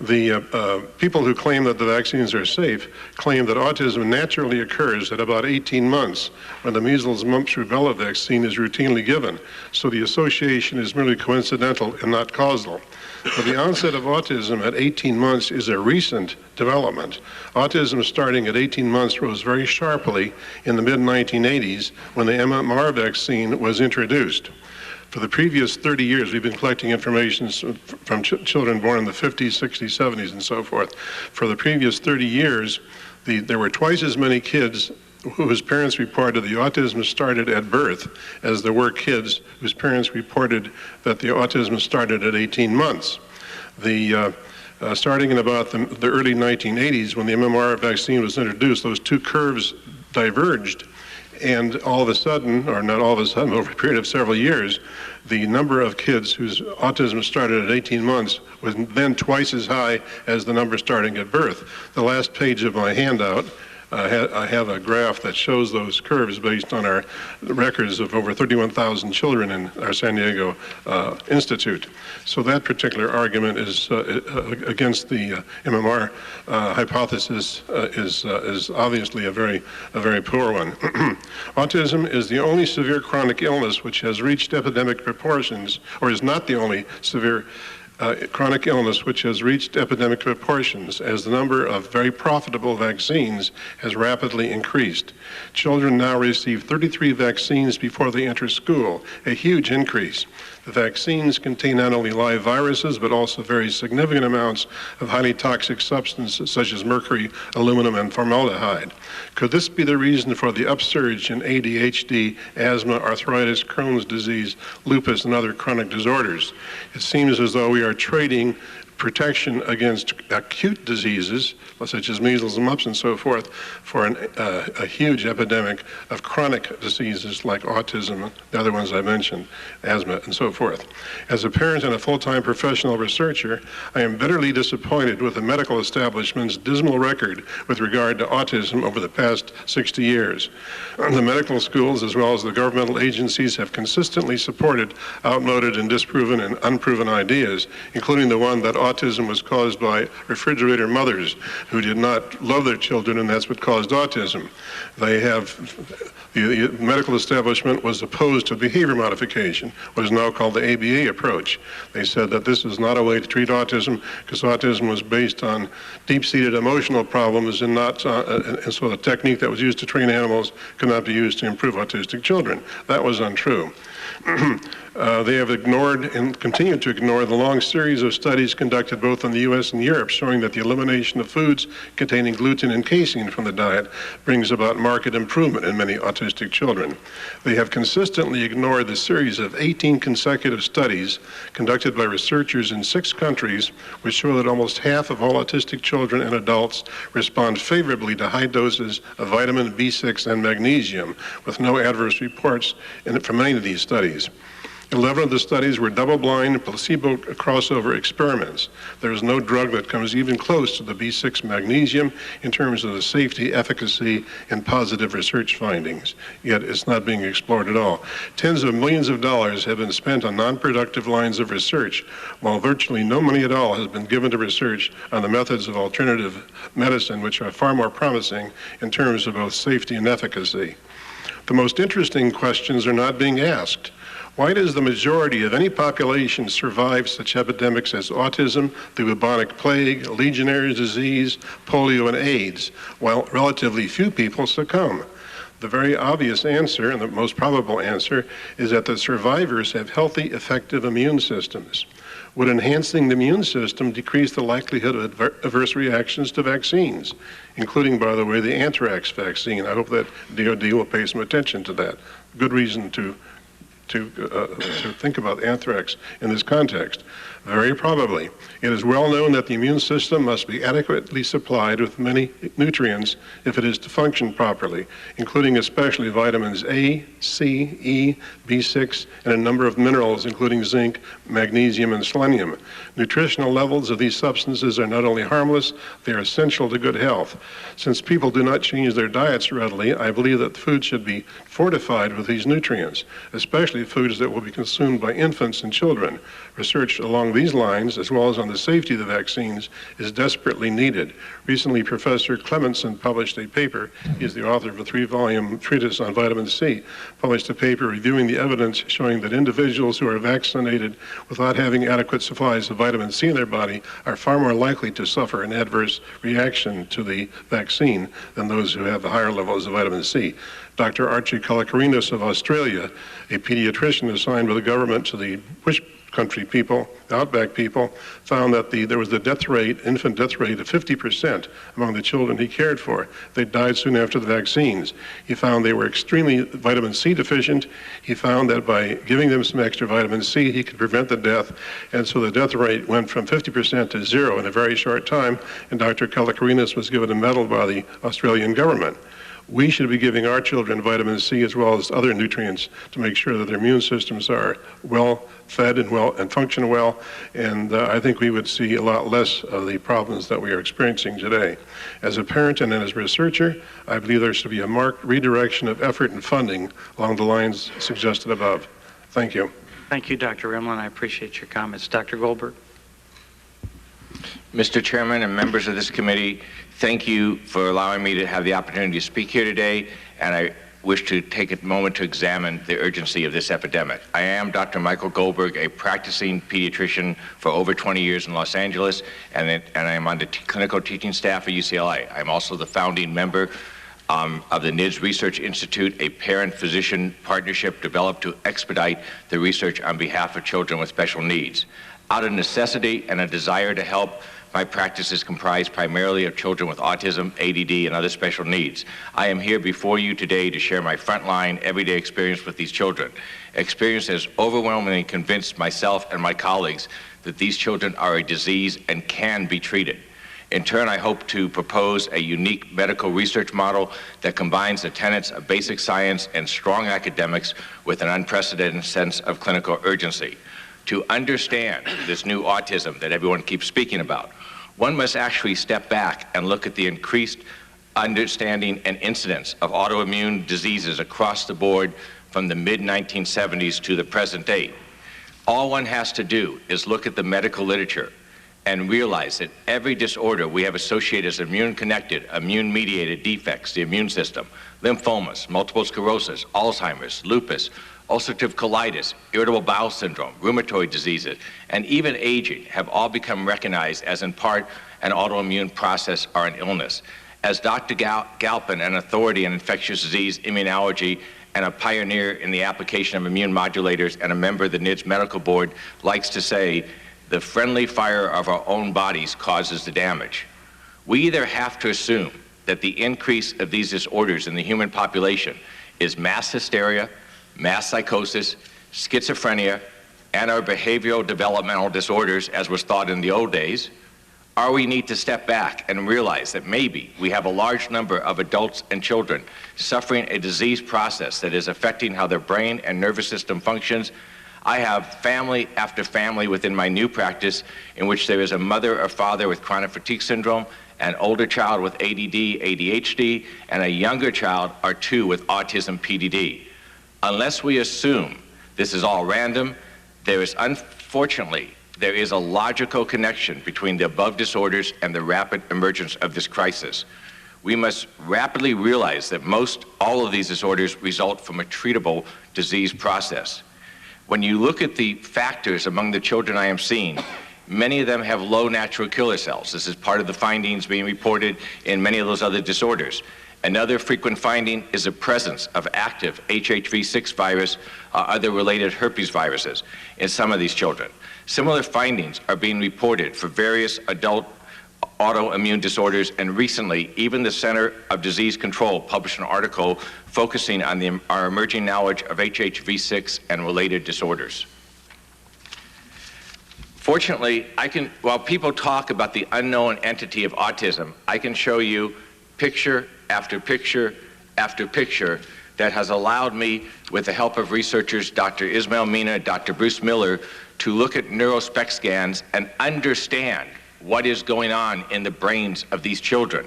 The people who claim that the vaccines are safe claim that autism naturally occurs at about 18 months when the measles, mumps, rubella vaccine is routinely given. So the association is merely coincidental and not causal. But the onset of autism at 18 months is a recent development. Autism starting at 18 months rose very sharply in the mid-1980s when the MMR vaccine was introduced. For the previous 30 years, we've been collecting information from children born in the 50s, 60s, 70s, and so forth. For the previous 30 years, there were twice as many kids whose parents reported the autism started at birth as there were kids whose parents reported that the autism started at 18 months. Starting in about the early 1980s, when the MMR vaccine was introduced, those two curves diverged, And all of a sudden, or not all of a sudden, over a period of several years, the number of kids whose autism started at 18 months was then twice as high as the number starting at birth. The last page of my handout, I have a graph that shows those curves based on our records of over 31,000 children in our San Diego Institute. So that particular argument is against the MMR hypothesis is obviously a very poor one. Autism is the only severe chronic illness which has reached epidemic proportions, or is not the only severe chronic illness which has reached epidemic proportions as the number of very profitable vaccines has rapidly increased. Children now receive 33 vaccines before they enter school, a huge increase. The vaccines contain not only live viruses, but also very significant amounts of highly toxic substances such as mercury, aluminum, and formaldehyde. Could this be the reason for the upsurge in ADHD, asthma, arthritis, Crohn's disease, lupus, and other chronic disorders? It seems as though we are trading protection against acute diseases, such as measles and mumps and so forth, for a huge epidemic of chronic diseases like autism, the other ones I mentioned, asthma, and so forth. As a parent and a full-time professional researcher, I am bitterly disappointed with the medical establishment's dismal record with regard to autism over the past 60 years. The medical schools, as well as the governmental agencies, have consistently supported outmoded and disproven and unproven ideas, including the one that autism was caused by refrigerator mothers who did not love their children, and that's what caused autism. The medical establishment was opposed to behavior modification, what is now called the ABA approach. They said that this is not a way to treat autism because autism was based on deep-seated emotional problems and not, and so the technique that was used to train animals could not be used to improve autistic children. That was untrue. They have ignored and continue to ignore the long series of studies conducted both in the U.S. and Europe showing that the elimination of foods containing gluten and casein from the diet brings about marked improvement in many autistic children. They have consistently ignored the series of 18 consecutive studies conducted by researchers in 6 countries which show that almost half of all autistic children and adults respond favorably to high doses of vitamin B6 and magnesium, with no adverse reports from any of these studies. 11 of the studies were double-blind, placebo crossover experiments. There is no drug that comes even close to the B6 magnesium in terms of the safety, efficacy, and positive research findings, yet it's not being explored at all. Tens of millions of dollars have been spent on non-productive lines of research, while virtually no money at all has been given to research on the methods of alternative medicine, which are far more promising in terms of both safety and efficacy. The most interesting questions are not being asked. Why does the majority of any population survive such epidemics as autism, the bubonic plague, Legionnaire's disease, polio, and AIDS, while relatively few people succumb? The very obvious answer, and the most probable answer, is that the survivors have healthy, effective immune systems. Would enhancing the immune system decrease the likelihood of adverse reactions to vaccines, including, by the way, the anthrax vaccine? I hope that DOD will pay some attention to that. Good reason to think about anthrax in this context. Very probably. It is well known that the immune system must be adequately supplied with many nutrients if it is to function properly, including especially vitamins A, C, E, B6, and a number of minerals, including zinc, magnesium, and selenium. Nutritional levels of these substances are not only harmless, they are essential to good health. Since people do not change their diets readily, I believe that food should be fortified with these nutrients, especially foods that will be consumed by infants and children. Research along these lines, as well as on the safety of the vaccines, is desperately needed. Recently, Professor Clementson published a paper, he is the author of a 3-volume treatise on vitamin C, published a paper reviewing the evidence showing that individuals who are vaccinated without having adequate supplies of vitamin C in their body are far more likely to suffer an adverse reaction to the vaccine than those who have the higher levels of vitamin C. Dr. Archie Kalakarinos of Australia, a pediatrician assigned by the government to the bush country people, the outback people, found that there was the death rate, infant death rate of 50% among the children he cared for. They died soon after the vaccines. He found they were extremely vitamin C deficient. He found that by giving them some extra vitamin C, he could prevent the death. And so the death rate went from 50% to 0 in a very short time, and Dr. Kalakarinos was given a medal by the Australian government. We should be giving our children vitamin C as well as other nutrients to make sure that their immune systems are well fed and function well, and I think we would see a lot less of the problems that we are experiencing today. As a parent and as a researcher, I believe there should be a marked redirection of effort and funding along the lines suggested above. Thank you. Thank you, Dr. Rimlin. I appreciate your comments. Dr. Goldberg. Mr. Chairman and members of this committee, thank you for allowing me to have the opportunity to speak here today, and I wish to take a moment to examine the urgency of this epidemic. I am Dr. Michael Goldberg, a practicing pediatrician for over 20 years in Los Angeles, and I am on the clinical teaching staff at UCLA. I'm also the founding member of the NIDS Research Institute, a parent-physician partnership developed to expedite the research on behalf of children with special needs. Out of necessity and a desire to help, my practice is comprised primarily of children with autism, ADD, and other special needs. I am here before you today to share my frontline, everyday experience with these children. Experience has overwhelmingly convinced myself and my colleagues that these children are a disease and can be treated. In turn, I hope to propose a unique medical research model that combines the tenets of basic science and strong academics with an unprecedented sense of clinical urgency. To understand this new autism that everyone keeps speaking about, one must actually step back and look at the increased understanding and incidence of autoimmune diseases across the board from the mid-1970s to the present day. All one has to do is look at the medical literature and realize that every disorder we have associated as immune-connected, immune-mediated defects, the immune system, lymphomas, multiple sclerosis, Alzheimer's, lupus, ulcerative colitis, irritable bowel syndrome, rheumatoid diseases, and even aging have all become recognized as in part an autoimmune process or an illness. As Dr. Galpin, an authority in infectious disease immunology and a pioneer in the application of immune modulators and a member of the NIDS Medical Board, likes to say, the friendly fire of our own bodies causes the damage. We either have to assume that the increase of these disorders in the human population is mass hysteria, mass psychosis, schizophrenia, and our behavioral developmental disorders, as was thought in the old days, or we need to step back and realize that maybe we have a large number of adults and children suffering a disease process that is affecting how their brain and nervous system functions. I have family after family within my new practice in which there is a mother or father with chronic fatigue syndrome, an older child with ADD, ADHD, and a younger child or two with autism, PDD. Unless we assume this is all random, there is unfortunately a logical connection between the above disorders and the rapid emergence of this crisis. We must rapidly realize that all of these disorders result from a treatable disease process. When you look at the factors among the children I am seeing, many of them have low natural killer cells. This is part of the findings being reported in many of those other disorders. Another frequent finding is the presence of active HHV6 virus or other related herpes viruses in some of these children. Similar findings are being reported for various adult autoimmune disorders, and recently, even the Center of Disease Control published an article focusing on our emerging knowledge of HHV6 and related disorders. Fortunately, while people talk about the unknown entity of autism, I can show you picture after picture after picture that has allowed me, with the help of researchers Dr. Ismail Mina, Dr. Bruce Miller, to look at neurospec scans and understand what is going on in the brains of these children.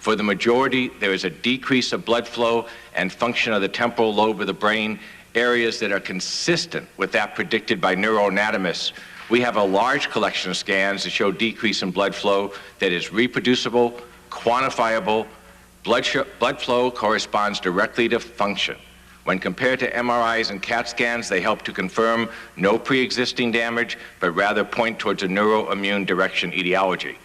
For the majority, there is a decrease of blood flow and function of the temporal lobe of the brain, areas that are consistent with that predicted by neuroanatomists. We have a large collection of scans that show decrease in blood flow that is reproducible, quantifiable. Blood flow corresponds directly to function. When compared to MRIs and CAT scans, they help to confirm no pre-existing damage, but rather point towards a neuroimmune direction etiology.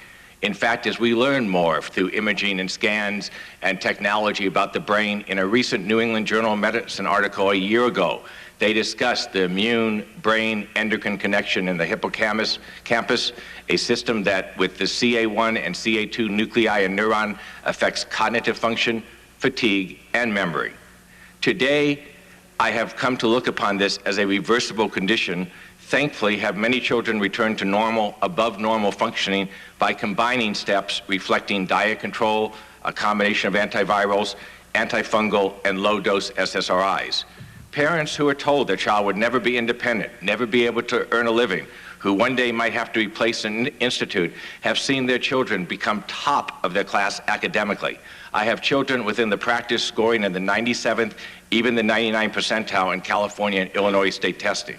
In fact, as we learn more through imaging and scans and technology about the brain, in a recent New England Journal of Medicine article a year ago, they discussed the immune-brain endocrine connection in the hippocampus, a system that with the CA1 and CA2 nuclei and neuron affects cognitive function, fatigue, and memory. Today, I have come to look upon this as a reversible condition. Thankfully, have many children return to normal, above normal functioning by combining steps reflecting diet control, a combination of antivirals, antifungal, and low-dose SSRIs. Parents who are told their child would never be independent, never be able to earn a living, who one day might have to be placed in an institute, have seen their children become top of their class academically. I have children within the practice scoring in the 97th, even the 99th percentile in California and Illinois state testing.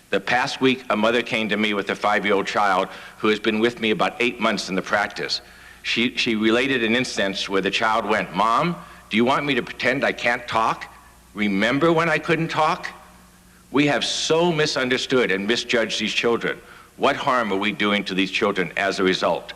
The past week, a mother came to me with a 5-year-old child who has been with me about 8 months in the practice. She related an instance where the child went, "Mom, do you want me to pretend I can't talk? Remember when I couldn't talk?" We have so misunderstood and misjudged these children. What harm are we doing to these children as a result?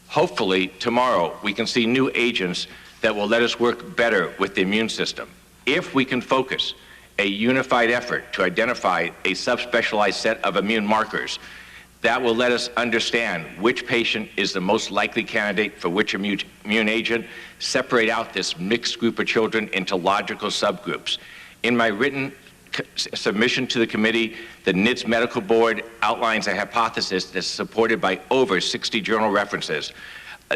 Hopefully, tomorrow, we can see new agents that will let us work better with the immune system. If we can focus a unified effort to identify a subspecialized set of immune markers, that will let us understand which patient is the most likely candidate for which immune agent, separate out this mixed group of children into logical subgroups. In my written submission to the committee, the NIDS Medical Board outlines a hypothesis that's supported by over 60 journal references.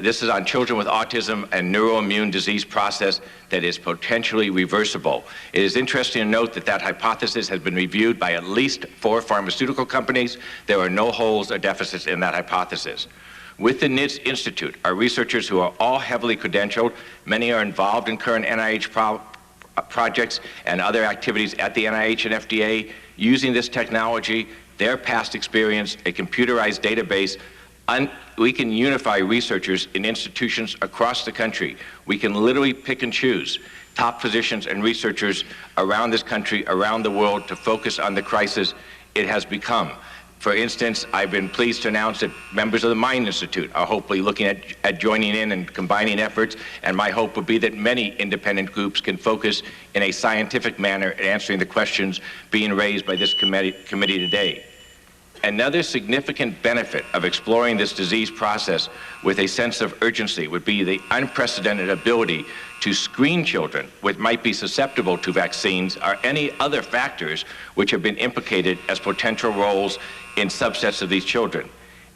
This is on children with autism and neuroimmune disease process that is potentially reversible. It is interesting to note that that hypothesis has been reviewed by at least 4 pharmaceutical companies. There are no holes or deficits in that hypothesis. With the NIDS Institute are researchers who are all heavily credentialed. Many are involved in current NIH projects and other activities at the NIH and FDA. Using this technology, their past experience, a computerized database, we can unify researchers in institutions across the country. We can literally pick and choose top physicians and researchers around this country, around the world, to focus on the crisis it has become. For instance, I've been pleased to announce that members of the Mind Institute are hopefully looking at joining in and combining efforts, and my hope would be that many independent groups can focus in a scientific manner at answering the questions being raised by this committee today. Another significant benefit of exploring this disease process with a sense of urgency would be the unprecedented ability to screen children which might be susceptible to vaccines or any other factors which have been implicated as potential roles in subsets of these children.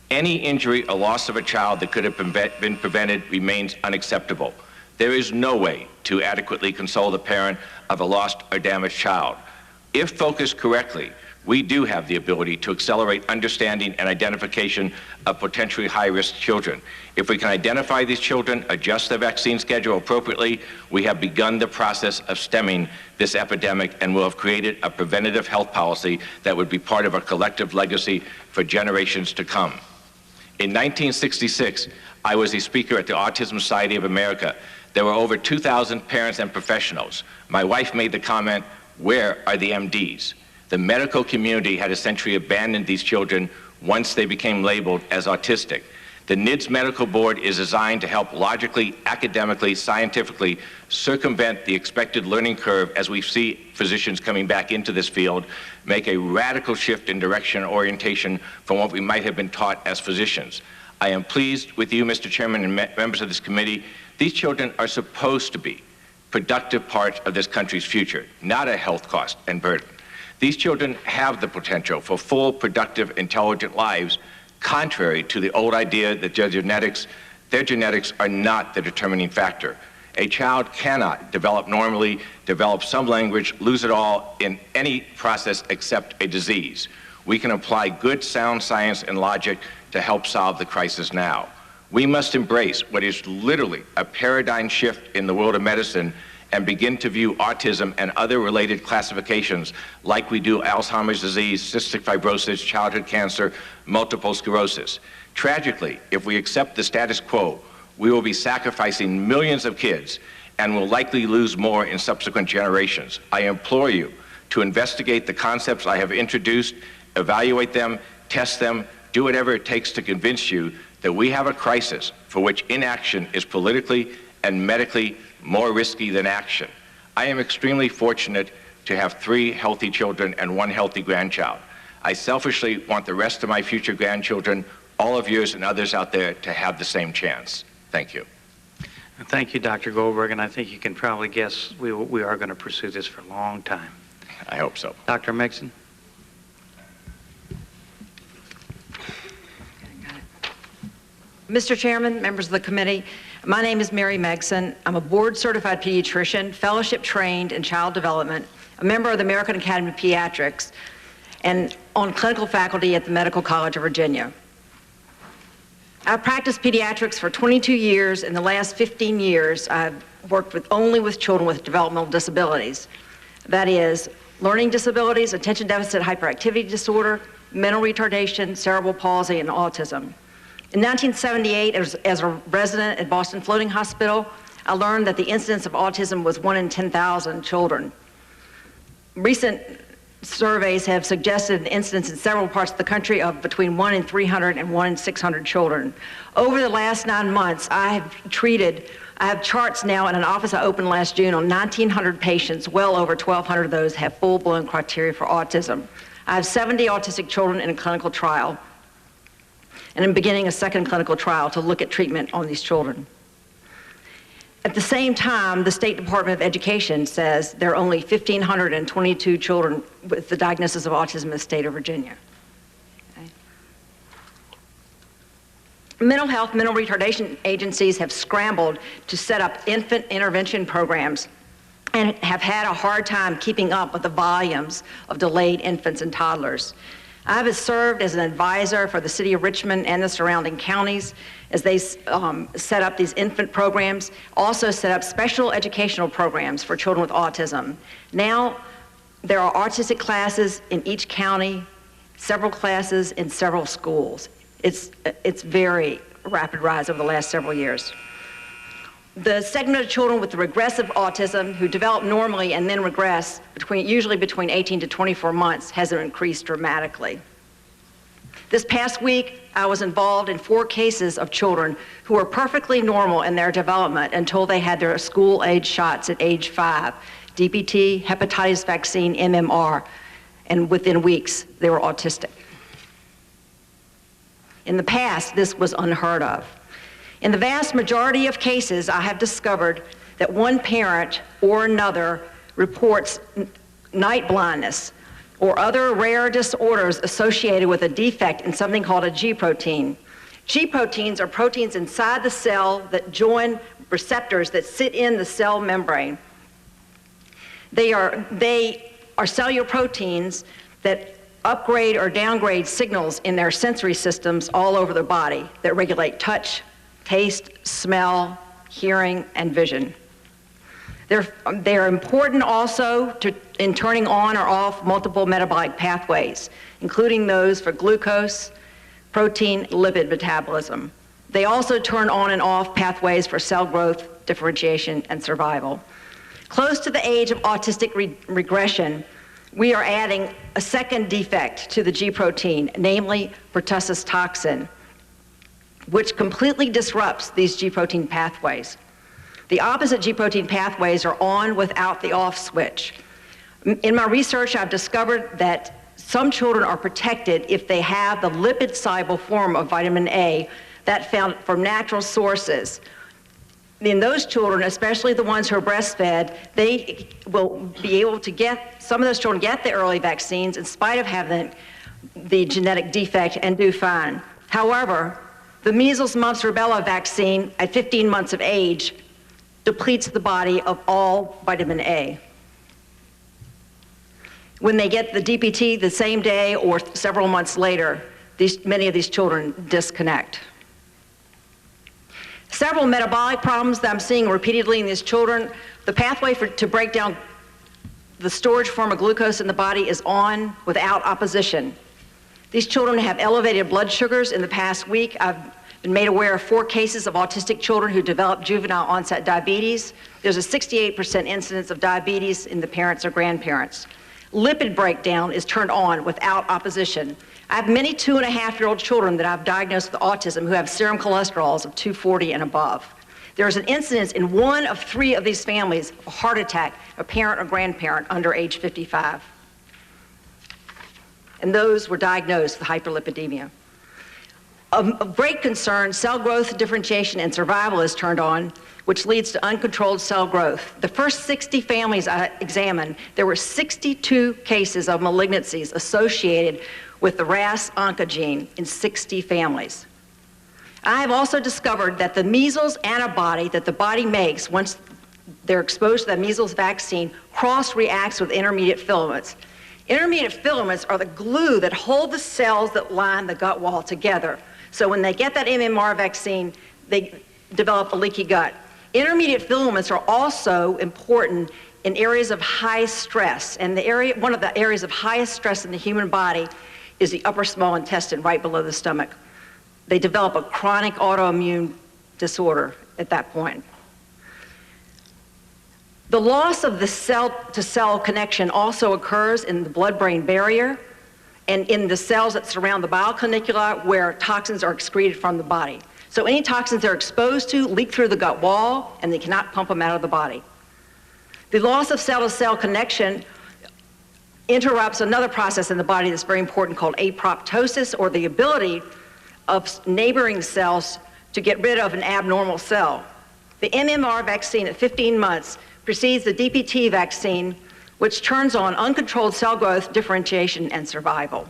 Any injury or loss of a child that could have been prevented remains unacceptable. There is no way to adequately console the parent of a lost or damaged child. If focused correctly, we do have the ability to accelerate understanding and identification of potentially high-risk children. If we can identify these children, adjust the vaccine schedule appropriately, we have begun the process of stemming this epidemic and will have created a preventative health policy that would be part of our collective legacy for generations to come. In 1966, I was a speaker at the Autism Society of America. There were over 2,000 parents and professionals. My wife made the comment, "Where are the MDs?" The medical community had essentially abandoned these children once they became labeled as autistic. The NIDS Medical Board is designed to help logically, academically, scientifically circumvent the expected learning curve as we see physicians coming back into this field, make a radical shift in direction and orientation from what we might have been taught as physicians. I am pleased with you, Mr. Chairman, and members of this committee. These children are supposed to be productive parts of this country's future, not a health cost and burden. These children have the potential for full, productive, intelligent lives, contrary to the old idea that their genetics are not the determining factor. A child cannot develop normally, develop some language, lose it all in any process except a disease. We can apply good, sound science and logic to help solve the crisis now. We must embrace what is literally a paradigm shift in the world of medicine and begin to view autism and other related classifications like we do Alzheimer's disease, cystic fibrosis, childhood cancer, multiple sclerosis. Tragically, if we accept the status quo, we will be sacrificing millions of kids and will likely lose more in subsequent generations. I implore you to investigate the concepts I have introduced, evaluate them, test them, do whatever it takes to convince you that we have a crisis for which inaction is politically and medically more risky than action. I am extremely fortunate to have 3 healthy children and 1 healthy grandchild. I selfishly want the rest of my future grandchildren, all of yours and others out there, to have the same chance. Thank you. Thank you, Dr. Goldberg, and I think you can probably guess we are going to pursue this for a long time. I hope so. Dr. Mixon? Mr. Chairman, members of the committee, my name is Mary Megson. I'm a board-certified pediatrician, fellowship-trained in child development, a member of the American Academy of Pediatrics, and on clinical faculty at the Medical College of Virginia. I've practiced pediatrics for 22 years. In the last 15 years, I've worked only with children with developmental disabilities. That is, learning disabilities, attention deficit hyperactivity disorder, mental retardation, cerebral palsy, and autism. In 1978, as a resident at Boston Floating Hospital, I learned that the incidence of autism was 1 in 10,000 children. Recent surveys have suggested an incidence in several parts of the country of between 1 in 300 and 1 in 600 children. Over the last 9 months, I have charts now in an office I opened last June on 1,900 patients. Well over 1,200 of those have full-blown criteria for autism. I have 70 autistic children in a clinical trial, and I'm beginning a second clinical trial to look at treatment on these children. At the same time, the State Department of Education says there are only 1,522 children with the diagnosis of autism in the state of Virginia. Okay. Mental health, mental retardation agencies have scrambled to set up infant intervention programs and have had a hard time keeping up with the volumes of delayed infants and toddlers. I have served as an advisor for the city of Richmond and the surrounding counties as they set up these infant programs, also set up special educational programs for children with autism. Now, there are autistic classes in each county, several classes in several schools. It's very rapid rise over the last several years. The segment of children with regressive autism who develop normally and then regress usually between 18 to 24 months has increased dramatically. This past week, I was involved in 4 cases of children who were perfectly normal in their development until they had their school-age shots at age 5, DPT, hepatitis vaccine, MMR, and within weeks, they were autistic. In the past, this was unheard of. In the vast majority of cases, I have discovered that one parent or another reports night blindness or other rare disorders associated with a defect in something called a G protein. G proteins are proteins inside the cell that join receptors that sit in the cell membrane. They are cellular proteins that upgrade or downgrade signals in their sensory systems all over the body that regulate touch, taste, smell, hearing, and vision. They're important also in turning on or off multiple metabolic pathways, including those for glucose, protein, lipid metabolism. They also turn on and off pathways for cell growth, differentiation, and survival. Close to the age of autistic regression, we are adding a second defect to the G protein, namely pertussis toxin, which completely disrupts these G protein pathways. The opposite G protein pathways are on without the off switch. In my research, I've discovered that some children are protected if they have the lipid-soluble form of vitamin A that found from natural sources. In those children, especially the ones who are breastfed, they will be able to some of those children get the early vaccines in spite of having the genetic defect and do fine. However, the measles, mumps, rubella vaccine at 15 months of age depletes the body of all vitamin A. When they get the DPT the same day or several months later, many of these children disconnect. Several metabolic problems that I'm seeing repeatedly in these children, the pathway to break down the storage form of glucose in the body is on without opposition. These children have elevated blood sugars. In the past week, I've been made aware of 4 cases of autistic children who developed juvenile onset diabetes. There's a 68% incidence of diabetes in the parents or grandparents. Lipid breakdown is turned on without opposition. I have many 2.5-year-old children that I've diagnosed with autism who have serum cholesterols of 240 and above. There is an incidence in 1 of 3 of these families of a heart attack, a parent or grandparent under age 55. And those were diagnosed with hyperlipidemia. Of great concern, cell growth, differentiation, and survival is turned on, which leads to uncontrolled cell growth. The first 60 families I examined, there were 62 cases of malignancies associated with the RAS oncogene in 60 families. I have also discovered that the measles antibody that the body makes once they're exposed to the measles vaccine cross-reacts with intermediate filaments. Intermediate filaments are the glue that hold the cells that line the gut wall together. So when they get that MMR vaccine, they develop a leaky gut. Intermediate filaments are also important in areas of high stress. And one of the areas of highest stress in the human body is the upper small intestine, right below the stomach. They develop a chronic autoimmune disorder at that point. The loss of the cell-to-cell connection also occurs in the blood-brain barrier and in the cells that surround the bile canicula where toxins are excreted from the body. So any toxins they're exposed to leak through the gut wall and they cannot pump them out of the body. The loss of cell-to-cell connection interrupts another process in the body that's very important called apoptosis, or the ability of neighboring cells to get rid of an abnormal cell. The MMR vaccine at 15 months precedes the DPT vaccine, which turns on uncontrolled cell growth, differentiation, and survival.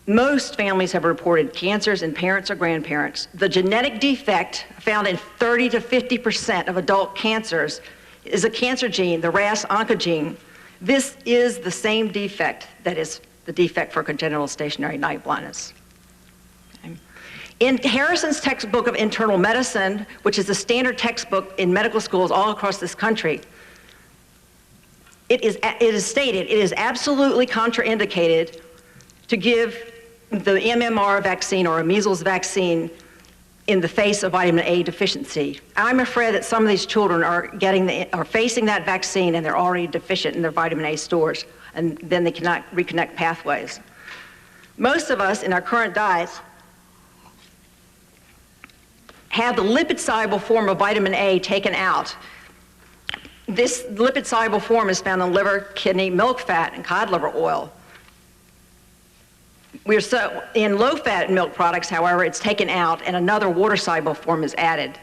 Most families have reported cancers in parents or grandparents. The genetic defect found in 30 to 50% of adult cancers is a cancer gene, the RAS oncogene. This is the same defect that is the defect for congenital stationary night blindness. Okay. In Harrison's textbook of internal medicine, which is the standard textbook in medical schools all across this country, it is stated it is absolutely contraindicated to give the MMR vaccine or a measles vaccine in the face of vitamin A deficiency. I'm afraid that some of these children are facing that vaccine and they're already deficient in their vitamin A stores, and then they cannot reconnect pathways. Most of us in our current diets have the lipid-soluble form of vitamin A taken out. This lipid-soluble form is found in liver, kidney, milk fat, and cod liver oil. In low-fat milk products, however, it's taken out and another water-soluble form is added,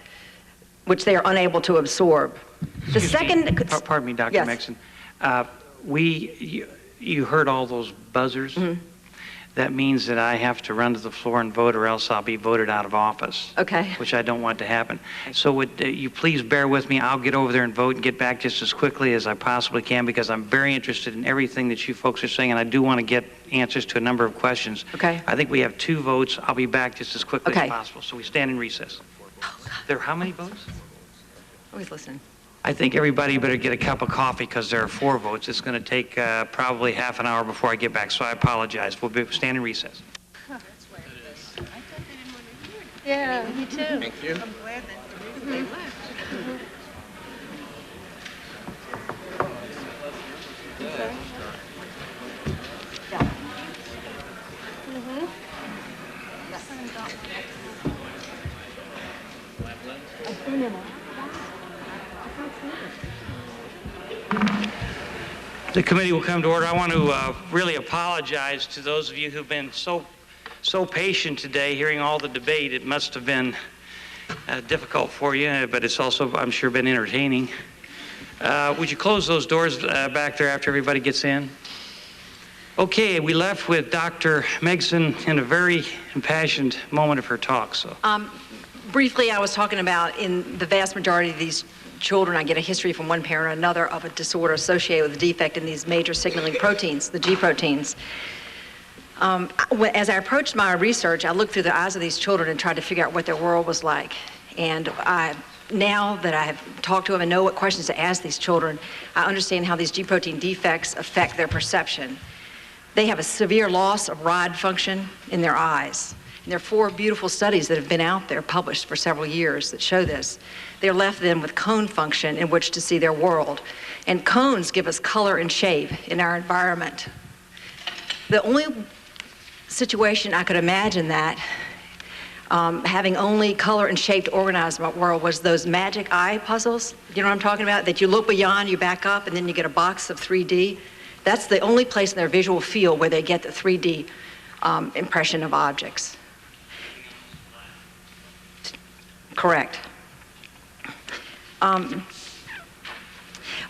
which they are unable to absorb. Pardon me, Dr. Yes. Mexon. You heard all those buzzers? Mm-hmm. That means that I have to run to the floor and vote, or else I'll be voted out of office. Okay. Which I don't want to happen. So would you please bear with me? I'll get over there and vote and get back just as quickly as I possibly can, because I'm very interested in everything that you folks are saying, and I do want to get answers to a number of questions. Okay. I think we have 2 votes. I'll be back just as quickly as possible. So we stand in recess. Oh, God. There are how many votes? Always listening. I think everybody better get a cup of coffee because there are 4 votes. It's going to take probably half an hour before I get back, so I apologize. We'll stand in recess. Yeah, me too. Thank you. I'm glad that they left. The committee will come to order. I want to really apologize to those of you who've been so patient today hearing all the debate. It must have been difficult for you, but it's also, I'm sure, been entertaining. Would you close those doors back there after everybody gets in? Okay, we left with Dr. Megson in a very impassioned moment of her talk. So, briefly, I was talking about in the vast majority of these children, I get a history from one parent or another of a disorder associated with a defect in these major signaling proteins, the G proteins. As I approached my research, I looked through the eyes of these children and tried to figure out what their world was like. And now that I have talked to them and know what questions to ask these children, I understand how these G protein defects affect their perception. They have a severe loss of rod function in their eyes. And there are 4 beautiful studies that have been out there, published for several years, that show this. They're left then with cone function in which to see their world. And cones give us color and shape in our environment. The only situation I could imagine that having only color and shape to organize my world was those magic eye puzzles. You know what I'm talking about? That you look beyond, you back up, and then you get a box of 3D. That's the only place in their visual field where they get the 3D impression of objects. Correct.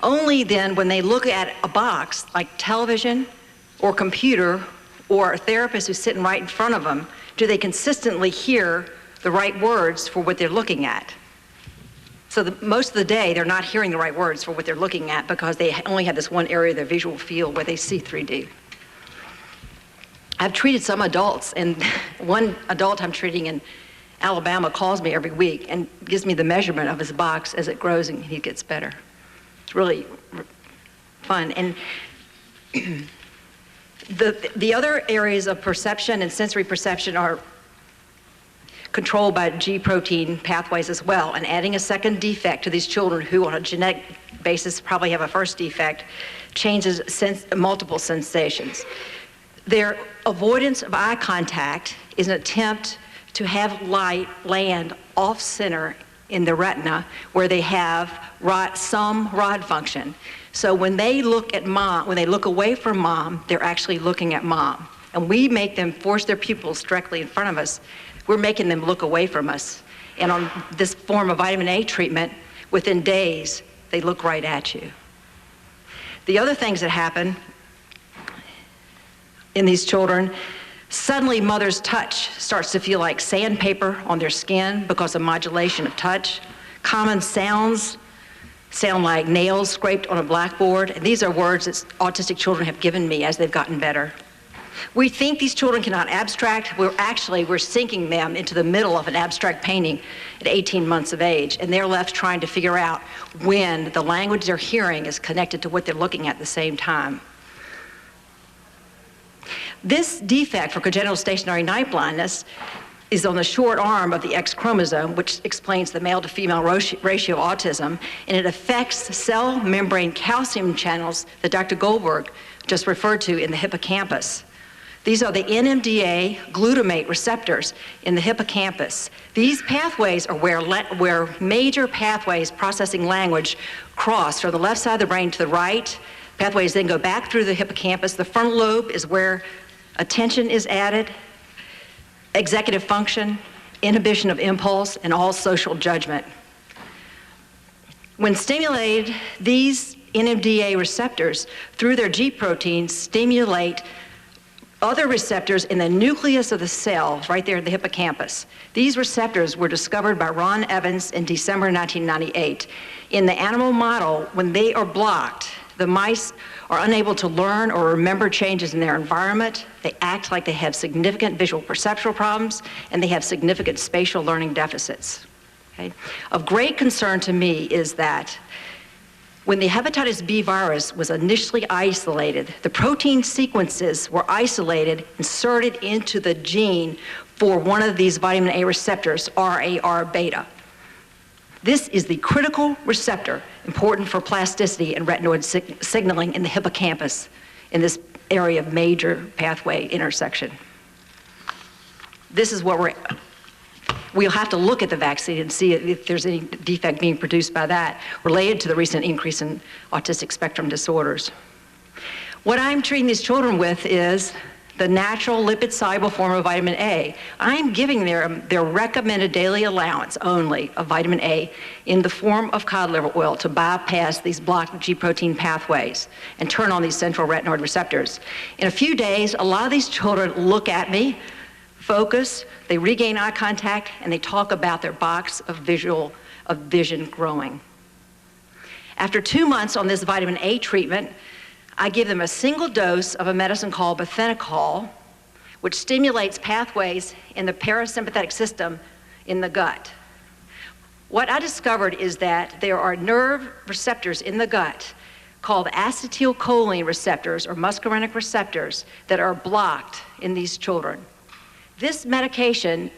Only then when they look at a box like television or computer or a therapist who's sitting right in front of them, do they consistently hear the right words for what they're looking at? So most of the day, they're not hearing the right words for what they're looking at because they only have this one area of their visual field where they see 3D. I've treated some adults, and one adult I'm treating in Alabama calls me every week and gives me the measurement of his box as it grows and he gets better. It's really fun. And the other areas of perception and sensory perception are controlled by G protein pathways as well, and adding a second defect to these children who on a genetic basis probably have a first defect changes multiple sensations. Their avoidance of eye contact is an attempt to have light land off center in the retina where they have some rod function. So when they look at mom, when they look away from mom, they're actually looking at mom. And we make them force their pupils directly in front of us. We're making them look away from us. And on this form of vitamin A treatment, within days, they look right at you. The other things that happen in these children, suddenly mother's touch starts to feel like sandpaper on their skin because of modulation of touch. Common sounds sound like nails scraped on a blackboard. And these are words that autistic children have given me as they've gotten better. We think these children cannot abstract. We're sinking them into the middle of an abstract painting at 18 months of age, and they're left trying to figure out when the language they're hearing is connected to what they're looking at the same time. This defect for congenital stationary night blindness is on the short arm of the X chromosome, which explains the male to female ratio autism, and it affects cell membrane calcium channels that Dr. Goldberg just referred to in the hippocampus. These are the NMDA glutamate receptors in the hippocampus. These pathways are where major pathways processing language cross from the left side of the brain to the right. Pathways then go back through the hippocampus. The frontal lobe is where attention is added, executive function, inhibition of impulse, and all social judgment. When stimulated, these NMDA receptors, through their G proteins, stimulate other receptors in the nucleus of the cell, right there in the hippocampus. These receptors were discovered by Ron Evans in December 1998. In the animal model, when they are blocked, the mice are unable to learn or remember changes in their environment. They act like they have significant visual perceptual problems, and they have significant spatial learning deficits. Okay? Of great concern to me is that when the hepatitis B virus was initially isolated, the protein sequences were isolated, inserted into the gene for one of these vitamin A receptors, RAR beta. This is the critical receptor important for plasticity and retinoid signaling in the hippocampus in this area of major pathway intersection. This is what we'll have to look at the vaccine and see if there's any defect being produced by that related to the recent increase in autistic spectrum disorders. What I'm treating these children with is the natural lipid-soluble form of vitamin A. I'm giving their recommended daily allowance only of vitamin A in the form of cod liver oil to bypass these blocked G protein pathways and turn on these central retinoid receptors. In a few days, a lot of these children look at me, focus, they regain eye contact, and they talk about their box of vision growing. After 2 months on this vitamin A treatment, I give them a single dose of a medicine called bethenacol, which stimulates pathways in the parasympathetic system in the gut. What I discovered is that there are nerve receptors in the gut called acetylcholine receptors or muscarinic receptors that are blocked in these children. This medication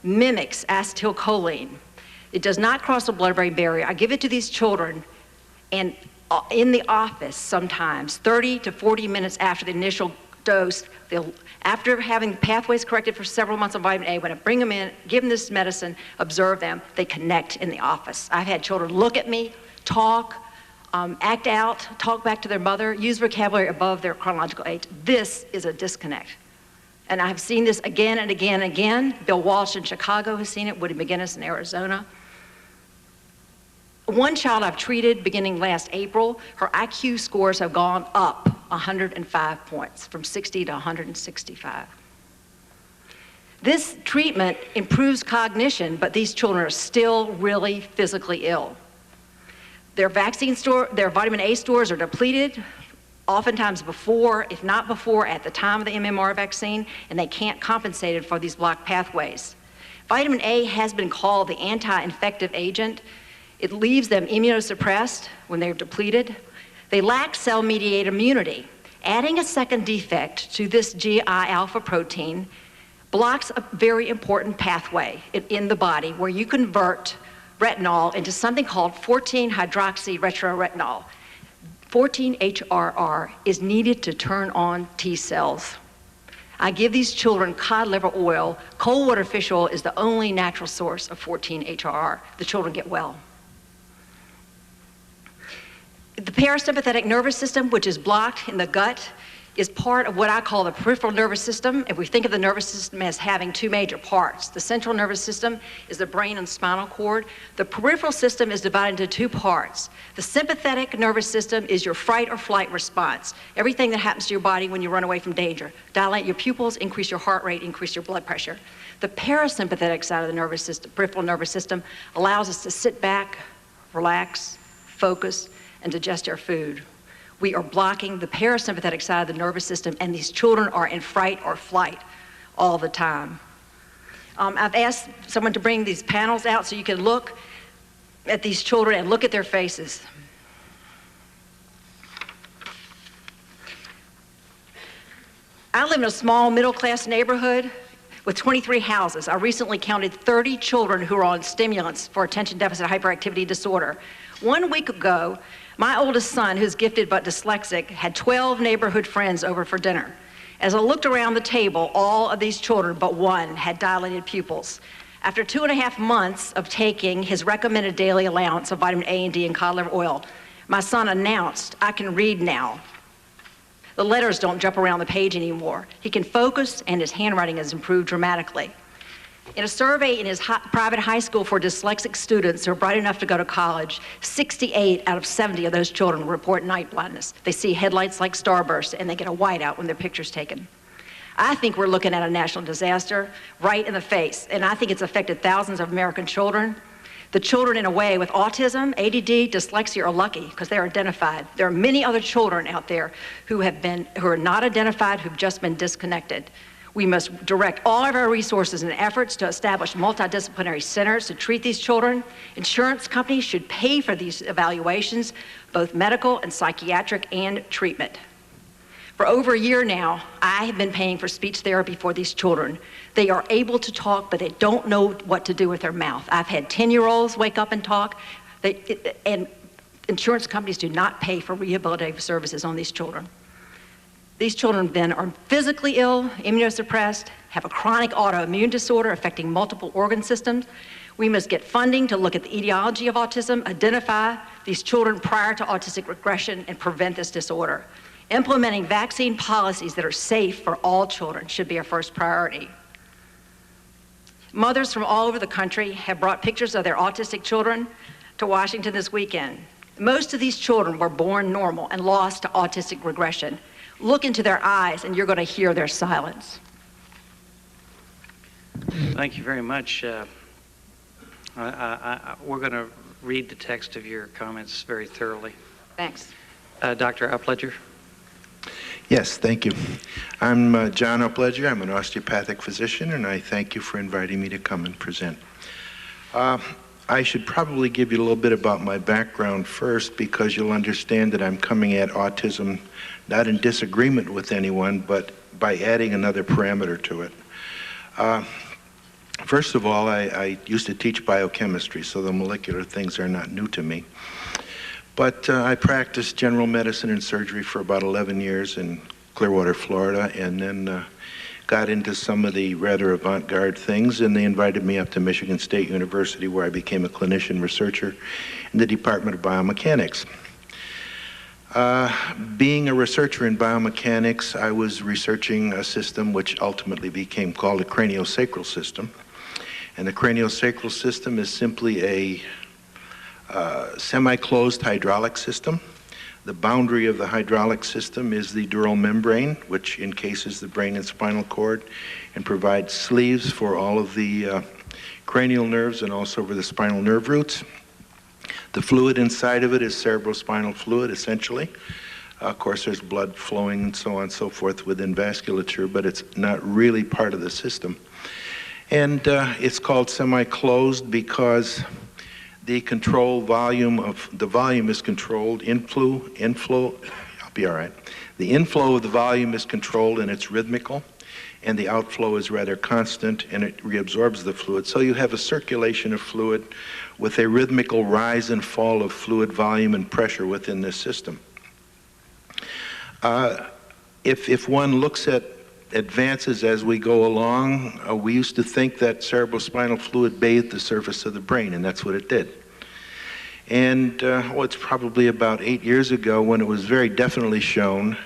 mimics acetylcholine. It does not cross the blood-brain barrier. I give it to these children, and in the office sometimes, 30 to 40 minutes after the initial dose, after having pathways corrected for several months of vitamin A, when I bring them in, give them this medicine, observe them, they connect in the office. I've had children look at me, talk, act out, talk back to their mother, use vocabulary above their chronological age. This is a disconnect. And I've seen this again and again and again. Bill Walsh in Chicago has seen it, Woody McGinnis in Arizona. One child I've treated beginning last April, her IQ scores have gone up 105 points, from 60 to 165. This treatment improves cognition, but these children are still really physically ill. Their vitamin A stores are depleted, oftentimes before, if not before, at the time of the MMR vaccine, and they can't compensate it for these blocked pathways. Vitamin A has been called the anti-infective agent. It leaves them immunosuppressed when they're depleted. They lack cell-mediated immunity. Adding a second defect to this GI alpha protein blocks a very important pathway in the body where you convert retinol into something called 14-hydroxyretroretinol. 14-HRR is needed to turn on T cells. I give these children cod liver oil. Cold water fish oil is the only natural source of 14-HRR. The children get well. The parasympathetic nervous system, which is blocked in the gut, is part of what I call the peripheral nervous system. If we think of the nervous system as having two major parts, the central nervous system is the brain and spinal cord. The peripheral system is divided into two parts. The sympathetic nervous system is your fight or flight response. Everything that happens to your body when you run away from danger. Dilate your pupils, increase your heart rate, increase your blood pressure. The parasympathetic side of the nervous system, peripheral nervous system, allows us to sit back, relax, focus, and digest our food. We are blocking the parasympathetic side of the nervous system, and these children are in fright or flight all the time. I've asked someone to bring these panels out so you can look at these children and look at their faces. I live in a small middle-class neighborhood with 23 houses. I recently counted 30 children who are on stimulants for attention deficit hyperactivity disorder. 1 week ago, my oldest son, who's gifted but dyslexic, had 12 neighborhood friends over for dinner. As I looked around the table, all of these children but one had dilated pupils. After 2.5 months of taking his recommended daily allowance of vitamin A and D and cod liver oil, my son announced, "I can read now." The letters don't jump around the page anymore. He can focus, and his handwriting has improved dramatically. In a survey in his private high school for dyslexic students who are bright enough to go to college, 68 out of 70 of those children report night blindness. They see headlights like starbursts, and they get a whiteout when their picture's taken. I think we're looking at a national disaster right in the face, and I think it's affected thousands of American children. The children, in a way, with autism, ADD, dyslexia are lucky because they're identified. There are many other children out there who are not identified, who've just been disconnected. We must direct all of our resources and efforts to establish multidisciplinary centers to treat these children. Insurance companies should pay for these evaluations, both medical and psychiatric and treatment. For over a year now, I have been paying for speech therapy for these children. They are able to talk, but they don't know what to do with their mouth. I've had 10-year-olds wake up and talk, and insurance companies do not pay for rehabilitative services on these children. These children then are physically ill, immunosuppressed, have a chronic autoimmune disorder affecting multiple organ systems. We must get funding to look at the etiology of autism, identify these children prior to autistic regression, and prevent this disorder. Implementing vaccine policies that are safe for all children should be our first priority. Mothers from all over the country have brought pictures of their autistic children to Washington this weekend. Most of these children were born normal and lost to autistic regression. Look into their eyes, and you're going to hear their silence. Thank you very much. We're going to read the text of your comments very thoroughly. Thanks. Dr. Upledger. Yes, thank you. I'm John Upledger. I'm an osteopathic physician, and I thank you for inviting me to come and present. I should probably give you a little bit about my background first, because you'll understand that I'm coming at autism not in disagreement with anyone, but by adding another parameter to it. First of all, I used to teach biochemistry, so the molecular things are not new to me. But I practiced general medicine and surgery for about 11 years in Clearwater, Florida, and then got into some of the rather avant-garde things, and they invited me up to Michigan State University, where I became a clinician researcher in the Department of Biomechanics. Being a researcher in biomechanics, I was researching a system which ultimately became called a craniosacral system. And the craniosacral system is simply a semi-closed hydraulic system The boundary of the hydraulic system is the dural membrane, which encases the brain and spinal cord and provides sleeves for all of the cranial nerves and also for the spinal nerve roots. The fluid inside of it is cerebrospinal fluid, essentially. Of course, there's blood flowing and so on and so forth within vasculature, but it's not really part of the system. And it's called semi-closed because the control volume of the volume is controlled. Inflow, I'll be all right. The inflow of the volume is controlled and it's rhythmical, and the outflow is rather constant and it reabsorbs the fluid. So you have a circulation of fluid with a rhythmical rise and fall of fluid volume and pressure within this system. If one looks at advances as we go along, we used to think that cerebrospinal fluid bathed the surface of the brain, and that's what it did. And it's probably about 8 years ago when it was very definitely shown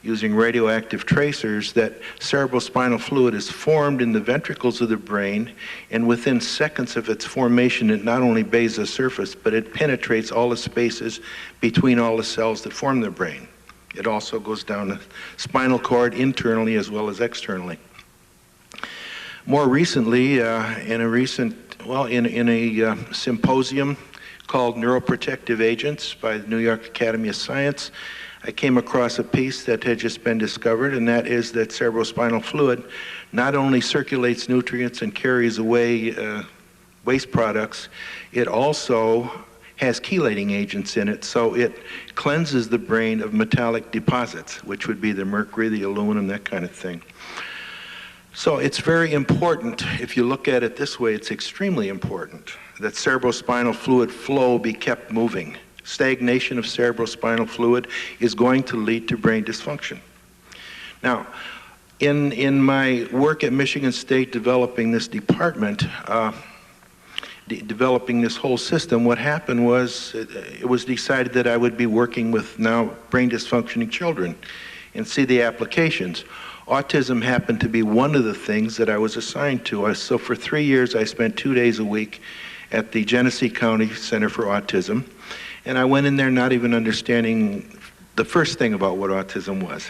using radioactive tracers that cerebrospinal fluid is formed in the ventricles of the brain, and within seconds of its formation it not only bathes the surface, but it penetrates all the spaces between all the cells that form the brain. It also goes down the spinal cord internally as well as externally. More recently, in a symposium called Neuroprotective Agents by the New York Academy of Science, I came across a piece that had just been discovered, and that is that cerebrospinal fluid not only circulates nutrients and carries away waste products, it also has chelating agents in it, so it cleanses the brain of metallic deposits, which would be the mercury, the aluminum, that kind of thing. So it's very important, if you look at it this way, it's extremely important that cerebrospinal fluid flow be kept moving. Stagnation of cerebrospinal fluid is going to lead to brain dysfunction. Now, in my work at Michigan State developing this department, developing this whole system, what happened was it was decided that I would be working with now brain dysfunctioning children and see the applications. Autism happened to be one of the things that I was assigned to. So for 3 years I spent 2 days a week at the Genesee County Center for Autism, and I went in there not even understanding the first thing about what autism was.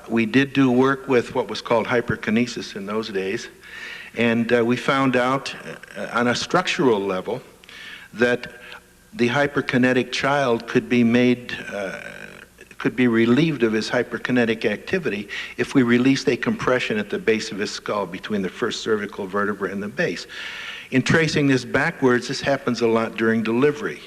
We did do work with what was called hyperkinesis in those days, and we found out on a structural level that the hyperkinetic child could be made, could be relieved of his hyperkinetic activity if we released a compression at the base of his skull between the first cervical vertebra and the base. In tracing this backwards, this happens a lot during delivery.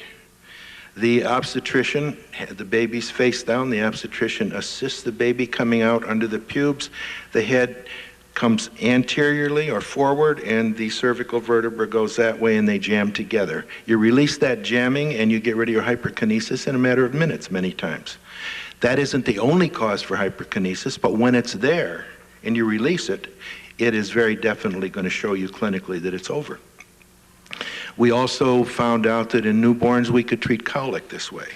The obstetrician, the baby's face down, the obstetrician assists the baby coming out under the pubes. The head comes anteriorly or forward, and the cervical vertebra goes that way, and they jam together. You release that jamming, and you get rid of your hyperkinesis in a matter of minutes many times. That isn't the only cause for hyperkinesis, but when it's there and you release it, it is very definitely going to show you clinically that it's over. We also found out that in newborns we could treat colic this way.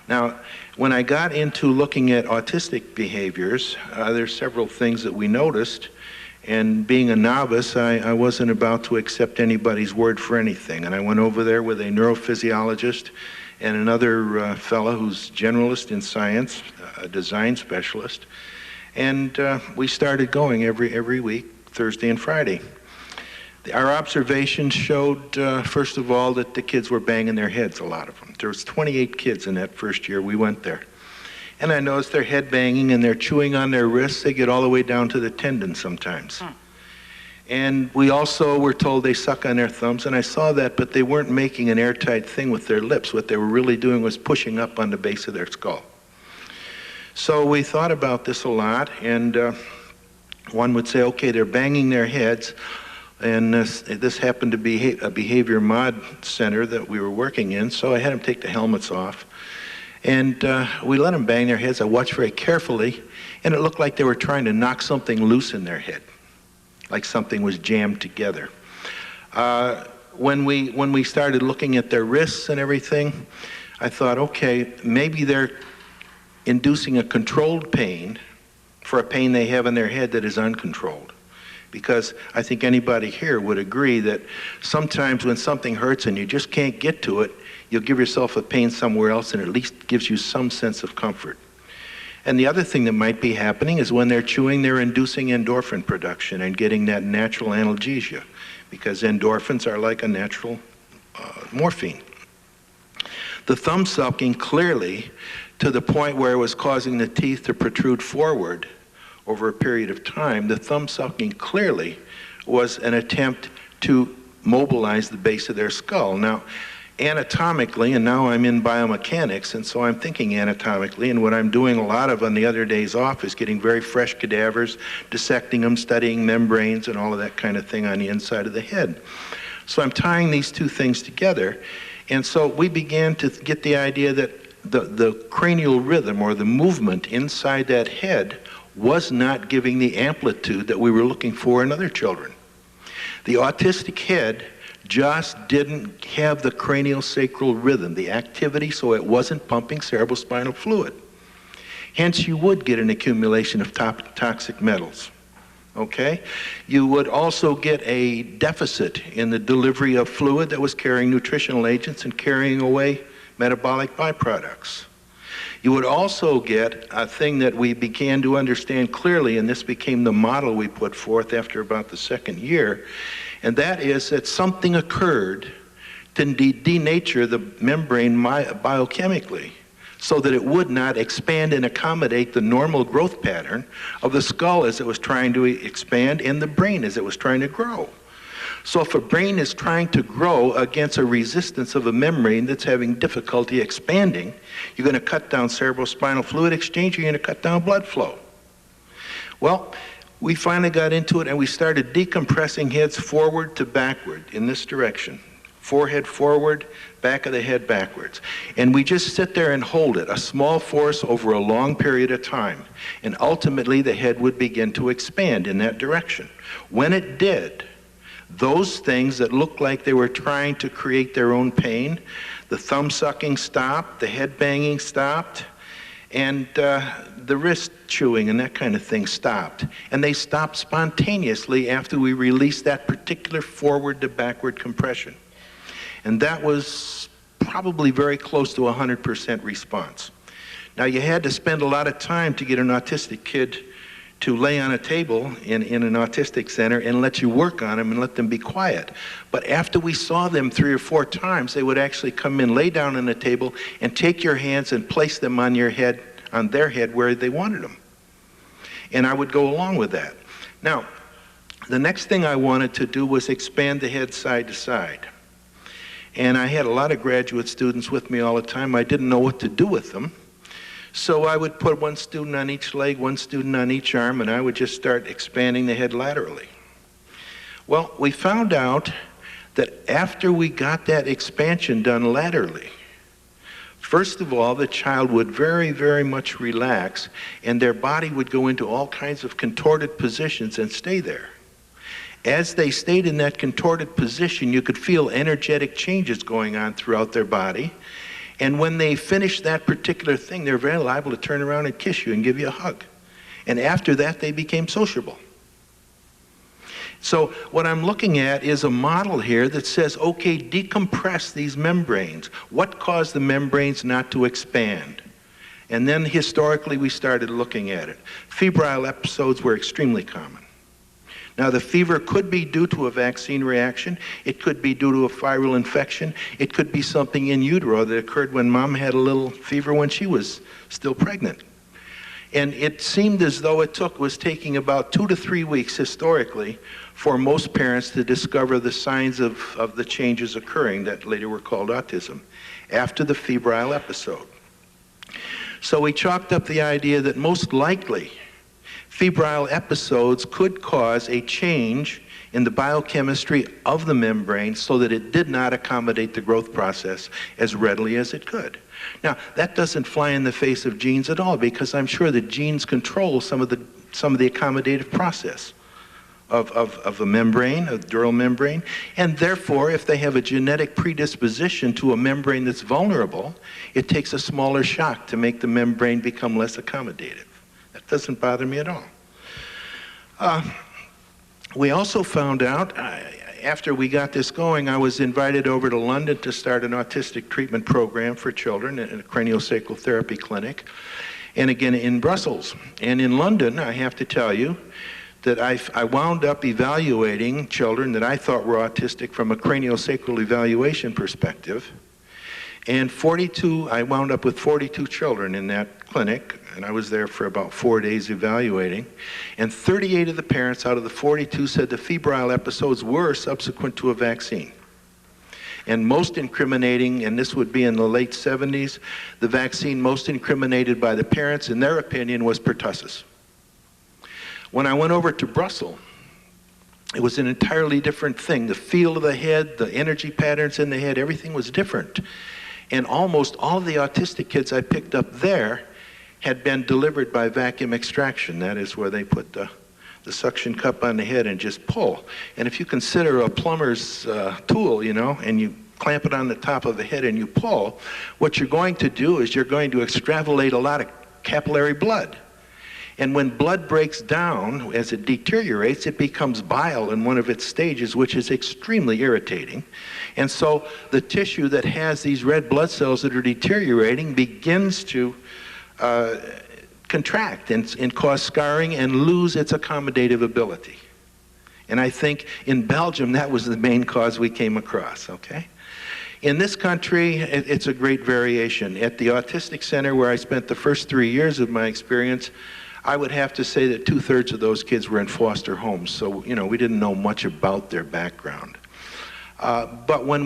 Now, when I got into looking at autistic behaviors, there's several things that we noticed, and being a novice, I wasn't about to accept anybody's word for anything, and I went over there with a neurophysiologist and another fellow who's generalist in science, a design specialist, and we started going every week, Thursday and Friday. Our observations showed, first of all, that the kids were banging their heads, a lot of them. There was 28 kids in that first year we went there. And I noticed their head banging and they're chewing on their wrists. They get all the way down to the tendon sometimes. And we also were told they suck on their thumbs, and I saw that, but they weren't making an airtight thing with their lips. What they were really doing was pushing up on the base of their skull. So we thought about this a lot, and one would say, okay, they're banging their heads. And this happened to be a behavior mod center that we were working in, so I had them take the helmets off. And we let them bang their heads. I watched very carefully, and it looked like they were trying to knock something loose in their head, like something was jammed together. When we started looking at their wrists and everything, I thought, okay, maybe they're inducing a controlled pain for a pain they have in their head that is uncontrolled. because I think anybody here would agree that sometimes when something hurts and you just can't get to it, you'll give yourself a pain somewhere else and at least gives you some sense of comfort. And the other thing that might be happening is when they're chewing, they're inducing endorphin production and getting that natural analgesia, because endorphins are like a natural morphine. The thumb sucking clearly, to the point where it was causing the teeth to protrude forward over a period of time, the thumb sucking clearly was an attempt to mobilize the base of their skull. Now, anatomically, and now I'm in biomechanics, and so I'm thinking anatomically, and what I'm doing a lot of on the other days off is getting very fresh cadavers, dissecting them, studying membranes, and all of that kind of thing on the inside of the head. So I'm tying these two things together, and so we began to get the idea that the cranial rhythm, or the movement inside that head, was not giving the amplitude that we were looking for in other children. The autistic head just didn't have the craniosacral rhythm, the activity, so it wasn't pumping cerebrospinal fluid. Hence, you would get an accumulation of toxic metals. Okay? You would also get a deficit in the delivery of fluid that was carrying nutritional agents and carrying away metabolic byproducts. You would also get a thing that we began to understand clearly, and this became the model we put forth after about the second year, and that is that something occurred to denature the membrane biochemically so that it would not expand and accommodate the normal growth pattern of the skull as it was trying to expand and the brain as it was trying to grow. So if a brain is trying to grow against a resistance of a membrane that's having difficulty expanding, you're going to cut down cerebrospinal fluid exchange, you're going to cut down blood flow. Well, we finally got into it and we started decompressing heads forward to backward in this direction. Forehead forward, back of the head backwards. And we just sit there and hold it, a small force over a long period of time. And ultimately the head would begin to expand in that direction. When it did, those things that looked like they were trying to create their own pain, the thumb sucking stopped, the head banging stopped, and the wrist chewing and that kind of thing stopped. And they stopped spontaneously after we released that particular forward to backward compression. And that was probably very close to 100% response. Now, you had to spend a lot of time to get an autistic kid to lay on a table in an autistic center and let you work on them and let them be quiet. But after we saw them 3 or 4 times, they would actually come in, lay down on the table, and take your hands and place them on your head, on their head where they wanted them. And I would go along with that. Now, the next thing I wanted to do was expand the head side to side. And I had a lot of graduate students with me all the time. I didn't know what to do with them. So I would put one student on each leg, one student on each arm, and I would just start expanding the head laterally. Well, we found out that after we got that expansion done laterally, first of all, the child would very, very much relax, and their body would go into all kinds of contorted positions and stay there. As they stayed in that contorted position, you could feel energetic changes going on throughout their body. And when they finished that particular thing, they're very liable to turn around and kiss you and give you a hug. And after that, they became sociable. So what I'm looking at is a model here that says, okay, decompress these membranes. What caused the membranes not to expand? And then historically, we started looking at it. Febrile episodes were extremely common. Now, the fever could be due to a vaccine reaction. It could be due to a viral infection. It could be something in utero that occurred when mom had a little fever when she was still pregnant. And it seemed as though it was taking about 2 to 3 weeks historically for most parents to discover the signs of the changes occurring that later were called autism after the febrile episode. So we chalked up the idea that most likely febrile episodes could cause a change in the biochemistry of the membrane so that it did not accommodate the growth process as readily as it could. Now, that doesn't fly in the face of genes at all, because I'm sure that genes control some of the accommodative process of a membrane, a dural membrane, and therefore, if they have a genetic predisposition to a membrane that's vulnerable, it takes a smaller shock to make the membrane become less accommodative. That doesn't bother me at all. We also found out, after we got this going, I was invited over to London to start an autistic treatment program for children in a craniosacral therapy clinic, and again in Brussels. And in London, I have to tell you that I wound up evaluating children that I thought were autistic from a craniosacral evaluation perspective. And I wound up with 42 children in that clinic, and I was there for about 4 days evaluating. And 38 of the parents out of the 42 said the febrile episodes were subsequent to a vaccine. And most incriminating, and this would be in the late 70s, the vaccine most incriminated by the parents, in their opinion, was pertussis. When I went over to Brussels, it was an entirely different thing. The feel of the head, the energy patterns in the head, everything was different. And almost all the autistic kids I picked up there had been delivered by vacuum extraction. That is where they put the suction cup on the head and just pull. And if you consider a plumber's tool, you know, and you clamp it on the top of the head and you pull, what you're going to do is you're going to extravasate a lot of capillary blood. And when blood breaks down, as it deteriorates, it becomes bile in one of its stages, which is extremely irritating. And so the tissue that has these red blood cells that are deteriorating begins to contract and cause scarring and lose its accommodative ability. And I think in Belgium, that was the main cause we came across, okay? In this country, it's a great variation. At the Autistic Center, where I spent the first 3 years of my experience, I would have to say that 2/3 of those kids were in foster homes, so you know we didn't know much about their background. But when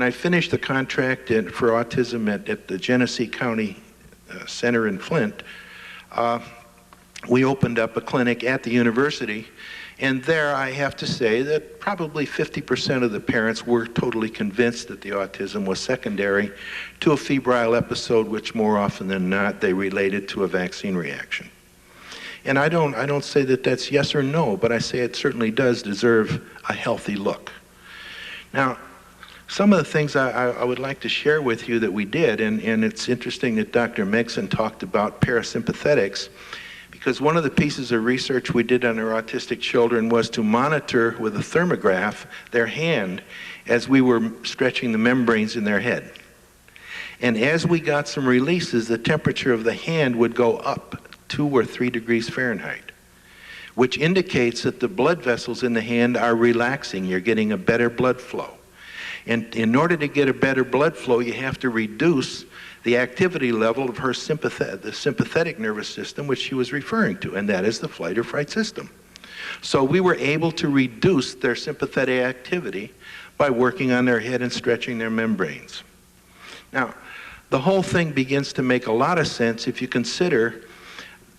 I finished the contract for autism at the Genesee County Center in Flint, we opened up a clinic at the university, and there I have to say that probably 50% of the parents were totally convinced that the autism was secondary to a febrile episode, which more often than not they related to a vaccine reaction. And I don't say that that's yes or no, but I say it certainly does deserve a healthy look. Now, some of the things I would like to share with you that we did, and it's interesting that Dr. Megson talked about parasympathetics, because one of the pieces of research we did on our autistic children was to monitor with a thermograph their hand as we were stretching the membranes in their head. And as we got some releases, the temperature of the hand would go up 2 or 3 degrees Fahrenheit, which indicates that the blood vessels in the hand are relaxing. You're getting a better blood flow. And in order to get a better blood flow, you have to reduce the activity level of the sympathetic nervous system, which she was referring to, and that is the flight or fright system. So we were able to reduce their sympathetic activity by working on their head and stretching their membranes. Now, the whole thing begins to make a lot of sense if you consider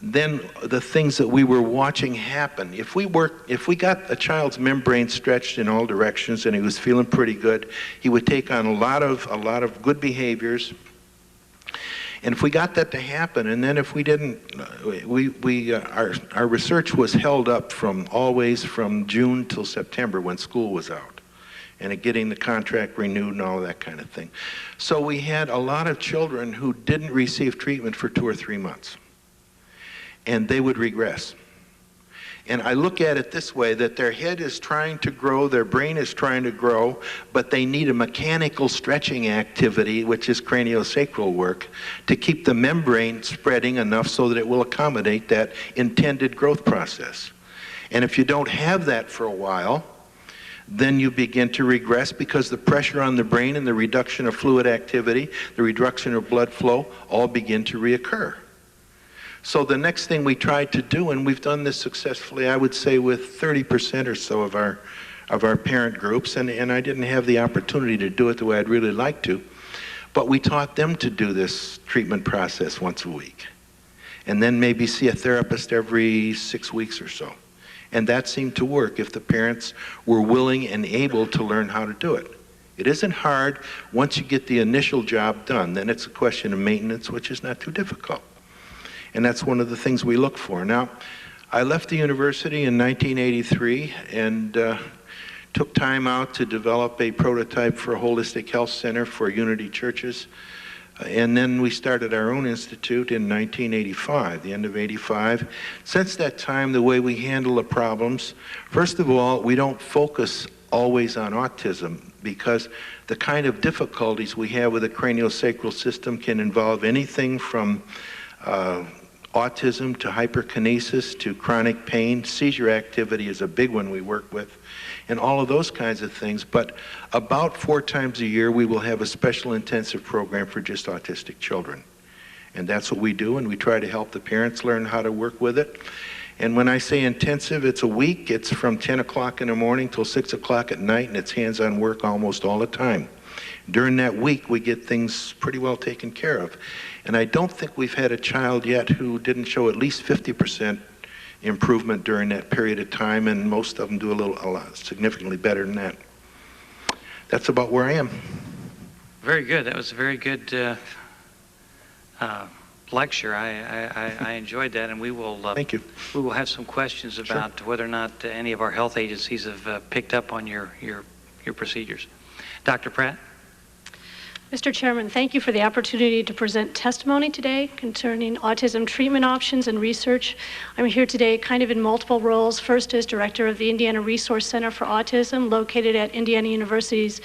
then the things that we were watching happen. If we got a child's membrane stretched in all directions and he was feeling pretty good, he would take on a lot of good behaviors. And if we got that to happen, and then if we didn't, our research was held up always from June till September when school was out, and getting the contract renewed and all that kind of thing. So we had a lot of children who didn't receive treatment for 2 or 3 months, and they would regress. And I look at it this way, that their head is trying to grow, their brain is trying to grow, but they need a mechanical stretching activity, which is craniosacral work, to keep the membrane spreading enough so that it will accommodate that intended growth process. And if you don't have that for a while, then you begin to regress because the pressure on the brain and the reduction of fluid activity, the reduction of blood flow, all begin to reoccur. So the next thing we tried to do, and we've done this successfully, I would say with 30% or so of our parent groups, and I didn't have the opportunity to do it the way I'd really like to, but we taught them to do this treatment process once a week, and then maybe see a therapist every 6 weeks or so. And that seemed to work if the parents were willing and able to learn how to do it. It isn't hard once you get the initial job done. Then it's a question of maintenance, which is not too difficult. And that's one of the things we look for. Now, I left the university in 1983 and took time out to develop a prototype for a holistic health center for Unity churches. And then we started our own institute in 1985, the end of 85. Since that time, the way we handle the problems, first of all, we don't focus always on autism, because the kind of difficulties we have with the craniosacral system can involve anything from autism to hyperkinesis to chronic pain. Seizure activity is a big one we work with, and all of those kinds of things. But about 4 times a year, we will have a special intensive program for just autistic children. And that's what we do, and we try to help the parents learn how to work with it. And when I say intensive, it's a week. It's from 10 o'clock in the morning till 6 o'clock at night, and it's hands-on work almost all the time. During that week, we get things pretty well taken care of. And I don't think we've had a child yet who didn't show at least 50% improvement during that period of time, and most of them do a lot significantly better than that. That's about where I am. Very good. That was a very good lecture. I enjoyed that, and we will. Thank you. We will have some questions about whether or not any of our health agencies have picked up on your procedures. Dr. Pratt. Mr. Chairman, thank you for the opportunity to present testimony today concerning autism treatment options and research. I'm here today kind of in multiple roles. First as director of the Indiana Resource Center for Autism, located at Indiana University's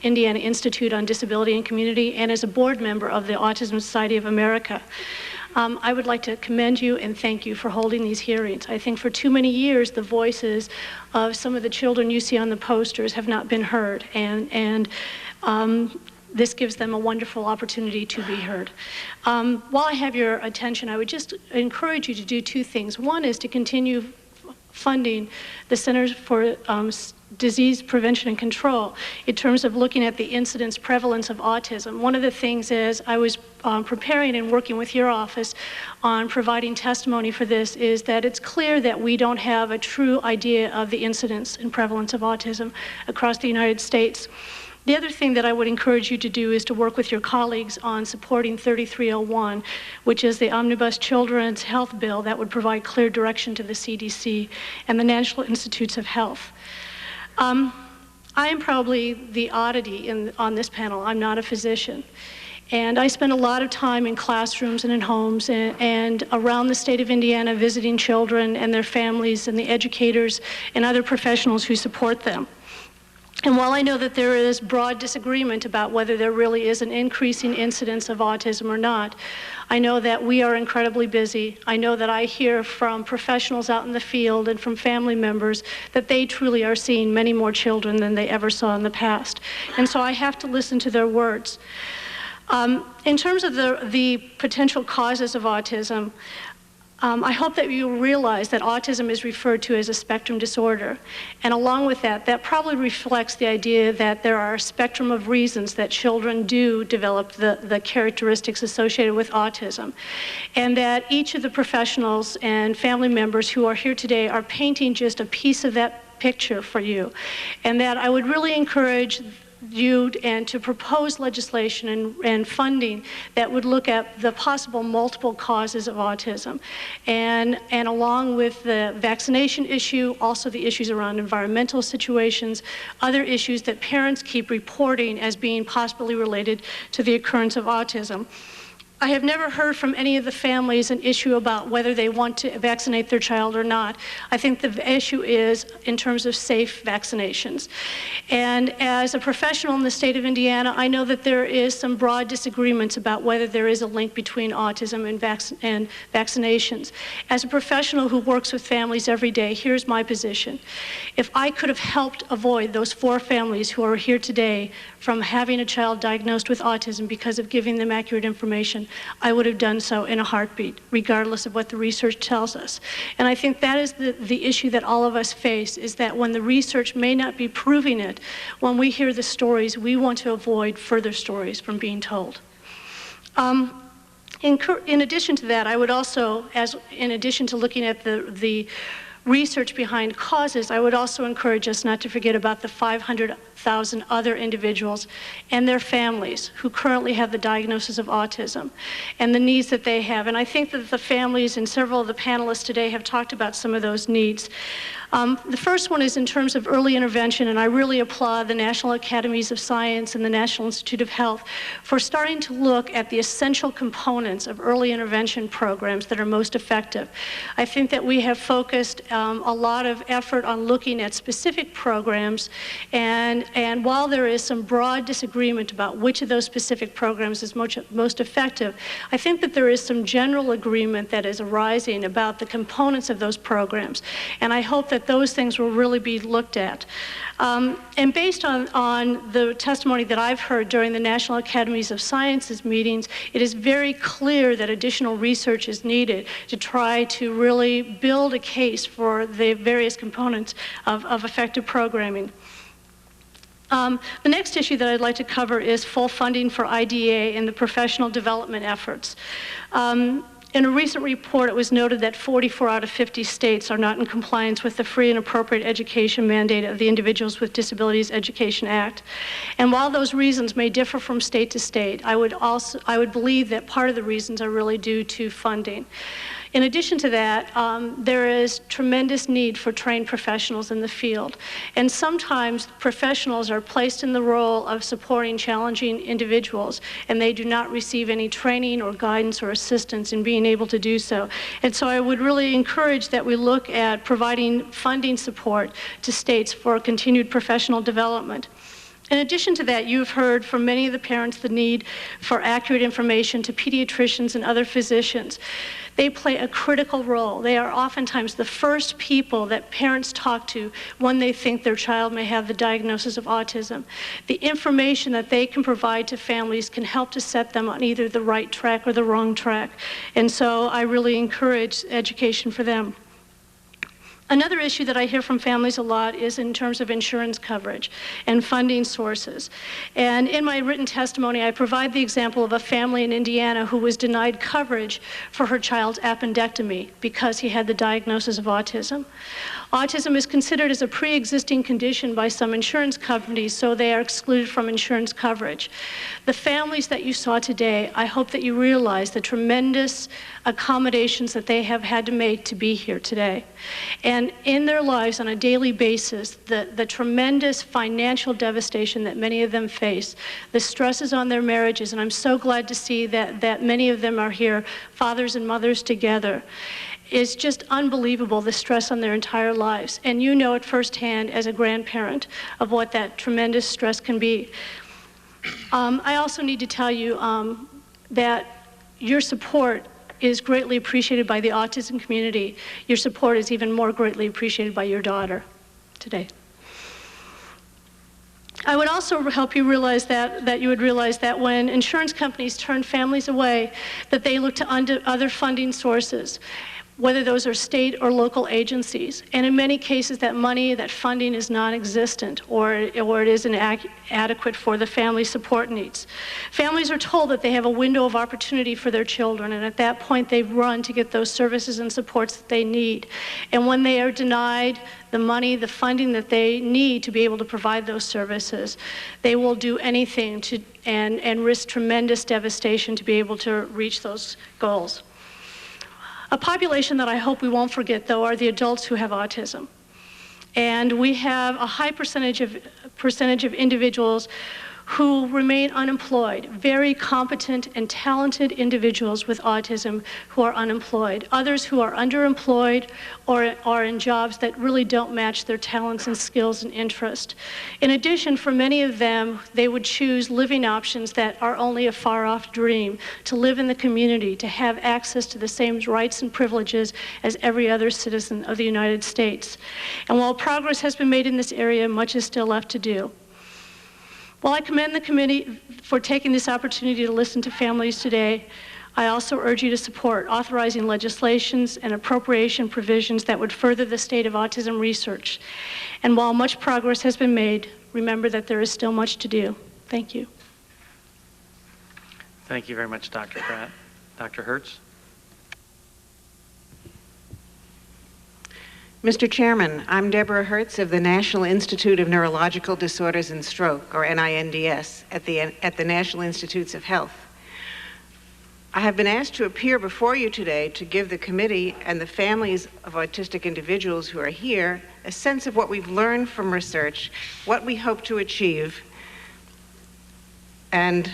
Indiana Institute on Disability and Community, and as a board member of the Autism Society of America. I would like to commend you and thank you for holding these hearings. I think for too many years, the voices of some of the children you see on the posters have not been heard, and this gives them a wonderful opportunity to be heard. While I have your attention, I would just encourage you to do 2 things. One is to continue funding the Centers for Disease Prevention and Control in terms of looking at the incidence prevalence of autism. One of the things is I was preparing and working with your office on providing testimony for this is that it's clear that we don't have a true idea of the incidence and prevalence of autism across the United States. The other thing that I would encourage you to do is to work with your colleagues on supporting 3301, which is the Omnibus Children's Health Bill that would provide clear direction to the CDC and the National Institutes of Health. I am probably the oddity on this panel. I'm not a physician. And I spend a lot of time in classrooms and in homes and around the state of Indiana visiting children and their families and the educators and other professionals who support them. And while I know that there is broad disagreement about whether there really is an increasing incidence of autism or not, I know that we are incredibly busy. I know that I hear from professionals out in the field and from family members that they truly are seeing many more children than they ever saw in the past. And so I have to listen to their words. In terms of the potential causes of autism, I hope that you realize that autism is referred to as a spectrum disorder. And along with that, that probably reflects the idea that there are a spectrum of reasons that children do develop the characteristics associated with autism. And that each of the professionals and family members who are here today are painting just a piece of that picture for you. And that I would really encourage you and to propose legislation and funding that would look at the possible multiple causes of autism. And along with the vaccination issue, also the issues around environmental situations, other issues that parents keep reporting as being possibly related to the occurrence of autism. I have never heard from any of the families an issue about whether they want to vaccinate their child or not. I think the issue is in terms of safe vaccinations. And as a professional in the state of Indiana, I know that there is some broad disagreements about whether there is a link between autism and vaccinations. As a professional who works with families every day, here's my position. If I could have helped avoid those 4 families who are here today from having a child diagnosed with autism because of giving them accurate information, I would have done so in a heartbeat, regardless of what the research tells us. And I think that is the issue that all of us face, is that when the research may not be proving it, when we hear the stories, we want to avoid further stories from being told. In addition to that, I would also, in addition to looking at the research behind causes, I would also encourage us not to forget about the 100,000 other individuals and their families who currently have the diagnosis of autism and the needs that they have. And I think that the families and several of the panelists today have talked about some of those needs. The first one is in terms of early intervention, and I really applaud the National Academies of Science and the National Institute of Health for starting to look at the essential components of early intervention programs that are most effective. I think that we have focused a lot of effort on looking at specific programs, and while there is some broad disagreement about which of those specific programs is most effective, I think that there is some general agreement that is arising about the components of those programs, and I hope that those things will really be looked at. And based on the testimony that I've heard during the National Academies of Sciences meetings, it is very clear that additional research is needed to try to really build a case for the various components of effective programming. The next issue that I'd like to cover is full funding for IDEA and the professional development efforts. In a recent report, it was noted that 44 out of 50 states are not in compliance with the free and appropriate education mandate of the Individuals with Disabilities Education Act. And while those reasons may differ from state to state, I would believe that part of the reasons are really due to funding. In addition to that, there is tremendous need for trained professionals in the field. And sometimes professionals are placed in the role of supporting challenging individuals, and they do not receive any training or guidance or assistance in being able to do so. And so I would really encourage that we look at providing funding support to states for continued professional development. In addition to that, you've heard from many of the parents the need for accurate information to pediatricians and other physicians. They play a critical role. They are oftentimes the first people that parents talk to when they think their child may have the diagnosis of autism. The information that they can provide to families can help to set them on either the right track or the wrong track. And so I really encourage education for them. Another issue that I hear from families a lot is in terms of insurance coverage and funding sources. And in my written testimony, I provide the example of a family in Indiana who was denied coverage for her child's appendectomy because he had the diagnosis of autism. Autism is considered as a pre-existing condition by some insurance companies, so they are excluded from insurance coverage. The families that you saw today, I hope that you realize the tremendous accommodations that they have had to make to be here today. And in their lives on a daily basis, the tremendous financial devastation that many of them face, the stresses on their marriages, and I'm so glad to see that many of them are here, fathers and mothers together. Is just unbelievable, the stress on their entire lives. And you know it firsthand as a grandparent of what that tremendous stress can be. I also need to tell you that your support is greatly appreciated by the autism community. Your support is even more greatly appreciated by your daughter today. I would also help you realize that you would realize that when insurance companies turn families away, that they look to other funding sources, whether those are state or local agencies. And in many cases, that money, that funding is non-existent, or it isn't adequate for the family support needs. Families are told that they have a window of opportunity for their children, and at that point, they run to get those services and supports that they need. And when they are denied the money, the funding that they need to be able to provide those services, they will do anything to, and risk tremendous devastation to be able to reach those goals. A population that I hope we won't forget, though, are the adults who have autism. And we have a high percentage of individuals who remain unemployed, very competent and talented individuals with autism who are unemployed, others who are underemployed or are in jobs that really don't match their talents and skills and interest. In addition, for many of them, they would choose living options that are only a far-off dream, to live in the community, to have access to the same rights and privileges as every other citizen of the United States. And while progress has been made in this area, much is still left to do. While I commend the committee for taking this opportunity to listen to families today, I also urge you to support authorizing legislations and appropriation provisions that would further the state of autism research. And while much progress has been made, remember that there is still much to do. Thank you. Thank you very much, Dr. Pratt. Dr. Hertz? Mr. Chairman, I'm Deborah Hertz of the National Institute of Neurological Disorders and Stroke, or NINDS, at the National Institutes of Health. I have been asked to appear before you today to give the committee and the families of autistic individuals who are here a sense of what we've learned from research, what we hope to achieve, and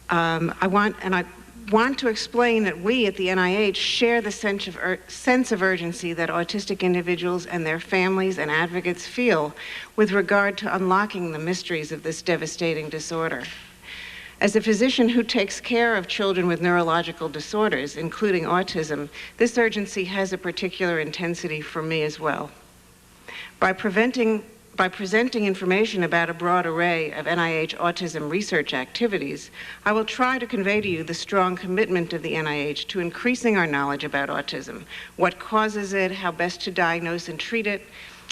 I want to explain that we at the NIH share the sense of urgency that autistic individuals and their families and advocates feel with regard to unlocking the mysteries of this devastating disorder. As a physician who takes care of children with neurological disorders, including autism, this urgency has a particular intensity for me as well. By presenting information about a broad array of NIH autism research activities, I will try to convey to you the strong commitment of the NIH to increasing our knowledge about autism, what causes it, how best to diagnose and treat it,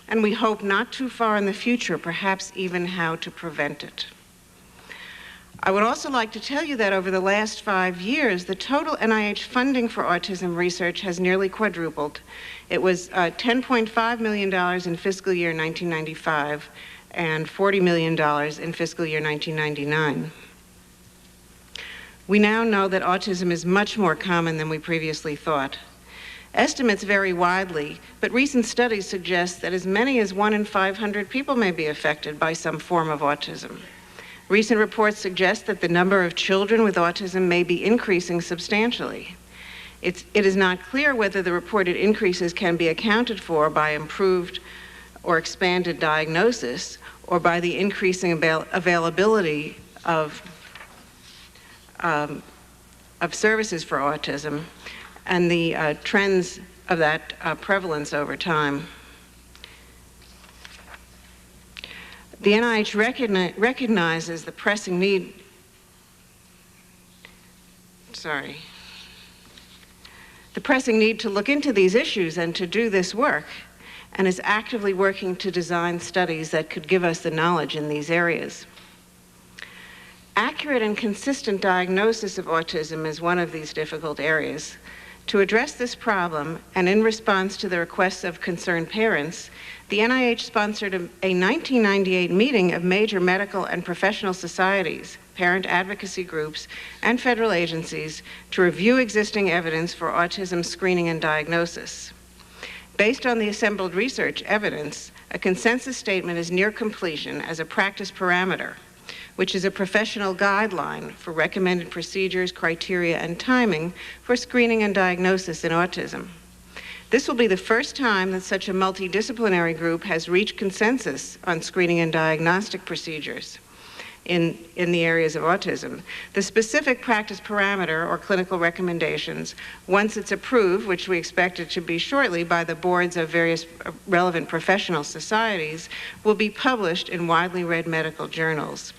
and we hope not too far in the future, perhaps even how to prevent it. I would also like to tell you that over the last 5 years, the total NIH funding for autism research has nearly quadrupled. It was $10.5 million in fiscal year 1995 and $40 million in fiscal year 1999. We now know that autism is much more common than we previously thought. Estimates vary widely, but recent studies suggest that as many as 1 in 500 people may be affected by some form of autism. Recent reports suggest that the number of children with autism may be increasing substantially. It is not clear whether the reported increases can be accounted for by improved or expanded diagnosis or by the increasing availability of services for autism and the trends of that prevalence over time. The NIH recognizes the pressing need, the pressing need to look into these issues and to do this work, and is actively working to design studies that could give us the knowledge in these areas. Accurate and consistent diagnosis of autism is one of these difficult areas. To address this problem, and in response to the requests of concerned parents, the NIH sponsored a 1998 meeting of major medical and professional societies, parent advocacy groups, and federal agencies to review existing evidence for autism screening and diagnosis. Based on the assembled research evidence, a consensus statement is near completion as a practice parameter, which is a professional guideline for recommended procedures, criteria, and timing for screening and diagnosis in autism. This will be the first time that such a multidisciplinary group has reached consensus on screening and diagnostic procedures in the areas of autism. The specific practice parameter or clinical recommendations, once it's approved, which we expect it to be shortly by the boards of various relevant professional societies, will be published in widely read medical journals.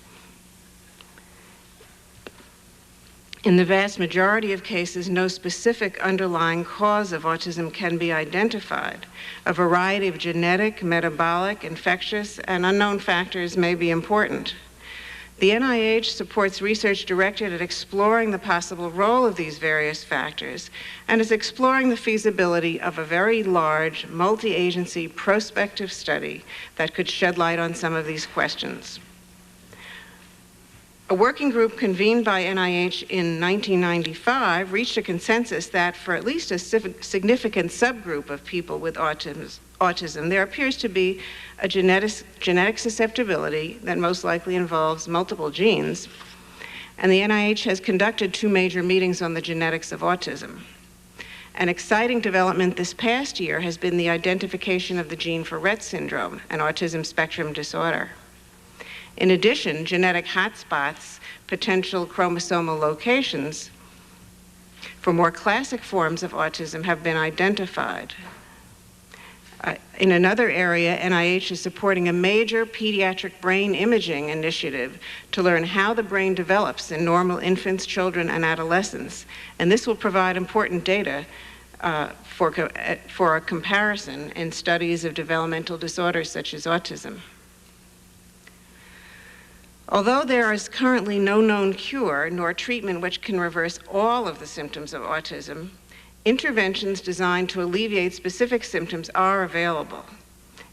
In the vast majority of cases, no specific underlying cause of autism can be identified. A variety of genetic, metabolic, infectious, and unknown factors may be important. The NIH supports research directed at exploring the possible role of these various factors and is exploring the feasibility of a very large, multi-agency prospective study that could shed light on some of these questions. A working group convened by NIH in 1995 reached a consensus that for at least a significant subgroup of people with autism, there appears to be a genetic susceptibility that most likely involves multiple genes. And the NIH has conducted 2 major meetings on the genetics of autism. An exciting development this past year has been the identification of the gene for Rett syndrome, an autism spectrum disorder. In addition, genetic hotspots, potential chromosomal locations for more classic forms of autism have been identified. In another area, NIH is supporting a major pediatric brain imaging initiative to learn how the brain develops in normal infants, children, and adolescents. And this will provide important data for a comparison in studies of developmental disorders such as autism. Although there is currently no known cure nor treatment which can reverse all of the symptoms of autism, Interventions designed to alleviate specific symptoms are available.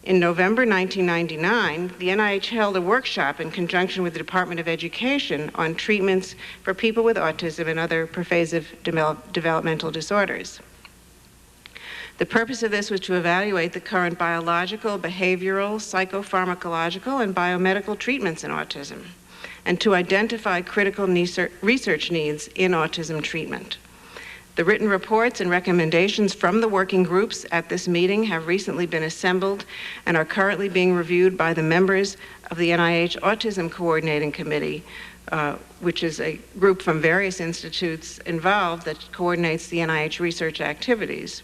In November 1999, the NIH held a workshop in conjunction with the Department of Education on treatments for people with autism and other pervasive developmental disorders. The purpose of this was to evaluate the current biological, behavioral, psychopharmacological, and biomedical treatments in autism, and to identify critical research needs in autism treatment. The written reports and recommendations from the working groups at this meeting have recently been assembled and are currently being reviewed by the members of the NIH Autism Coordinating Committee, which is a group from various institutes involved that coordinates the NIH research activities,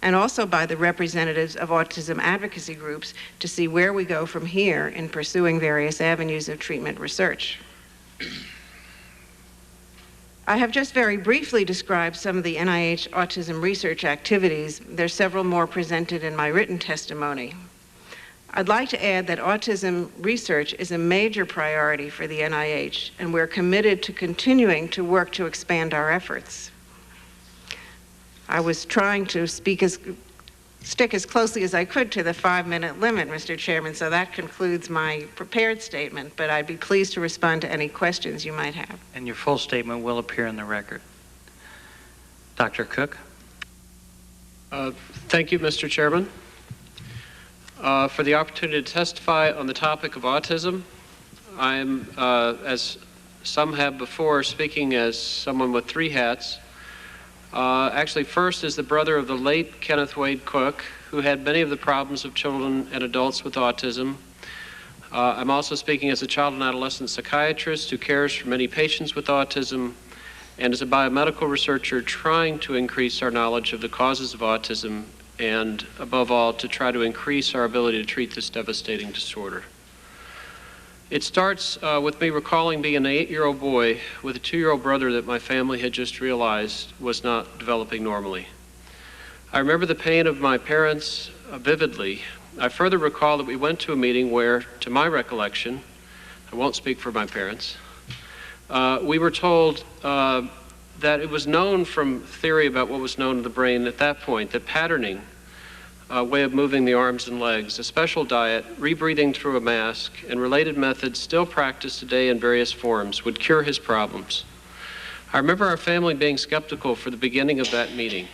and also by the representatives of autism advocacy groups to see where we go from here in pursuing various avenues of treatment research. I have just very briefly described some of the NIH autism research activities. There's several more presented in my written testimony. I'd like to add that autism research is a major priority for the NIH, and we're committed to continuing to work to expand our efforts. I was trying to stick as closely as I could to the 5-minute limit, Mr. Chairman, so that concludes my prepared statement, but I'd be pleased to respond to any questions you might have. And your full statement will appear in the record. Dr. Cook? Thank you, Mr. Chairman, for the opportunity to testify on the topic of autism. I'm, as some have before, speaking as someone with 3 hats. Actually, first is the brother of the late Kenneth Wade Cook, who had many of the problems of children and adults with autism. I'm also speaking as a child and adolescent psychiatrist who cares for many patients with autism, and as a biomedical researcher trying to increase our knowledge of the causes of autism and, above all, to try to increase our ability to treat this devastating disorder. It starts with me recalling being an 8-year-old boy with a 2-year-old brother that my family had just realized was not developing normally. I remember the pain of my parents vividly. I further recall that we went to a meeting where, to my recollection, I won't speak for my parents, we were told that it was known from theory about what was known to the brain at that point, that patterning, a way of moving the arms and legs, a special diet, rebreathing through a mask, and related methods still practiced today in various forms would cure his problems. I remember our family being skeptical for the beginning of that meeting.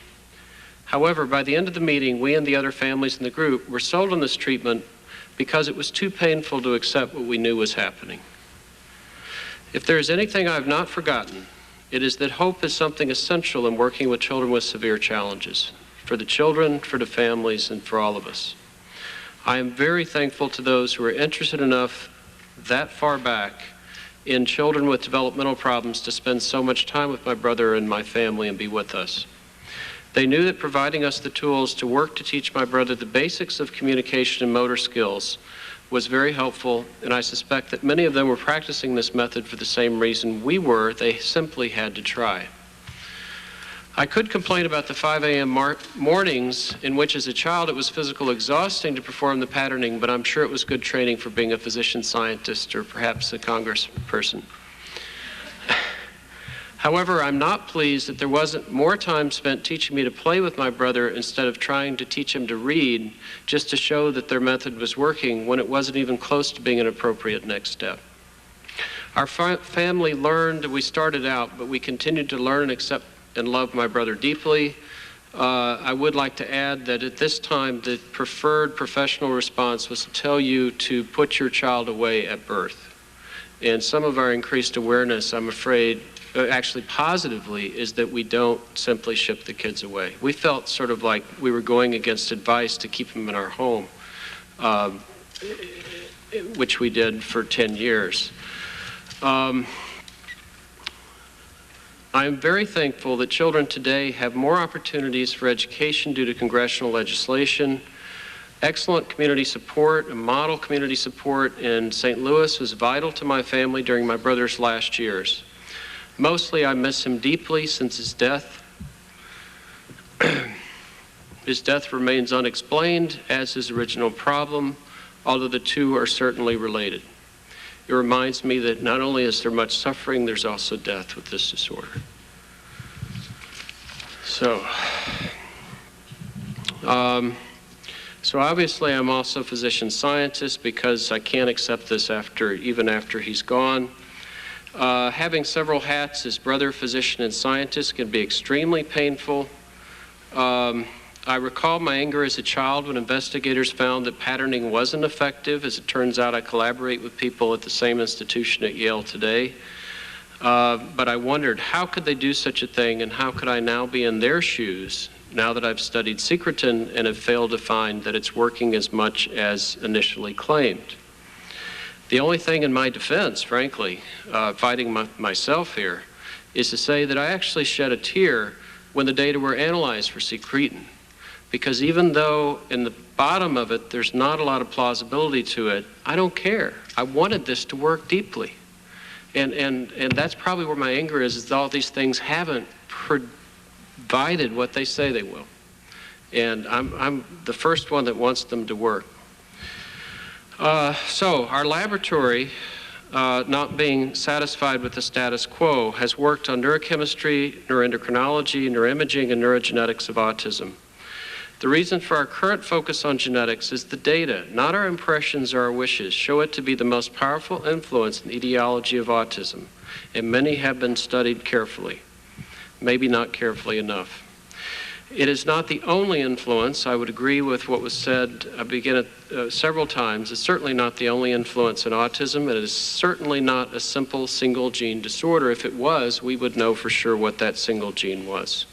However, by the end of the meeting, we and the other families in the group were sold on this treatment because it was too painful to accept what we knew was happening. If there is anything I have not forgotten, it is that hope is something essential in working with children with severe challenges. For the children, for the families, and for all of us. I am very thankful to those who are interested enough that far back in children with developmental problems to spend so much time with my brother and my family and be with us. They knew that providing us the tools to work to teach my brother the basics of communication and motor skills was very helpful, and I suspect that many of them were practicing this method for the same reason we were. They simply had to try. I could complain about the 5 a.m. mornings in which, as a child, it was physically exhausting to perform the patterning, but I'm sure it was good training for being a physician scientist or perhaps a congressperson. However, I'm not pleased that there wasn't more time spent teaching me to play with my brother instead of trying to teach him to read, just to show that their method was working when it wasn't even close to being an appropriate next step. Our family learned, we started out, but we continued to learn and accept and love my brother deeply. I would like to add that at this time, the preferred professional response was to tell you to put your child away at birth. And some of our increased awareness, I'm afraid, actually positively, is that we don't simply ship the kids away. We felt sort of like we were going against advice to keep them in our home, which we did for 10 years. I am very thankful that children today have more opportunities for education due to congressional legislation. Excellent community support and model community support in St. Louis was vital to my family during my brother's last years. Mostly, I miss him deeply since his death. His death remains unexplained, as his original problem, although the two are certainly related. It reminds me that not only is there much suffering, there's also death with this disorder. So obviously I'm also a physician scientist because I can't accept this even after he's gone. Having several hats as brother, physician, and scientist can be extremely painful. I recall my anger as a child when investigators found that patterning wasn't effective. As it turns out, I collaborate with people at the same institution at Yale today. But I wondered, how could they do such a thing, and how could I now be in their shoes now that I've studied secretin and have failed to find that it's working as much as initially claimed? The only thing in my defense, frankly, fighting myself here, is to say that I actually shed a tear when the data were analyzed for secretin. Because even though in the bottom of it there's not a lot of plausibility to it, I don't care. I wanted this to work deeply. And that's probably where my anger is all these things haven't provided what they say they will. And I'm the first one that wants them to work. So our laboratory, not being satisfied with the status quo, has worked on neurochemistry, neuroendocrinology, neuroimaging, and neurogenetics of autism. The reason for our current focus on genetics is the data, not our impressions or our wishes, show it to be the most powerful influence in the etiology of autism, and many have been studied carefully, maybe not carefully enough. It is not the only influence. I would agree with what was said several times. It's certainly not the only influence in autism. It is certainly not a simple single gene disorder. If it was, we would know for sure what that single gene was.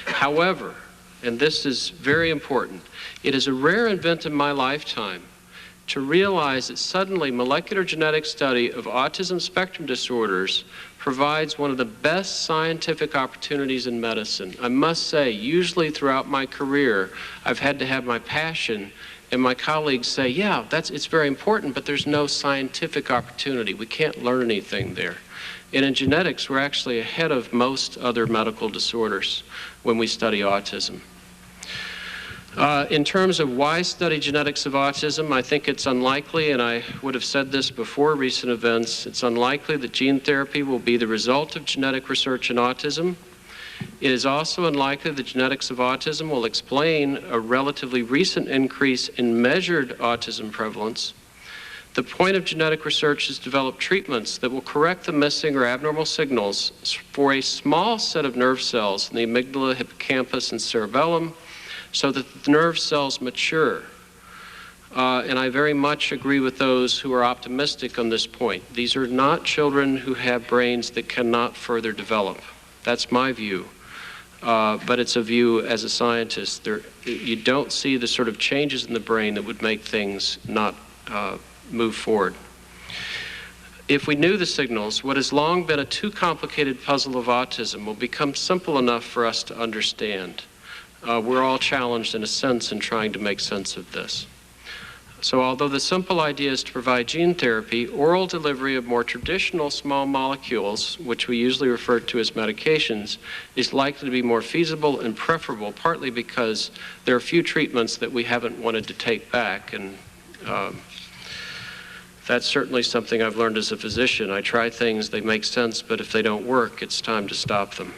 However, and this is very important, it is a rare event in my lifetime to realize that suddenly molecular genetic study of autism spectrum disorders provides one of the best scientific opportunities in medicine. I must say, usually throughout my career, I've had to have my passion and my colleagues say, yeah, it's very important, but there's no scientific opportunity. We can't learn anything there. And in genetics, we're actually ahead of most other medical disorders when we study autism. In terms of why study genetics of autism, I think it's unlikely, and I would have said this before recent events, it's unlikely that gene therapy will be the result of genetic research in autism. It is also unlikely that genetics of autism will explain a relatively recent increase in measured autism prevalence. The point of genetic research is to develop treatments that will correct the missing or abnormal signals for a small set of nerve cells in the amygdala, hippocampus, and cerebellum so that the nerve cells mature. And I very much agree with those who are optimistic on this point. These are not children who have brains that cannot further develop. That's my view. But it's a view as a scientist. You don't see the sort of changes in the brain that would make things not move forward. If we knew the signals, what has long been a too complicated puzzle of autism will become simple enough for us to understand. We're all challenged in a sense in trying to make sense of this. So although the simple idea is to provide gene therapy, oral delivery of more traditional small molecules, which we usually refer to as medications, is likely to be more feasible and preferable, partly because there are few treatments that we haven't wanted to take back. And that's certainly something I've learned as a physician. I try things, they make sense, but if they don't work, it's time to stop them.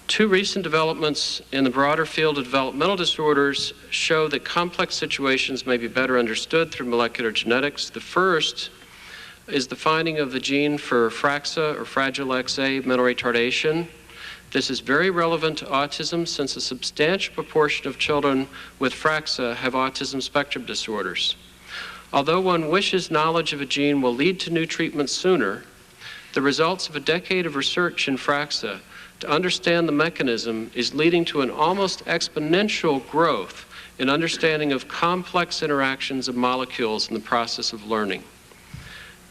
Two recent developments in the broader field of developmental disorders show that complex situations may be better understood through molecular genetics. The first is the finding of the gene for FRAXA, or Fragile XA mental retardation. This is very relevant to autism since a substantial proportion of children with FRAXA have autism spectrum disorders. Although one wishes knowledge of a gene will lead to new treatments sooner, the results of a decade of research in FRAXA to understand the mechanism is leading to an almost exponential growth in understanding of complex interactions of molecules in the process of learning.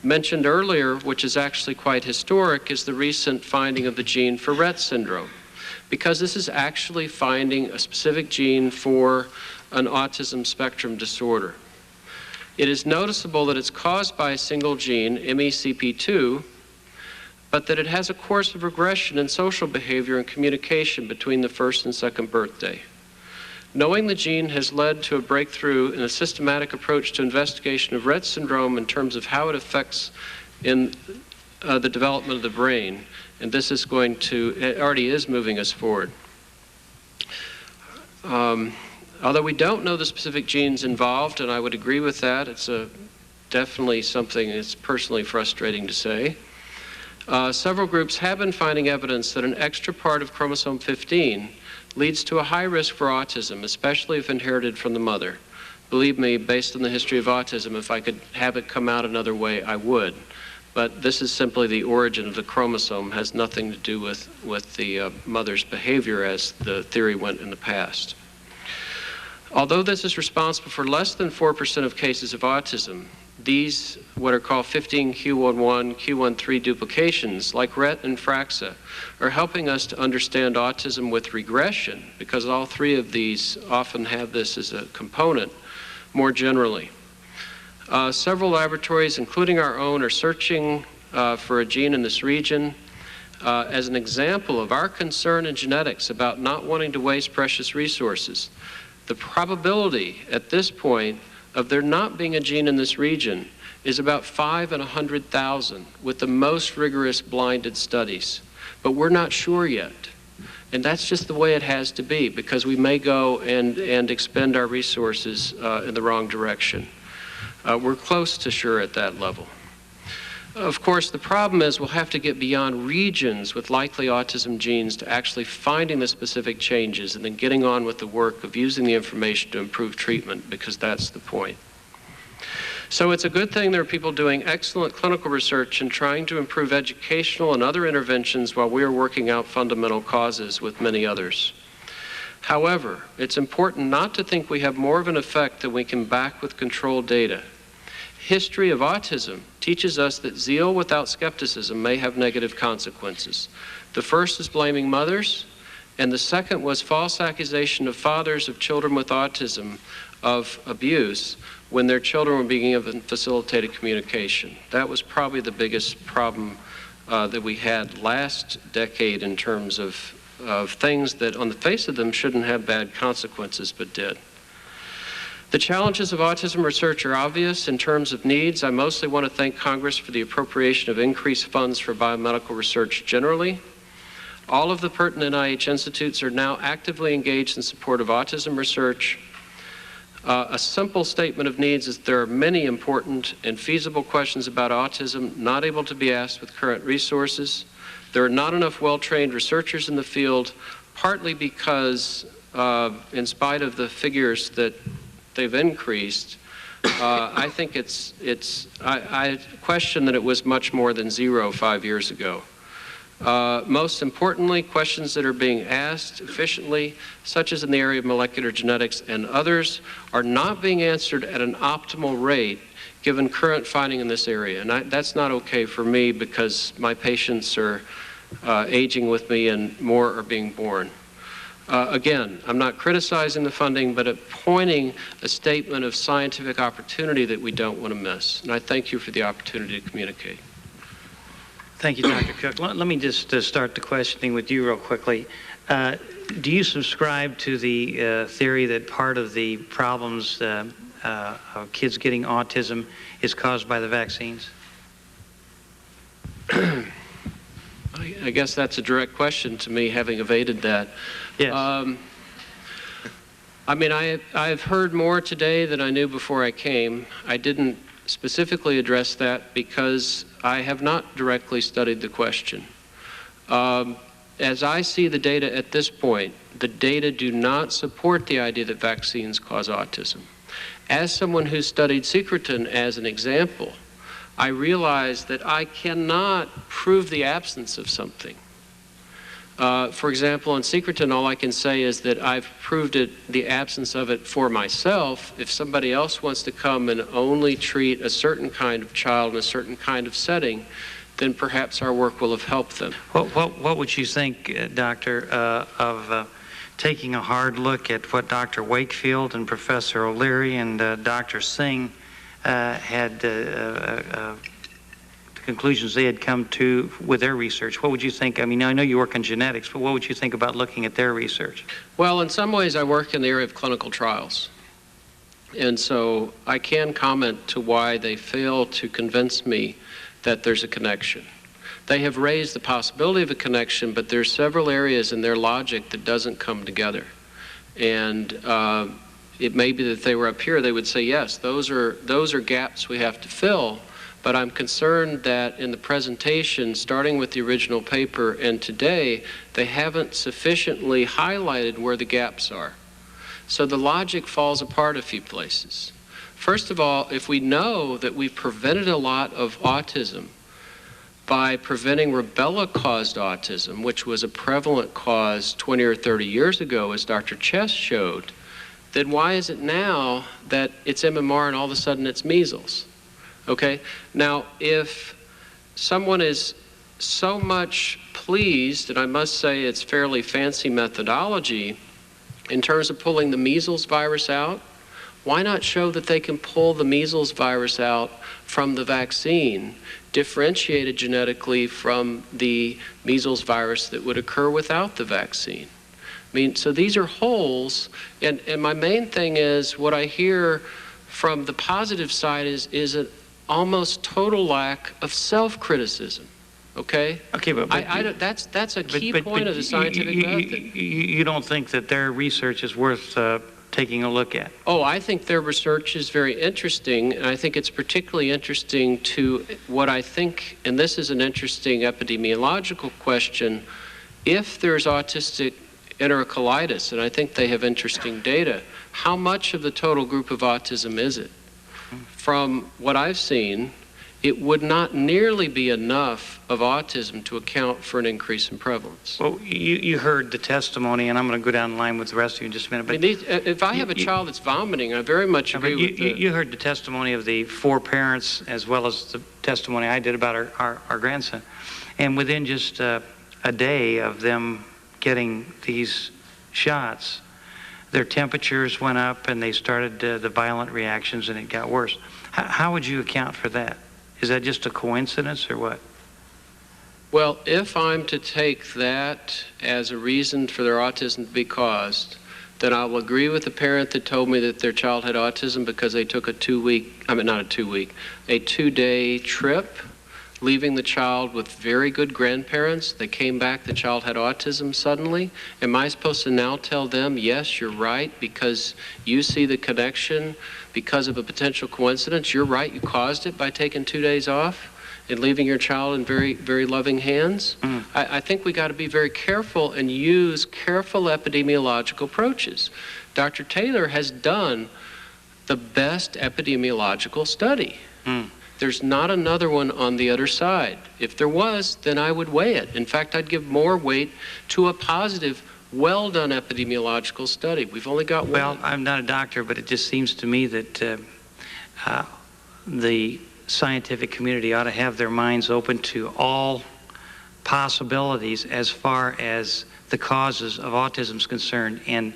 Mentioned earlier, which is actually quite historic, is the recent finding of the gene for Rett syndrome, because this is actually finding a specific gene for an autism spectrum disorder. It is noticeable that it's caused by a single gene, MECP2, but that it has a course of regression in social behavior and communication between the first and second birthday. Knowing the gene has led to a breakthrough in a systematic approach to investigation of Rett syndrome in terms of how it affects in the development of the brain, And this is going to, it already is moving us forward. Although we don't know the specific genes involved, and I would agree with that, it's definitely something that's personally frustrating to say. Several groups have been finding evidence that an extra part of chromosome 15 leads to a high risk for autism, especially if inherited from the mother. Believe me, based on the history of autism, if I could have it come out another way, I would. But this is simply the origin of the chromosome, has nothing to do with the mother's behavior as the theory went in the past. Although this is responsible for less than 4% of cases of autism, these, what are called 15q11, q13 duplications, like Rett and Fraxa, are helping us to understand autism with regression, because all three of these often have this as a component more generally. Several laboratories, including our own, are searching for a gene in this region as an example of our concern in genetics about not wanting to waste precious resources. The probability at this point of there not being a gene in this region is about 5 in 100,000 with the most rigorous blinded studies. But we're not sure yet. And that's just the way it has to be, because we may go and expend our resources in the wrong direction. We're close to sure at that level. Of course, the problem is we'll have to get beyond regions with likely autism genes to actually finding the specific changes and then getting on with the work of using the information to improve treatment, because that's the point. So it's a good thing there are people doing excellent clinical research and trying to improve educational and other interventions while we are working out fundamental causes with many others. However, it's important not to think we have more of an effect than we can back with controlled data. History of autism teaches us that zeal without skepticism may have negative consequences. The first is blaming mothers, and the second was false accusation of fathers of children with autism of abuse when their children were being given facilitated communication. That was probably the biggest problem that we had last decade in terms of things that on the face of them shouldn't have bad consequences but did. The challenges of autism research are obvious in terms of needs. I mostly want to thank Congress for the appropriation of increased funds for biomedical research generally. All of the pertinent NIH institutes are now actively engaged in support of autism research. A simple statement of needs is there are many important and feasible questions about autism not able to be asked with current resources. There are not enough well-trained researchers in the field, partly because in spite of the figures that they've increased, I think I question that it was much more than 0 5 years ago. Most importantly, questions that are being asked efficiently, such as in the area of molecular genetics and others, are not being answered at an optimal rate given current finding in this area. And that's not okay for me, because my patients are aging with me and more are being born. Again, I'm not criticizing the funding, but pointing a statement of scientific opportunity that we don't want to miss. And I thank you for the opportunity to communicate. Thank you, Dr. Cook. Let me just start the questioning with you real quickly. Do you subscribe to the theory that part of the problems of kids getting autism is caused by the vaccines? I guess that's a direct question to me, having evaded that. Yes. I mean, I've heard more today than I knew before I came. I didn't specifically address that because I have not directly studied the question. As I see the data at this point, the data do not support the idea that vaccines cause autism. As someone who studied secretin as an example, I realized that I cannot prove the absence of something. For example, on secretin, all I can say is that I've proved the absence of it for myself. If somebody else wants to come and only treat a certain kind of child in a certain kind of setting, then perhaps our work will have helped them. What would you think, Doctor, of taking a hard look at what Dr. Wakefield and Professor O'Leary and Dr. Singh had conclusions they had come to with their research? What would you think? I mean, I know you work in genetics, but what would you think about looking at their research? Well, in some ways I work in the area of clinical trials. And so I can comment to why they fail to convince me that there's a connection. They have raised the possibility of a connection, but there's several areas in their logic that doesn't come together. And it may be that if they were up here, they would say, yes, those are gaps we have to fill. But I'm concerned that in the presentation, starting with the original paper and today, they haven't sufficiently highlighted where the gaps are. So the logic falls apart a few places. First of all, if we know that we've prevented a lot of autism by preventing rubella-caused autism, which was a prevalent cause 20 or 30 years ago, as Dr. Chess showed, then why is it now that it's MMR and all of a sudden it's measles? Okay? Now, if someone is so much pleased, and I must say it's fairly fancy methodology, in terms of pulling the measles virus out, why not show that they can pull the measles virus out from the vaccine, differentiated genetically from the measles virus that would occur without the vaccine? I mean, so these are holes, and my main thing is what I hear from the positive side is an almost total lack of self-criticism. Okay. Okay, but that's a key point of the scientific method. You don't think that their research is worth taking a look at? Oh, I think their research is very interesting, and I think it's particularly interesting to what I think, and this is an interesting epidemiological question, if there's autistic enterocolitis, and I think they have interesting data, how much of the total group of autism is it? From what I've seen, it would not nearly be enough of autism to account for an increase in prevalence. Well, you heard the testimony, and I'm going to go down the line with the rest of you in just a minute. But if I have a child that's vomiting, I very much agree with you heard the testimony of the 4 parents, as well as the testimony I did about our grandson. And within just a day of them getting these shots, their temperatures went up, and they started the violent reactions, and it got worse. How would you account for that? Is that just a coincidence or what? Well, if I'm to take that as a reason for their autism to be caused, then I will agree with the parent that told me that their child had autism because they took a 2-day trip, leaving the child with very good grandparents. They came back, the child had autism suddenly. Am I supposed to now tell them, yes, you're right, because you see the connection because of a potential coincidence? You're right, you caused it by taking 2 days off and leaving your child in very, very loving hands? I think we got to be very careful and use careful epidemiological approaches. Dr. Taylor has done the best epidemiological study. There's not another one on the other side. If there was, then I would weigh it. In fact, I'd give more weight to a positive, well-done epidemiological study. We've only got one. Well, I'm not a doctor, but it just seems to me that the scientific community ought to have their minds open to all possibilities as far as the causes of autism is concerned. And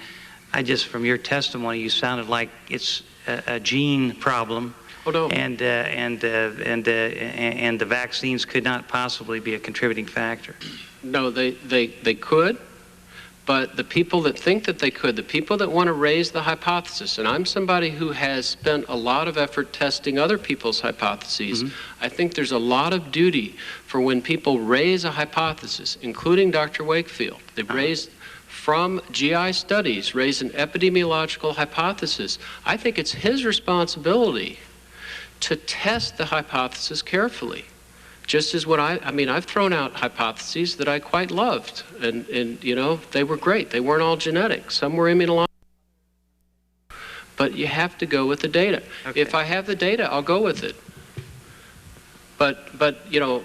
I just, from your testimony, you sounded like it's a gene problem. Oh, no. And the vaccines could not possibly be a contributing factor. No, they could, but the people that think that they could, the people that want to raise the hypothesis, and I'm somebody who has spent a lot of effort testing other people's hypotheses, I think there's a lot of duty for when people raise a hypothesis, including Dr. Wakefield. They've raised from GI studies, raised an epidemiological hypothesis. I think it's his responsibility to test the hypothesis carefully. Just as what I mean, I've thrown out hypotheses that I quite loved, and you know, they were great. They weren't all genetic. Some were immunological. But you have to go with the data. Okay. If I have the data, I'll go with it. But you know,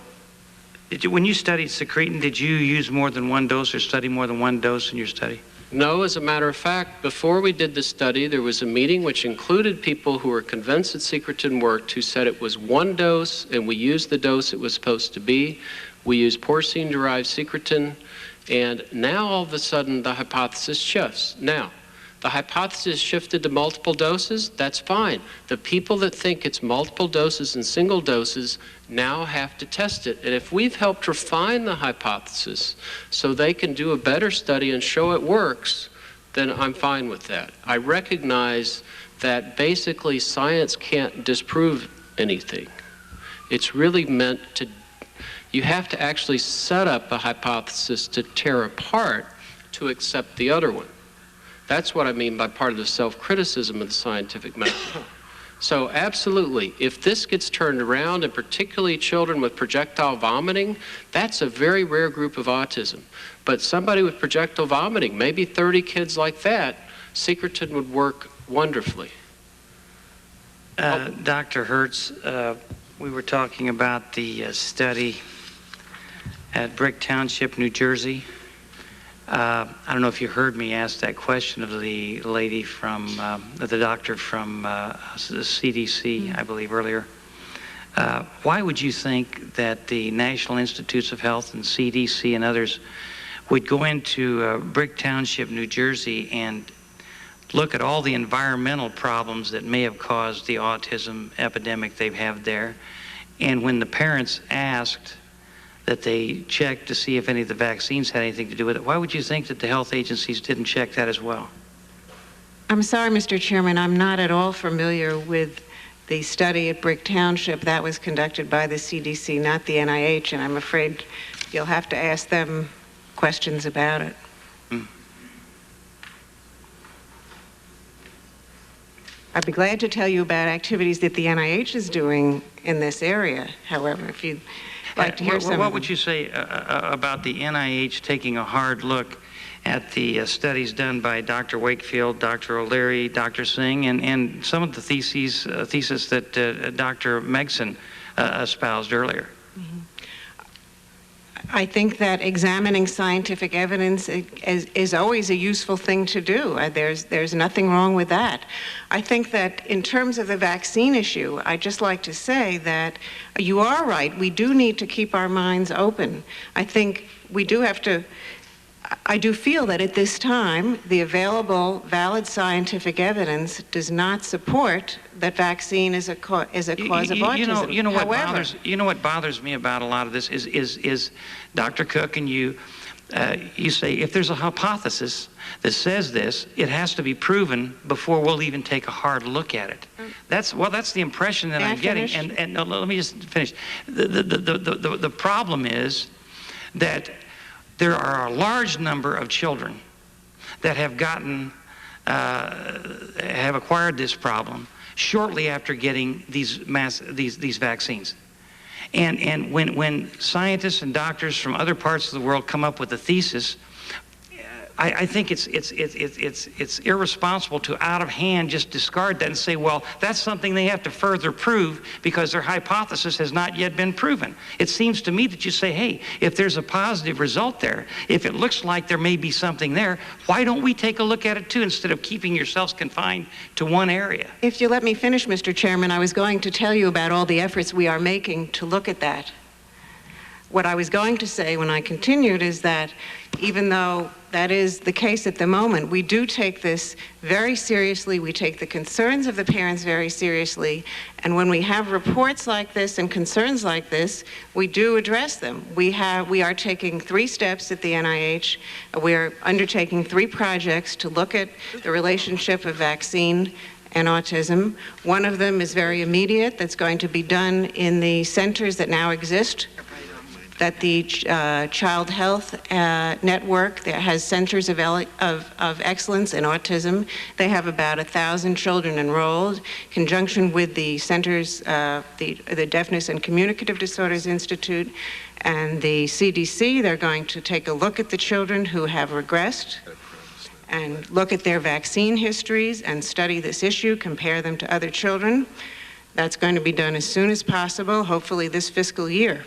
when you studied secretin, did you use more than one dose or study more than one dose in your study? No, as a matter of fact, before we did the study, there was a meeting which included people who were convinced that secretin worked, who said it was one dose, and we used the dose it was supposed to be. We used porcine-derived secretin, and now all of a sudden the hypothesis shifts. Now, the hypothesis shifted to multiple doses, that's fine. The people that think it's multiple doses and single doses now have to test it. And if we've helped refine the hypothesis so they can do a better study and show it works, then I'm fine with that. I recognize that basically science can't disprove anything. It's really meant to, you have to actually set up a hypothesis to tear apart to accept the other one. That's what I mean by part of the self-criticism of the scientific method. So absolutely, if this gets turned around, and particularly children with projectile vomiting, that's a very rare group of autism. But somebody with projectile vomiting, maybe 30 kids like that, Secreton would work wonderfully. Dr. Hertz, we were talking about the study at Brick Township, New Jersey. I don't know if you heard me ask that question of the lady from, the doctor from the CDC, I believe, earlier. Why would you think that the National Institutes of Health and CDC and others would go into Brick Township, New Jersey, and look at all the environmental problems that may have caused the autism epidemic they have there, and when the parents asked that they checked to see if any of the vaccines had anything to do with it, why would you think that the health agencies didn't check that as well? I'm sorry, Mr. Chairman, I'm not at all familiar with the study at Brick Township. That was conducted by the CDC, not the NIH, and I'm afraid you'll have to ask them questions about it. I'd be glad to tell you about activities that the NIH is doing in this area, however, if you'd like to hear some. What would you say about the NIH taking a hard look at the studies done by Dr. Wakefield, Dr. O'Leary, Dr. Singh, and some of the theses that Dr. Megson espoused earlier? I think that examining scientific evidence is always a useful thing to do. There's nothing wrong with that. I think that in terms of the vaccine issue, I'd just like to say that you are right. We do need to keep our minds open. I think we do have to. I do feel that at this time, the available valid scientific evidence does not support that vaccine is a cause of autism. You know what bothers me about a lot of this is Dr. Cook and you say if there's a hypothesis that says this, it has to be proven before we'll even take a hard look at it. That's the impression that I'm getting. And no, let me just finish. The problem is that there are a large number of children that have acquired this problem shortly after getting these vaccines. And when scientists and doctors from other parts of the world come up with a thesis, I think it's irresponsible to out of hand just discard that and say, well, that's something they have to further prove because their hypothesis has not yet been proven. It seems to me that you say, hey, if there's a positive result there, if it looks like there may be something there, why don't we take a look at it too instead of keeping yourselves confined to one area? If you let me finish, Mr. Chairman, I was going to tell you about all the efforts we are making to look at that. What I was going to say when I continued is that even though that is the case at the moment, we do take this very seriously. We take the concerns of the parents very seriously. And when we have reports like this and concerns like this, we do address them. We are taking 3 steps at the NIH. We're undertaking 3 projects to look at the relationship of vaccine and autism. One of them is very immediate. That's going to be done in the centers that now exist, that the Child Health Network that has centers of excellence in autism. They have about 1,000 children enrolled. In conjunction with the centers, the Deafness and Communicative Disorders Institute and the CDC, they're going to take a look at the children who have regressed and look at their vaccine histories and study this issue, compare them to other children. That's going to be done as soon as possible, hopefully this fiscal year.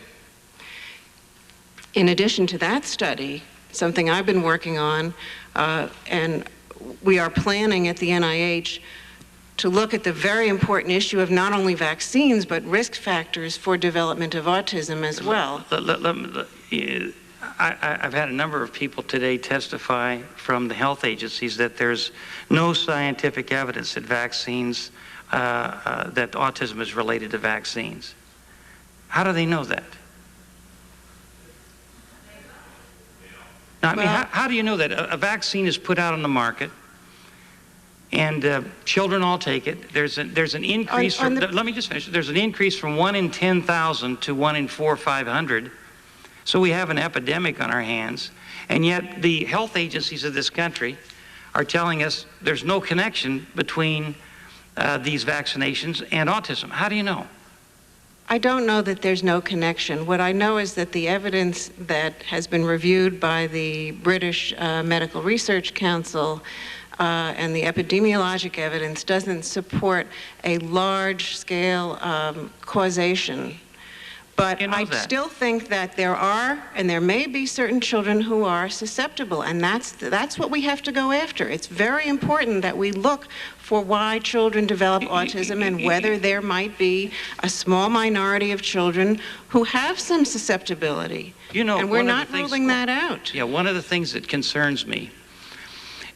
In addition to that study, something I've been working on, and we are planning at the NIH to look at the very important issue of not only vaccines, but risk factors for development of autism as well. I've had a number of people today testify from the health agencies that there's no scientific evidence that vaccines, that autism is related to vaccines. How do they know that? Now, I mean, how do you know that? A vaccine is put out on the market, and children all take it. There's an increase. Let me just finish. There's an increase from 1 in 10,000 to 1 in 400 or 500 So we have an epidemic on our hands, and yet the health agencies of this country are telling us there's no connection between these vaccinations and autism. How do you know? I don't know that there's no connection. What I know is that the evidence that has been reviewed by the British Medical Research Council and the epidemiologic evidence doesn't support a large-scale causation. But I still think that there are, and there may be certain children who are susceptible, and that's what we have to go after. It's very important that we look for why children develop autism and whether there might be a small minority of children who have some susceptibility. You know, and we're not ruling that out. Yeah, one of the things that concerns me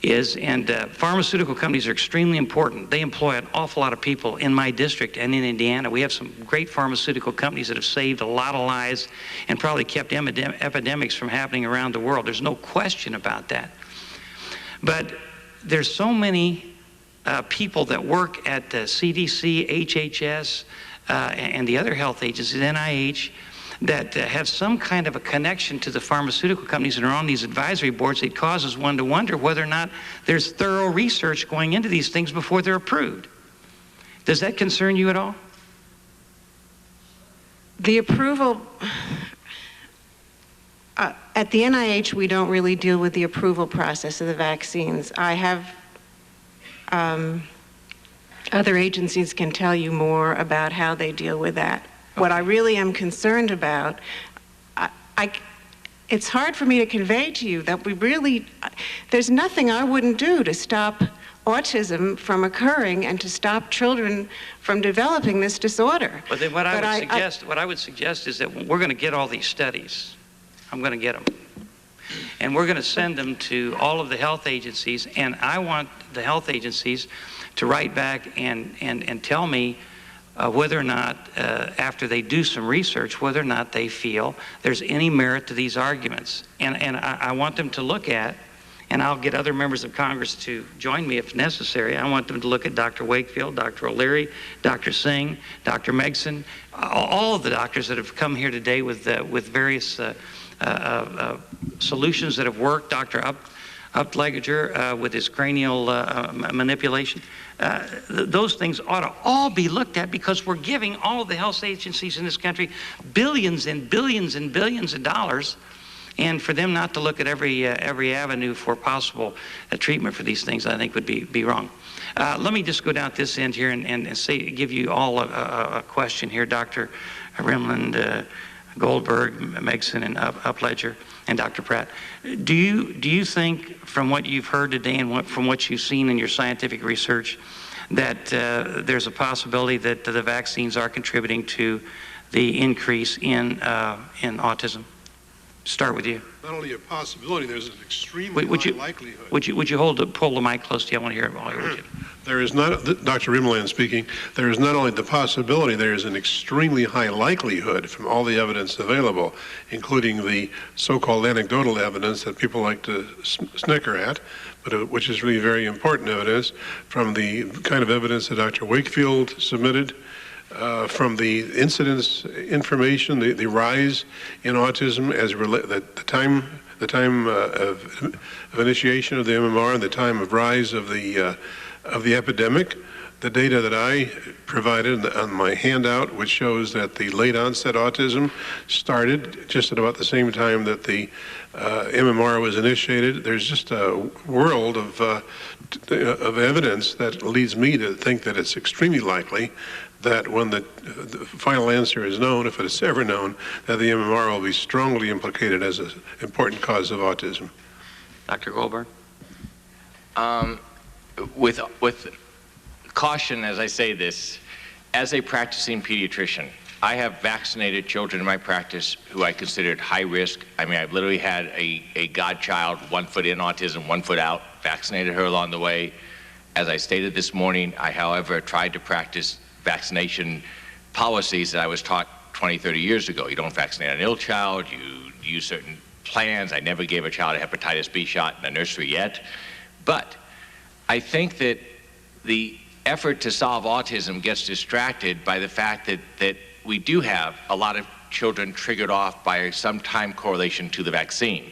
is, and pharmaceutical companies are extremely important. They employ an awful lot of people in my district and in Indiana. We have some great pharmaceutical companies that have saved a lot of lives and probably kept epidemics from happening around the world. There's no question about that. But there's so many people that work at the CDC, HHS, and the other health agencies, NIH, that have some kind of a connection to the pharmaceutical companies and are on these advisory boards. It causes one to wonder whether or not there's thorough research going into these things before they're approved. Does that concern you at all? The approval, at the NIH, we don't really deal with the approval process of the vaccines. I have, other agencies can tell you more about how they deal with that. What I really am concerned about, it's hard for me to convey to you that there's nothing I wouldn't do to stop autism from occurring and to stop children from developing this disorder. But then what I would suggest is that we're going to get all these studies. I'm going to get them. And we're going to send them to all of the health agencies, and I want the health agencies to write back and tell me whether or not, after they do some research, whether or not they feel there's any merit to these arguments. And I want them to look at, and I'll get other members of Congress to join me if necessary, I want them to look at Dr. Wakefield, Dr. O'Leary, Dr. Singh, Dr. Megson, all of the doctors that have come here today with various solutions that have worked, Dr. Upledger with his cranial manipulation. Those things ought to all be looked at because we're giving all of the health agencies in this country billions and billions and billions of dollars, and for them not to look at every avenue for possible treatment for these things, I think would be wrong. Let me just go down this end here and give you all a question here, Dr. Rimland, Goldberg, Megson, and Upledger, and Dr. Pratt. Do you think, from what you've heard today and from what you've seen in your scientific research, that there's a possibility that the vaccines are contributing to the increase in autism? Start with you. Not only a possibility, there's an extremely high likelihood. Would you pull the mic close to you? I want to hear it all. There is not, Dr. Rimland speaking, there is not only the possibility, there is an extremely high likelihood from all the evidence available, including the so-called anecdotal evidence that people like to snicker at, but which is really very important evidence, from the kind of evidence that Dr. Wakefield submitted, from the incidence information, the rise in autism as the time of initiation of the MMR and the time of rise of the epidemic. The data that I provided on my handout, which shows that the late onset autism started just at about the same time that the MMR was initiated. There's just a world of evidence that leads me to think that it's extremely likely that when the final answer is known, if it is ever known, that the MMR will be strongly implicated as an important cause of autism. Dr. Goldberg? With caution as I say this, as a practicing pediatrician, I have vaccinated children in my practice who I considered high risk. I mean, I've literally had a godchild, 1 foot in autism, 1 foot out, vaccinated her along the way. As I stated this morning, I, however, tried to practice vaccination policies that I was taught 20, 30 years ago. You don't vaccinate an ill child, you use certain plans. I never gave a child a hepatitis B shot in the nursery yet. But I think that the effort to solve autism gets distracted by the fact that we do have a lot of children triggered off by some time correlation to the vaccine.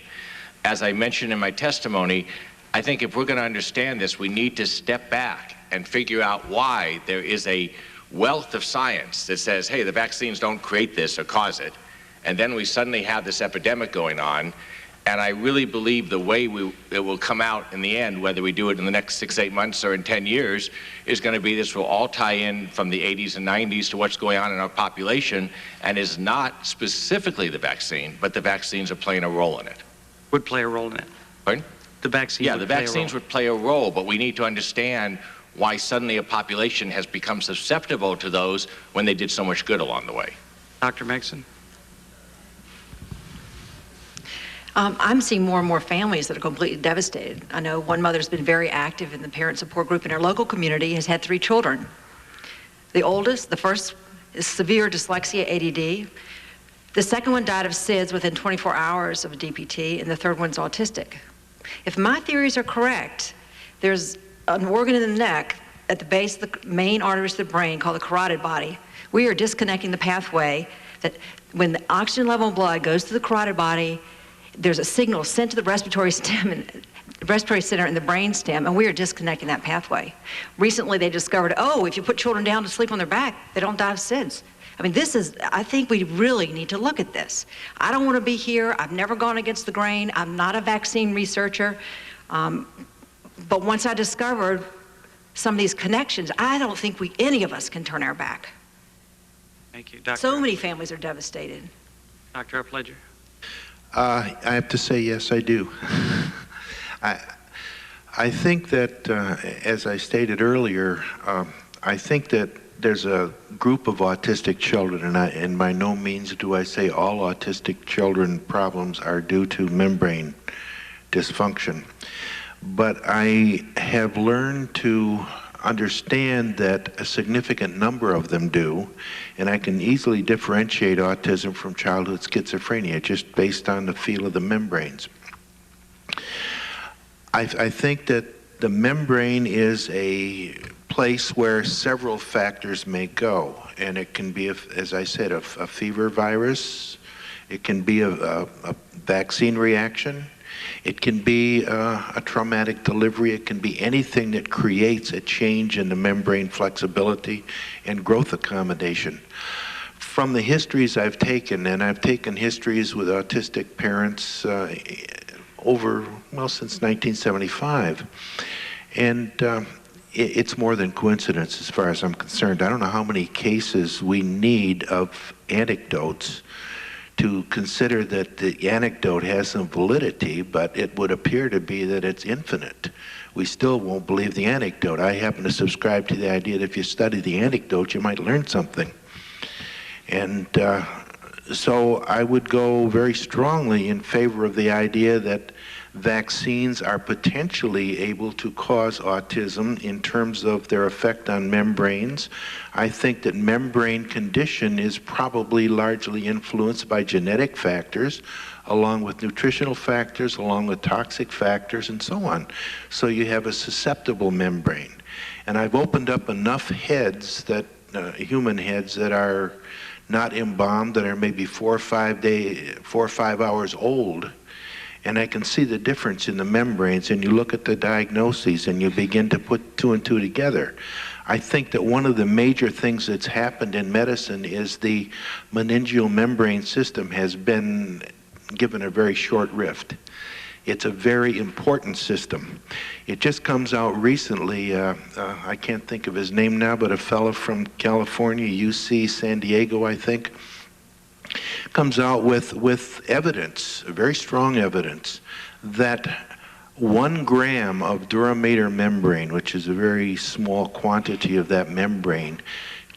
As I mentioned in my testimony, I think if we're going to understand this, we need to step back and figure out why there is a wealth of science that says, hey, the vaccines don't create this or cause it. And then we suddenly have this epidemic going on. And I really believe the way it will come out in the end, whether we do it in the next 6, 8 months or in 10 years, is going to be this will all tie in from the 80s and 90s to what's going on in our population, and is not specifically the vaccine, but the vaccines are playing a role in it. Would play a role in it. Pardon? The vaccines Yeah, would the play a vaccines role. would play a role, but we need to understand why suddenly a population has become susceptible to those when they did so much good along the way. Dr. Megson? I'm seeing more and more families that are completely devastated. I know one mother's been very active in the parent support group in her local community, has had 3 children. The oldest, the first, is severe dyslexia, ADD. The second one died of SIDS within 24 hours of a DPT, and the third one's autistic. If my theories are correct, there's an organ in the neck at the base of the main arteries of the brain called the carotid body. We are disconnecting the pathway that when the oxygen level in blood goes to the carotid body, there's a signal sent to the respiratory stem and respiratory center in the brain stem, and we are disconnecting that pathway. Recently, they discovered, oh, if you put children down to sleep on their back, they don't die of SIDS. I mean, I think we really need to look at this. I don't want to be here. I've never gone against the grain. I'm not a vaccine researcher. But once I discovered some of these connections, I don't think any of us can turn our back. Thank you. Dr. So many families are devastated. Dr. Upledger? I have to say, yes, I do. I think that, as I stated earlier, I think that there's a group of autistic children, and by no means do I say all autistic children problems are due to membrane dysfunction. But I have learned to understand that a significant number of them do, and I can easily differentiate autism from childhood schizophrenia just based on the feel of the membranes. I think that the membrane is a place where several factors may go, and it can be, as I said, a fever virus, it can be a vaccine reaction, it can be a traumatic delivery. It can be anything that creates a change in the membrane flexibility and growth accommodation. From the histories I've taken, and I've taken histories with autistic parents since 1975, and it's more than coincidence as far as I'm concerned. I don't know how many cases we need of anecdotes to consider that the anecdote has some validity, but it would appear to be that it's infinite. We still won't believe the anecdote. I happen to subscribe to the idea that if you study the anecdote, you might learn something. And so I would go very strongly in favor of the idea that vaccines are potentially able to cause autism in terms of their effect on membranes. I think that membrane condition is probably largely influenced by genetic factors, along with nutritional factors, along with toxic factors, and so on. So you have a susceptible membrane. And I've opened up enough heads, that human heads that are not embalmed, that are maybe 4 or 5 hours old, and I can see the difference in the membranes, and you look at the diagnoses and you begin to put 2 and 2 together. I think that one of the major things that's happened in medicine is the meningeal membrane system has been given a very short rift. It's a very important system. It just comes out recently, I can't think of his name now, but a fellow from California, UC San Diego, I think, comes out with evidence, very strong evidence, that 1 gram of duramater membrane, which is a very small quantity of that membrane,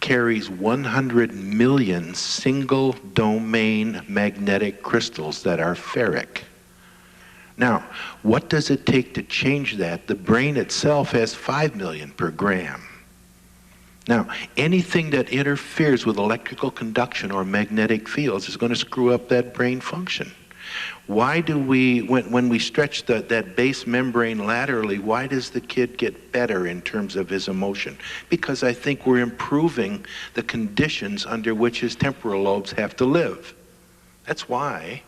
carries 100 million single domain magnetic crystals that are ferric. Now, what does it take to change that? The brain itself has 5 million per gram. Now, anything that interferes with electrical conduction or magnetic fields is going to screw up that brain function. Why do we, when we stretch that base membrane laterally, why does the kid get better in terms of his emotion? Because I think we're improving the conditions under which his temporal lobes have to live. That's why.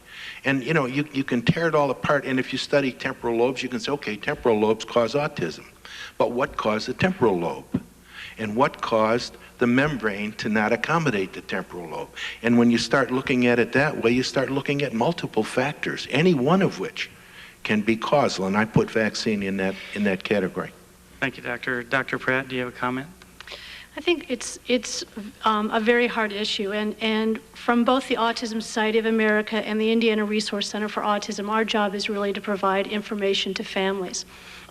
And you know, you can tear it all apart, and if you study temporal lobes, you can say, okay, temporal lobes cause autism. But what caused the temporal lobe? And what caused the membrane to not accommodate the temporal lobe? And when you start looking at it that way, you start looking at multiple factors, any one of which can be causal, and I put vaccine in that category. Thank you, Doctor. Dr. Pratt, do you have a comment? I think it's a very hard issue, and from both the Autism Society of America and the Indiana Resource Center for Autism, our job is really to provide information to families.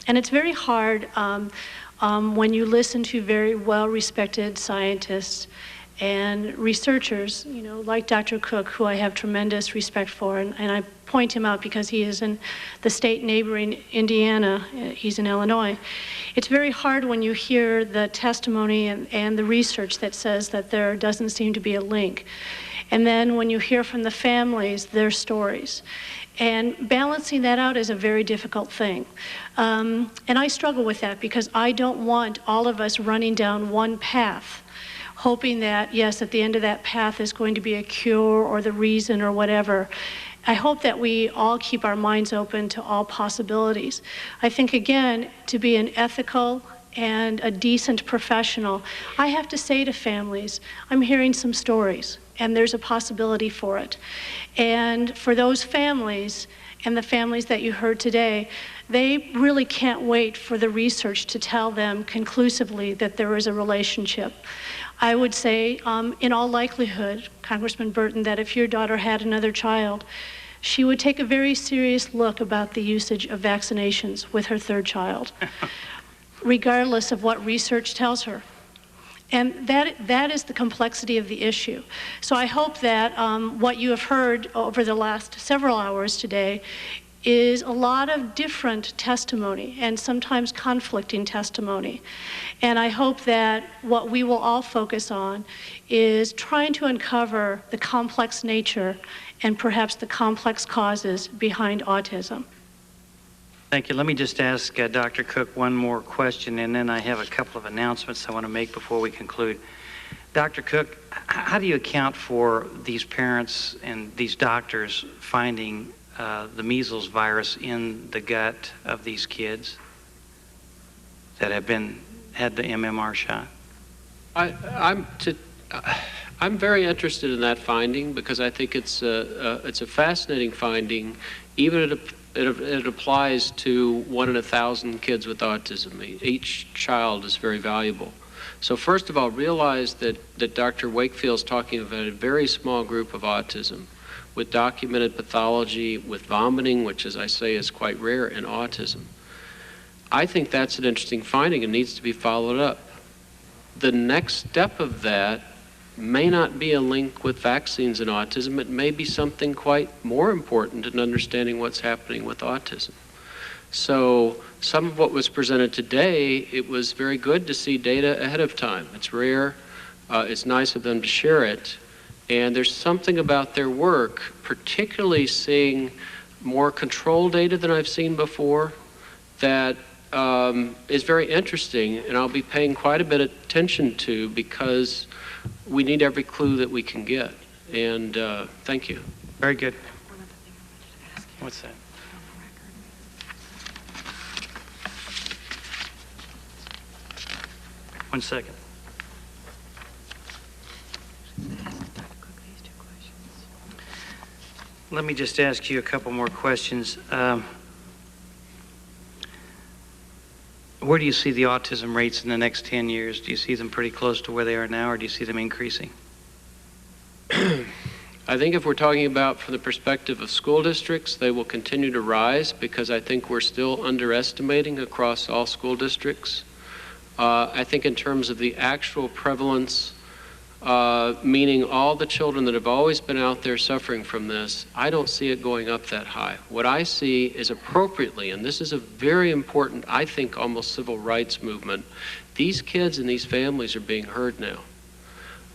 And it's very hard when you listen to very well-respected scientists and researchers, you know, like Dr. Cook, who I have tremendous respect for, and I point him out because he is in the state neighboring Indiana, he's in Illinois. It's very hard when you hear the testimony and the research that says that there doesn't seem to be a link. And then when you hear from the families, their stories. And balancing that out is a very difficult thing. And I struggle with that because I don't want all of us running down one path, hoping that, yes, at the end of that path is going to be a cure or the reason or whatever. I hope that we all keep our minds open to all possibilities. I think, again, to be an ethical and a decent professional, I have to say to families, I'm hearing some stories, and there's a possibility for it. And for those families, and the families that you heard today, they really can't wait for the research to tell them conclusively that there is a relationship. I would say, in all likelihood, Congressman Burton, that if your daughter had another child, she would take a very serious look about the usage of vaccinations with her third child, regardless of what research tells her. And that is the complexity of the issue. So I hope that what you have heard over the last several hours today is a lot of different testimony and sometimes conflicting testimony. And I hope that what we will all focus on is trying to uncover the complex nature and perhaps the complex causes behind autism. Thank you. Let me just ask Dr. Cook one more question, and then I have a couple of announcements I want to make before we conclude. Dr. Cook, how do you account for these parents and these doctors finding the measles virus in the gut of these kids that have had the MMR shot? I'm very interested in that finding because I think it's a fascinating finding, even if it applies to 1 in 1,000 kids with autism. Each child is very valuable. So first of all, realize that Dr. Wakefield's talking about a very small group of autism with documented pathology, with vomiting, which, as I say, is quite rare in autism. I think that's an interesting finding and needs to be followed up. The next step of that may not be a link with vaccines and autism. It may be something quite more important in understanding what's happening with autism. So some of what was presented today, it was very good to see data ahead of time. It's rare. It's nice of them to share it. And there's something about their work, particularly seeing more control data than I've seen before, that is very interesting, and I'll be paying quite a bit of attention to because we need every clue that we can get. And thank you. Very good. What's that? One second. Let me just ask you a couple more questions. Where do you see the autism rates in the next 10 years? Do you see them pretty close to where they are now, or do you see them increasing? I think if we're talking about from the perspective of school districts, they will continue to rise because I think we're still underestimating across all school districts. I think in terms of the actual prevalence, meaning all the children that have always been out there suffering from this, I don't see it going up that high. What I see is appropriately, and this is a very important, I think, almost civil rights movement, these kids and these families are being heard now.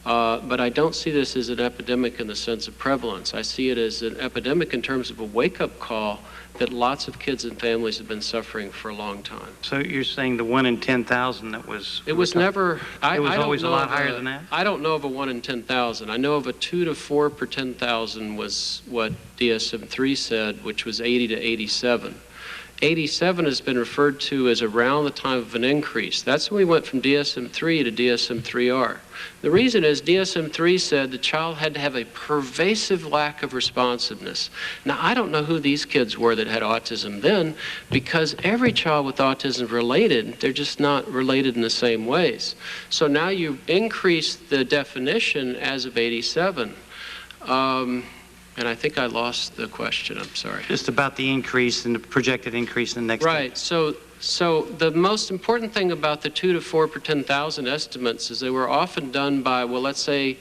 But I don't see this as an epidemic in the sense of prevalence. I see it as an epidemic in terms of a wake-up call that lots of kids and families have been suffering for a long time. So you're saying the 1 in 10,000 that was... It was never... It was always a lot higher than that? I don't know of a 1 in 10,000. I know of a 2 to 4 per 10,000 was what DSM-3 said, which was 80 to 87. 87 has been referred to as around the time of an increase. That's when we went from DSM-3 to DSM-3R. The reason is DSM-3 said the child had to have a pervasive lack of responsiveness. Now, I don't know who these kids were that had autism then, because every child with autism is related. They're just not related in the same ways. So now you increase the definition as of 87. And I think I lost the question, I'm sorry. Just about the increase and the projected increase in the next... Right, so the most important thing about the 2 to 4 per 10,000 estimates is they were often done by, well, let's say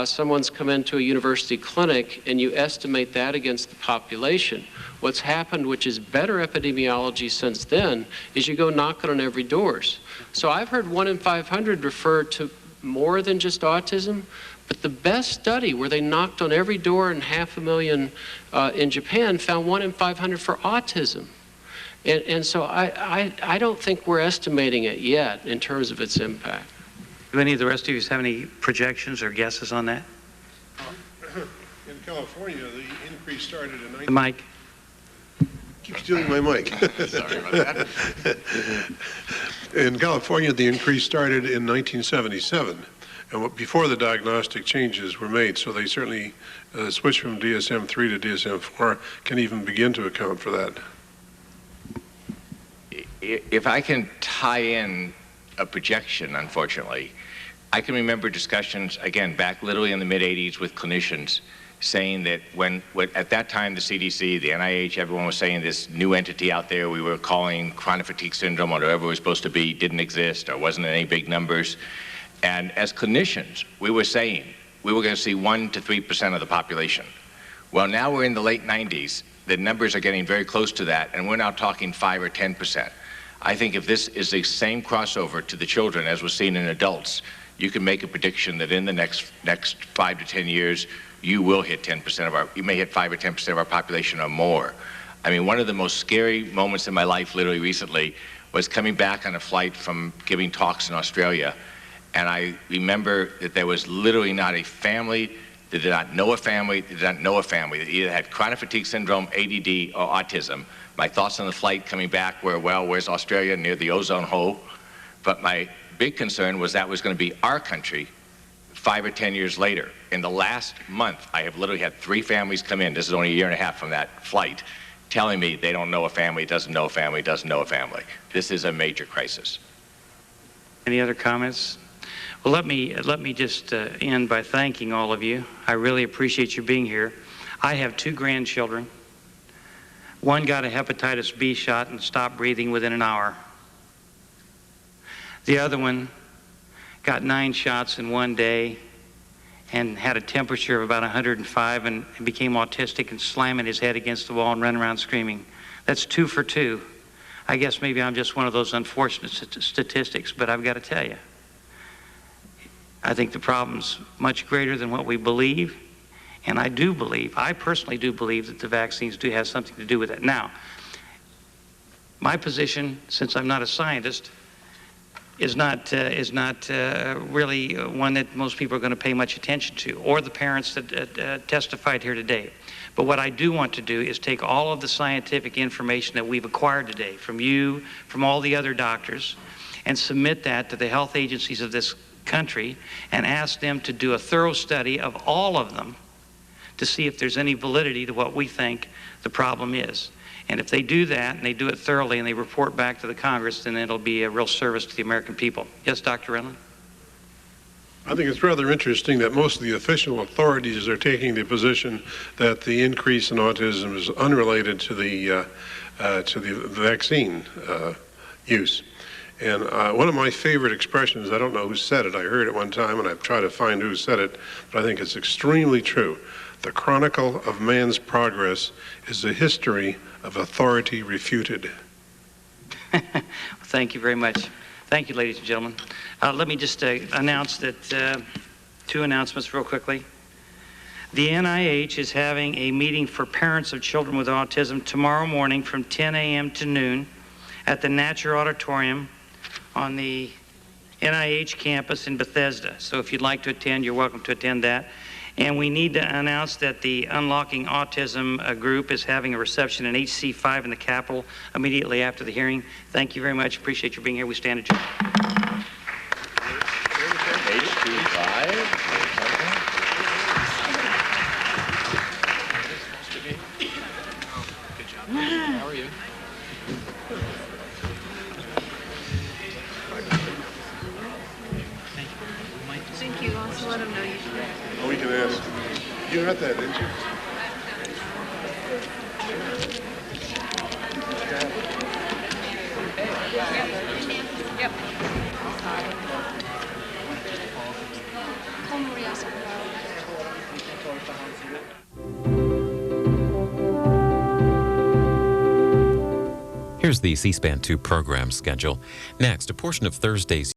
someone's come into a university clinic and you estimate that against the population. What's happened, which is better epidemiology since then, is you go knocking on every doors. So I've heard 1 in 500 refer to more than just autism. But the best study, where they knocked on every door in 500,000 in Japan, found 1 in 500 for autism. And so I don't think we're estimating it yet in terms of its impact. Do any of the rest of you have any projections or guesses on that? In California, the increase started in... The mic. Keep stealing my mic. Sorry about that. In California, the increase started in 1977. And before the diagnostic changes were made, so they certainly switched from DSM-3 to DSM-4, can even begin to account for that. If I can tie in a projection, unfortunately, I can remember discussions, again, back literally in the mid-'80s with clinicians saying that when at that time the CDC, the NIH, everyone was saying this new entity out there we were calling chronic fatigue syndrome, or whatever it was supposed to be, didn't exist or wasn't in any big numbers. And as clinicians, we were saying we were going to see 1 to 3% of the population. Well, now we're in the late 90s. The numbers are getting very close to that, and we're now talking 5 or 10%. I think if this is the same crossover to the children as was seen in adults, you can make a prediction that in the next 5 to 10 years, you will hit 10% of our, you may hit 5 or 10% of our population or more. I mean, one of the most scary moments in my life, literally recently, was coming back on a flight from giving talks in Australia. And I remember that there was literally not a family that did not know a family, that did not know a family that either had chronic fatigue syndrome, ADD, or autism. My thoughts on the flight coming back were, well, where's Australia? Near the ozone hole. But my big concern was that was going to be our country 5 or 10 years later. In the last month, I have literally had 3 families come in, this is only a year and a half from that flight, telling me they don't know a family, doesn't know a family, doesn't know a family. This is a major crisis. Any other comments? Well, let me just end by thanking all of you. I really appreciate you being here. I have 2 grandchildren. One got a hepatitis B shot and stopped breathing within an hour. The other one got 9 shots in one day and had a temperature of about 105 and became autistic and slamming his head against the wall and running around screaming. That's 2 for 2. I guess maybe I'm just one of those unfortunate statistics, but I've got to tell you, I think the problem's much greater than what we believe, and I personally do believe that the vaccines do have something to do with it. Now, my position, since I'm not a scientist, is not really one that most people are going to pay much attention to, or the parents that testified here today. But what I do want to do is take all of the scientific information that we've acquired today from you, from all the other doctors, and submit that to the health agencies of this country and ask them to do a thorough study of all of them to see if there's any validity to what we think the problem is. And if they do that, and they do it thoroughly, and they report back to the Congress, then it'll be a real service to the American people. Yes, Dr. Renlund? I think it's rather interesting that most of the official authorities are taking the position that the increase in autism is unrelated to the vaccine use. And one of my favorite expressions, I don't know who said it, I heard it one time and I've tried to find who said it, but I think it's extremely true. The chronicle of man's progress is a history of authority refuted. Thank you very much. Thank you, ladies and gentlemen. Let me just announce that Two announcements real quickly. The NIH is having a meeting for parents of children with autism tomorrow morning from 10 a.m. to noon at the Natcher Auditorium on the NIH campus in Bethesda. So if you'd like to attend, you're welcome to attend that. And we need to announce that the Unlocking Autism group is having a reception in HC5 in the Capitol immediately after the hearing. Thank you very much. Appreciate you being here. We stand adjourned. How are you? Thank you. Also let them know you should. Oh, we can ask. You got that, didn't you? Yep. Here's the C-SPAN 2 program schedule. Next, a portion of Thursday's